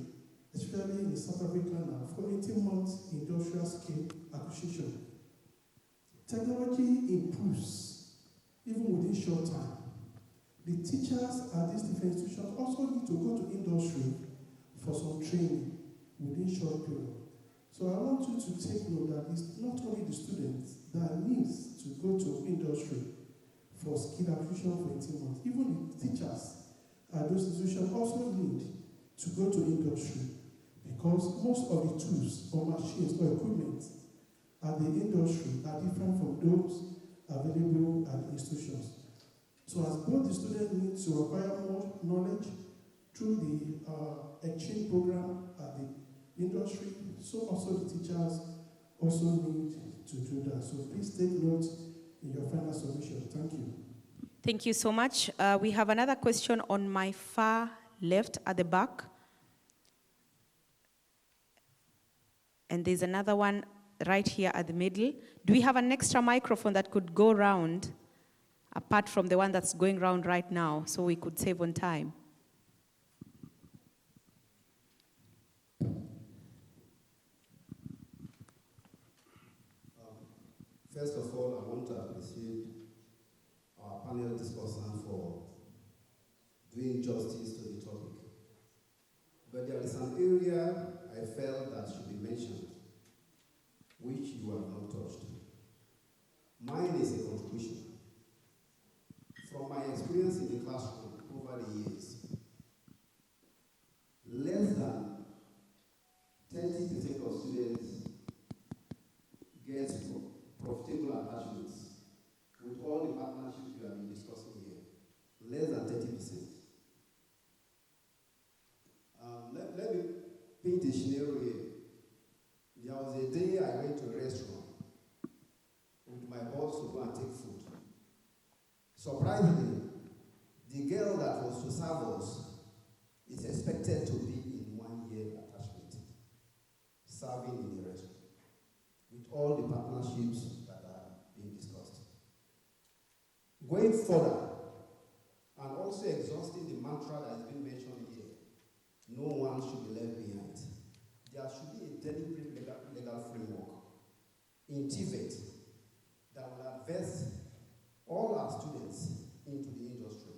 especially in South Africa now, for 18 months industrial skill acquisition. Technology improves even within short time. The teachers at these different institutions also need to go to industry for some training within short period. So I want you to take note that it's not only the students that needs to go to industry for skill acquisition for 18 months. Even the teachers at those institutions also need to go to industry because most of the tools or machines or equipment at the industry are different from those available at the institutions. So as both the students need to acquire more knowledge through the exchange program at the industry, so also the teachers also need to do that. So please take note in your final submission. Thank you. Thank you so much. We have another question on my far left at the back. And there's another one right here at the middle. Do we have an extra microphone that could go round, apart from the one that's going round right now, so we could save on time? First of all, I want to appreciate our panel discussant for doing justice to the topic. But there is an area I felt that should be mentioned, which you have not touched. Mine is a contribution. From my experience in the classroom over the years, less than 30% of students get profitable attachments with all the partnerships we have been discussing here. Less than 30%. Let me paint a scenario here. There was a day I went to a restaurant with my boss to go and take food. Surprisingly, the girl that was to serve us is expected to be in 1 year attachment, serving in the restaurant, with all the partnerships that are being discussed. Going further, and also exhausting the mantra that has been mentioned here, no one should be left behind. There should be a deliberate legal framework in TVET that will advance all our students into the industry,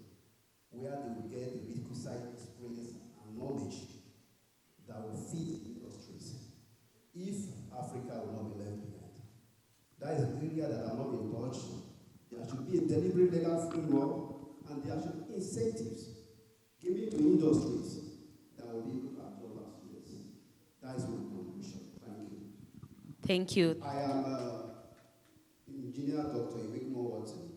where they will get the requisite experience and knowledge that will feed the industries, if Africa will not be left behind. That is an area that have not been touched. There should be a deliberate legal framework, and there should be incentives given to industries that will be able to absorb our students. That is my conclusion. Thank you. Thank you. I am Engineer Dr. Iwekmo Watson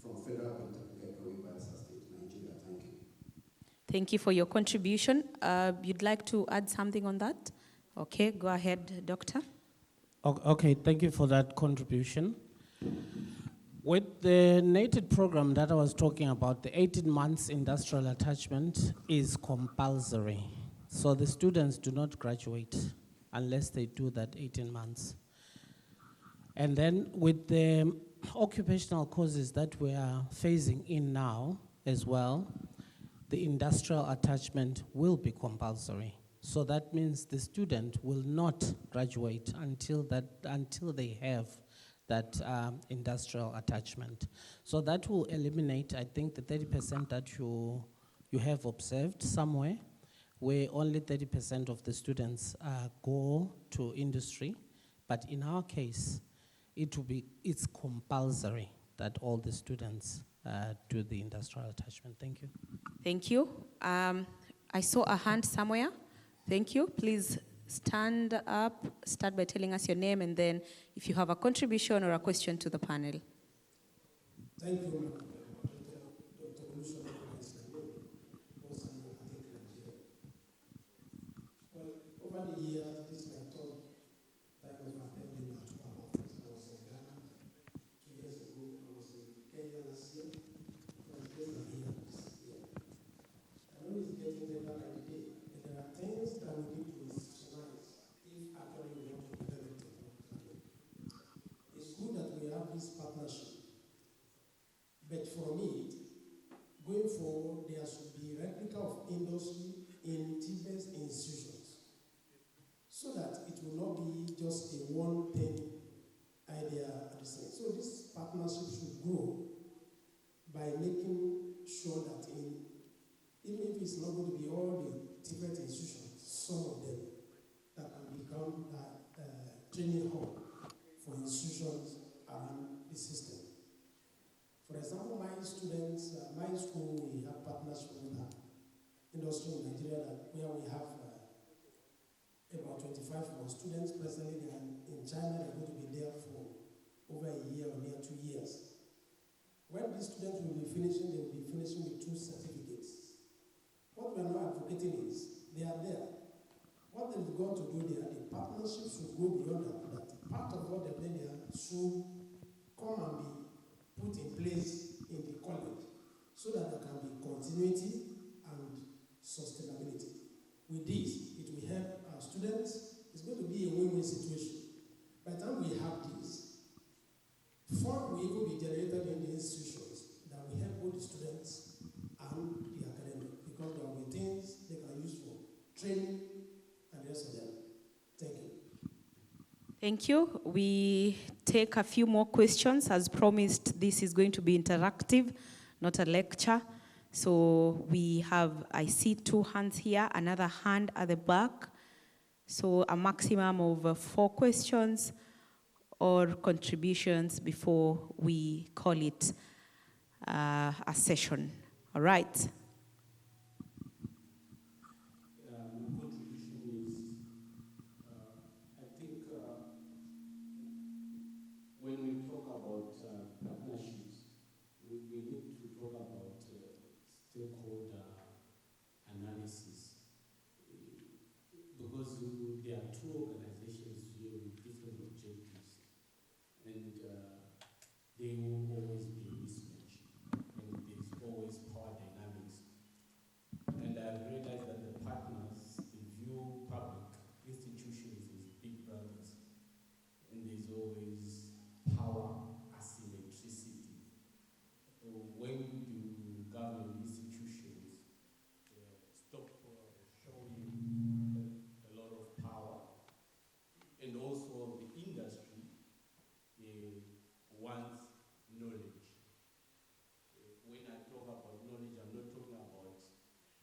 from Federal Polytechnic Bayelsa State, Nigeria. Thank you. Thank you for your contribution. You'd like to add something on that? Okay, go ahead, Doctor. Okay, thank you for that contribution. With the NATED program that I was talking about, the 18 months industrial attachment is compulsory. So the students do not graduate unless they do that 18 months. And then with the occupational courses that we are phasing in now as well, the industrial attachment will be compulsory. So that means the student will not graduate until they have that industrial attachment. So that will eliminate, I think, the 30% that you have observed somewhere, where only 30% of the students go to industry. But in our case, it's compulsory that all the students do the industrial attachment. Thank you. Thank you. I saw a hand somewhere. Thank you. Please stand up, start by telling us your name, and then if you have a contribution or a question to the panel. Thank you, Well, over the years, this is my third time I was attending ATUPA conference. I was in Ghana 2 years ago. I was in Kenya last year. I was here this year. I know it's getting better by the day, but there are things that we need to institutionalize if actually we want to develop technology. It's good that we have this partnership, but for me, going forward, there should be replica of industry in TVET institutions, so that it will not be just a one-thing idea at the same. So this partnership should grow by making sure that even if it's not going to be all the TVET institutions, some of them that can become a training hub for institutions around the system. For example, my students, my school, we have partnership with an industry in Nigeria where we have about 25 of our students presently. They are in China. They're going to be there for over a year or near 2 years. When these students will be finishing, they will be finishing with 2 certificates. What we are now advocating is they are there. What they've got to do there, the partnership should go beyond that. Part of what they've done there should come and be put in place in the college so that there can be continuity and sustainability. With this, it will help our students. It's going to be a win-win situation. By the time we have this, fund will even be generated in the institutions that will help both the students and the academic, because there will be things they can use for training and the rest of them. Thank you. Thank you. We take a few more questions. As promised, this is going to be interactive, not a lecture. So I see 2 hands here, another hand at the back. So a maximum of 4 questions or contributions before we call it a session. All right. They will always be a mismatch, and there's always power dynamics. And I've realized that the partners, they view public institutions as big brothers, and there's always power asymmetricity. When the government institutions stop showing a lot of power, and also the industry wants knowledge. When I talk about knowledge, I'm not talking about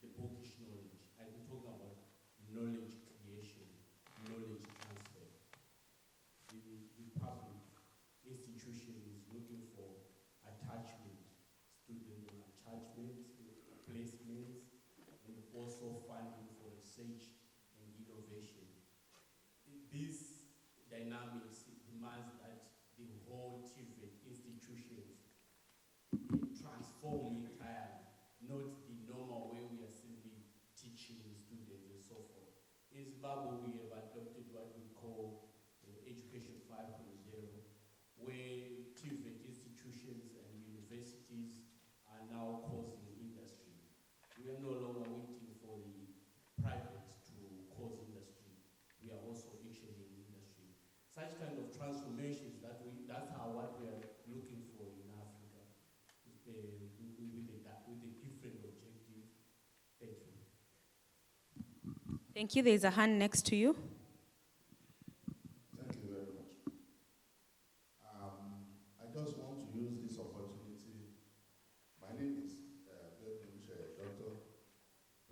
the bookish knowledge. I'm talking about knowledge creation, knowledge transfer. The public institution is looking for attachment, student attachment, placements, and also funding for research and innovation. These dynamics demands that the whole TVET institutions transform entirely, not the normal way we are simply teaching students and so forth. In Zimbabwe, we have adopted what we call Education 5.0, where TVET institutions and universities are now causing industry. We are no longer waiting for the private to cause industry. We are also actually in industry. Such kind of transformations that Thank you. There's a hand next to you. Thank you very much. I just want to use this opportunity. My name is Dr. Rector of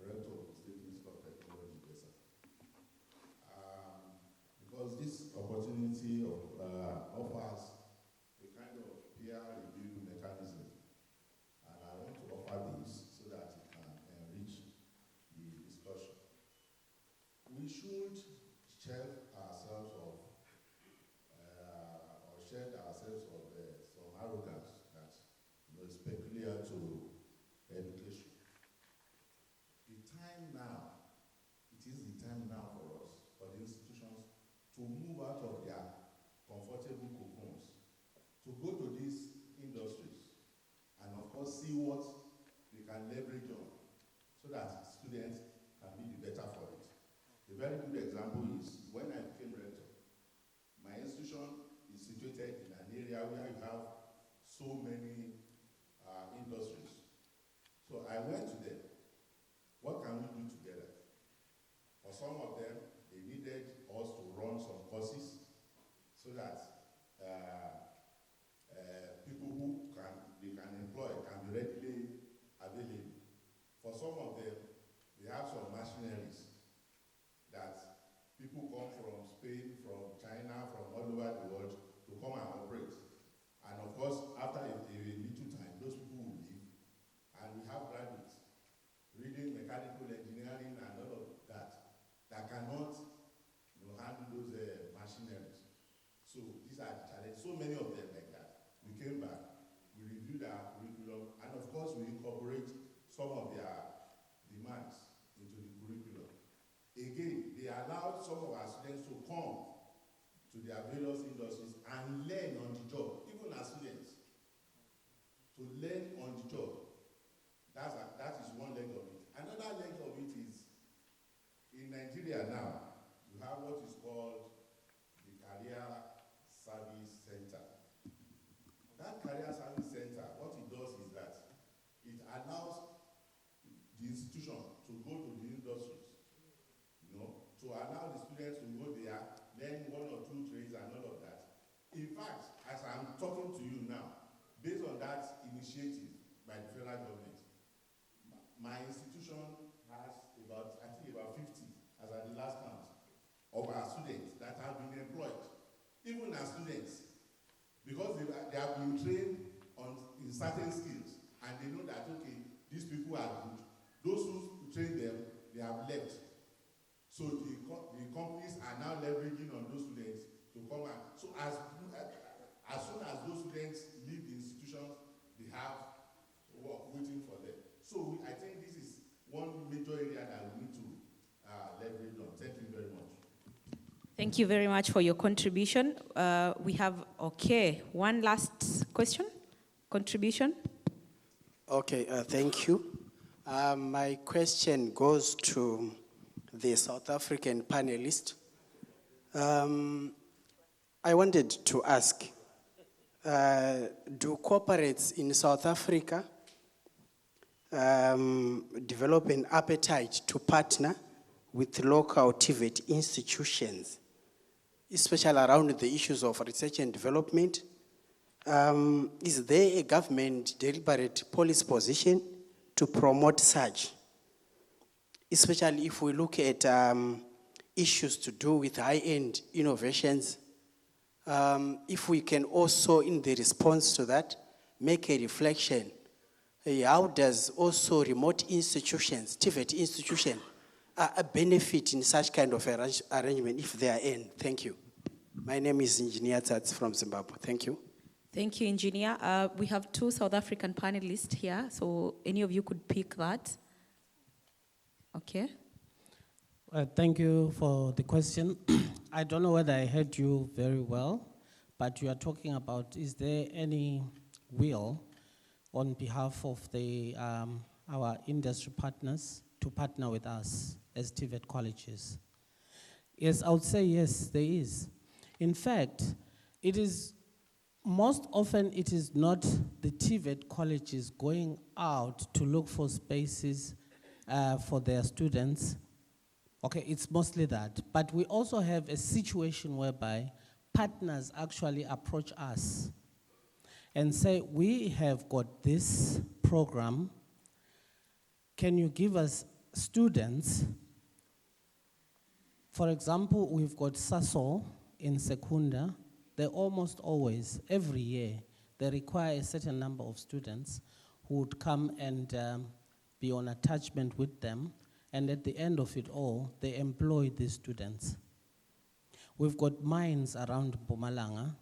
the State Institute of Technology, Besa. Because this opportunity offers a kind of peer review mechanism, and I want to offer this so that it can enrich the discussion. We should shed ourselves of some arrogance that is peculiar to education. It is the time now for us, for the institutions, to move out of their comfortable cocoons, to go to these industries, and of course see what they can leverage on, so that students can be the better for it. A very good example is when I became rector, my institution is situated in an area where you have so many industries. So I went to them. What can we do together? For some of them, they needed us to run some courses so that people who they can employ can be readily available. For some of them, they have some machineries that people come from Spain, from China, from all over the world to come and operate. And of course, after a little time, those people will leave. And we have graduates reading mechanical engineering and all of that cannot handle those machineries. So these are the challenges. So many of them like that. We came back, we reviewed our curriculum, and of course we incorporate some of their demands into the curriculum. Again, they allowed some of our students to come to their various industries and learn on the job, even as students. To learn on the job. That is one leg of it. Another leg of it is, in Nigeria now, you have what is called the Career Service Center. That Career Service Center, what it does is that it allows the institution to go to the industries, to allow the students to go there, learn one or two trades and all of that. In fact, as I'm talking to you now, based on that initiative by the federal government, my institution has about 50, as at the last count, of our students that have been employed, even as students, because they have been trained in certain skills, and they know that, okay, these people are good. Those who train them, they have left. So the companies are now leveraging on those students to come and, so as soon as those students leave the institutions, they have work waiting for them. So I think this is one major area that we need to leverage on. Thank you very much. Thank you very much for your contribution. We have, one last question, contribution. Okay, thank you. My question goes to the South African panelist. I wanted to ask, do corporates in South Africa develop an appetite to partner with local TVET institutions, especially around the issues of research and development? Is there a government deliberate policy position to promote such? Especially if we look at issues to do with high-end innovations, if we can also, in the response to that, make a reflection, how does also remote institutions, TVET institutions, benefit in such kind of arrangement if they are in? Thank you. My name is Engineer Tats from Zimbabwe. Thank you. Thank you, Engineer. We have 2 South African panelists here, so any of you could pick that. Okay. Thank you for the question. I don't know whether I heard you very well, but you are talking about, is there any will on behalf of our industry partners to partner with us as TVET colleges? Yes, I would say yes, there is. In fact, most often it is not the TVET colleges going out to look for spaces for their students Okay, it's mostly that. But we also have a situation whereby partners actually approach us and say, we have got this program. Can you give us students? For example, we've got SASO in Secunda. They almost always, every year, they require a certain number of students who would come and be on attachment with them. And at the end of it all, they employ these students. We've got mines around Mpumalanga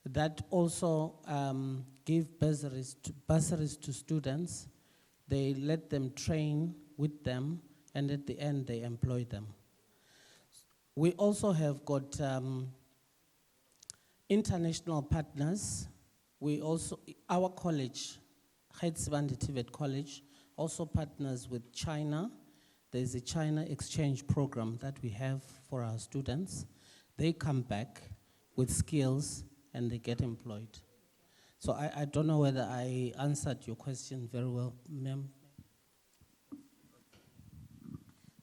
that also give bursaries to students. They let them train with them, and at the end, they employ them. We also have got international partners. Our college, TVET College, also partners with China. There's a China exchange program that we have for our students. They come back with skills and they get employed. So I don't know whether I answered your question very well, ma'am.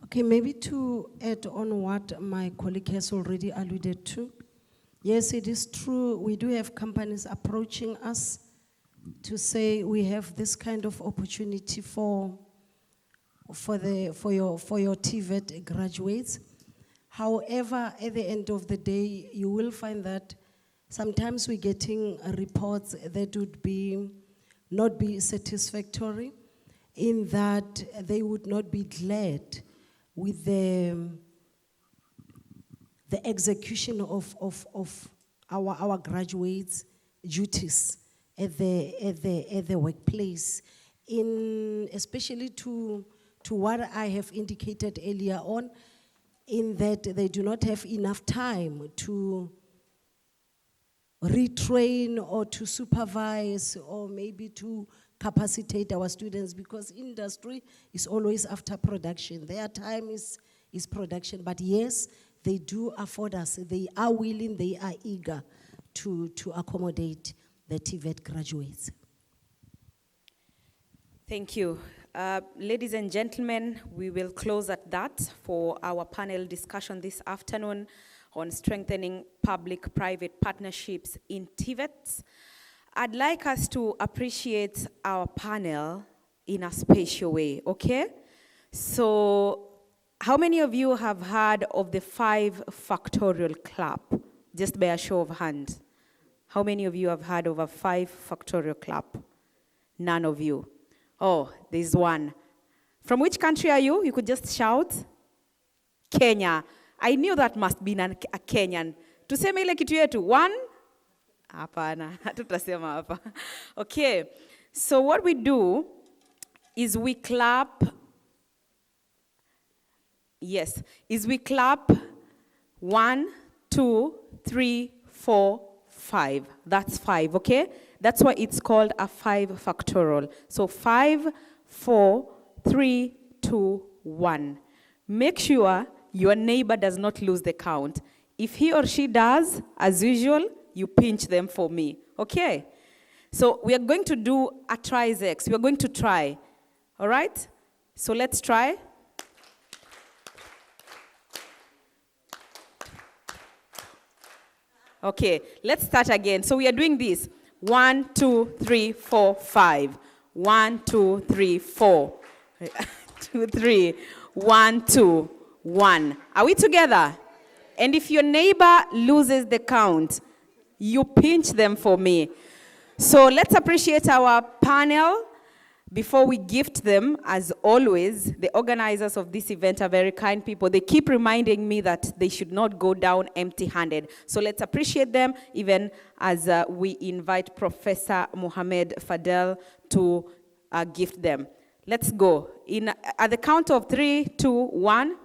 Okay, maybe to add on what my colleague has already alluded to. Yes, it is true. We do have companies approaching us to say we have this kind of opportunity for your TVET graduates. However, at the end of the day, you will find that sometimes we're getting reports that would not be satisfactory, in that they would not be glad with the execution of our graduates' duties at the workplace, especially to what I have indicated earlier on, in that they do not have enough time to retrain or to supervise or maybe to capacitate our students, because industry is always after production. Their time is production, but yes, they do afford us. They are willing, they are eager to accommodate the TVET graduates. Thank you. Ladies and gentlemen, we will close at that for our panel discussion this afternoon on strengthening public-private partnerships in TVET. I'd like us to appreciate our panel in a special way, okay? So, how many of you have heard of the 5 factorial clap? Just by a show of hands. How many of you have heard of a 5 factorial clap? None of you. Oh, there's one. From which country are you? You could just shout. Kenya. I knew that must be a Kenyan. Tuseme ile kitu yetu. 1? Hapana, tutasema hapa. Okay, so what we do is we clap. Yes, we clap 1, 2, 3, 4, 5. That's 5, okay? That's why it's called a 5 factorial. So 5, 4, 3, 2, 1. Make sure your neighbor does not lose the count. If he or she does, as usual, you pinch them for me, okay? So we are going to do a trisex. We are going to try, all right? So let's try. Okay, let's start again. So we are doing this. 1, 2, 3, 4, 5. 1, 2, 3, 4. 2, 3. 1, 2, 1. Are we together? And if your neighbor loses the count, you pinch them for me. So let's appreciate our panel. Before we gift them, as always, the organizers of this event are very kind people. They keep reminding me that they should not go down empty-handed. So let's appreciate them, even as we invite Professor Mohamed Fadel to gift them. Let's go. At the count of 3, 2, 1.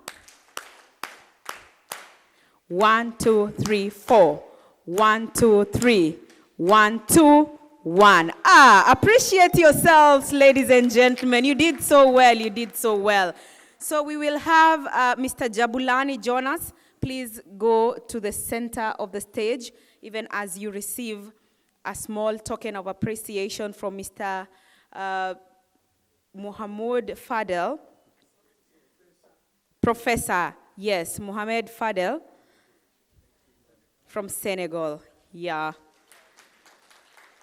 1, 2, 3, 4. 1, 2, 3. 1, 2, 1. Appreciate yourselves, ladies and gentlemen. You did so well. You did so well. So we will have Mr. Jabulani Jonas. Please go to the center of the stage, even as you receive a small token of appreciation from Mr. Mohamed Fadel. Professor, yes, Mohamed Fadel from Senegal. Yeah.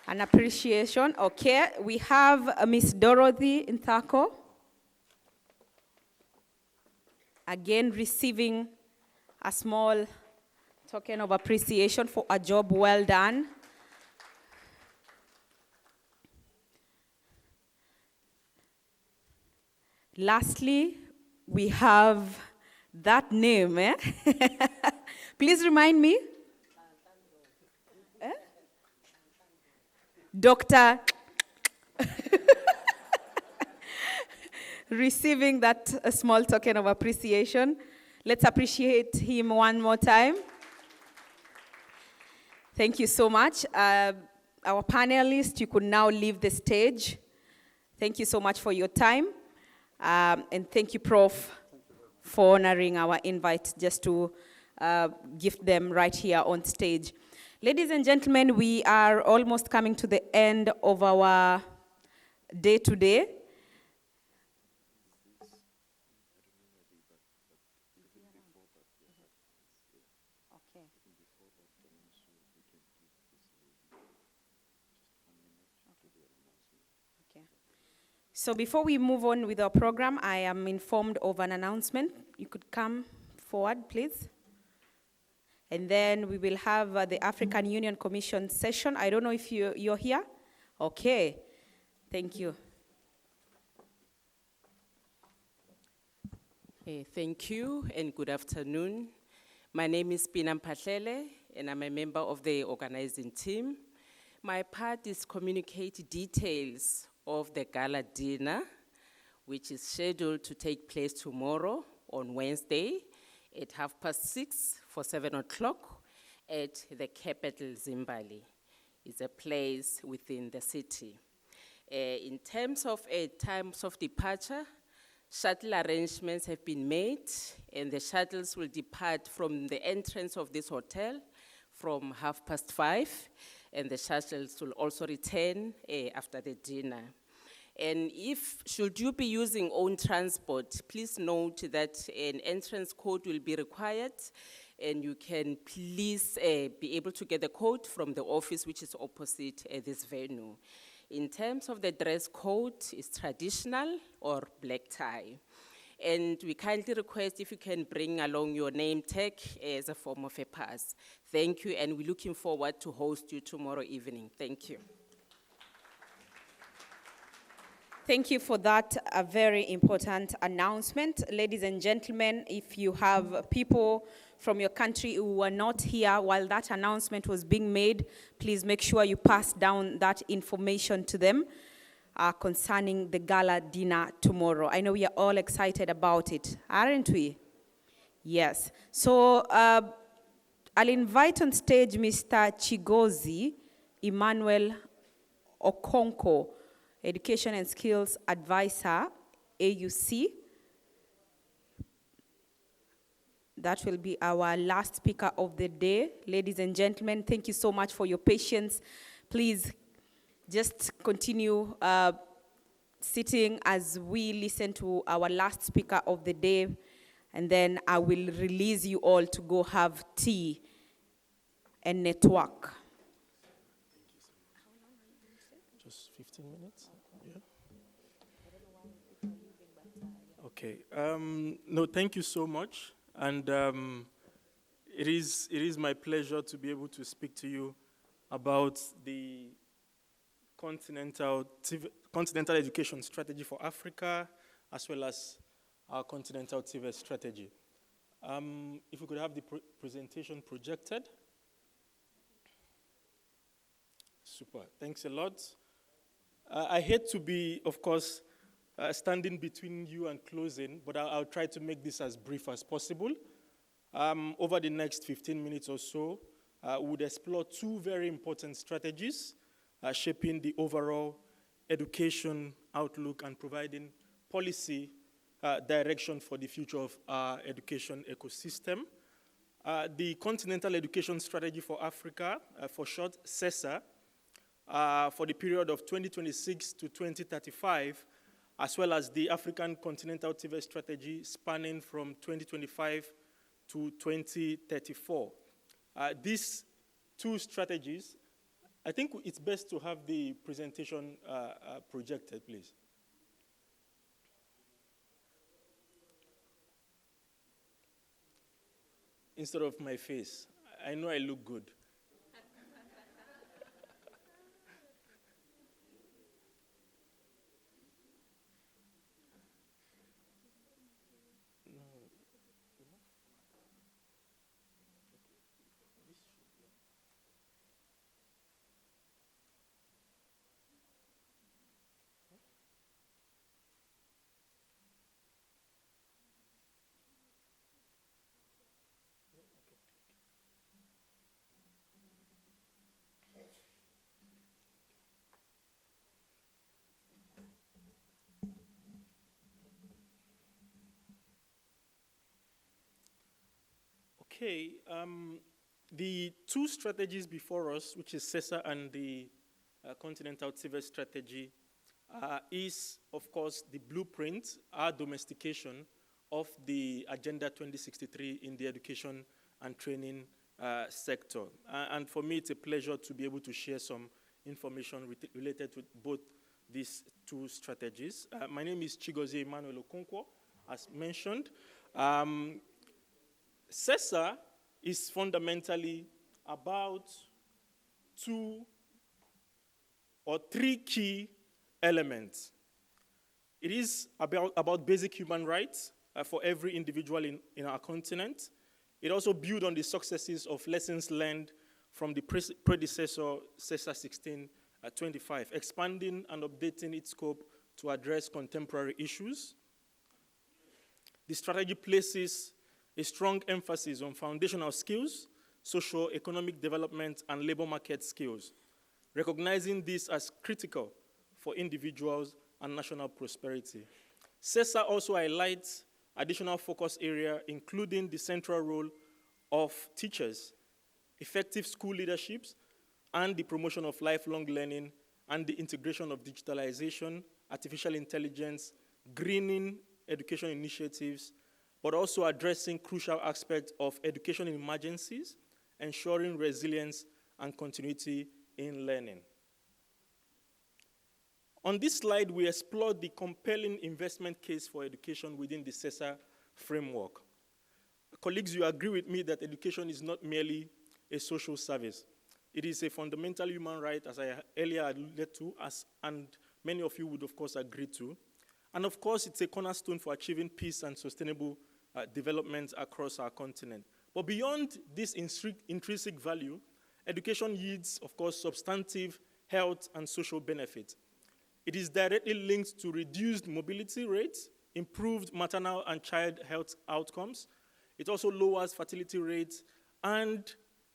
An appreciation. Okay, we have Miss Dorothy Nthako. Again, receiving a small token of appreciation for a job well done. Lastly, we have that name, eh? Please remind me. Eh? Dr. Receiving that small token of appreciation. Let's appreciate him one more time. Thank you so much. Our panelists, you could now leave the stage. Thank you so much for your time. And thank you, Prof, for honoring our invite just to gift them right here on stage. Ladies and gentlemen, we are almost coming to the end of our day today. So before we move on with our program, I am informed of an announcement. You could come forward, please. And then we will have the African Union Commission session. I don't know if you're here. Okay, thank you. Thank you and good afternoon. My name is Pina Mphahlele and I'm a member of the organizing team. My part is communicate details of the gala dinner, which is scheduled to take place tomorrow on Wednesday at 6:30 for 7 o'clock at the capital Zimbali. It's a place within the city. In terms of times of departure, shuttle arrangements have been made and the shuttles will depart from the entrance of this hotel from 5:30, and the shuttles will also return after the dinner. And should you be using own transport, please note that an entrance code will be required, and you can please be able to get the code from the office which is opposite this venue. In terms of the dress code, it's traditional or black tie. And we kindly request if you can bring along your name tag as a form of a pass. Thank you, and we're looking forward to host you tomorrow evening. Thank you. Thank you for that very important announcement. Ladies and gentlemen, if you have people from your country who were not here while that announcement was being made, please make sure you pass down that information to them concerning the gala dinner tomorrow. I know we are all excited about it, aren't we? Yes. So I'll invite on stage Mr. Chigozi Emmanuel Okonko, Education and Skills Advisor, AUC. That will be our last speaker of the day. Ladies and gentlemen, thank you so much for your patience. Please just continue sitting as we listen to our last speaker of the day, and then I will release you all to go have tea and network. Just 15 minutes? Yeah. Okay. No, thank you so much. And it is my pleasure to be able to speak to you about the continental education strategy for Africa, as well as our continental TVET strategy. If we could have the presentation projected. Super, thanks a lot. I hate to be, of course, standing between you and closing, but I'll try to make this as brief as possible. Over the next 15 minutes or so, we would explore two very important strategies shaping the overall education outlook and providing policy direction for the future of our education ecosystem. The Continental Education Strategy for Africa, for short, CESA, for the period of 2026 to 2035, as well as the African Continental TVET strategy spanning from 2025 to 2034. These two strategies, I think it's best to have the presentation projected, please. Instead of my face. I know I look good. Okay, the two strategies before us, which is CESA and the Continental TVET strategy, is, of course, the blueprint, our domestication of the Agenda 2063 in the education and training sector. And for me, it's a pleasure to be able to share some information related to both these two strategies. My name is Chigozie Emmanuel Okonkwo, as mentioned. CESA is fundamentally about two or three key elements. It is about basic human rights for every individual in our continent. It also builds on the successes of lessons learned from the predecessor CESA 1625, expanding and updating its scope to address contemporary issues. The strategy places a strong emphasis on foundational skills, socio-economic development, and labor market skills, recognizing this as critical for individuals and national prosperity. CESA also highlights additional focus areas, including the central role of teachers, effective school leaderships, and the promotion of lifelong learning, and the integration of digitalization, artificial intelligence, greening education initiatives, but also addressing crucial aspects of education in emergencies, ensuring resilience and continuity in learning. On this slide, we explored the compelling investment case for education within the CESA framework. Colleagues, you agree with me that education is not merely a social service. It is a fundamental human right, as I earlier alluded to, and many of you would, of course, agree to. And of course, it's a cornerstone for achieving peace and sustainable development across our continent. But beyond this intrinsic value, education yields, of course, substantive health and social benefits. It is directly linked to reduced mobility rates, improved maternal and child health outcomes. It also lowers fertility rates and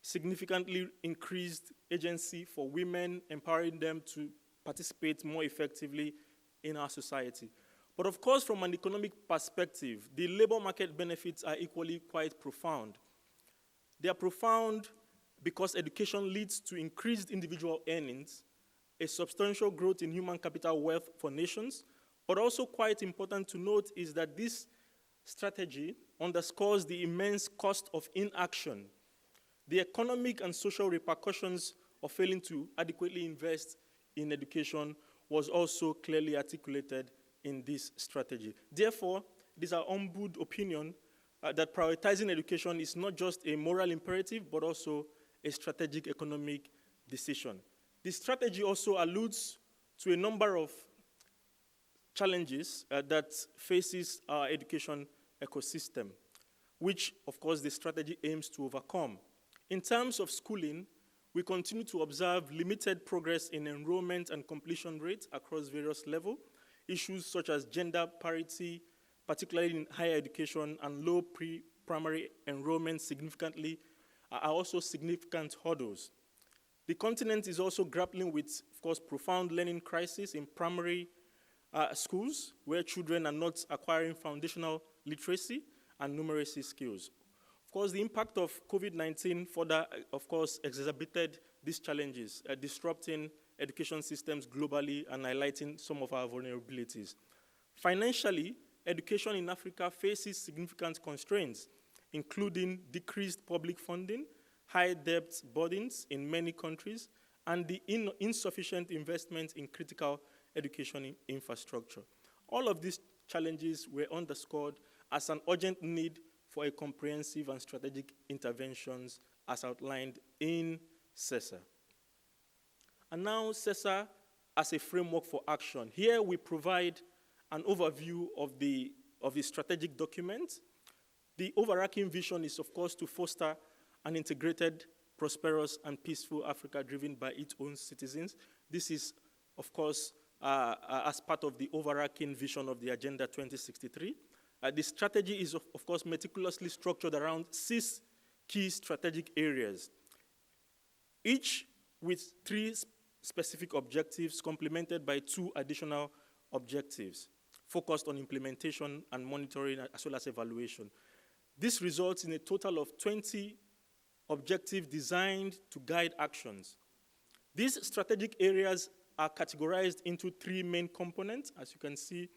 significantly increased agency for women, empowering them to participate more effectively in our society. But of course, from an economic perspective, the labor market benefits are equally quite profound. They are profound because education leads to increased individual earnings, a substantial growth in human capital wealth for nations, but also quite important to note is that this strategy underscores the immense cost of inaction, the economic and social repercussions of failing to adequately invest in education was also clearly articulated in this strategy. Therefore, it is our humbled opinion that prioritizing education is not just a moral imperative, but also a strategic economic decision. This strategy also alludes to a number of challenges that faces our education ecosystem, which, of course, the strategy aims to overcome. In terms of schooling, we continue to observe limited progress in enrollment and completion rates across various levels. Issues such as gender parity, particularly in higher education, and low pre-primary enrollment significantly are also significant hurdles. The continent is also grappling with, of course, profound learning crisis in primary schools, where children are not acquiring foundational literacy and numeracy skills. Of course, the impact of COVID-19 further, of course, exacerbated these challenges, disrupting education systems globally and highlighting some of our vulnerabilities. Financially, education in Africa faces significant constraints, including decreased public funding, high debt burdens in many countries, and the insufficient investment in critical education infrastructure. All of these challenges were underscored as an urgent need for a comprehensive and strategic interventions as outlined in CESA. And now CESA as a framework for action. Here we provide an overview of the strategic document. The overarching vision is, of course, to foster an integrated, prosperous, and peaceful Africa driven by its own citizens. This is, of course, as part of the overarching vision of the Agenda 2063. The strategy is, of course, meticulously structured around 6 key strategic areas, each with 3 specific objectives complemented by 2 additional objectives focused on implementation and monitoring as well as evaluation. This results in a total of 20 objectives designed to guide actions. These strategic areas are categorized into 3 main components, as you can see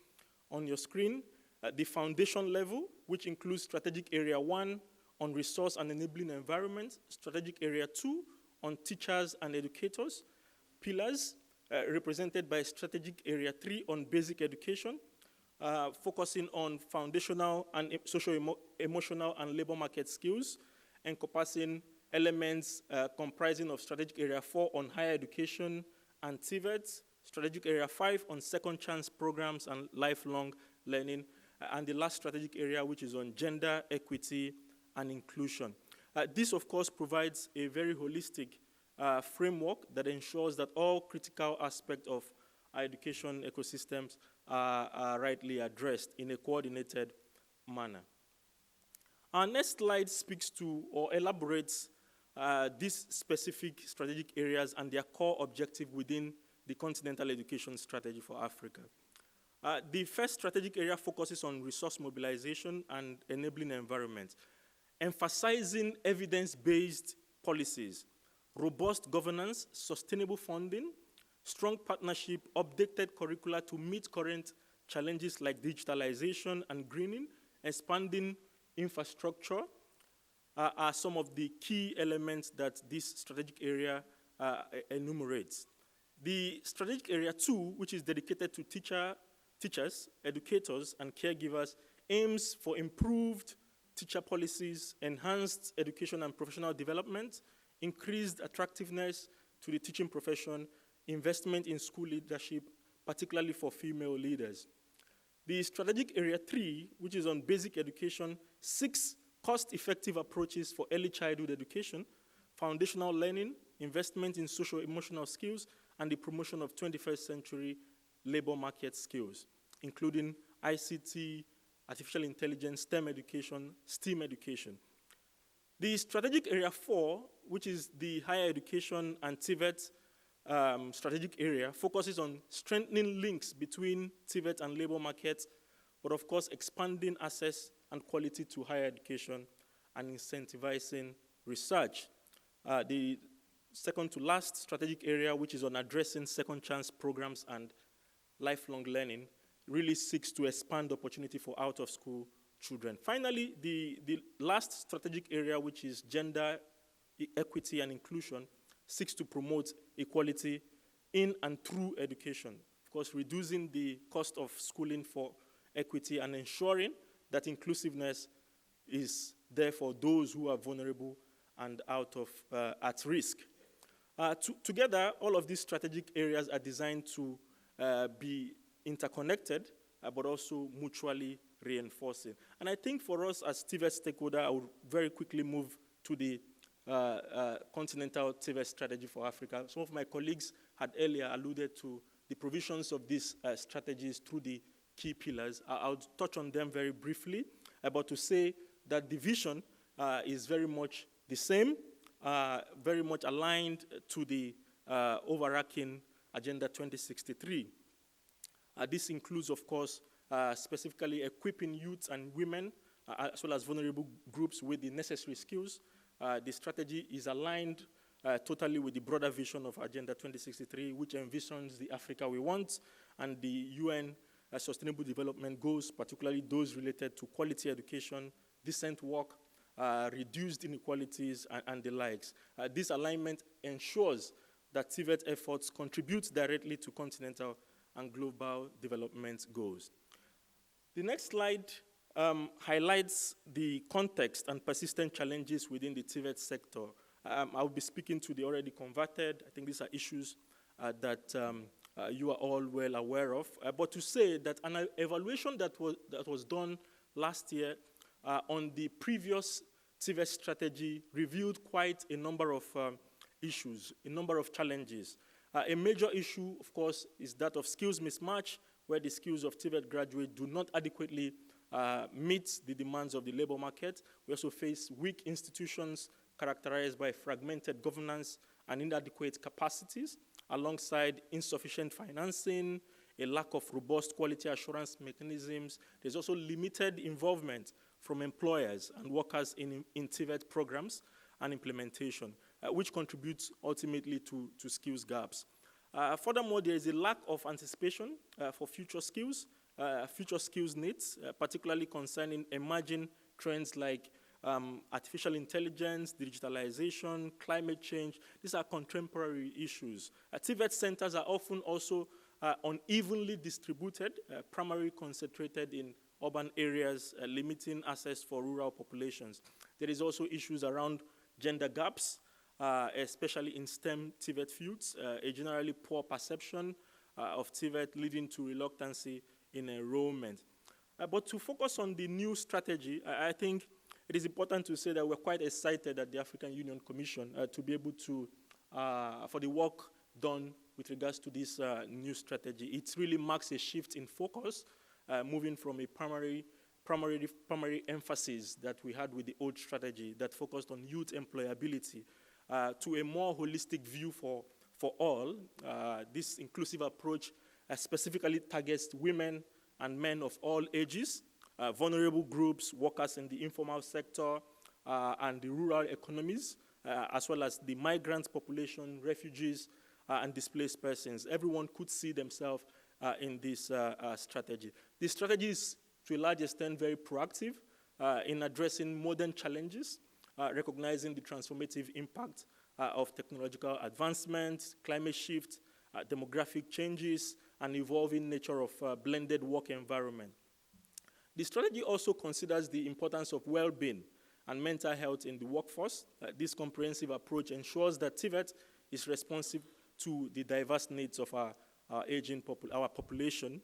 on your screen. The foundation level, which includes strategic area 1 on resource and enabling environment, strategic area 2 on teachers and educators, pillars represented by strategic area 3 on basic education, focusing on foundational and social-emotional and labor market skills, encompassing elements comprising of strategic area 4 on higher education and TVET, strategic area 5 on second chance programs and lifelong learning, and the last strategic area, which is on gender, equity, and inclusion. This, of course, provides a very holistic framework that ensures that all critical aspects of our education ecosystems are rightly addressed in a coordinated manner. Our next slide speaks to or elaborates these specific strategic areas and their core objective within the Continental Education Strategy for Africa. The first strategic area focuses on resource mobilization and enabling environment, emphasizing evidence-based policies, robust governance, sustainable funding, strong partnership, updated curricula to meet current challenges like digitalization and greening, expanding infrastructure are some of the key elements that this strategic area enumerates. The strategic area 2, which is dedicated to teachers, educators, and caregivers, aims for improved teacher policies, enhanced education and professional development, increased attractiveness to the teaching profession, investment in school leadership, particularly for female leaders. The strategic area 3, which is on basic education, seeks cost-effective approaches for early childhood education, foundational learning, investment in social-emotional skills, and the promotion of 21st century labor market skills, including ICT, artificial intelligence, STEM education, STEAM education. The strategic area 4, which is the higher education and TVET strategic area, focuses on strengthening links between TVET and labor markets, but of course expanding access and quality to higher education and incentivizing research. The second to last strategic area, which is on addressing second chance programs and lifelong learning, really seeks to expand opportunity for out-of-school children. Finally, the last strategic area, which is gender, equity, and inclusion, seeks to promote equality in and through education. Of course, reducing the cost of schooling for equity and ensuring that inclusiveness is there for those who are vulnerable and at risk. Together, all of these strategic areas are designed to be interconnected, but also mutually reinforcing. And I think for us as TVET stakeholder, I will very quickly move to the Continental TVET Strategy for Africa. Some of my colleagues had earlier alluded to the provisions of these strategies through the key pillars. I'll touch on them very briefly, but to say that the vision is very much the same, very much aligned to the overarching Agenda 2063. This includes, of course, specifically equipping youth and women, as well as vulnerable groups with the necessary skills. The strategy is aligned totally with the broader vision of Agenda 2063, which envisions the Africa we want, and the UN sustainable development goals, particularly those related to quality education, decent work, reduced inequalities, and the likes. This alignment ensures that TVET efforts contribute directly to continental and global development goals. The next slide highlights the context and persistent challenges within the TVET sector. I'll be speaking to the already converted. I think these are issues that you are all well aware of. But to say that an evaluation that was done last year on the previous TVET strategy revealed quite a number of issues, a number of challenges. A major issue, of course, is that of skills mismatch, where the skills of TVET graduates do not adequately meet the demands of the labor market. We also face weak institutions characterized by fragmented governance and inadequate capacities, alongside insufficient financing, a lack of robust quality assurance mechanisms. There's also limited involvement from employers and workers in TVET programs and implementation, which contributes ultimately to skills gaps. Furthermore, there is a lack of anticipation for future skills needs, particularly concerning emerging trends like artificial intelligence, digitalization, climate change. These are contemporary issues. TVET centers are often also unevenly distributed, primarily concentrated in urban areas, limiting access for rural populations. There is also issues around gender gaps, especially in STEM TVET fields, a generally poor perception of TVET leading to reluctancy in enrollment. But to focus on the new strategy, I think it is important to say that we're quite excited at the African Union Commission to be able to, for the work done with regards to this new strategy. It really marks a shift in focus, moving from a primary emphasis that we had with the old strategy that focused on youth employability to a more holistic view for all. This inclusive approach specifically targets women and men of all ages, vulnerable groups, workers in the informal sector, and the rural economies, as well as the migrant population, refugees, and displaced persons. Everyone could see themselves in this strategy. This strategy is, to a large extent, very proactive in addressing modern challenges, recognizing the transformative impact of technological advancement, climate shift, demographic changes, and evolving nature of blended work environment. The strategy also considers the importance of well-being and mental health in the workforce. This comprehensive approach ensures that TVET is responsive to the diverse needs of our aging population.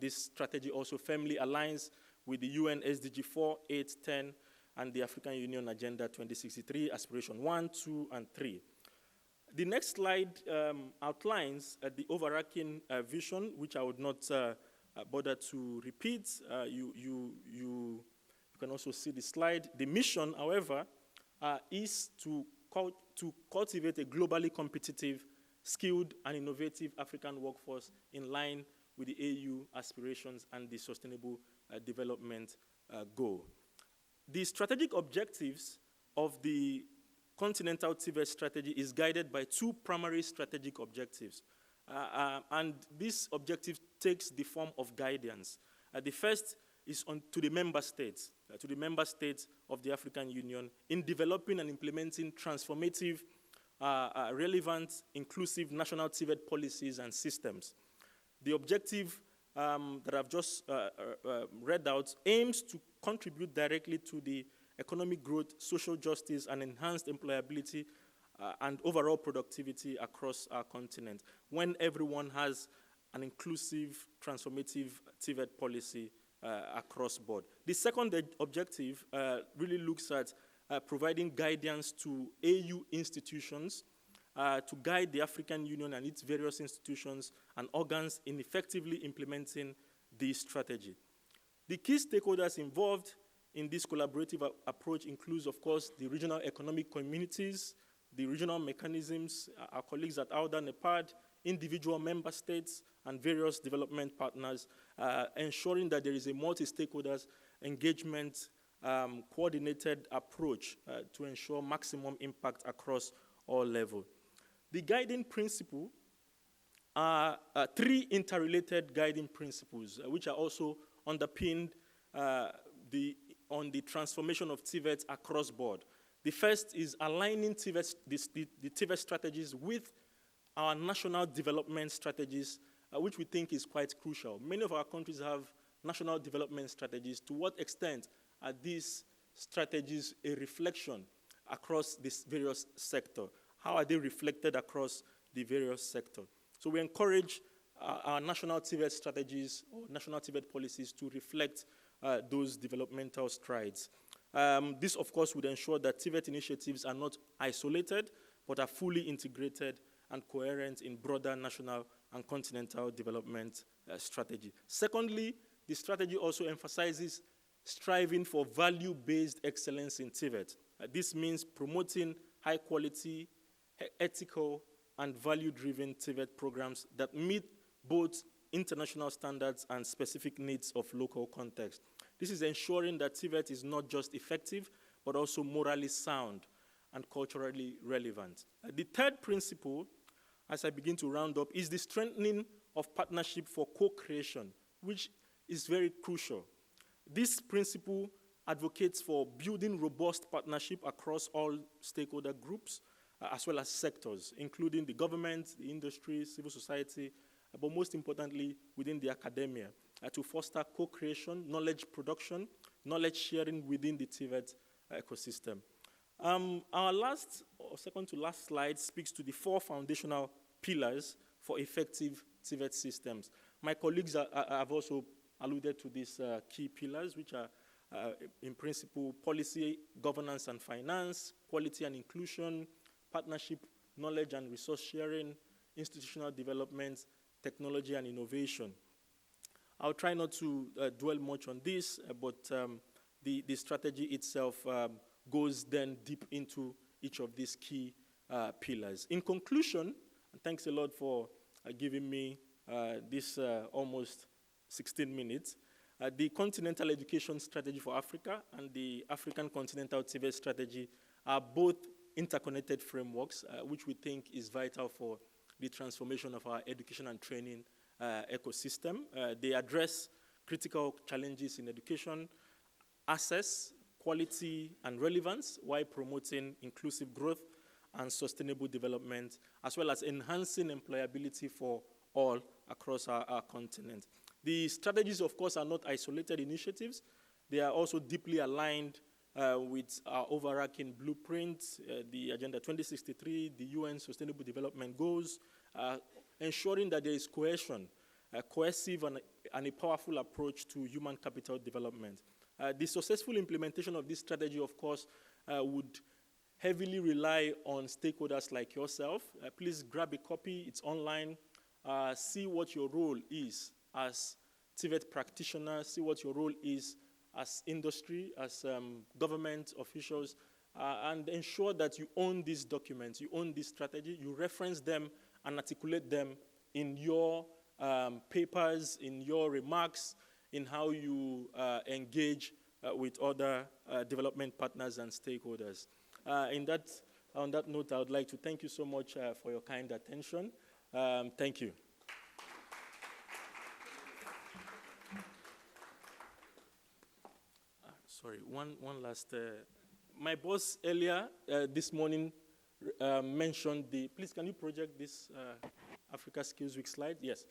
This strategy also firmly aligns with the UN SDG 4, 8, 10, and the African Union Agenda 2063, Aspiration 1, 2, and 3. The next slide outlines the overarching vision, which I would not bother to repeat. You can also see the slide. The mission, however, is to cultivate a globally competitive, skilled, and innovative African workforce in line with the AU aspirations and the Sustainable Development Goal. The strategic objectives of the Continental TVET strategy is guided by two primary strategic objectives. And this objective takes the form of guidance. The first is to the member states of the African Union in developing and implementing transformative, relevant, inclusive national TVET policies and systems. The objective that I've just read out aims to contribute directly to the economic growth, social justice, and enhanced employability and overall productivity across our continent when everyone has an inclusive, transformative TVET policy across board. The second objective really looks at providing guidance to AU institutions to guide the African Union and its various institutions and organs in effectively implementing this strategy. The key stakeholders involved in this collaborative approach includes, of course, the regional economic communities, the regional mechanisms, our colleagues at AUDA, NEPAD, individual member states, and various development partners, ensuring that there is a multi-stakeholders engagement, coordinated approach to ensure maximum impact across all levels. The guiding principle are three interrelated guiding principles, which are also underpinned on the transformation of TVET across board. The first is aligning TVET, the TVET strategies with our national development strategies, which we think is quite crucial. Many of our countries have national development strategies. To what extent are these strategies a reflection across this various sectors? How are they reflected across the various sectors? So we encourage our national TVET strategies or national TVET policies to reflect those developmental strides. This, of course, would ensure that TVET initiatives are not isolated, but are fully integrated and coherent in broader national and continental development strategy. Secondly, the strategy also emphasizes striving for value-based excellence in TVET. This means promoting high-quality, ethical, and value-driven TVET programs that meet both international standards and specific needs of local context. This is ensuring that TVET is not just effective, but also morally sound and culturally relevant. The third principle, as I begin to round up, is the strengthening of partnership for co-creation, which is very crucial. This principle advocates for building robust partnership across all stakeholder groups, as well as sectors, including the government, the industry, civil society, but most importantly, within the academia, to foster co-creation, knowledge production, knowledge sharing within the TVET ecosystem. Our last, or second to last slide, speaks to the 4 foundational pillars for effective TVET systems. My colleagues have also alluded to these key pillars, which are, in principle, policy, governance and finance, quality and inclusion, partnership, knowledge and resource sharing, institutional development, technology and innovation. I'll try not to dwell much on this, but the strategy itself goes then deep into each of these key pillars. In conclusion, and thanks a lot for giving me this almost 16 minutes, the Continental Education Strategy for Africa and the African Continental TVET Strategy are both interconnected frameworks, which we think is vital for the transformation of our education and training ecosystem. They address critical challenges in education, access, quality, and relevance, while promoting inclusive growth and sustainable development, as well as enhancing employability for all across our continent. The strategies, of course, are not isolated initiatives. They are also deeply aligned with our overarching blueprint, the Agenda 2063, the UN Sustainable Development Goals, ensuring that there is cohesion, a cohesive and a powerful approach to human capital development. The successful implementation of this strategy, of course, would heavily rely on stakeholders like yourself. Please grab a copy, it's online. See what your role is as TVET practitioners, see what your role is as industry, as government officials, and ensure that you own these documents, you own this strategy, you reference them and articulate them in your papers, in your remarks, in how you engage with other development partners and stakeholders. On that note, I would like to thank you so much for your kind attention. Thank you. Sorry, one last. My boss earlier this morning mentioned please can you project this Africa Skills Week slide? Yes.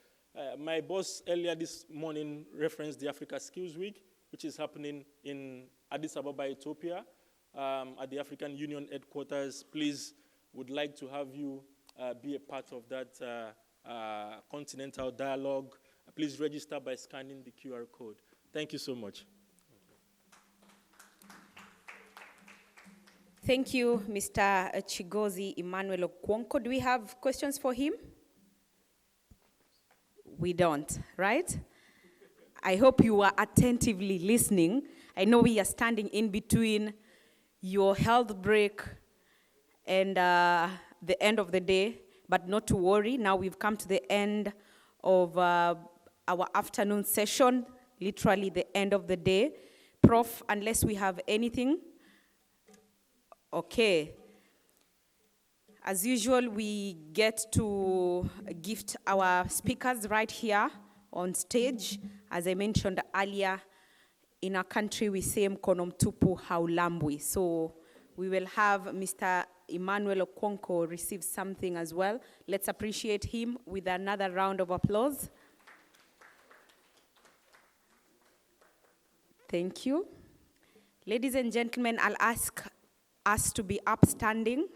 My boss earlier this morning referenced the Africa Skills Week, which is happening in Addis Ababa, Ethiopia, at the African Union headquarters. Please, would like to have you be a part of that continental dialogue. Please register by scanning the QR code. Thank you so much. Thank you, Mr. Chigozie Emmanuel Okwonko. Do we have questions for him? We don't, right? I hope you are attentively listening. I know we are standing in between your health break and the end of the day, but not to worry. Now we've come to the end of our afternoon session, literally the end of the day. Prof, unless we have anything. Okay. As usual, we get to gift our speakers right here on stage. As I mentioned earlier, in our country, we say mkono mtupu haulambwi. So we will have Mr. Emmanuel Okonko receive something as well. Let's appreciate him with another round of applause. Thank you. Ladies and gentlemen, I'll ask us to be upstanding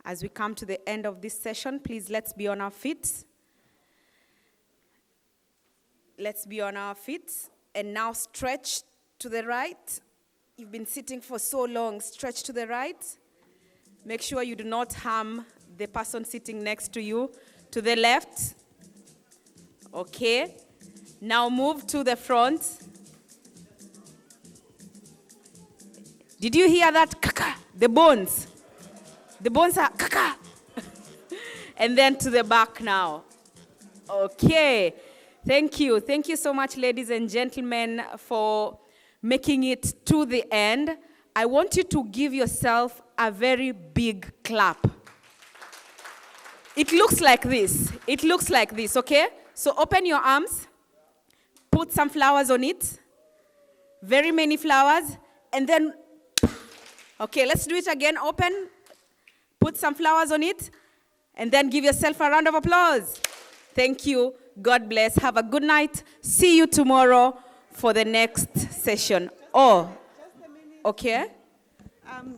as we come to the end of this session. Please, let's be on our feet. Let's be on our feet. And now stretch to the right. You've been sitting for so long. Stretch to the right. Make sure you do not harm the person sitting next to you. To the left. Okay. Now move to the front. Did you hear that? Kaka, the bones. The bones are kaka. And then to the back now. Okay. Thank you. Thank you so much, ladies and gentlemen, for making it to the end. I want you to give yourself a very big clap. It looks like this. It looks like this, okay? So open your arms. Put some flowers on it. Very many flowers. And then, okay, let's do it again. Open. Put some flowers on it. And then give yourself a round of applause. Thank you. God bless. Have a good night. See you tomorrow for the next session. Oh, okay.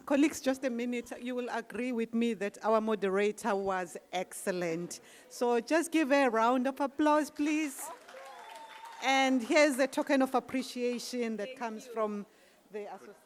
Colleagues, just a minute. You will agree with me that our moderator was excellent. So just give her a round of applause, please. And here's a token of appreciation that comes from the association.